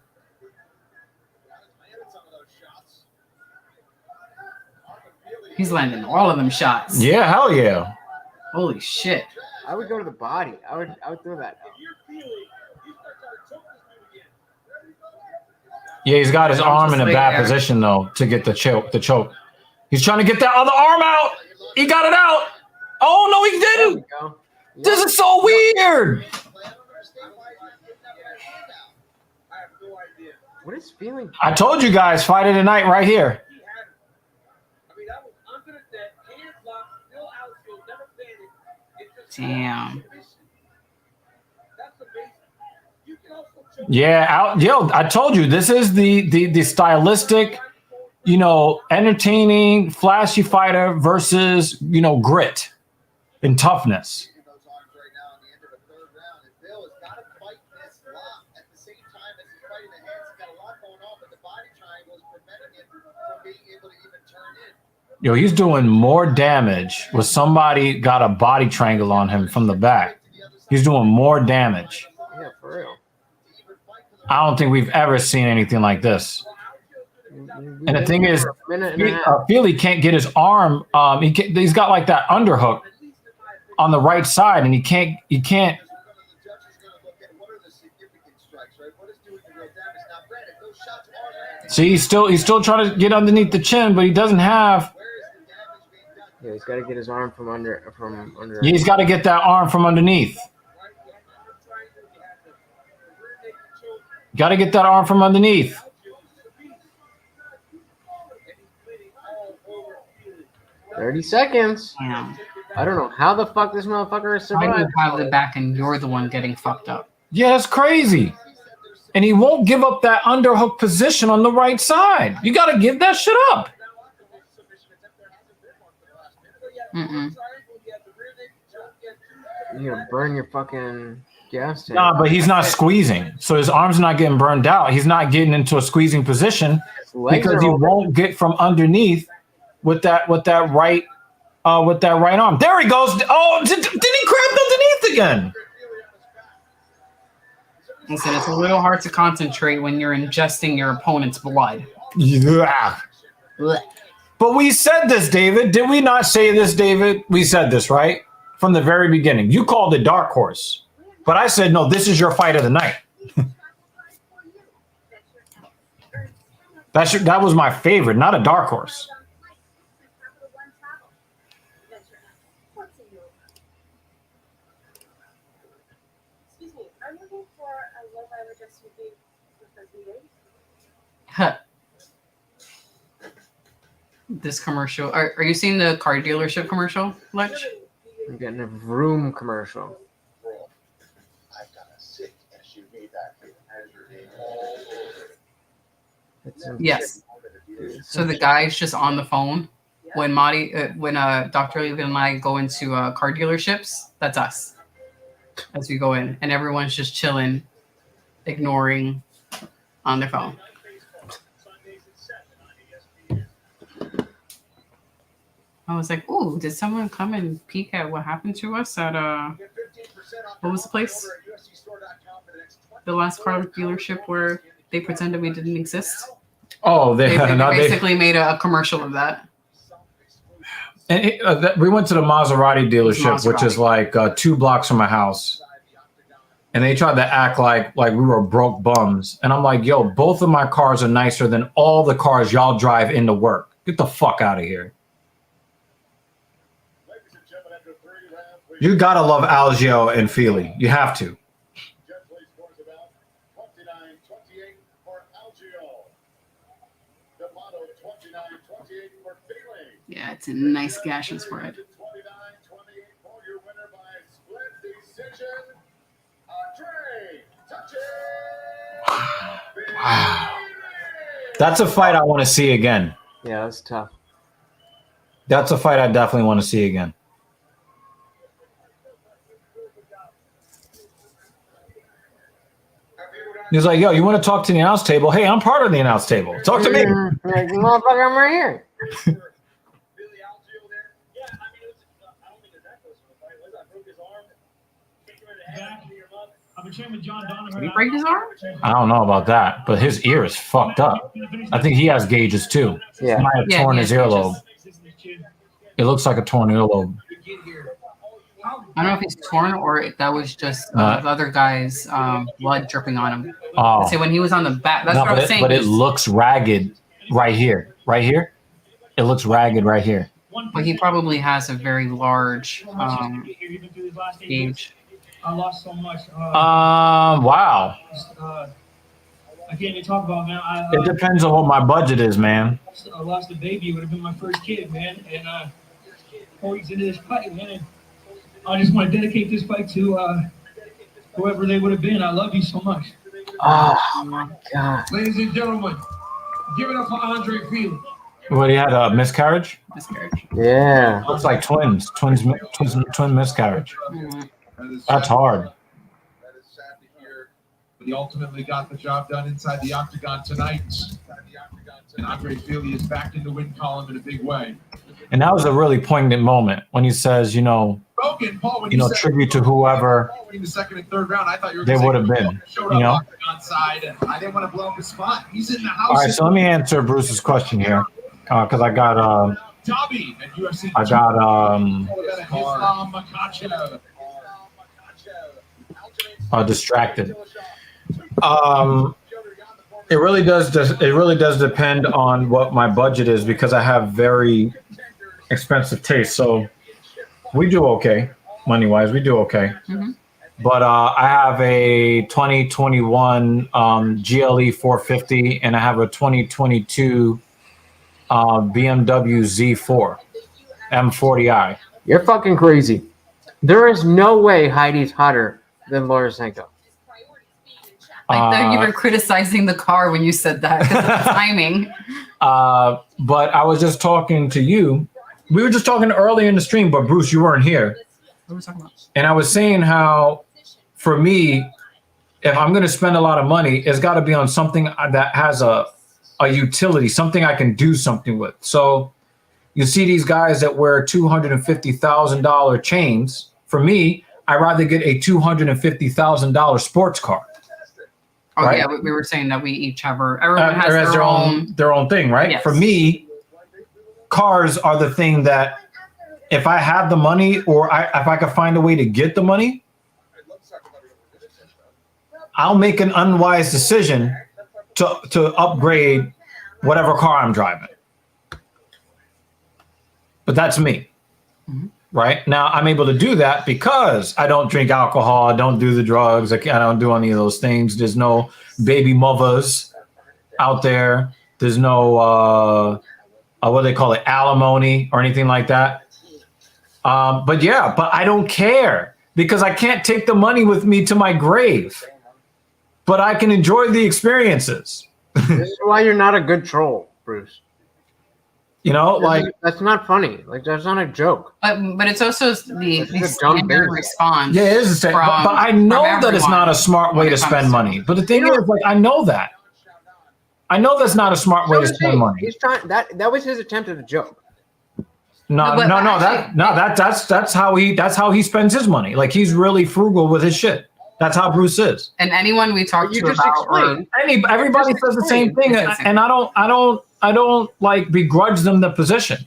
He's landing all of them shots. Yeah, hell yeah. Holy shit. I would go to the body. I would throw that. Yeah, he's got his I'm arm just in a like bad there. position though to get the choke. He's trying to get that other arm out. He got it out. Oh no, he There we didn't. go. This is so weird. What is feeling? I told you guys, fight of the night right here. Damn. Yeah, I told you this is the stylistic, entertaining, flashy fighter versus grit and toughness. Yo, he's doing more damage with somebody got a body triangle on him from the back. He's doing more damage. Yeah, for real. I don't think we've ever seen anything like this. And the thing is, Feely can't get his arm. He's got like that underhook on the right side, and he can't. See, he's still trying to get underneath the chin, but he doesn't have. Yeah, he's got to get his arm from under. Yeah, he's got to get that arm from underneath. Got to get that arm from underneath. $30 seconds. Damn. I don't know how the fuck this motherfucker is I surviving. would have the back and you're the one getting fucked up. Yeah, that's crazy. And he won't give up that underhook position on the right side. You got to give that shit up. Mm-mm. You're gonna burn your fucking gas tank. Nah, but he's not squeezing. So his arm's not getting burned out. He's not getting into a squeezing position because he won't get from underneath with that right arm. There he goes. Oh, did he grab underneath again? Listen, it's a little hard to concentrate when you're ingesting your opponent's blood. Yeah. But we said this, David. Did we not say this, David? We said this, right? From the very beginning. You called it dark horse. But I said, no, this is your fight of the night. That was my favorite, not a dark horse. Excuse me, I'm looking for a low mileage SUV with a V8. Huh. This commercial. Are you seeing the car dealership commercial, Lech? I'm getting a Vroom commercial. I've got a sick SUV back here. Yes. So the guy's just on the phone when Dr. Levin and I go into car dealerships. That's us as we go in, and everyone's just chilling, ignoring on their phone. I was like, "Ooh, did someone come and peek at what happened to us at what was the place? The last car dealership where they pretended we didn't exist." Oh, they basically made a commercial of that. And we went to the Maserati dealership, which is like 2 blocks from my house. And they tried to act like we were broke bums. And I'm like, yo, both of my cars are nicer than all the cars y'all drive into work. Get the fuck out of here. You gotta love Algio and Feely. You have to. Yeah, it's a nice gash and spread. Wow. That's a fight I want to see again. Yeah, that's tough. That's a fight I definitely want to see again. He's like, yo, you want to talk to the announce table? Hey, I'm part of the announce table. Talk to me. Like, motherfucker, I'm right here. Did he break his arm? I don't know about that, but his ear is fucked up. I think he has gauges too. Yeah. He might have torn his earlobe. It looks like a torn earlobe. I don't know if he's torn or if that was just the other guy's blood dripping on him. Oh. So when he was on the back, that's No, what I was saying. but it looks ragged right here. Right here? It looks ragged right here. But he probably has a very large gauge. I lost so much. Wow. I can't even talk about, man. It depends on what my budget is, man. I lost a baby. It would have been my first kid, man. And 4 weeks into this fight, man. And I just want to dedicate this fight to whoever they would have been. I love you so much. Oh, my God. Ladies and gentlemen, give it up for Andre Feely. What, he had a miscarriage? Miscarriage. Yeah. Looks like twin miscarriage. Mm-hmm. That's hard. But he ultimately got the job done inside the octagon tonight. And Andre Feely is back in the win column in a big way. And that was a really poignant moment when he says, Paul, tribute to whoever In the second and third round, I thought you were they going would have been. octagon side, and I didn't want to blow up his spot. He's in the house. All right, so let me answer Bruce's question here, because I got distracted. It really does depend on what my budget is, because I have very expensive taste. So we do okay money wise. We do okay. Mm-hmm. But I have a 2021 GLE 450, and I have a 2022 BMW Z4 M40i. You're fucking crazy. There is no way Heidi's hotter than Laura Sanko. I thought you were criticizing the car when you said that because of the timing. But I was just talking to you. We were just talking earlier in the stream, but Bruce, you weren't here. What were we talking about? And I was saying how, for me, if I'm going to spend a lot of money, it's got to be on something that has a utility, something I can do something with. So you see these guys that wear $250,000 chains. For me, I'd rather get a $250,000 sports car. Oh, right? yeah, we were saying that we each have everyone has their own thing, right? Yes. For me, cars are the thing that if I have the money or if I could find a way to get the money, I'll make an unwise decision to upgrade whatever car I'm driving. But that's me. Mm-hmm. Right? Now, I'm able to do that because I don't drink alcohol, I don't do the drugs, I don't do any of those things. There's no baby mothers out there. There's no, what do they call it, alimony or anything like that. But I don't care because I can't take the money with me to my grave. But I can enjoy the experiences. This is why you're not a good troll, Bruce. You know, that's not funny. Like, that's not a joke. But it's also the standard response. Yeah, it is the same. But I know that it's not a smart way to spend money. But the thing is, like, I know that. I know that's not a smart way to spend money. He's trying that was his attempt at a joke. That's how he spends his money. Like, he's really frugal with his shit. That's how Bruce is. And anyone we talk to about, everybody says the same thing, and I don't like begrudge them the position.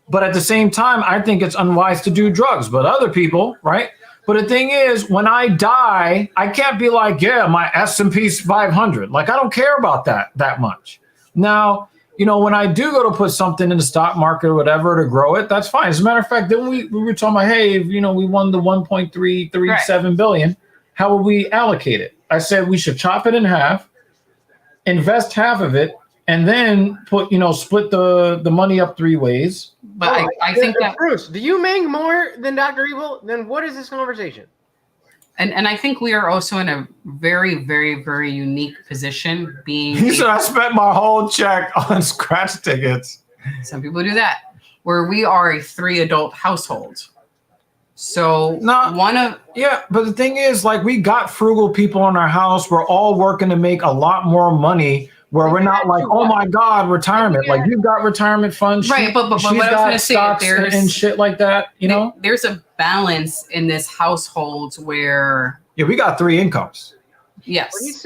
But at the same time, I think it's unwise to do drugs. But other people, right? But the thing is, when I die, I can't be like, yeah, my S&P's 500. Like, I don't care about that much. Now, you know, when I do go to put something in the stock market or whatever to grow it, that's fine. As a matter of fact, then we were talking about, hey, you know, we won the 1.337 billion. How will we allocate it? I said we should chop it in half, invest half of it, and then split the money up 3 ways. But I think that Bruce, do you make more than Dr. Evil? Then what is this conversation? And I think we are also in a very, very, very unique position. He said I spent my whole check on scratch tickets. Some people do that. Where we are a 3-adult household. So but the thing is, like, we got frugal people in our house. We're all working to make a lot more money. Where we're not like, oh my God, retirement. Like, you've got retirement funds, right? But what I was going to say, and shit like that. You know, there's a balance in this household where we got 3 incomes. Yes, but he's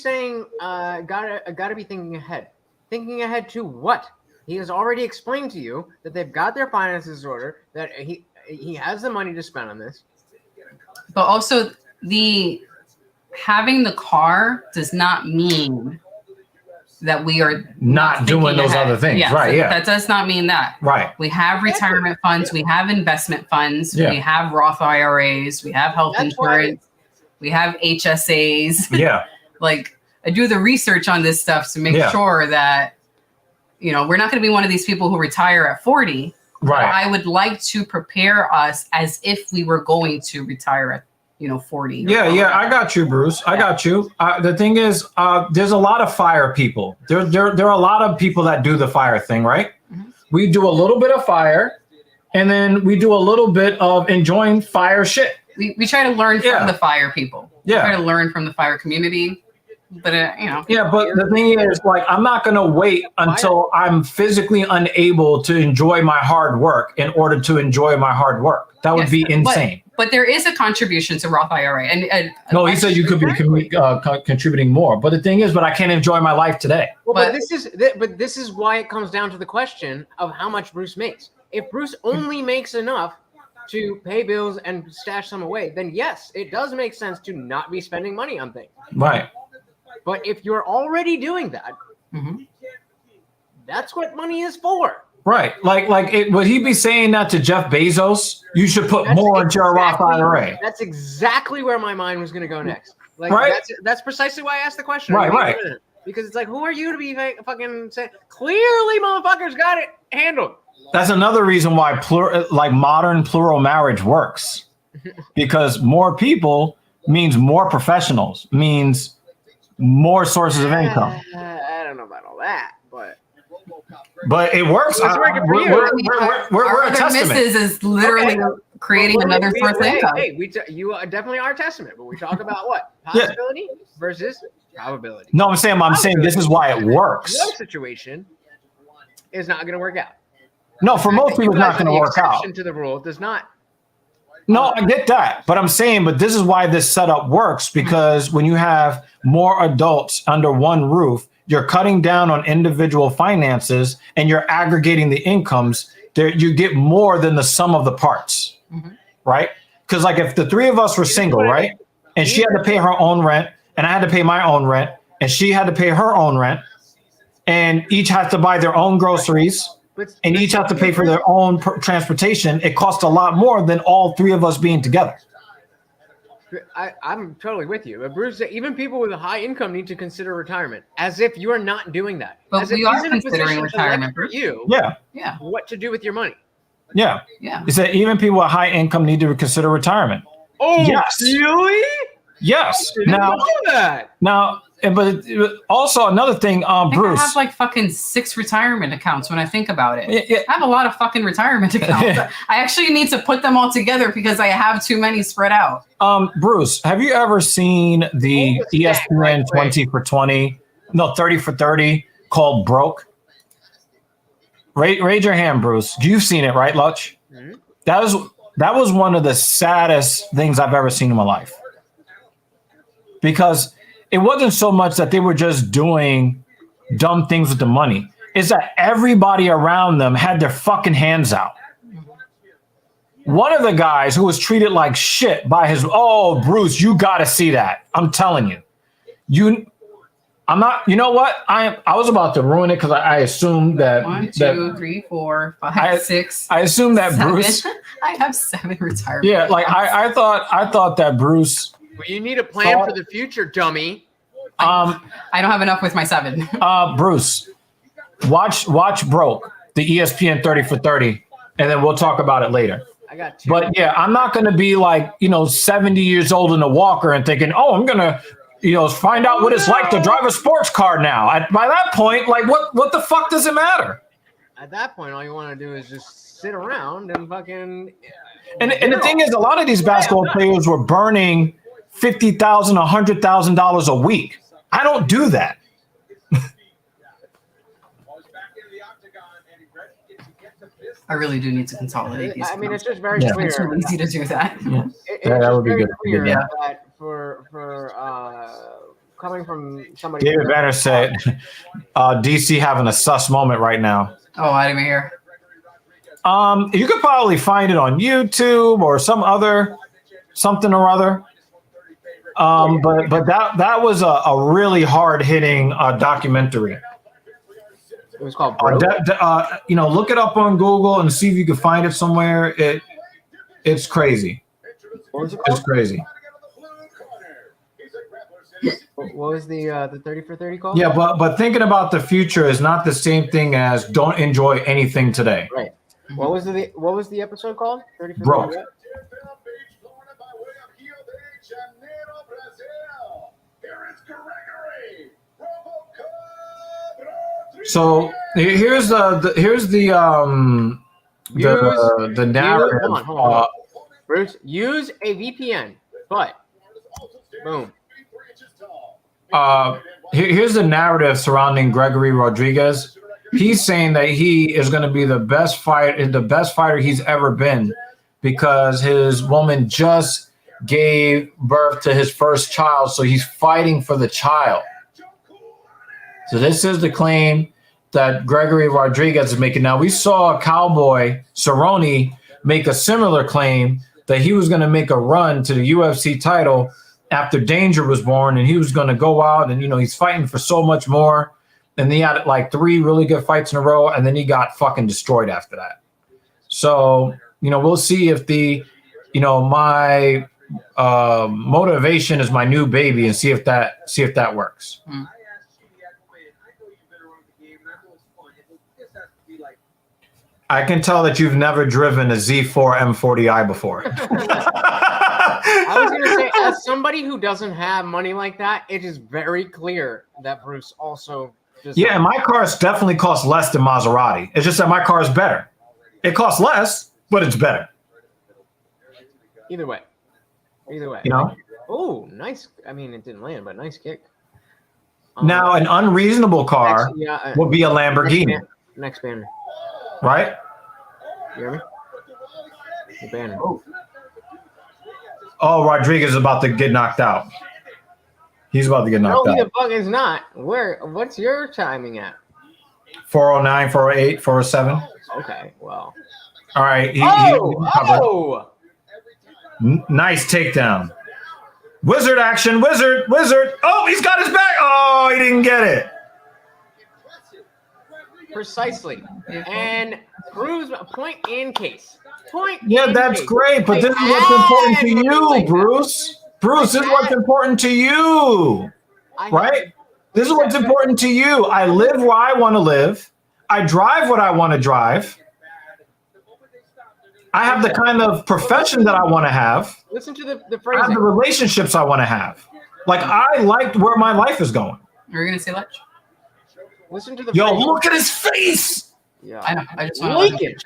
saying, gotta be thinking ahead. Thinking ahead to what? He has already explained to you that they've got their finances in order. That he has the money to spend on this. But also, having the car does not mean that we are not doing those other things. Yes, right? Yeah, that does not mean that. Right. We have retirement funds. We have investment funds. Yeah. We have Roth IRAs. We have health insurance. We have HSAs. Yeah. Like, I do the research on this stuff to make sure that, you know, we're not going to be one of these people who retire at 40. Right. I would like to prepare us as if we were going to retire at 40. Yeah, I got you, Bruce. I got you. The thing is, there's a lot of fire people. There are a lot of people that do the fire thing, right? Mm-hmm. We do a little bit of fire, and then we do a little bit of enjoying fire shit. We try to learn from the fire people. Yeah. We try to learn from the fire community. But, Yeah, but the thing is, like, I'm not going to wait until I'm physically unable to enjoy my hard work in order to enjoy my hard work. That would be insane. But there is a contribution to Roth IRA. And no, he said you could be contributing more. But the thing is, I can't enjoy my life today. Well, but this is why it comes down to the question of how much Bruce makes. If Bruce only makes enough to pay bills and stash some away, then yes, it does make sense to not be spending money on things. Right. But if you're already doing that, that's what money is for. Right. Would he be saying that to Jeff Bezos? You should put more into your Roth IRA. That's exactly where my mind was going to go next. Like, right. That's precisely why I asked the question. Right. Because it's like, who are you to be fucking saying? Clearly, motherfuckers got it handled. That's another reason why modern plural marriage works. Because more people means more professionals, means more sources of income. I don't know about all that, but it works. It's working for you. We're a testament. Missus is literally creating another source of income. Hey, you definitely are a testament, but we talk about what possibility versus probability. No, I'm saying this is why it works. No situation is not going to work out. No, for most people, it's not going to work out. To the rule does not. No, I get that, but I'm saying, but this is why this setup works, because when you have more adults under one roof, you're cutting down on individual finances and you're aggregating the incomes. There, you get more than the sum of the parts, right? Because like if the three of us were single, right, and she had to pay her own rent, and I had to pay my own rent, and she had to pay her own rent, and each had to buy their own groceries. And each have to pay for their own transportation. It costs a lot more than all three of us being together. I'm totally with you. But Bruce, even people with a high income need to consider retirement, as if you are not doing that. But as we if are he's in a considering position to retirement. for you, Yeah. what to do with your money. Yeah. Yeah. He said even people with high income need to consider retirement. Oh, yes. Really? Yes. I didn't know that. Now, but also another thing, Bruce. I have like fucking 6 retirement accounts when I think about it. I have a lot of fucking retirement accounts. I actually need to put them all together because I have too many spread out. Bruce, have you ever seen the ESPN 20 for 20, no, 30 for 30 called Broke? Raise your hand, Bruce. You've seen it, right, Lutch? Mm-hmm. That was one of the saddest things I've ever seen in my life. Because it wasn't so much that they were just doing dumb things with the money. It's that everybody around them had their fucking hands out. One of the guys who was treated like shit by his, Bruce, you got to see that. I'm telling you. I'm not, you know what? I was about to ruin it because I assumed that. 1, 2, 3, 4, 5, 6. I assumed that 7. Bruce. I have 7 retirement. Yeah, like I thought that Bruce. Well, you need a plan for the future, dummy. I don't have enough with my 7. Bruce, watch Broke, the ESPN 30 for 30, and then we'll talk about it later. I got 2. But yeah, I'm not going to be like, 70 years old in a walker and thinking, I'm going to, find out what it's like to drive a sports car now. By that point, like, what the fuck does it matter? At that point, all you want to do is just sit around and fucking. And the thing is, a lot of these basketball players were burning $50,000, $100,000 a week. I don't do that. I really do need to consolidate these. I mean, it's just very clear. It's really easy to do that. Yeah, that would be good. Clear Yeah. that for coming from somebody. David Banner said, DC having a sus moment right now. Oh, I didn't even hear. You could probably find it on YouTube or something or other. But that was a really hard hitting documentary. It was called Broke. Look it up on Google and see if you can find it somewhere. It's crazy. It's crazy. What was the 30 for 30 call? Yeah, but thinking about the future is not the same thing as don't enjoy anything today. Right. What was the episode called? 30 for 30. Broke. So here's the narrative. Hold on. Bruce, use a VPN, but boom. Here's the narrative surrounding Gregory Rodriguez. He's saying that he is going to be the best fighter he's ever been because his woman just gave birth to his first child, so he's fighting for the child. So this is the claim that Gregory Rodriguez is making. Now, we saw Cowboy Cerrone make a similar claim that he was going to make a run to the UFC title after Danger was born, and he was going to go out and, he's fighting for so much more. And he had like 3 really good fights in a row, and then he got fucking destroyed after that. So, we'll see if my motivation is my new baby and see if that works. I can tell that you've never driven a Z4 M40i before. I was going to say somebody who doesn't have money like that, it is very clear that Bruce also does Yeah, not. my cars definitely cost less than Maserati. It's just that my car is better. It costs less, but it's better. Either way. You know? Oh, nice. I mean, it didn't land, but nice kick. Now, an unreasonable car would be a Lamborghini. Next banner. Right? You hear me? The banner. Oh, Rodriguez is about to get knocked out. He's about to get knocked No, he out. the fuck is not. What's your timing at? 409, 408, 407. Okay, well. All right. Nice takedown. Wizard action. Wizard. Oh, he's got his back. Oh, he didn't get it. Precisely. And proves a point in case. Yeah, that's great, but this is what's important to you, Bruce. Bruce, this is what's important to you, right? This is what's important to you. I live where I want to live. I drive what I want to drive. I have the kind of profession that I want to have. Listen to the I phrasing. have the relationships I want to have. Like, I like where my life is going. Are you going to say Ledge? Listen to the Yo, phrasing. look at his face. Yeah, I know. I just like it.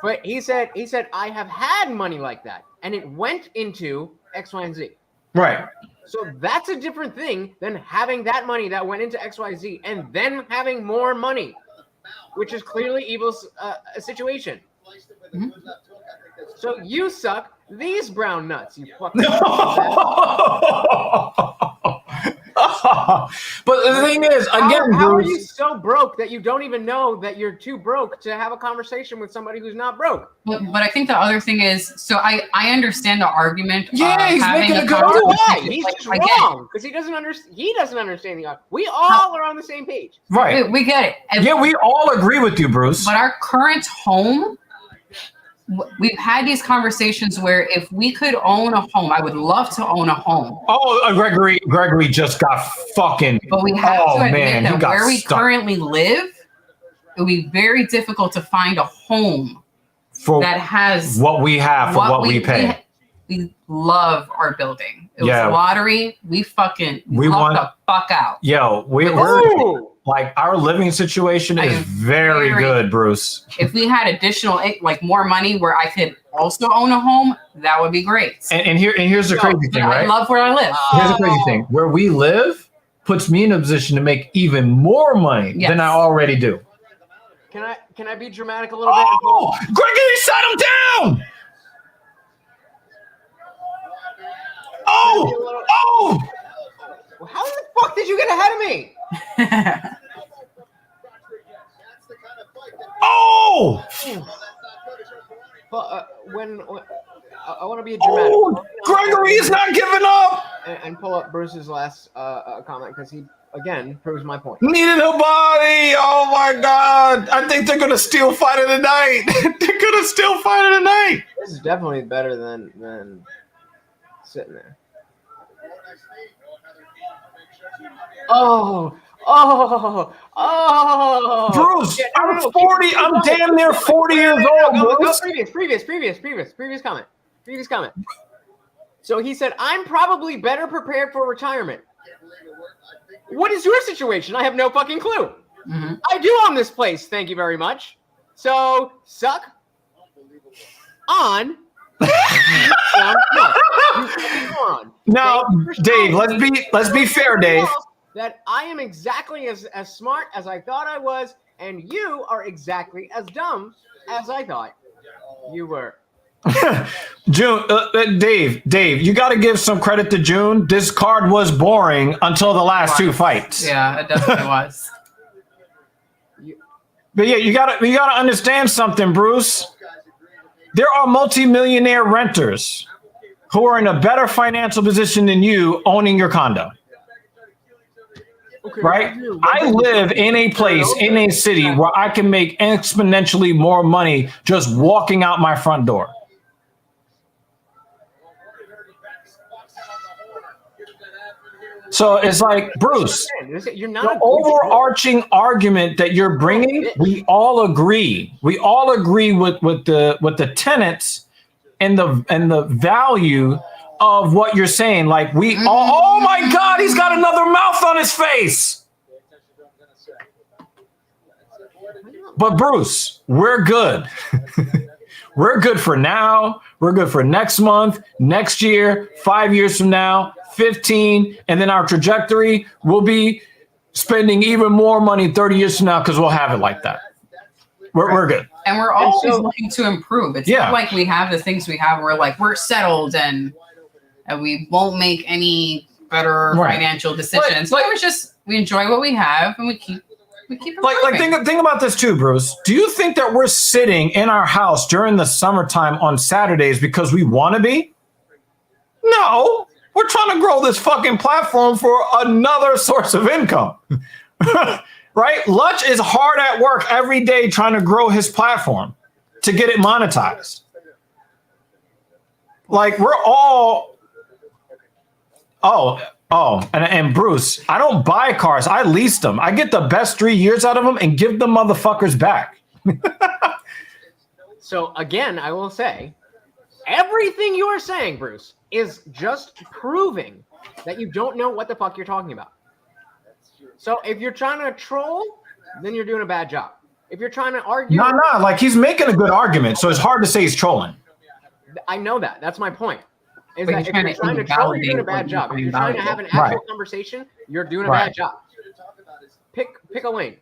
But he said, I have had money like that, and it went into X, Y, and Z. Right. So that's a different thing than having that money that went into X, Y, Z, and then having more money, which is clearly Evil's situation. Mm-hmm. So you suck. These brown nuts, you fucking. But the thing is, again, how are Bruce, you so broke that you don't even know that you're too broke to have a conversation with somebody who's not broke? But I think the other thing is, so I understand the argument. Yeah, he's having making a good conversation. argument. He's just wrong because he doesn't understand. He doesn't understand the argument. We all are on the same page. right? We get it. Yeah, we all agree with you, Bruce. But our current home, we've had these conversations where if we could own a home, I would love to own a home. Oh, Gregory just got fucking. But we have to admit man, he that got where we stuck. currently live, it would be very difficult to find a home For that has what we have for what we pay. We love our building. It Yeah. was lottery. We fucking We lucked want- the fuck out. Yo, we're like, our living situation is very good, Bruce. If we had additional, like more money where I could also own a home, that would be great. And here's the crazy thing, right? I love where I live. Here's the crazy thing. Where we live puts me in a position to make even more money than I already do. Can I be dramatic a little bit? Oh, Gregory shut him down! Oh! Well, how the fuck did you get ahead of me? Oh! Well, when I want to be a dramatic. Oh, Gregory is not giving up. And pull up Bruce's last comment because he again proves my point. Needed a body. Oh my God! I think they're gonna steal fight of the night. They're gonna steal fight of the night. This is definitely better than sitting there. Oh. Bruce, Yeah, I'm 40. I'm damn near 40 years old, Bruce. Previous comment. So he said, I'm probably better prepared for retirement. What is your situation? I have no fucking clue. Mm-hmm. I do own this place. Thank you very much. So suck on. Now, Dave, let's be fair, Dave. That I am exactly as smart as I thought I was, and you are exactly as dumb as I thought you were. June, Dave, you got to give some credit to June. This card was boring until the last two fights. Yeah, it definitely was. But yeah, you gotta understand something, Bruce. There are multimillionaire renters who are in a better financial position than you owning your condo. Right? I live in a place, in a city where I can make exponentially more money just walking out my front door. So it's like, Bruce, you're not the overarching argument that you're bringing, we all agree. We all agree with the tenets and the value of what you're saying. Like oh my God, he's got another mouth on his face. But Bruce, we're good. We're good for now. We're good for next month, next year, 5 years from now, 15. And then our trajectory will be spending even more money 30 years from now because we'll have it like that. We're good. And we're always looking to improve. It's not like we have the things we have. We're like, we're settled and we won't make any better financial decisions. Like, we enjoy what we have and we keep improving. Think about this too, Bruce. Do you think that we're sitting in our house during the summertime on Saturdays because we want to be? No, we're trying to grow this fucking platform for another source of income. Right? Lutch is hard at work every day trying to grow his platform to get it monetized. Like we're all, and Bruce, I don't buy cars. I lease them. I get the best 3 years out of them and give the motherfuckers back. So again, I will say, everything you are saying, Bruce, is just proving that you don't know what the fuck you're talking about. So if you're trying to troll, then you're doing a bad job. If you're trying to argue... No, like he's making a good argument, so it's hard to say he's trolling. I know that. That's my point. Is that if you're trying to troll, you're doing a bad job. If you're trying to have an actual conversation, you're doing a bad job. Pick a lane.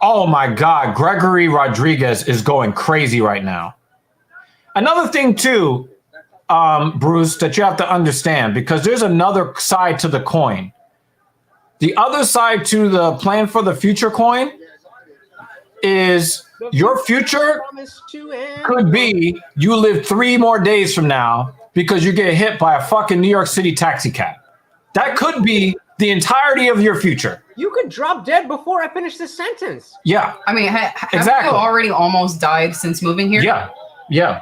Oh my God, Gregory Rodriguez is going crazy right now. Another thing too, Bruce, that you have to understand, because there's another side to the coin. The other side to the plan for the future coin is your future could be you live 3 more days from now because you get hit by a fucking New York City taxi cab. That could be the entirety of your future. You could drop dead before I finish this sentence. Yeah. I mean, have you already almost died since moving here? Yeah.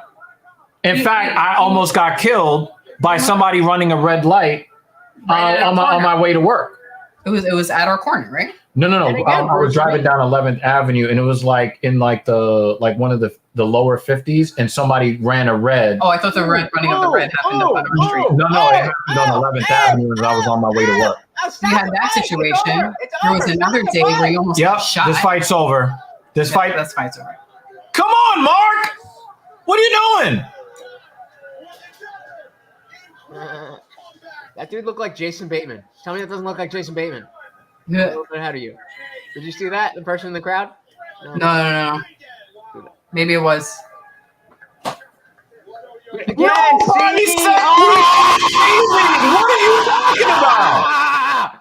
In fact, I almost got killed by somebody running a red light on my way to work. It was at our corner, right? No. I was driving down 11th Avenue, and it was like in one of the lower 50s, and somebody ran a red. Oh, I thought the red running up the red happened up on our street. No, it happened on 11th Avenue as I was on my way to work. You had that situation. There was another day where you almost got shot. This fight's over. This fight's over. Come on, Mark! What are you doing? That dude looked like Jason Bateman. Tell me that doesn't look like Jason Bateman. Yeah. A little bit ahead of you. Did you see that? The person in the crowd? No. Maybe it was. Again, What are you talking about?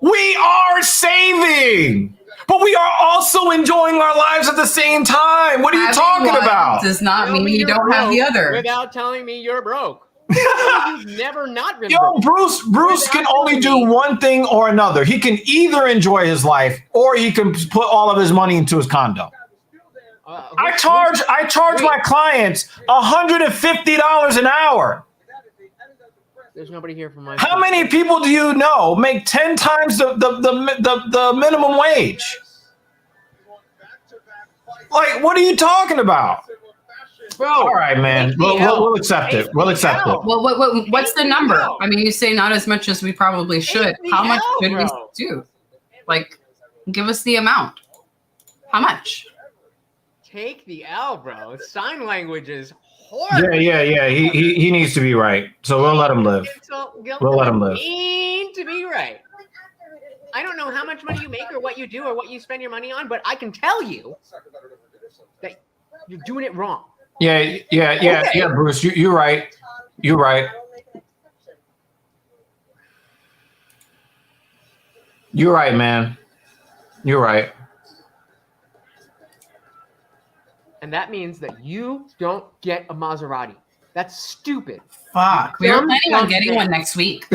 We are saving, but we are also enjoying our lives at the same time. What are you talking about? Does not mean you don't have the other. Without telling me you're broke. You've never not been broke. Bruce can only do one thing or another. He can either enjoy his life or he can put all of his money into his condo. I charge my clients $150 an hour. There's nobody here from my. How many people do you know make 10 times the minimum wage? Like, what are you talking about? Bro, all right, man. We'll accept it. We'll accept it. Well, what's the number? I mean, you say not as much as we probably should. How much should we do? Like, give us the amount. How much? Take the L, bro. Sign language is horrible. Yeah. He needs to be right. So we'll let him live. We'll let him live. Need to be right. I don't know how much money you make or what you do or what you spend your money on, but I can tell you that you're doing it wrong. Yeah, Bruce. You're right. You're right. You're right, man. You're right. And that means that you don't get a Maserati. That's stupid. Fuck. We were planning on getting one next week.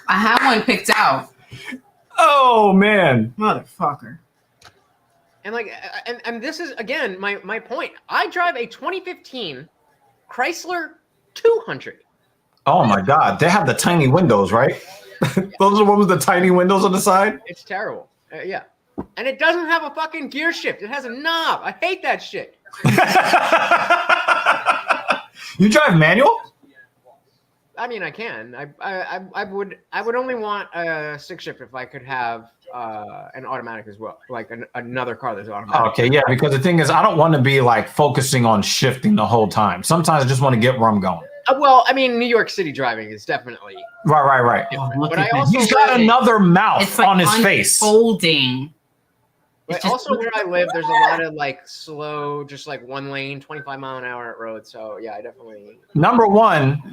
I have one picked out. Oh, man. Motherfucker. And and this is, again, my point. I drive a 2015 Chrysler 200. Oh, my God. They have the tiny windows, right? Those are the ones with the tiny windows on the side? It's terrible. Yeah. And it doesn't have a fucking gear shift. It has a knob. I hate that shit. You drive manual? I mean, I can. I would only want a stick shift if I could have an automatic as well, like another car that's automatic. Okay, yeah, because the thing is, I don't want to be like focusing on shifting the whole time. Sometimes I just want to get where I'm going. Well, I mean, New York City driving is definitely right. But I also He's got another mouth like on his face. Folding. But also where I live, there's a lot of like slow, just like one lane, 25-mile-an-hour road. So yeah, I definitely. Number one,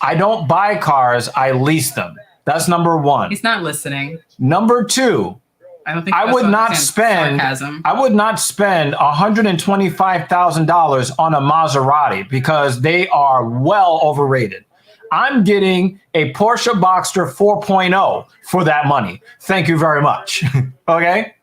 I don't buy cars, I lease them. That's number one. He's not listening. Number two, I don't think I would not spend $125,000 on a Maserati because they are well overrated. I'm getting a Porsche Boxster 4.0 for that money. Thank you very much. Okay?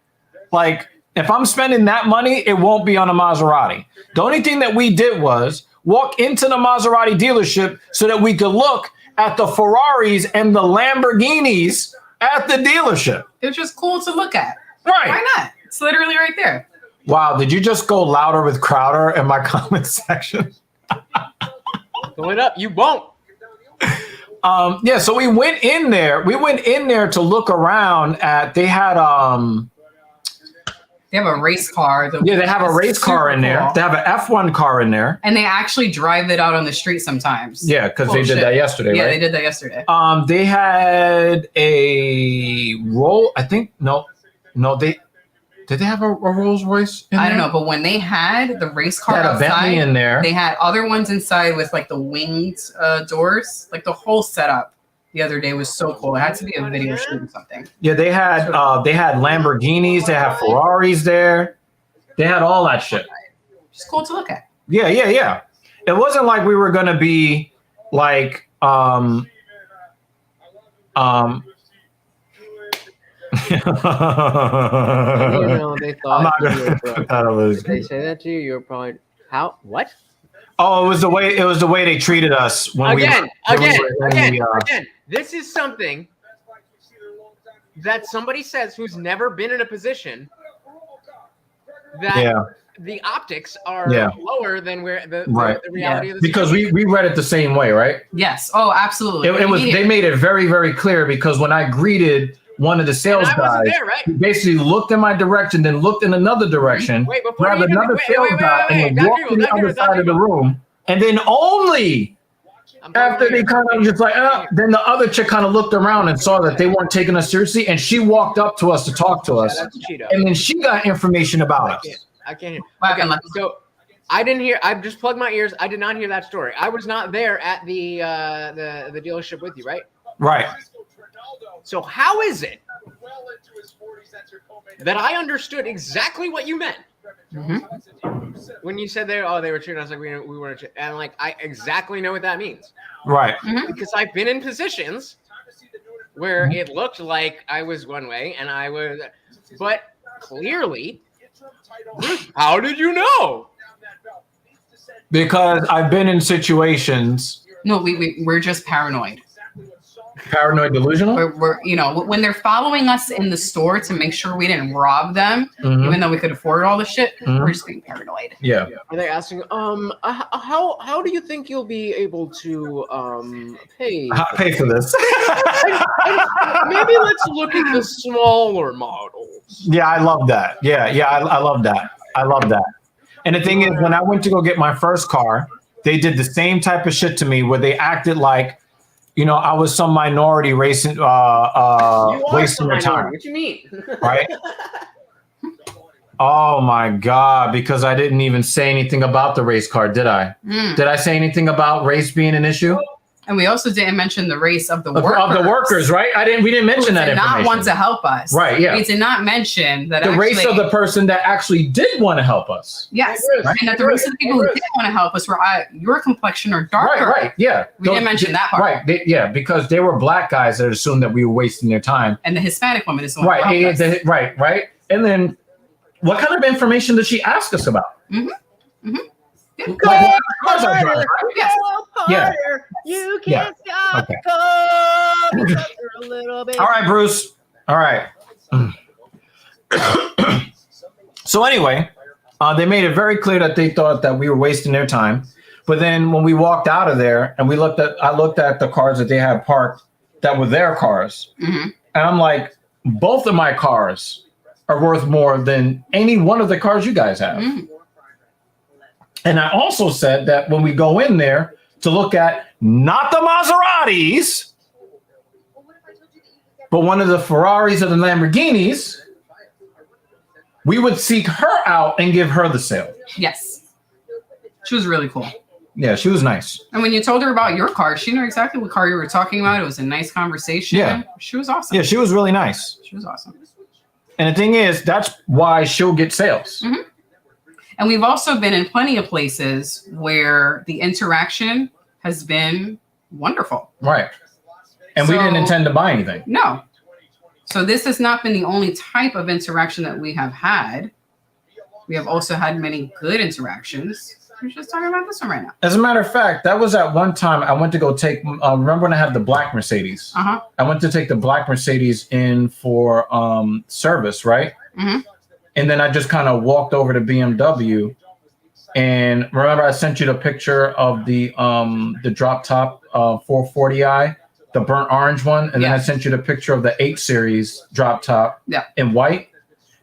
Like, if I'm spending that money, it won't be on a Maserati. The only thing that we did was walk into the Maserati dealership so that we could look at the Ferraris and the Lamborghinis at the dealership. It's just cool to look at. Right. Why not? It's literally right there. Wow, did you just go louder with Crowder in my comment section? Pull it up. You won't. Yeah, so we went in there. We went in there to look around at. They had They have a race car. They have a race car in there. They have an F1 car in there. And they actually drive it out on the street sometimes. Yeah, because they did that yesterday, yeah, right? they did that yesterday. They had a roll. I think no. Did they have a Rolls Royce in there? I don't know, but when they had the race car They had a outside, Bentley in there. They had other ones inside with like the winged doors. Like the whole setup the other day was so cool. It had to be a video shoot or something. Yeah, they had Lamborghinis, they had Ferraris there. They had all that shit. Just cool to look at. Yeah. It wasn't like we were gonna be like They thought I'm not you gonna were put that over. Did they say that to you? You were probably what? Oh, it was the way they treated us when Again. we This is something that somebody says who's never been in a position that the optics are lower than where the reality of the because we read it the same way, right? Yes. Oh, absolutely. It was. They made it very, very clear because when I greeted one of the sales guys, he basically looked in my direction, then looked in another direction, grabbed another sales guy, and then walked to the other side of the room, and then only after they kind of just like, then the other chick kind of looked around and saw that they weren't taking us seriously, and she walked up to us to talk to us, and then she got information about us. I can't hear. Okay, so I didn't hear. I just plugged my ears. I did not hear that story. I was not there at the dealership with you, right? Right. So how is it that I understood exactly what you meant when you said they were treating us like we weren't, and like I exactly know what that means, right? Because I've been in positions where it looked like I was one way and I was, but clearly, how did you know? Because I've been in situations. No, we're just paranoid. Paranoid delusional? We're when they're following us in the store to make sure we didn't rob them, even though we could afford all the shit, we're just being paranoid. Yeah. Are they asking, how do you think you'll be able to pay? Pay for this? Maybe let's look at the smaller models. Yeah, I love that. Yeah, I love that. I love that. And the thing is, when I went to go get my first car, they did the same type of shit to me where they acted like, I was some minority wasting their time. What you mean? Right? Oh my God! Because I didn't even say anything about the race car, did I? Did I say anything about race being an issue? And we also didn't mention the race of the workers. Of the workers, right? We didn't mention that information. Did not want to help us. Right, yeah. We did not mention that the race of the person that actually did want to help us. Yes, right? And that the race of the people who didn't want to help us were your complexion or darker. Right, yeah. We didn't mention that part. Right, because they were black guys that assumed that we were wasting their time. And the Hispanic woman is the one who helped us. Right. And then what kind of information did she ask us about? Yes. Yeah. You can't stop okay. a little bit. All right, Bruce. All right. So anyway, they made it very clear that they thought that we were wasting their time. But then when we walked out of there and I looked at the cars that they had parked that were their cars. Mm-hmm. And I'm like, both of my cars are worth more than any one of the cars you guys have. Mm-hmm. And I also said that when we go in there to look at not the Maseratis, but one of the Ferraris or the Lamborghinis, we would seek her out and give her the sale. Yes. She was really cool. Yeah, she was nice. And when you told her about your car, she knew exactly what car you were talking about. It was a nice conversation. Yeah. She was awesome. Yeah, she was really nice. She was awesome. And the thing is, that's why she'll get sales. Mm-hmm. And we've also been in plenty of places where the interaction has been wonderful. Right. And we didn't intend to buy anything. No. So this has not been the only type of interaction that we have had. We have also had many good interactions. We're just talking about this one right now. As a matter of fact, that was at one time I went to go take, remember when I had the black Mercedes? Uh-huh. I went to take the black Mercedes in for service, right? Mm-hmm. And then I just kind of walked over to BMW. And remember I sent you the picture of the drop top 440i, the burnt orange one. And then I sent you the picture of the 8 Series drop top in white.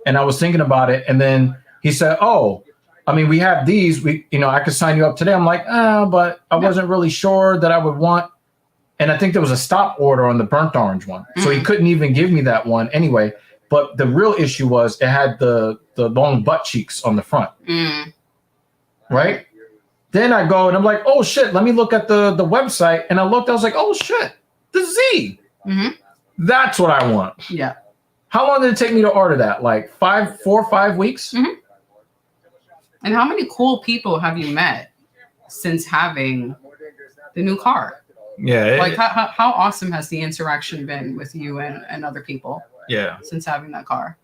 And I was thinking about it. And then he said, oh, I mean, we have these, I could sign you up today. I'm like, but I wasn't really sure that I would want. And I think there was a stop order on the burnt orange one. So he couldn't even give me that one anyway. But the real issue was it had the long butt cheeks on the front. Mm. Right? Then I go and I'm like, oh shit, let me look at the website. And I looked, I was like, oh shit, the Z. Mm-hmm. That's what I want. Yeah. How long did it take me to order that? Like 4 or 5 weeks? Mm-hmm. And how many cool people have you met since having the new car? Yeah. Like how awesome has the interaction been with you and other people? Yeah. Since having that car.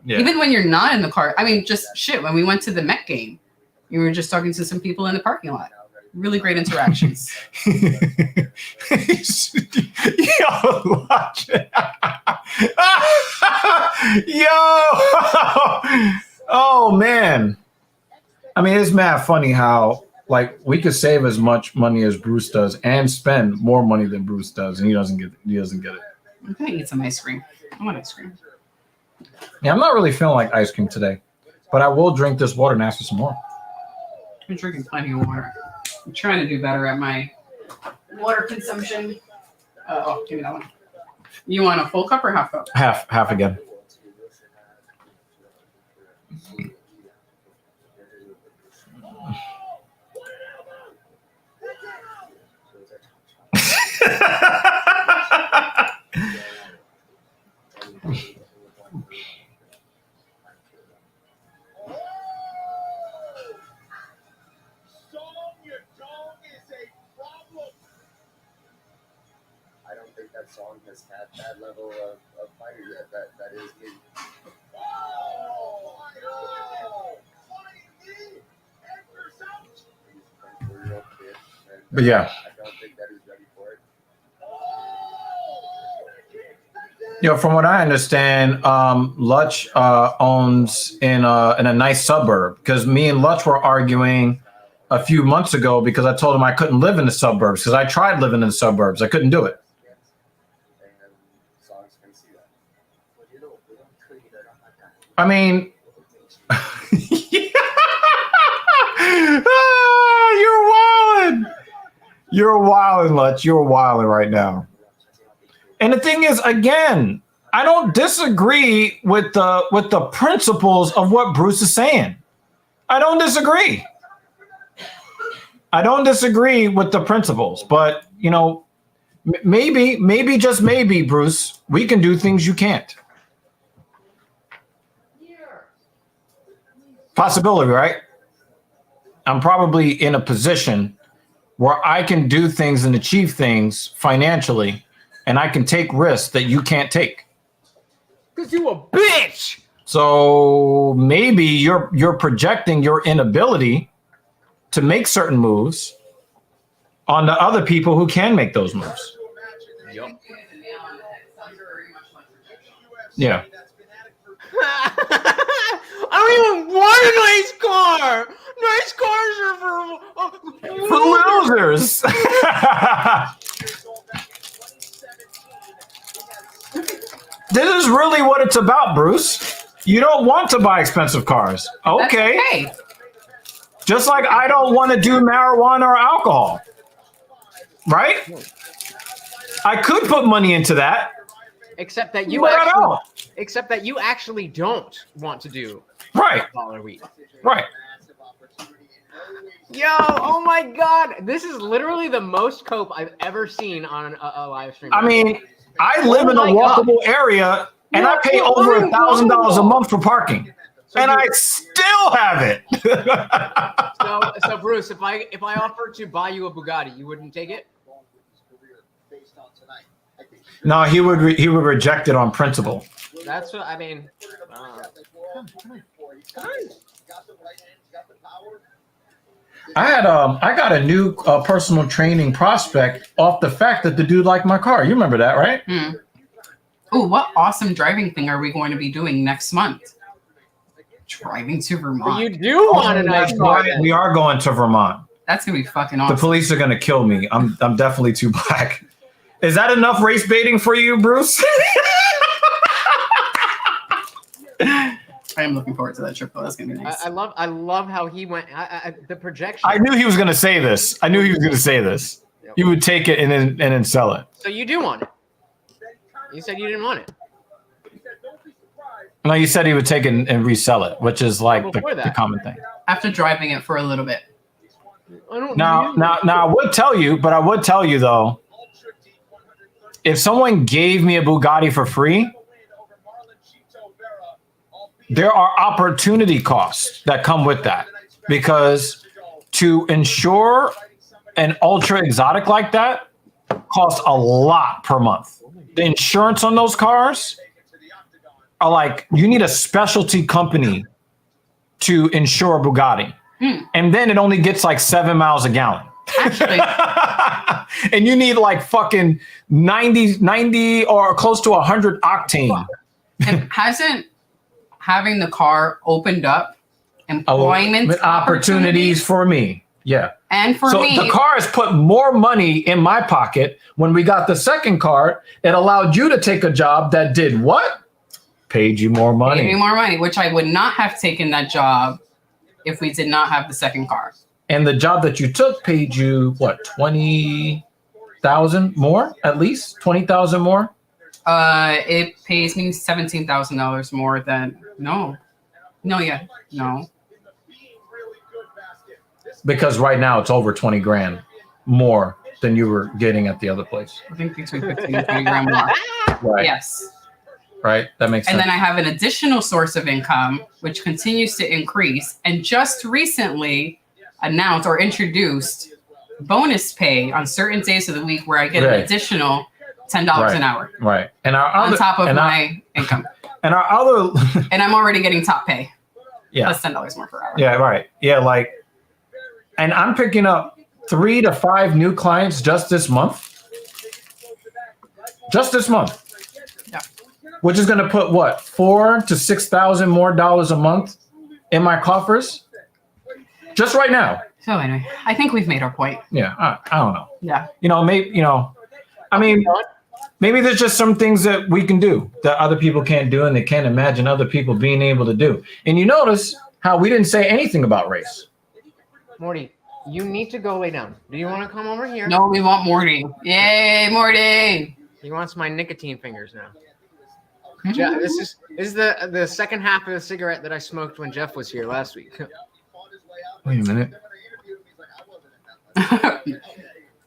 Yeah. Even when you're not in the car. I mean, just shit. When we went to the Met game, you were just talking to some people in the parking lot. Really great interactions. Yo, watch it. Yo. Oh man. I mean, it's mad funny how like we could save as much money as Bruce does and spend more money than Bruce does, and he doesn't get it. I'm gonna eat some ice cream. I want ice cream. Yeah, I'm not really feeling like ice cream today, but I will drink this water and ask for some more. I'm drinking plenty of water. I'm trying to do better at my water consumption. Give me that one. You want a full cup or half cup? Half again. I don't think that song has had that level of fire yet. That is me. But yeah. I don't think that he's ready for it. From what I understand, Lutch owns in a nice suburb, because me and Lutch were arguing a few months ago because I told him I couldn't live in the suburbs because I tried living in the suburbs. I couldn't do it. I mean, you're wilding. You're wilding, Lutch. You're wilding right now. And the thing is, again, I don't disagree with the principles of what Bruce is saying. I don't disagree. I don't disagree with the principles, but maybe just maybe, Bruce, we can do things you can't. Possibility, right? I'm probably in a position where I can do things and achieve things financially, and I can take risks that you can't take. Because you a bitch. So maybe you're projecting your inability to make certain moves onto other people who can make those moves. Yep. Yeah. I don't even want a nice car. race cars are For losers. This is really what it's about, Bruce. You don't want to buy expensive cars. Okay. Hey, Just like I don't want to do marijuana or alcohol. Right? I could put money into that. Except that you But I don't. actually don't want to do Right. dollar weed. Right. Yo, oh my God. This is literally the most cope I've ever seen on a live stream. I mean, I live in a walkable area and I pay over $1,000 a month for parking. And I still have it. So Bruce, if I offered to buy you a Bugatti, you wouldn't take it? No, he would reject it on principle. That's what I mean. I got a new personal training prospect off the fact that the dude liked my car. You remember that, right? Oh, what awesome driving thing are we going to be doing next month? Driving to Vermont. You do want a nice car. We are going to Vermont. That's gonna be fucking awesome. The police are gonna kill me. I'm definitely too black. Is that enough race baiting for you, Bruce? I am looking forward to that trip though. That's gonna be nice. I love how he went. The projection. I knew he was gonna say this. He would take it and then sell it. So you do want it. You said you didn't want it. No, you said he would take it and resell it, which is like the common thing. After driving it for a little bit. Now, I would tell you though, if someone gave me a Bugatti for free, there are opportunity costs that come with that, because to insure an ultra exotic like that costs a lot per month. The insurance on those cars are like, you need a specialty company to insure a Bugatti. And then it only gets like 7 miles a gallon. Actually. And you need like fucking 90 or close to 100 octane. And hasn't having the car opened up employment opportunities for me? Yeah. And for me. So the car has put more money in my pocket. When we got the second car, it allowed you to take a job that did what? Paid you more money. Paid me more money, which I would not have taken that job if we did not have the second car. And the job that you took paid you what, 20,000 more, at least 20,000 more? It pays me $17,000 more than no. Because right now it's over 20 grand more than you were getting at the other place. I think between 15 and 20 grand more. Right. Yes. Right. That makes sense. And then I have an additional source of income, which continues to increase, and just recently announced or introduced bonus pay on certain days of the week where I get an additional $10 an hour. Right. And on top of my income. And our other and I'm already getting top pay. Yeah. Plus $10 more per hour. Yeah, right. Yeah, like, and I'm picking up 3 to 5 new clients just this month. Just this month. Yeah. Which is going to put what, $4,000 to $6,000 more dollars a month in my coffers, just right now. So anyway, I think we've made our point. Yeah, I don't know. Yeah. Maybe I mean, maybe there's just some things that we can do that other people can't do, and they can't imagine other people being able to do. And you notice how we didn't say anything about race. Morty, you need to go lay down. Do you want to come over here? No, we want Morty. Yay, Morty! He wants my nicotine fingers now. Jeff, this is the second half of the cigarette that I smoked when Jeff was here last week. Wait a minute.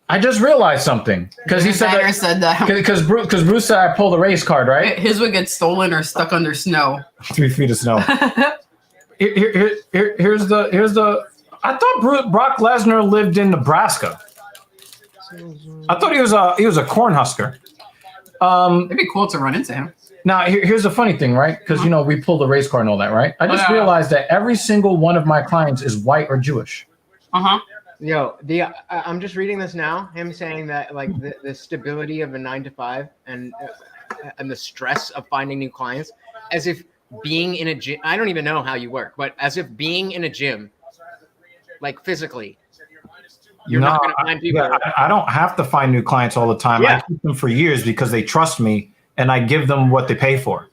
I just realized something because he said that. Because Bruce said I pulled a race card, right? His would get stolen or stuck under snow. 3 feet of snow. Here's the. I thought Brock Lesnar lived in Nebraska. I thought he was a Cornhusker. It'd be cool to run into him. Now here's the funny thing, right? Because we pulled a race card and all that, right? I just realized that every single one of my clients is white or Jewish. Yo, I'm just reading this now. Him saying that like the stability of a 9-to-5 and the stress of finding new clients, as if being in a gym. I don't even know how you work, but as if being in a gym like physically. You're not going to find people. Yeah, I don't have to find new clients all the time. Yeah. I keep them for years because they trust me, and I give them what they pay for.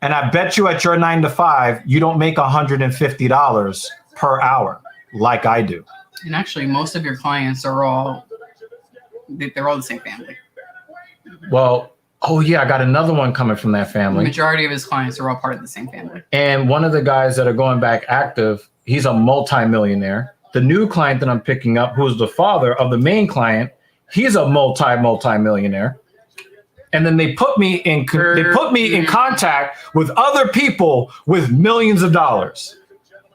And I bet you at your 9 to 5, you don't make $150 per hour like I do. And actually, most of your clients are all the same family. Well, oh yeah, I got another one coming from that The family. majority of his clients are all part of the same family. And one of the guys that are going back active, he's a multimillionaire. The new client that I'm picking up, who is the father of the main client, he's a multimillionaire. And then they put me in contact with other people with millions of dollars.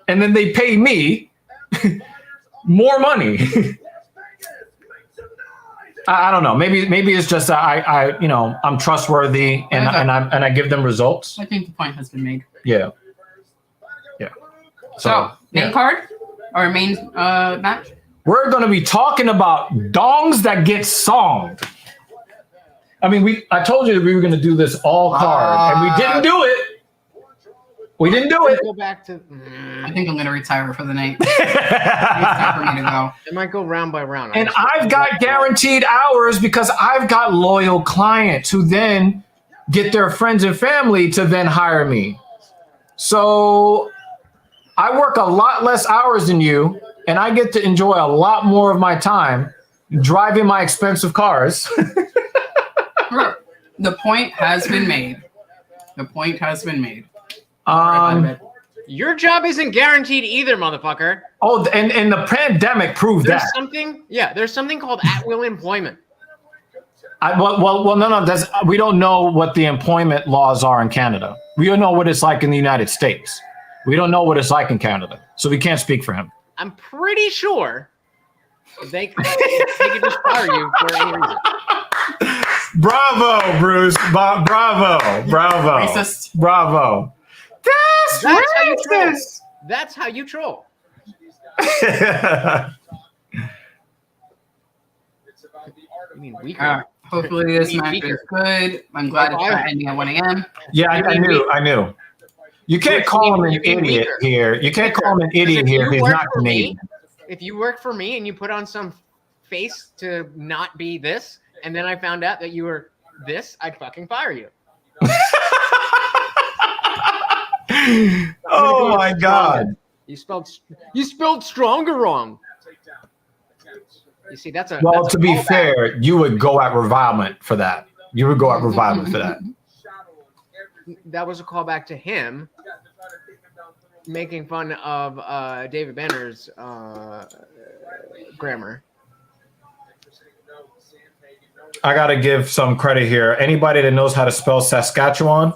And then they pay me more money. I don't know. Maybe it's just I'm trustworthy and I give them results. I think the point has been made. Yeah. So main card or main match? We're going to be talking about dongs that get songed. I mean, I told you that we were going to do this all card, and we didn't do it. We didn't do it. Go back to. I think I'm going to retire for the night. It's time for me to go. It might go round by round. And I've got guaranteed hours because I've got loyal clients who then get their friends and family to then hire me. So I work a lot less hours than you, and I get to enjoy a lot more of my time driving my expensive cars. The point has been made. The point has been made. Your job isn't guaranteed either, motherfucker. Oh, and the pandemic proved There's that. There's something called at-will employment. No. We don't know what the employment laws are in Canada. We don't know what it's like in the United States. We don't know what it's like in Canada, so we can't speak for him. I'm pretty sure they could just fire you for any reason. Bravo, Bruce. Bravo. Racist. Bravo. That's racist. That's how you troll. It's about the art of I mean, weaker. Hopefully this match is good. I'm glad it's not ending at 1 a.m. Yeah, I knew. You can't call him an idiot here. You can't call him an idiot here. He's not Canadian. If you work for me and you put on some face to not be this, and then I found out that you were this, I'd fucking fire you. Oh my God! You spelled stronger wrong. You see, that's a. Well, that's to be fair, you would go at revilement for that. You would go at revilement for that. That was a callback to him making fun of David Banner's grammar. I got to give some credit here. Anybody that knows how to spell Saskatchewan,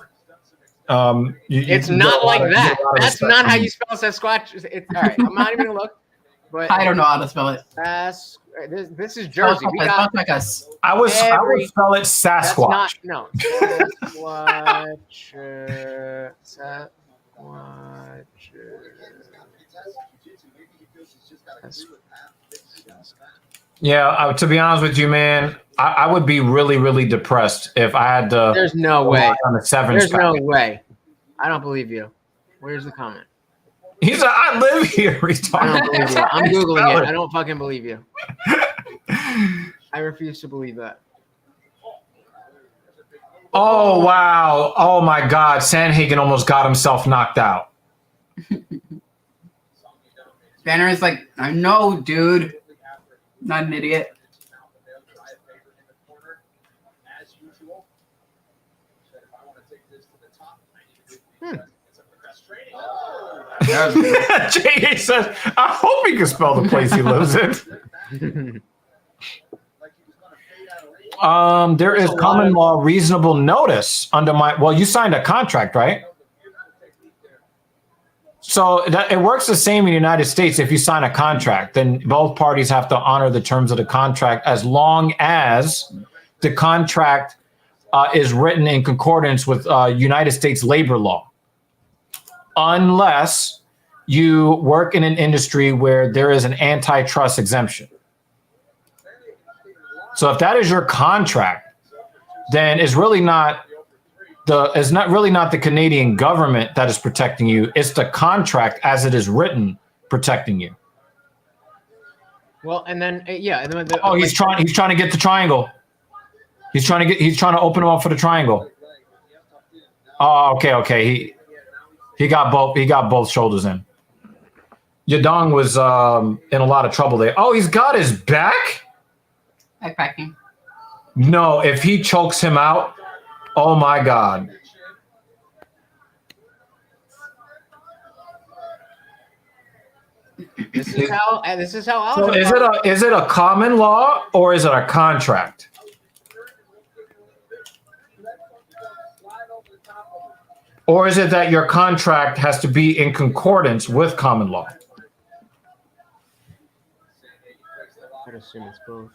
it's not like that. That's not how you spell Sasquatch. All right, I'm not even gonna look. But I don't know how to spell it. This is Jersey. We got, I would spell it Sasquatch. No. Sasquatch. Yeah, to be honest with you, man, I would be really, really depressed if I had to. There's no way. On the severance There's no way. I don't believe you. Where's the comment? He's like, I live here. I don't believe you. I'm Googling it. I don't fucking believe you. I refuse to believe that. Oh, wow. Oh, my God. Sandhagen almost got himself knocked out. Banner is like, I know, dude. Not an idiot. J.A. says, I hope he can spell the place he lives in. There is common law reasonable notice under you signed a contract, right? So it works the same in the United States. If you sign a contract, then both parties have to honor the terms of the contract as long as the contract is written in concordance with United States labor law. Unless you work in an industry where there is an antitrust exemption. So if that is your contract, then it's really not the Canadian government that is protecting you. It's the contract as it is written protecting you. Well, and then he's trying to get the triangle. He's trying to open him up for the triangle. Oh, okay. He got both shoulders in. Yadong was in a lot of trouble there. Oh, he's got his back? Backpacking. No, if he chokes him out, oh my God. This is how. So is it a common law or is it a contract? Or is it that your contract has to be in concordance with common law? I'd assume it's both.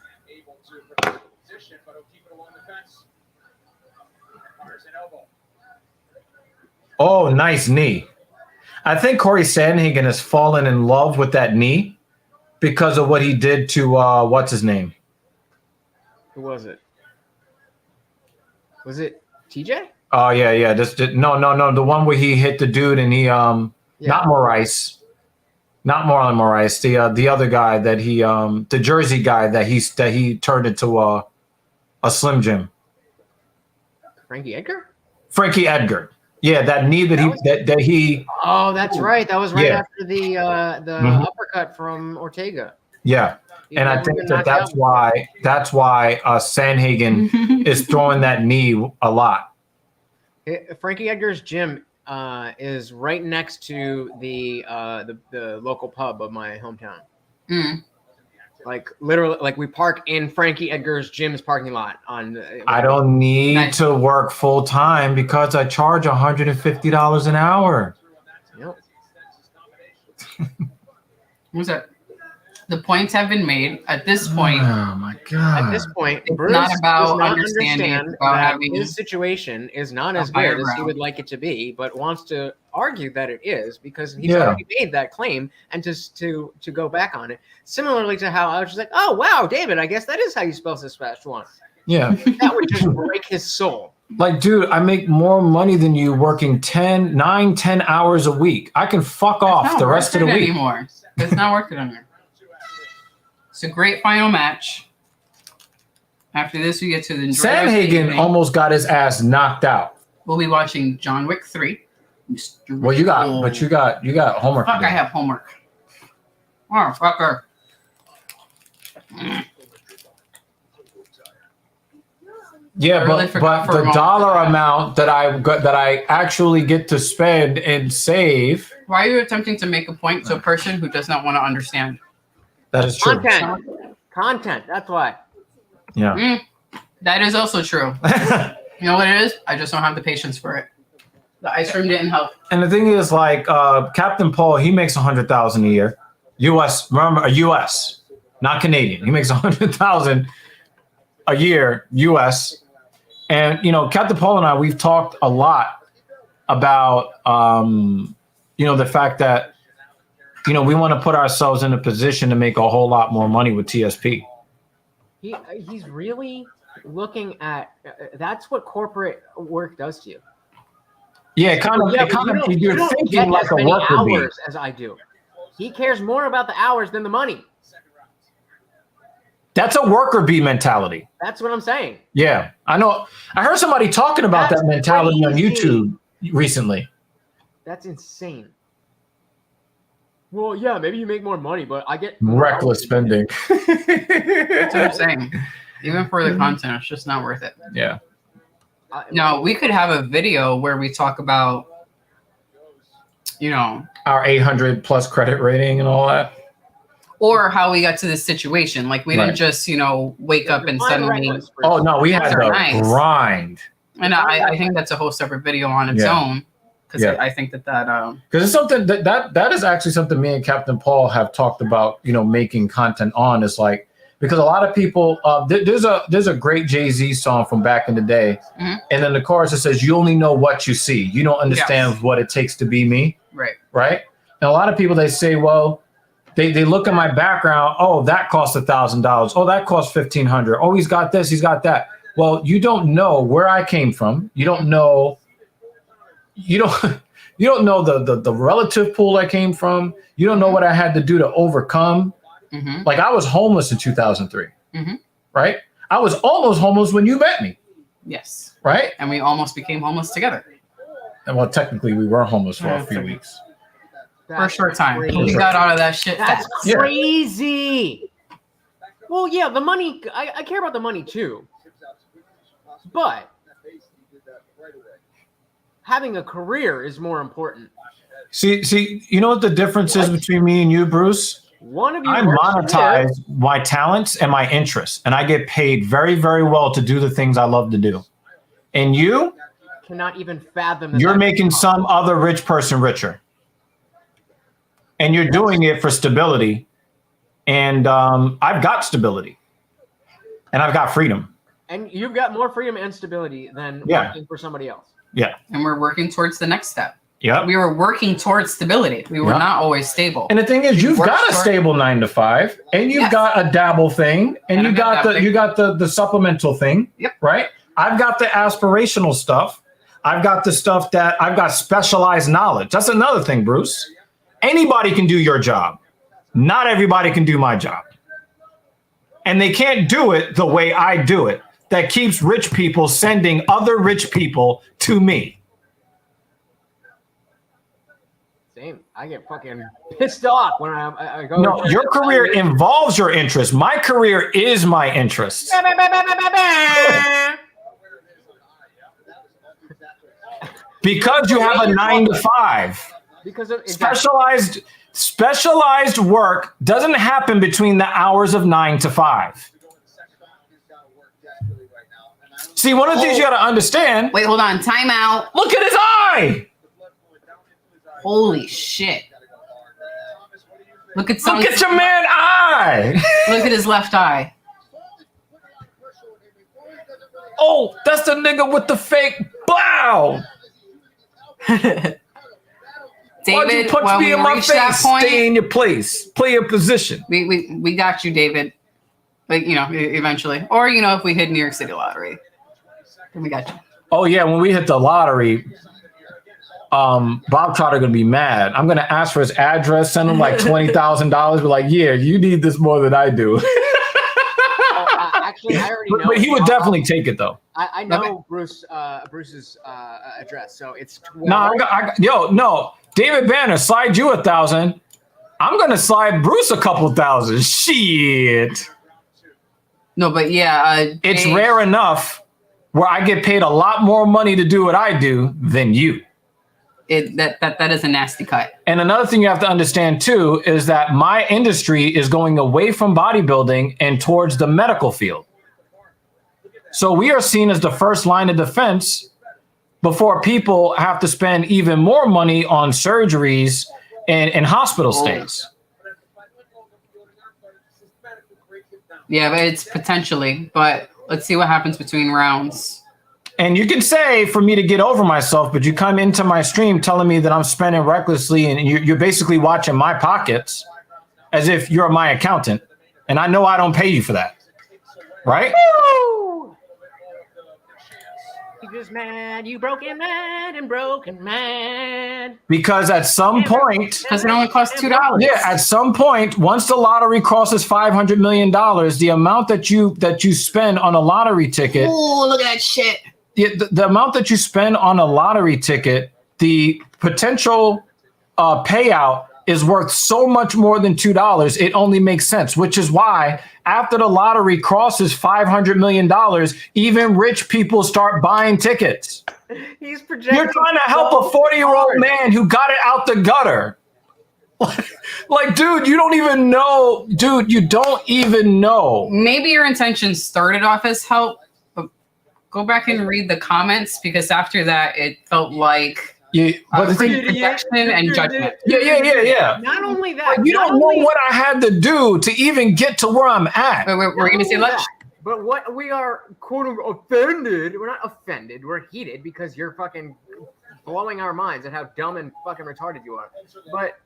Oh, nice knee. I think Corey Sandhagen has fallen in love with that knee because of what he did to what's his name? Who was it? Was it TJ? Oh yeah. No. The one where he hit the dude and he not Moraes. Not Marlon Moraes, the other guy that he the Jersey guy that he turned into a Slim Jim. Frankie Edgar. Yeah, that knee that he. Oh, that's right. That was right after the uppercut from Ortega. Yeah, and I think that's why Sandhagen is throwing that knee a lot. Frankie Edgar's gym is right next to the local pub of my hometown. Like literally, like we park in Frankie Edgar's gym's parking lot. I don't need to work full time because I charge $150 an hour. Yep. What's that? The points have been made at this point. Oh my God! At this point, it's Bruce not about does not understanding. understand About that having his situation is not as good as he would like it to be, but wants to argue that it is because he's already made that claim, and just to go back on it. Similarly to how I was just like, oh wow, David, I guess that is how you spell Saskatchewan. Yeah, that would just break his soul. Like, dude, I make more money than you working 10 hours a week. I can fuck off the rest of the week. Anymore. It's not worth it anymore. It's a great final match. After this, we get to the Sandhagen almost got his ass knocked out. We'll be watching John Wick 3. Well, you got homework. Fuck, I have homework. Oh, fucker. Yeah, but the dollar amount that I actually get to spend and save. Why are you attempting to make a point to a person who does not want to understand? That is true. Content. That's why. Yeah. That is also true. You know what it is? I just don't have the patience for it. The ice cream didn't help. And the thing is, like Captain Paul, he makes $100,000 a year, U.S. Remember, U.S. not Canadian. He makes $100,000 a year, U.S. And Captain Paul and I, we've talked a lot about the fact that we want to put ourselves in a position to make a whole lot more money with TSP. He's really looking at that's what corporate work does to you. Yeah, you're thinking like a worker bee. As I do. He cares more about the hours than the money. That's a worker bee mentality. That's what I'm saying. Yeah, I know. I heard somebody talking about that mentality on YouTube recently. That's insane. Well, yeah, maybe you make more money, but I get reckless spending. That's what I'm saying. Even for the content, it's just not worth it. Yeah. No, we could have a video where we talk about, our 800 plus credit rating and all that. Or how we got to this situation. Like, we didn't just, wake up and suddenly. Oh, no, we had to grind. And I think that's a whole separate video on its own. Because I think that because it's something that is actually something me and Captain Paul have talked about, making content on. Is like, because a lot of people, there's a great Jay-Z song from back in the day. Mm-hmm. And then the chorus, it says, you only know what you see. You don't understand what it takes to be me. Right. Right. And a lot of people, they say, well, they look at my background. Oh, that cost $1,000. Oh, that cost $1,500. Oh, he's got this. He's got that. Well, you don't know where I came from. You don't know. You You don't know the relative pool I came from. You don't know what I had to do to overcome. Mm-hmm. Like I was homeless in 2003, Mm-hmm. right? I was almost homeless when you met me. Yes. Right? And we almost became homeless together. And well, technically, we were homeless for a few weeks. For a short time. crazy. We got out of that shit That's fast. crazy. Well, yeah, the money. I care about the money too, but having a career is more important. See, you know what the difference is between me and you, Bruce? One of you. I monetize my talents and my interests, and I get paid very, very well to do the things I love to do. And you cannot even fathom that. You're making some other rich person richer, and you're doing it for stability. And I've got stability, and I've got freedom. And you've got more freedom and stability than working for somebody else. Yeah. And we're working towards the next step. Yeah. We were working towards stability. We were not always stable. And the thing is, you've got a stable 9 to 5, and you've got a dabble thing, and you got the supplemental thing. Yep. Right. I've got the aspirational stuff. I've got the stuff that I've got specialized knowledge. That's another thing, Bruce. Anybody can do your job. Not everybody can do my job. And they can't do it the way I do it. That keeps rich people sending other rich people to me. Same. I get fucking pissed off when I go. No, your career involves your interest. My career is my interest. Because you have a 9 to 5. Because of specialized work doesn't happen between the hours of 9 to 5. See, one of the things you got to understand. Wait, hold on. Time out. Look at his eye. Holy shit. Look at your man eye. Look at his left eye. Oh, that's the nigga with the fake blow. David, why'd you punch me in my face? Stay in your place. Play your position. We got you, David. Like, eventually. Or, if we hit New York City lottery. Then we got you. Oh, yeah. When we hit the lottery, Bob Trotter gonna be mad. I'm gonna ask for his address, send him like $20,000. Be like, yeah, you need this more than I do. Actually, I already know. But he would definitely take it though. I know Bruce's address, so it's 12. No, David Banner, slide you 1,000. I'm gonna slide Bruce a couple thousand. Shit. No, but yeah, it's rare enough where I get paid a lot more money to do what I do than you. That is a nasty cut. And another thing you have to understand too is that my industry is going away from bodybuilding and towards the medical field. So we are seen as the first line of defense before people have to spend even more money on surgeries and hospital stays. Yeah, but it's potentially, but let's see what happens between rounds. And you can say for me to get over myself, but you come into my stream telling me that I'm spending recklessly and you're basically watching my pockets as if you're my accountant. And I know I don't pay you for that. Right? Woo! You just mad, you broken mad and broken mad. Because at some point, because it only costs $2. Yeah, at some point, once the lottery crosses $500 million, the amount that you spend on a lottery ticket. Oh, look at that shit. The amount that you spend on a lottery ticket, the potential payout is worth so much more than $2. It only makes sense, which is why after the lottery crosses $500 million, even rich people start buying tickets. He's projecting. You're trying to help a 40-year-old man who got it out the gutter. Like, dude, you don't even know. Dude, you don't even know. Maybe your intention started off as help, but go back and read the comments because after that, it felt like protection and judgment. Yeah. Not only that, you don't know what I had to do to even get to where I'm at. We're going to say lunch. But what we are quote unquote offended, we're not offended, we're heated because you're fucking blowing our minds at how dumb and fucking retarded you are. But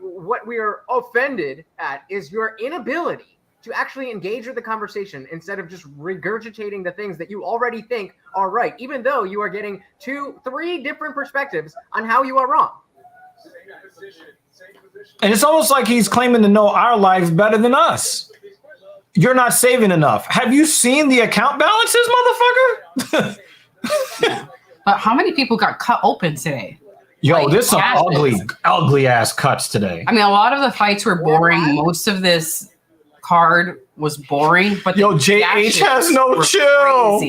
what we are offended at is your inability to actually engage with the conversation instead of just regurgitating the things that you already think are right, even though you are getting 2-3 different perspectives on how you are wrong. And it's almost like he's claiming to know our lives better than us. You're not saving enough. Have you seen the account balances, motherfucker? But how many people got cut open today? Yo, Like, there's some gashes. ugly ass cuts today. I mean, a lot of the fights were boring. Most of this card was boring, but Yo, JH has no chill.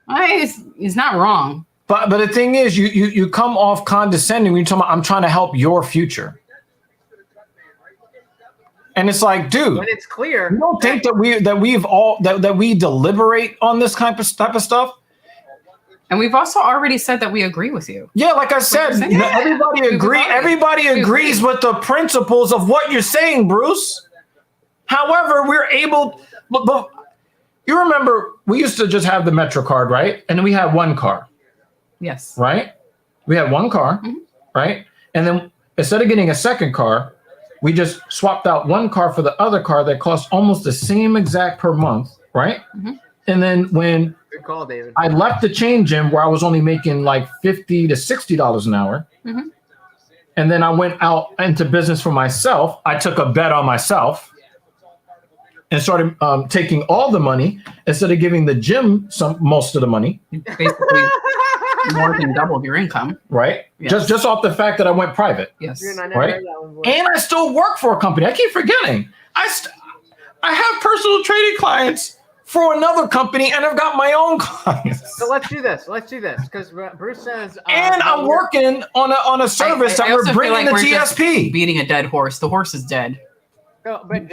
Crazy. He's not wrong. But the thing is, you come off condescending when you talk about I'm trying to help your future. And it's like, dude, when it's clear, you don't think that we deliberate on this type of stuff? And we've also already said that we agree with you. Yeah, like I said, everybody agrees with the principles of what you're saying, Bruce. However, we're able, but you remember we used to just have the Metro card, right? And then we had one car. Yes. Right? We had one car, right? And then instead of getting a second car, we just swapped out one car for the other car that cost almost the same exact per month, right? And then when good call, David, I left the chain gym where I was only making like $50 to $60 an hour, and then I went out into business for myself. I took a bet on myself and started taking all the money instead of giving the gym most of the money. Basically, more than doubled your income, right? Yes. Just off the fact that I went private. Yes, right. And I still work for a company. I keep forgetting. I have personal trading clients for another company, and I've got my own clients. So let's do this. Because Bruce says, and I'm working on a service that we're bringing to TSP. Beating a dead horse. The horse is dead. No, but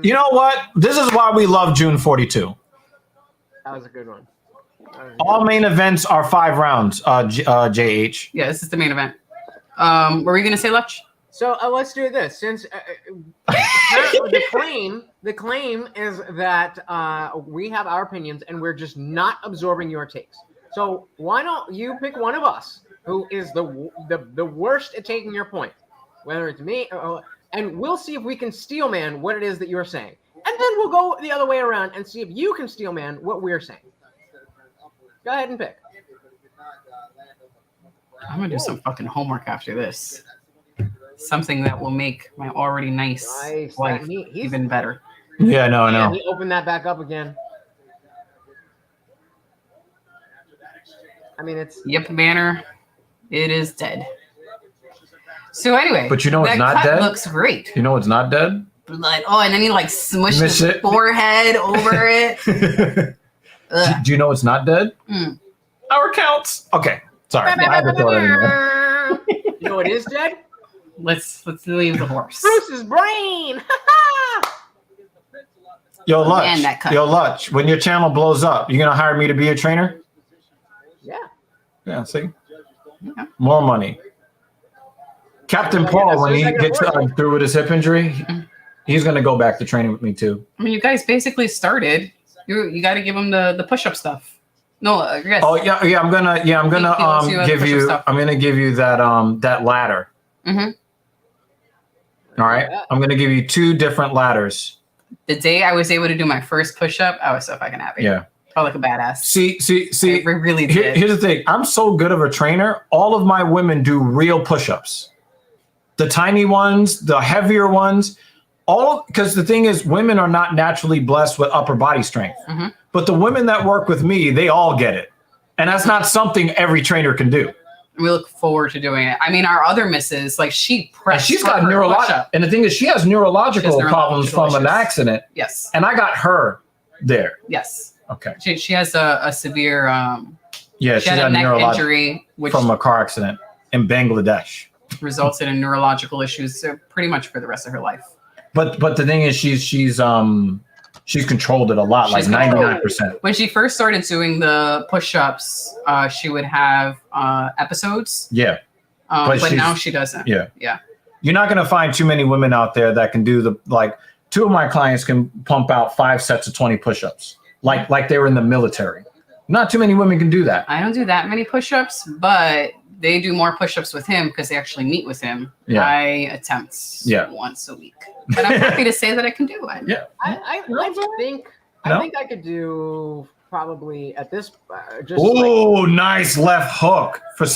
you know what? This is why we love June 42. That was a good one. All main events are 5 rounds. JH. Yeah, this is the main event. What were you gonna say, Lutch? So let's do this. Since the claim is that we have our opinions and we're just not absorbing your takes. So why don't you pick one of us who is the worst at taking your point, whether it's me, and we'll see if we can steel man what it is that you're saying, and then we'll go the other way around and see if you can steel man what we're saying. Go ahead and pick. I'm gonna do some fucking homework after this. Something that will make my already nice life even better. Yeah, no, I know. He opened that back up again. I mean, it's Yep, banner. It is dead. So anyway, but you know it's not dead. Looks great. You know it's not dead. Like and then he like smushed his forehead over it. Do you know it's not dead? Our counts. Okay, sorry. I had to throw it in there. You know it is dead. Let's leave the horse. Bruce's brain. Yo, Lutch. When your channel blows up, you gonna hire me to be a trainer? Yeah. Yeah. See, more money. Captain Paul, when he gets through with his hip injury, he's gonna go back to training with me too. I mean, you guys basically started. You got to give him the push-up stuff. No, yes. Oh yeah. I'm gonna give you. I'm gonna give you that ladder. All right. I'm gonna give you 2 different ladders. The day I was able to do my first push-up, I was so fucking happy. Yeah. Felt like a badass. See. I really did. Here's the thing. I'm so good of a trainer. All of my women do real push-ups. The tiny ones, the heavier ones, because the thing is, women are not naturally blessed with upper body strength. But the women that work with me, they all get it. And that's not something every trainer can do. We look forward to doing it. I mean, our other misses, like she's got neurological, and the thing is, she has neurological problems from an accident. Yes. And I got her there. Yes. Okay. She has a severe she had a neck injury which from a car accident in Bangladesh. Resulted in neurological issues pretty much for the rest of her life. But the thing is, she's controlled it a lot, like 99%. When she first started doing the push-ups, she would have episodes. Yeah. But now she doesn't. Yeah. Yeah. You're not going to find too many women out there that can do 2 of my clients can pump out 5 sets of 20 push-ups, like they were in the military. Not too many women can do that. I don't do that many push-ups, but they do more push-ups with him because they actually meet with him. Yeah. I attempt once a week, but I'm happy to say that I can do one. Yeah. I think I could do probably at this. Oh, nice left hook for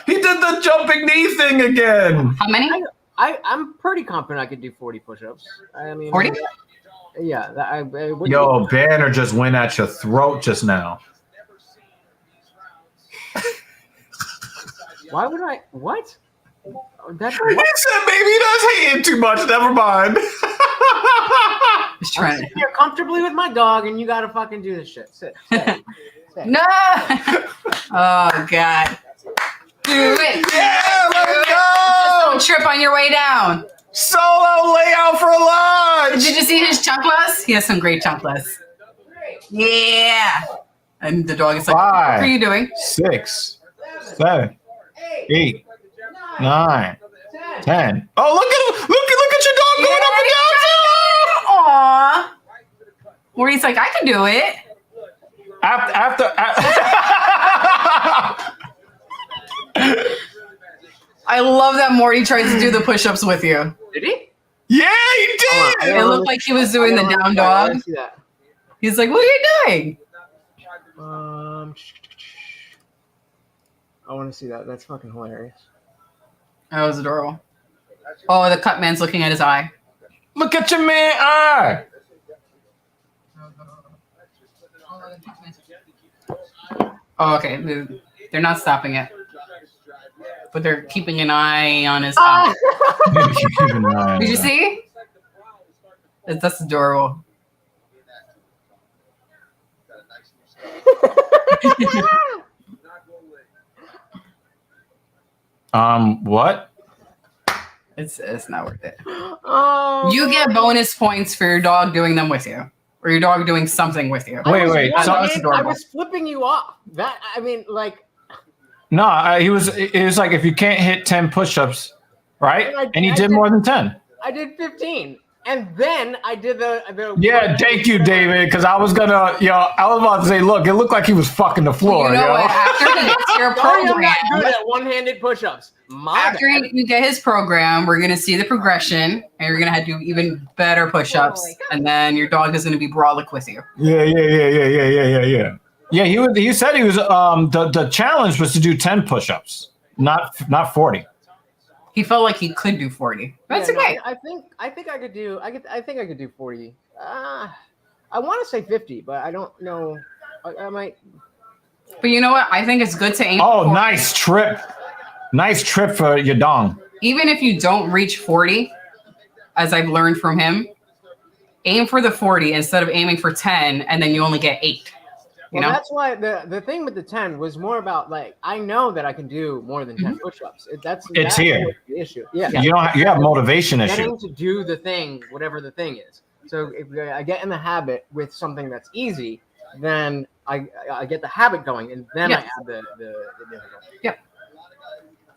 he did the jumping knee thing again. How many? I'm pretty confident I could do 40 push-ups. I mean, 40? Yeah. Yo, Banner just went at your throat just now. Why would I? What? That's he said maybe that's hating too much. Never mind. I'm sitting here comfortably with my dog, and you gotta fucking do this shit. Sit. No. Oh God. Do it. Yeah, let's go. Just don't trip on your way down. Solo layout for lunch. Did you see his chunkless? He has some great chunkless. Yeah. And the dog is like, 5, what are you doing? 6, 7, 8, 9, 10. Oh, look at your dog going up and down. Aw. Morty's like, I can do it. After I love that Morty tries to do the push-ups with you. Did he? Yeah, he did. It looked like he was doing the down dog. He's like, what are you doing? I want to see that. That's fucking hilarious. That was adorable. Oh, the cut man's looking at his eye. Look at your man eye. Oh, okay. They're not stopping it. But they're keeping an eye on his eye. Did you see? That's adorable. What? It's not worth it. Oh. You get bonus points for your dog doing them with you, or your dog doing something with you. Wait. I was flipping you off. That I mean, like. No, it was like if you can't hit 10 push-ups, right? And he did more than 10. I did 15. And then I did the yeah, thank you, David, because I was about to say, look, it looked like he was fucking the floor. You know what? After he gets your program, I'm not good at one-handed push-ups. After you get his program, we're gonna see the progression, and you're gonna have to do even better push-ups, and then your dog is gonna be brolic with you. Yeah. Yeah, he said he was the challenge was to do 10 push-ups, not 40. He felt like he could do 40. That's okay. No, I think I could do 40. I want to say 50, but I don't know. I might. But you know what? I think it's good to aim. Oh, nice trip for your dong. Even if you don't reach 40, as I've learned from him, aim for the 40 instead of aiming for 10, and then you only get 8. You know? That's why the thing with the 10 was more about like I know that I can do more than 10 push-ups. That's here. The issue. Yeah. You have motivation issue. Getting to do the thing, whatever the thing is. So if I get in the habit with something that's easy, then I get the habit going, and then I add the Yep.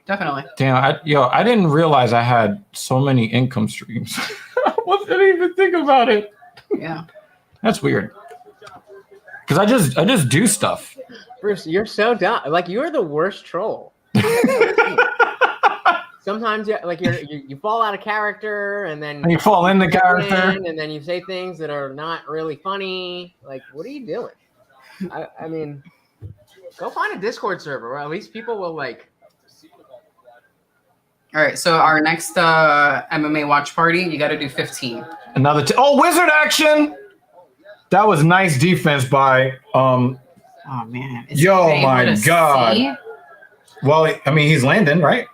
Definitely. Damn, I didn't realize I had so many income streams. I didn't even think about it. Yeah. That's weird. Because I just do stuff. Bruce, you're so dumb. Like you're the worst troll. Sometimes you fall out of character, and then you fall into character, and then you say things that are not really funny. Like, what are you doing? I mean, go find a Discord server, or at least people will like. All right, so our next MMA watch party, you got to do 15. Another wizard action. That was nice defense by Oh man! Yo, my God! See? Well, I mean, he's landing, right?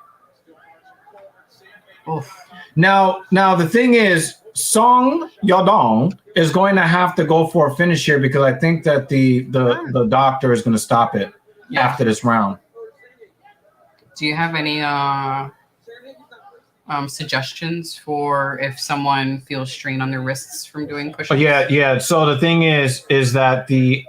Oof. Now the thing is, Song Yadong is going to have to go for a finish here because I think that the doctor is going to stop it after this round. Do you have any suggestions for if someone feels strain on their wrists from doing push-ups? Yeah. So the thing is that the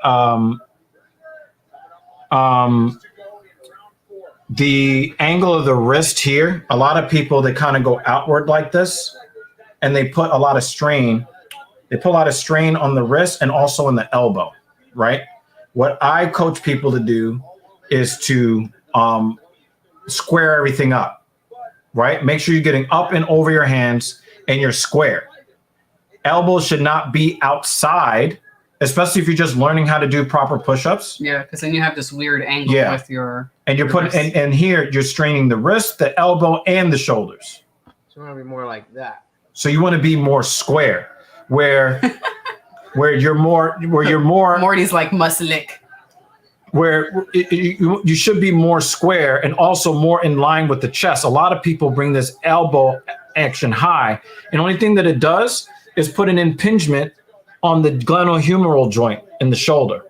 angle of the wrist here, a lot of people, they kind of go outward like this, and they put a lot of strain. They put a lot of strain on the wrist and also in the elbow, right? What I coach people to do is to square everything up, right? Make sure you're getting up and over your hands and you're square. Elbows should not be outside, especially if you're just learning how to do proper push-ups. Yeah, because then you have this weird angle with your and you're putting wrist. and here you're straining the wrist, the elbow, and the shoulders. So you want to be more like that. So you want to be more square, where you're more Morty's like muscleic. Where you should be more square and also more in line with the chest. A lot of people bring this elbow action high, and the only thing that it does is put an impingement on the glenohumeral joint in the shoulder.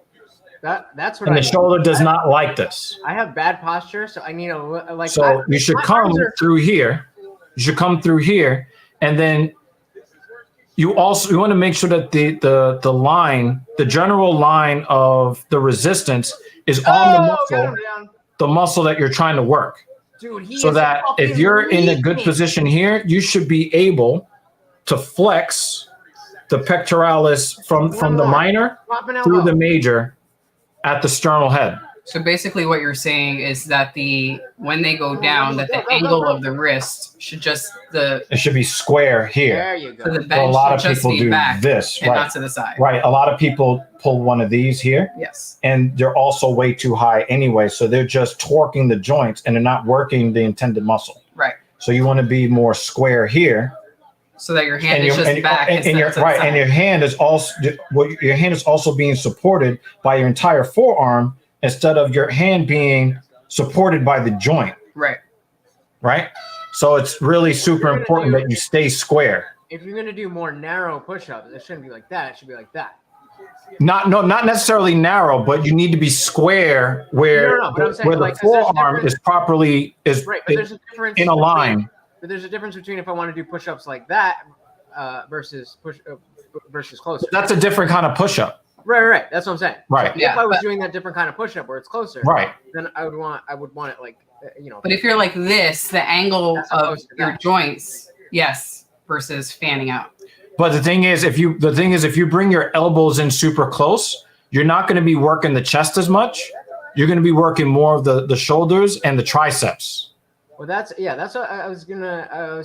That's what. And the shoulder does not like this. I have bad posture, so I need a like. So you should come through here. You should come through here, and then you want to make sure that the line, the general line of the resistance is on the muscle that you're trying to work. Dude, so that if you're in a good position here, you should be able to flex the pectoralis from the minor through the major at the sternal head. So basically what you're saying is that when they go down, that the angle of the wrist should it should be square here. There you go. So the So bench a lot of should just people be do back this, and right? not to the side. Right. A lot of people pull one of these here. Yes. And they're also way too high anyway. So they're just torquing the joints and they're not working the intended muscle. Right. So you want to be more square here. So that your hand is just back. And your right, and your hand is also being supported by your entire forearm instead of your hand being supported by the joint. Right. Right. So it's really super important that you stay square. If you're gonna do more narrow push-ups, it shouldn't be like that. It should be like that. Not necessarily narrow, but you need to be square where the forearm is properly right. But there's a difference in a line. But there's a difference between if I want to do push-ups like that versus closer. That's a different kind of push-up. Right. That's what I'm saying. Right. So if I was doing that different kind of push-up where it's closer, right, then I would want it like But if you're like this, the angle of your joints, yes, versus fanning out. But the thing is, if you bring your elbows in super close, you're not going to be working the chest as much. You're going to be working more of the shoulders and the triceps. Well, that's what I was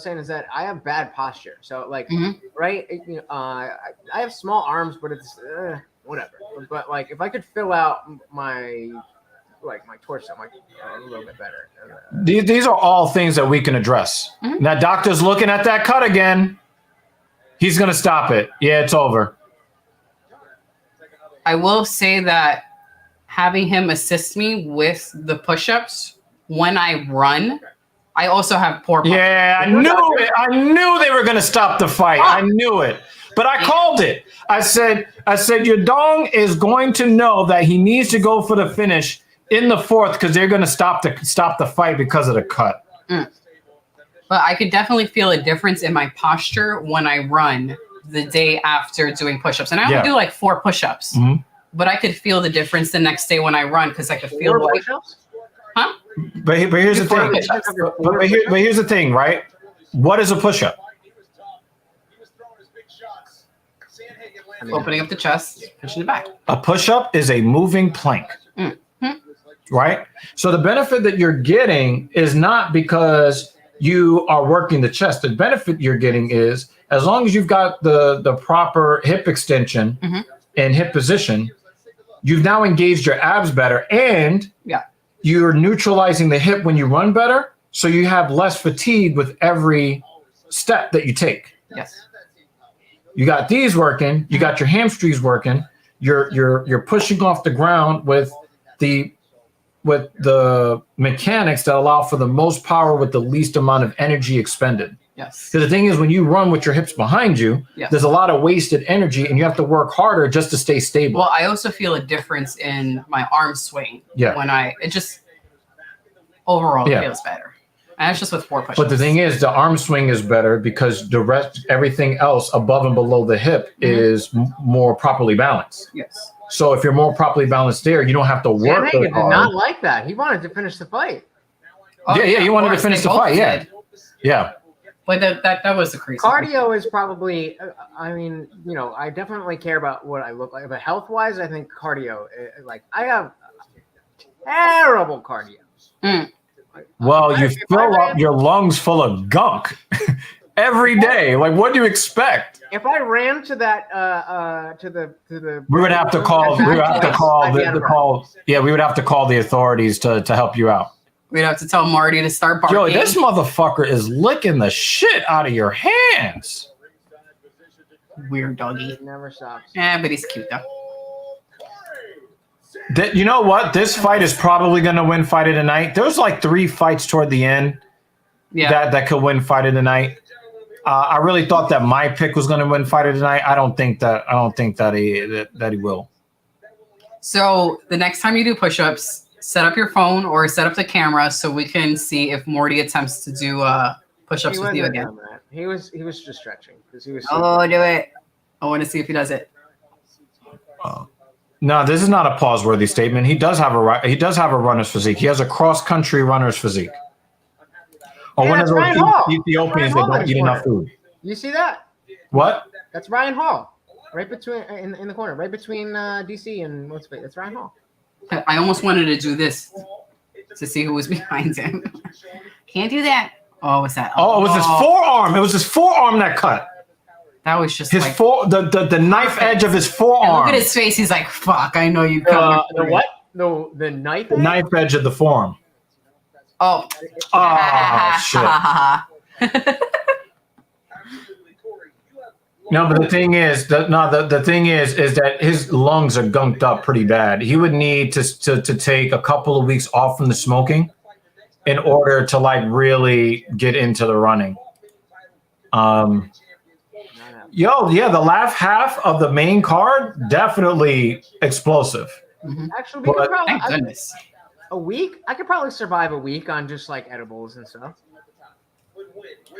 saying is that I have bad posture. So like, right, I have small arms, but it's whatever. But like, if I could fill out my torso a little bit better. These are all things that we can address. Now, doctor's looking at that cut again. He's going to stop it. Yeah, it's over. I will say that having him assist me with the push-ups when I run, I also have poor posture. Yeah, I knew it. I knew they were going to stop the fight. I knew it. But I called it. I said, your dong is going to know that he needs to go for the finish in the fourth because they're going to stop the fight because of the cut. But I could definitely feel a difference in my posture when I run the day after doing push-ups. And I only do like 4 push-ups. But I could feel the difference the next day when I run because I could feel like... Huh? But here's the thing. But here's the thing, right? What is a push-up? Opening up the chest, pushing it back. A push-up is a moving plank. Right? So the benefit that you're getting is not because you are working the chest. The benefit you're getting is as long as you've got the proper hip extension and hip position, you've now engaged your abs better and you're neutralizing the hip when you run better. So you have less fatigue with every step that you take. Yes. You got these working, you got your hamstrings working, you're pushing off the ground with the mechanics that allow for the most power with the least amount of energy expended. Yes. Because the thing is, when you run with your hips behind you, there's a lot of wasted energy and you have to work harder just to stay stable. Well, I also feel a difference in my arm swing when it just overall feels better. And that's just with 4 push-ups. But the thing is, the arm swing is better because the rest, everything else above and below the hip is more properly balanced. Yes. So if you're more properly balanced there, you don't have to work. Sandhagen did not like that. He wanted to finish the fight. He wanted to finish the fight. Yeah. But that was the crazy. Cardio is probably. I mean, I definitely care about what I look like, but health-wise, I think cardio. Like I have terrible cardio. Well, you fill up your lungs full of gunk every day. Like, what do you expect? If I ran to that to the we would have to call we would have to call the call. Yeah, we would have to call the authorities to help you out. We'd have to tell Marty to start barking. Yo, this motherfucker is licking the shit out of your hands. Weird doggy. It never stops. Yeah, but he's cute though. You know what? This fight is probably going to win fight of the night. There's like 3 fights toward the end that could win fight of the night. I really thought that my pick was going to win fight of the night. I don't think that he will. So the next time you do push-ups, set up your phone or set up the camera so we can see if Morty attempts to do push-ups with you again. He was just stretching because he was. Oh, do it! I want to see if he does it. No, this is not a pause-worthy statement. He does have a runner's physique. He has a cross-country runner's physique. Or one of those Ethiopians that don't eat enough food. You see that? What? That's Ryan Hall, right between in the corner, right between DC and what's it? That's Ryan Hall. I almost wanted to do this to see who was behind him. Can't do that. Oh, what's that? Oh, it was his forearm. It was his forearm that cut. That was just his the knife edge of his forearm. And look at his face. He's like, "Fuck, I know you come." The what? The knife. The knife edge of the forearm. Oh. Shit. No, but the thing is that his lungs are gunked up pretty bad. He would need to take a couple of weeks off from the smoking in order to like really get into the running. The last half of the main card definitely explosive. Mm-hmm. Actually, we could probably a week. I could probably survive a week on just like edibles and stuff.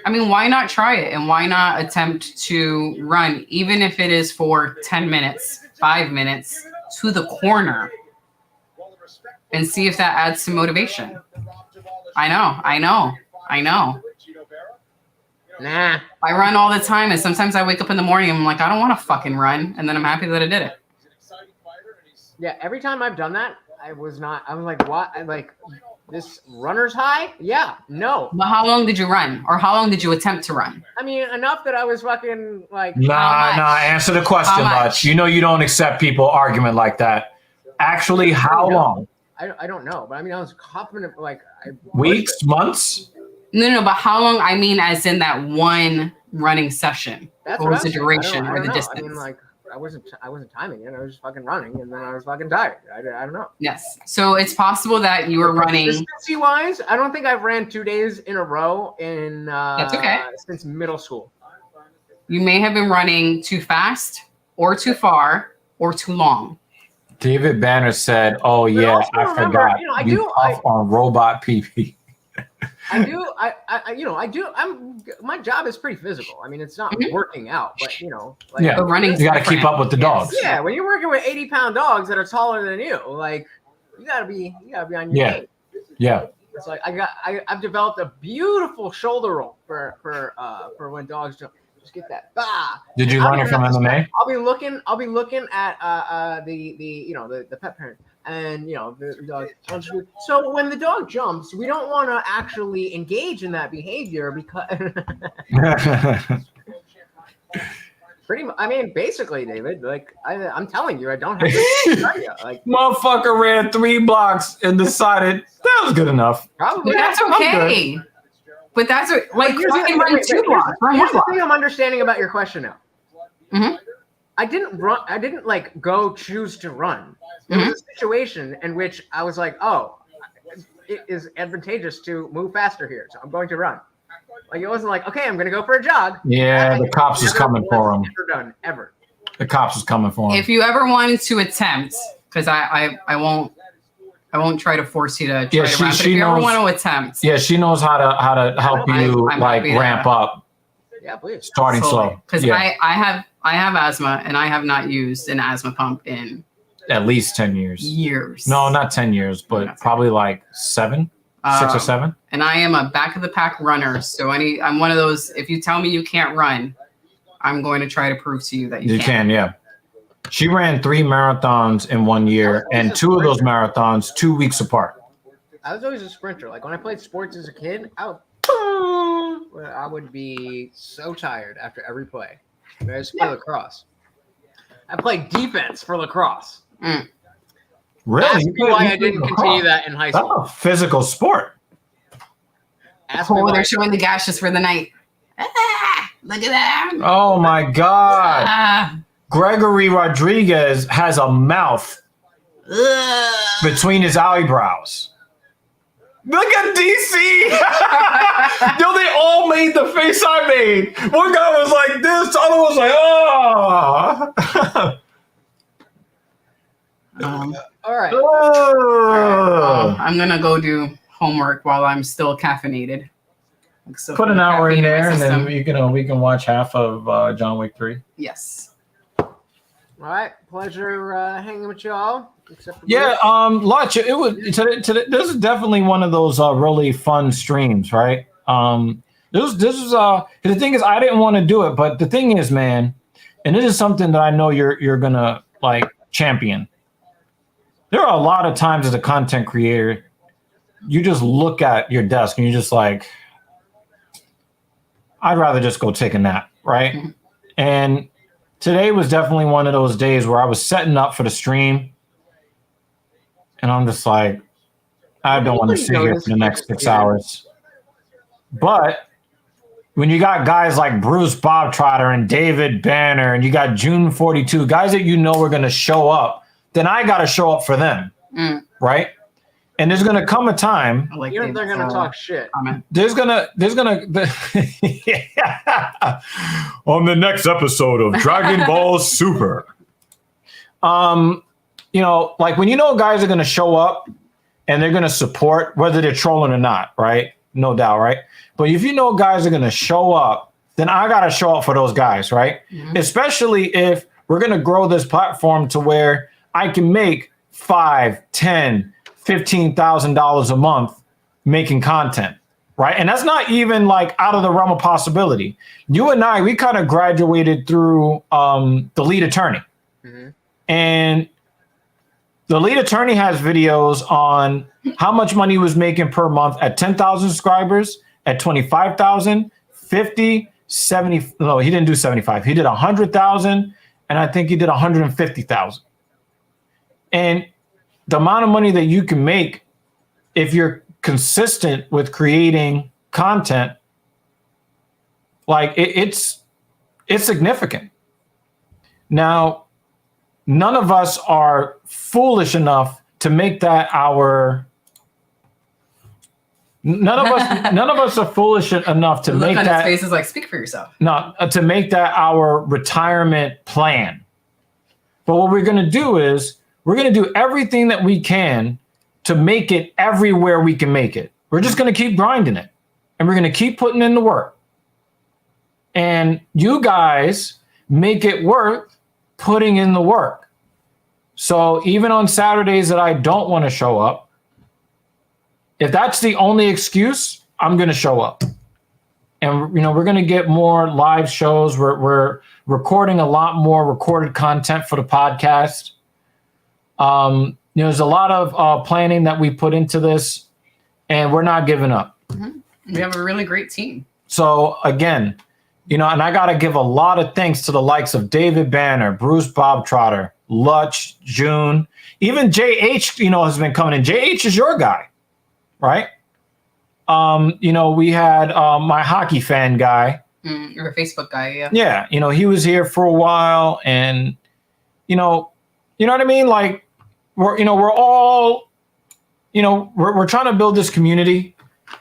I mean, why not try it? And why not attempt to run, even if it is for 10 minutes, 5 minutes to the corner and see if that adds some motivation? I know. Nah. I run all the time, and sometimes I wake up in the morning and I'm like, I don't want to fucking run. And then I'm happy that I did it. Yeah, every time I've done that, I was like, what? I'm like, this runner's high? Yeah, no. But how long did you run? Or how long did you attempt to run? I mean, enough that I was fucking like. Nah, answer the question, Much. You know you don't accept people argument like that. Actually, how long? I don't know, but I mean, I was confident, like. Weeks, months? No, but how long? I mean, as in that one running session. That's what was the duration or the distance? I mean, like, I wasn't timing it. I was just fucking running, and then I was fucking tired. I don't know. Yes. So it's possible that you were running. Consistency wise, I don't think I've ran 2 days in a row in That's okay. Since middle school. You may have been running too fast, or too far, or too long. David Banner said, "Oh yeah, I forgot. You puff on robot PP." My job is pretty physical. I mean, it's not working out, but but running. You got to keep up with the dogs. Yeah, when you're working with 80-pound dogs that are taller than you, like you gotta be on your game. Yeah. It's like I've developed a beautiful shoulder roll for when dogs jump. Just get that. Bah. Did you learn it from MMA? I'll be looking at the pet parent. And the dog. So when the dog jumps, we don't want to actually engage in that behavior because. Pretty much. I mean, basically, David. Like I'm telling you, I don't have to tell you. Like motherfucker ran 3 blocks and decided that was good enough. Probably that's okay. But that's like fucking run 2 blocks. Here's the thing I'm understanding about your question now. Mm-hmm. I didn't like go choose to run. There was a situation in which I was like, oh, it is advantageous to move faster here, so I'm going to run. Like it wasn't like, okay, I'm going to go for a jog. Yeah, the cops is coming for him. Never done ever. The cops is coming for him. If you ever wanted to attempt, because I won't try to force you to try to run. But if you ever want to attempt, she knows how to help you ramp up. Yeah, please. Starting slow. Because I have asthma and I have not used an asthma pump in at least 10 years. No, not 10 years, but probably like 7, 6 or 7. And I am a back of the pack runner. So I'm one of those, if you tell me you can't run, I'm going to try to prove to you that you can. Yeah. She ran 3 marathons in 1 year and 2 of those marathons 2 weeks apart. I was always a sprinter. Like when I played sports as a kid, I would be so tired after every play. I used to play lacrosse. I played defense for lacrosse. Really? Ask me why I didn't continue that in high school. That's a physical sport. They're showing the gashes for the night. Look at that. Oh my God. Gregory Rodriguez has a mouth between his eyebrows. Look at DC. Yo, they all made the face I made. One guy was like this, the other was like, oh. All right. I'm gonna go do homework while I'm still caffeinated. So put an hour in there, and then we can watch half of John Wick 3. Yes. All right, pleasure hanging with y'all. Yeah, Lutch, it was today. This is definitely one of those really fun streams, right? This was the thing is I didn't want to do it, but the thing is, man, and this is something that I know you're gonna like champion. There are a lot of times as a content creator, you just look at your desk and you're just like, I'd rather just go take a nap, right? Mm-hmm. And today was definitely one of those days where I was setting up for the stream. And I'm just like, I don't want to sit here for the next 6 hours. But when you got guys like Bruce Bobtrotter and David Banner, and you got June 42, guys that you know are going to show up, then I got to show up for them, right? And there's going to come a time. They're going to talk shit. There's gonna on the next episode of Dragon Ball Super. Like when you know guys are gonna show up and they're gonna support, whether they're trolling or not, right? No doubt, right? But if you know guys are gonna show up, then I gotta show up for those guys, right? Mm-hmm. Especially if we're gonna grow this platform to where I can make $5,000, $10,000, $15,000 a month making content, right? And that's not even like out of the realm of possibility. You and I, we kind of graduated through the lead attorney. Mm-hmm. And the lead attorney has videos on how much money he was making per month at 10,000 subscribers, at 25,000, 50, 70. No, he didn't do 75. He did 100,000. And I think he did 150,000. And the amount of money that you can make if you're consistent with creating content, like it's significant. Now, none of us are foolish enough to make that our. None of us are foolish enough to make that. Look on his face is like, speak for yourself. No, to make that our retirement plan. But what we're going to do is we're going to do everything that we can to make it everywhere we can make it. We're just going to keep grinding it, and we're going to keep putting in the work. And you guys make it worth putting in the work. So even on Saturdays that I don't want to show up, if that's the only excuse, I'm going to show up. And we're going to get more live shows. We're recording a lot more recorded content for the podcast. There's a lot of planning that we put into this, and we're not giving up. Mm-hmm. We have a really great team. So again, and I got to give a lot of thanks to the likes of David Banner, Bruce Bobtrotter, Lutch, June, even JH, has been coming in. JH is your guy, right? We had my hockey fan guy. You're a Facebook guy, yeah. Yeah, he was here for a while, and you know what I mean? Like we're all, we're trying to build this community.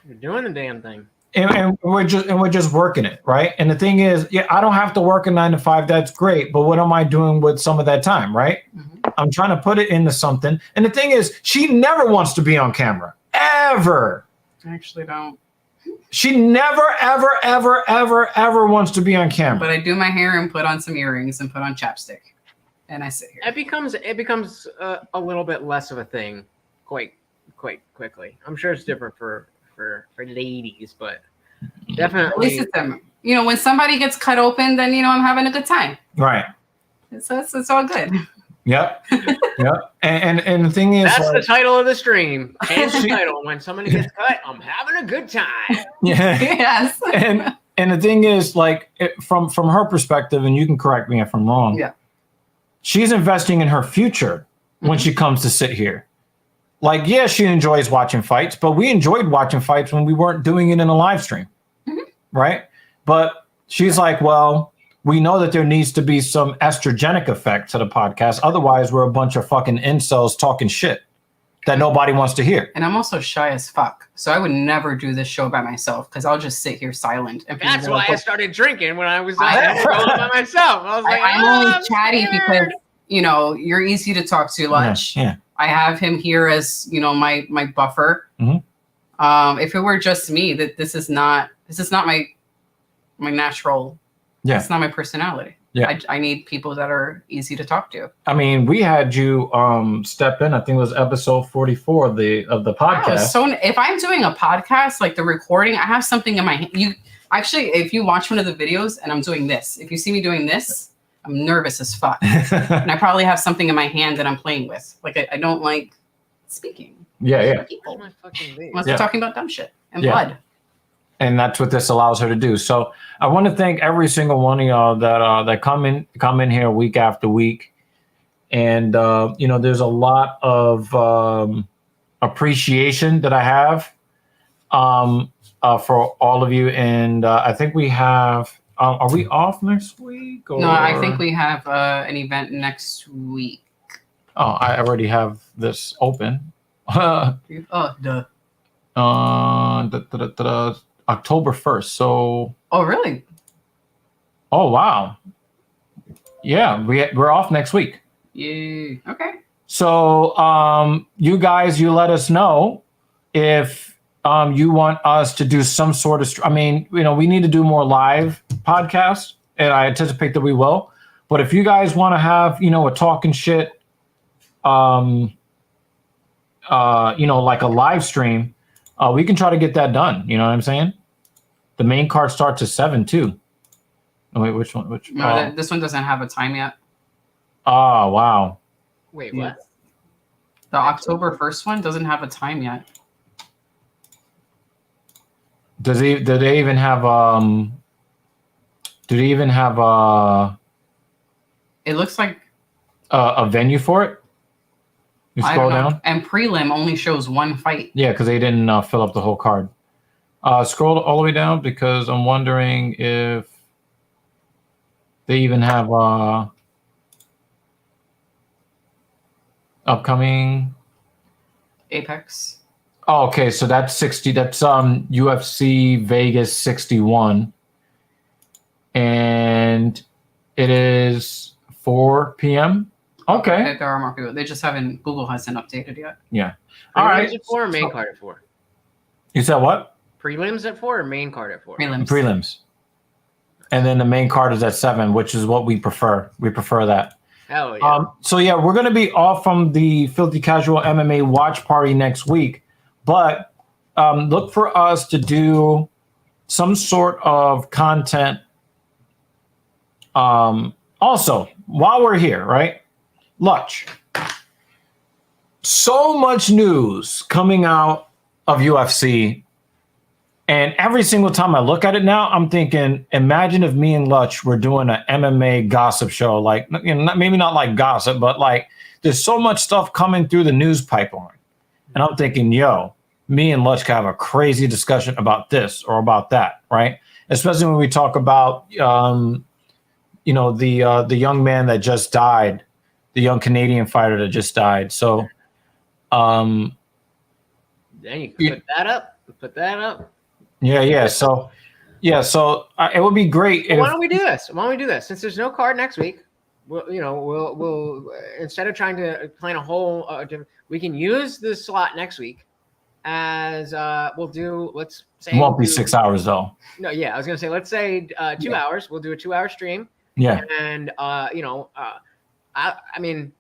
You're doing the damn thing. And we're just working it, right? And the thing is, I don't have to work a 9 to 5. That's great. But what am I doing with some of that time, right? Mm-hmm. I'm trying to put it into something. And the thing is, she never wants to be on camera. Ever. I actually don't. She never, ever, ever, ever, ever wants to be on camera. But I do my hair and put on some earrings and put on chapstick. And I sit here. It becomes a little bit less of a thing quite quickly. I'm sure it's different for ladies, but definitely. At least it's them. When somebody gets cut open, then I'm having a good time. Right. So it's all good. Yep. Yeah, and the thing is, that's like, the title of the stream. Change the title. When somebody gets cut, I'm having a good time. yeah, Yes. and the thing is, like, from her perspective, and you can correct me if I'm wrong. Yeah. She's investing in her future when she comes to sit here. Like, yeah, she enjoys watching fights, but we enjoyed watching fights when we weren't doing it in a live stream, right? But she's like, well, we know that there needs to be some estrogenic effect to the podcast. Otherwise, we're a bunch of fucking incels talking shit that nobody wants to hear. And I'm also shy as fuck. So I would never do this show by myself because I'll just sit here silent. And That's why I started drinking when I was I- going by myself. I was like, I'm "Oh, only I'm chatty scared." because, you know, you're easy to talk to, Lunch. Yeah. I have him here as, you know, my buffer. If it were just me, that this is not my natural. Yeah. It's not my personality. Yeah. I need people that are easy to talk to. I mean, we had you step in. I think it was episode 44 of the podcast. Wow, so if I'm doing a podcast, like the recording, I have something in my hand. You actually, if you watch one of the videos and I'm doing this, if you see me doing this, I'm nervous as fuck. And I probably have something in my hand that I'm playing with. Like I don't like speaking. Yeah. People. My fucking baby. Unless we're talking about dumb shit and Yeah. blood. And that's what this allows her to do. So I want to thank every single one of y'all that come in here week after week. And you know, there's a lot of appreciation that I have for all of you. And I think we have. Are we off next week? Or? No, I think we have an event next week. Oh, I already have this open. Oh, duh. October 1st. So. Oh, really? Oh, wow. Yeah, we're off next week. Yeah. Okay. So you guys, you let us know if you want us to do some sort of. I mean, you know, we need to do more live podcasts, and I anticipate that we will. But if you guys want to have, you know, a talking shit, you know, like a live stream, we can try to get that done. You know what I'm saying? The main card starts at 7 too. Oh, wait, which one? No, this one doesn't have a time yet. Oh, wow. Wait, what? The October 1st one doesn't have a time yet. Do they even have It looks like a venue for it? You I scroll don't know. down. And prelim only shows one fight. Yeah, because they didn't fill up the whole card. Scroll all the way down because I'm wondering if they even have upcoming Apex. Oh, okay, so that's 60. That's UFC Vegas 61, and it is 4 p.m. Okay. There are more people. They just haven't. Google hasn't updated yet. Yeah. All right. Prelims at 4 or main card at 4? You said what? Prelims at 4 or main card at 4? Prelims. And then the main card is at 7, which is what we prefer. We prefer that. Hell yeah. So yeah, we're gonna be off from the Filthy Casual MMA watch party next week, but look for us to do some sort of content. Also, while we're here, right? Lutch. So much news coming out of UFC. And every single time I look at it now, I'm thinking, imagine if me and Lutch were doing an MMA gossip show. Like, you know, maybe not like gossip, but like there's so much stuff coming through the news pipeline. And I'm thinking, yo, me and Lutch can have a crazy discussion about this or about that, right? Especially when we talk about, you know, the young man that just died, the young Canadian fighter that just died. So, Then you can put that up. Put that up. Yeah. So it would be great. Well, why don't we do this? Since there's no card next week, we'll instead of trying to plan a whole, we can use the slot next week as we'll do. Let's say it won't be 6 hours though. No, yeah, I was gonna say let's say 2 hours. We'll do a 2 hour stream. Yeah. And I mean,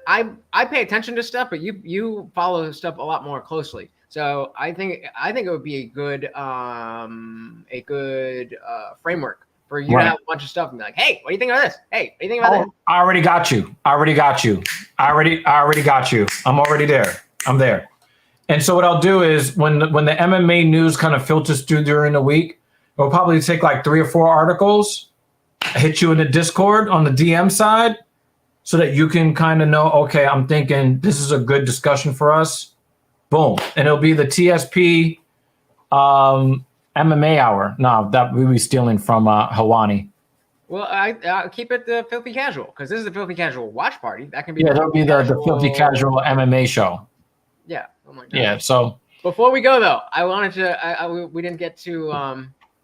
I pay attention to stuff, but you follow stuff a lot more closely. So I think it would be a good framework for you to have a bunch of stuff and be like, hey, what do you think about this? Hey, what do you think about this? I already got you. I already got you. I already got you. I'm already there. I'm there. And so what I'll do is when the MMA news kind of filters through during the week, we'll probably take like 3 or 4 articles, hit you in the Discord on the DM side so that you can kind of know, okay, I'm thinking this is a good discussion for us. Boom. And it'll be the TSP MMA hour. No, that we'll be stealing from Hawani. Well, I keep it the Filthy Casual because this is the Filthy Casual watch party. That can be that'll be the Filthy Casual MMA show. Yeah. Oh my God. Yeah. So before we go though, I wanted to. We didn't get to.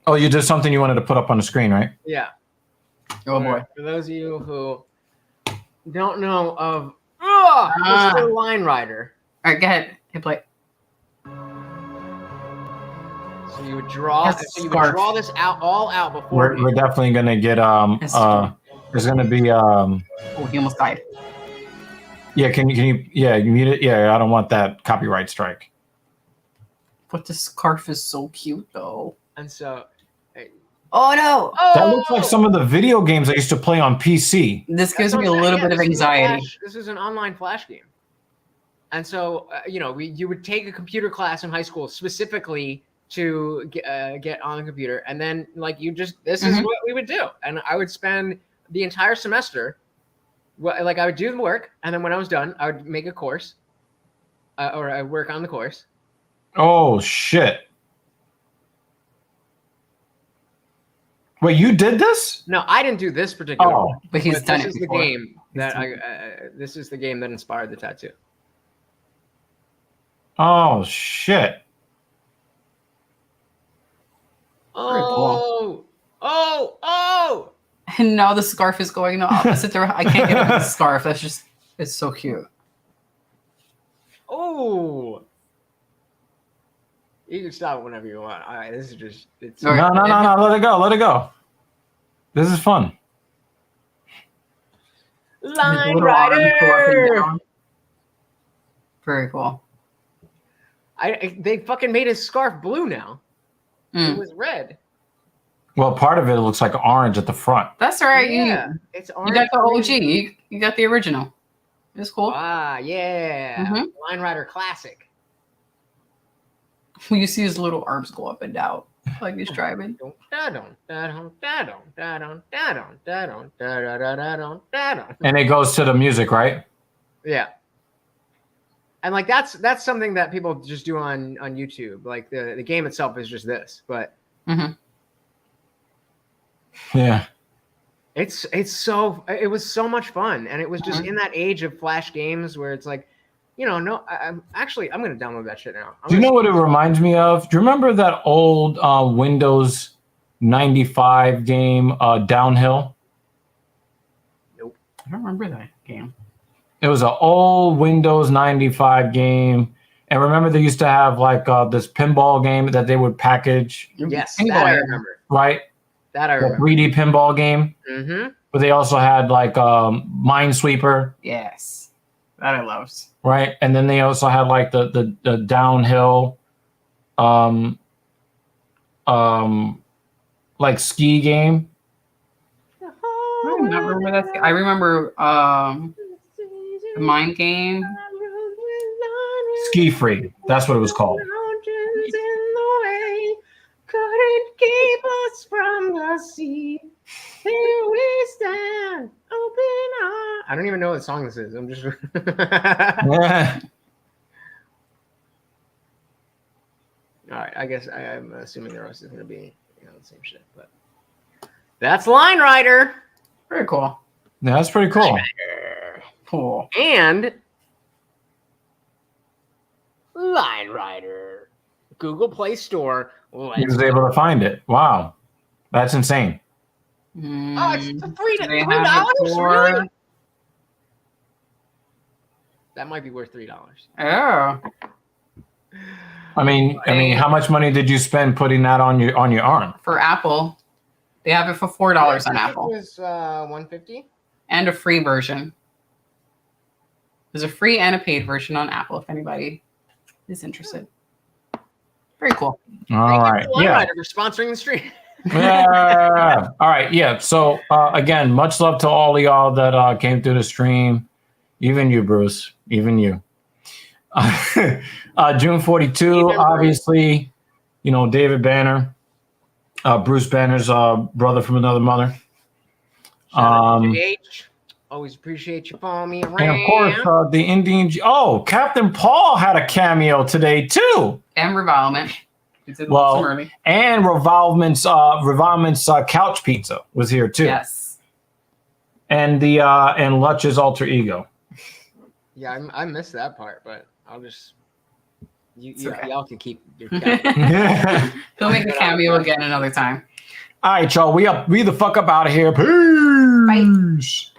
Oh, you did something you wanted to put up on the screen, right? Yeah. Oh boy. For those of you who don't know of Mr. Line Rider. All right, go ahead. Hit play. So you would draw. So you would draw this all out before. We're definitely gonna get there's gonna be Oh, he almost died. Yeah, can you you mute it? Yeah, I don't want that copyright strike. But the scarf is so cute though. And so oh no! That looks like some of the video games I used to play on PC. This gives me a little bit of anxiety. This is an online Flash game. And so, you would take a computer class in high school specifically to get on the computer. And then, this is what we would do. And I would spend the entire semester, I would do the work. And then when I was done, I would make a course or I work on the course. Oh, shit. Wait, you did this? No, I didn't do this particular one. But he's done this it is before. the game this is the game that inspired the tattoo. Oh, shit. Oh, oh. And now the scarf is going the opposite direction. I can't get over the scarf. It's so cute. Oh. You can stop whenever you want. All right, this is just it's No, let it go. This is fun. Line Rider. Very cool. They fucking made his scarf blue now. It was red. Well, part of it looks like orange at the front. That's all right. Yeah, it's orange. You got the OG. You got the original. It's cool. Ah, yeah. Line Rider classic. You see his little arms go up and down like he's driving. And it goes to the music, right? Yeah. And that's something that people just do on YouTube. Like the game itself is just this, but yeah. It was so much fun. And it was just in that age of Flash games where it's like, I'm going to download that shit now. Do you know what it reminds me of? Do you remember that old Windows 95 game, Downhill? Nope. I don't remember that game. It was an old Windows 95 game. And remember they used to have this pinball game that they would package? Yes, that I remember. Right? That I remember. 3D pinball game. Mm-hmm. But they also had Minesweeper. Yes. That I loved. Right. And then they also had the downhill ski game. I don't remember that. I remember the Mind Game. Ski Free. That's what it was called. Couldn't keep us from the sea. Here we stand, open arms. I don't even know what song this is. I'm just. Yeah. All right. I guess I'm assuming the rest is going to be the same shit, but that's Line Rider. Very cool. Yeah, that's pretty cool. Cool. And Line Rider, Google Play Store. He was able to find it. Wow, that's insane. Oh, it's $3. Really? That might be worth $3. Oh. I mean, how much money did you spend putting that on your arm? For Apple, they have it for $4 on Apple. It was $150. And a free version. There's a free and a paid version on Apple if anybody is interested. Very cool. All right. Line Yeah. Rider for sponsoring the stream. Yeah. All right. Yeah. So again, much love to all of y'all that came through the stream. Even you, Bruce. Even you. June 42, obviously, you know, David Banner, Bruce Banner's brother from another mother. H. Always appreciate you following me around. And of course, the Indian. Captain Paul had a cameo today too. And Revolvement. Well, and Revolvement's couch pizza was here too. Yes. And the and Lutch's alter ego. Yeah, I missed that part, but I'll just okay. Y'all can keep your cameo. He'll make a cameo again another time. All right, y'all. We the fuck up out of here. Peace. Bye.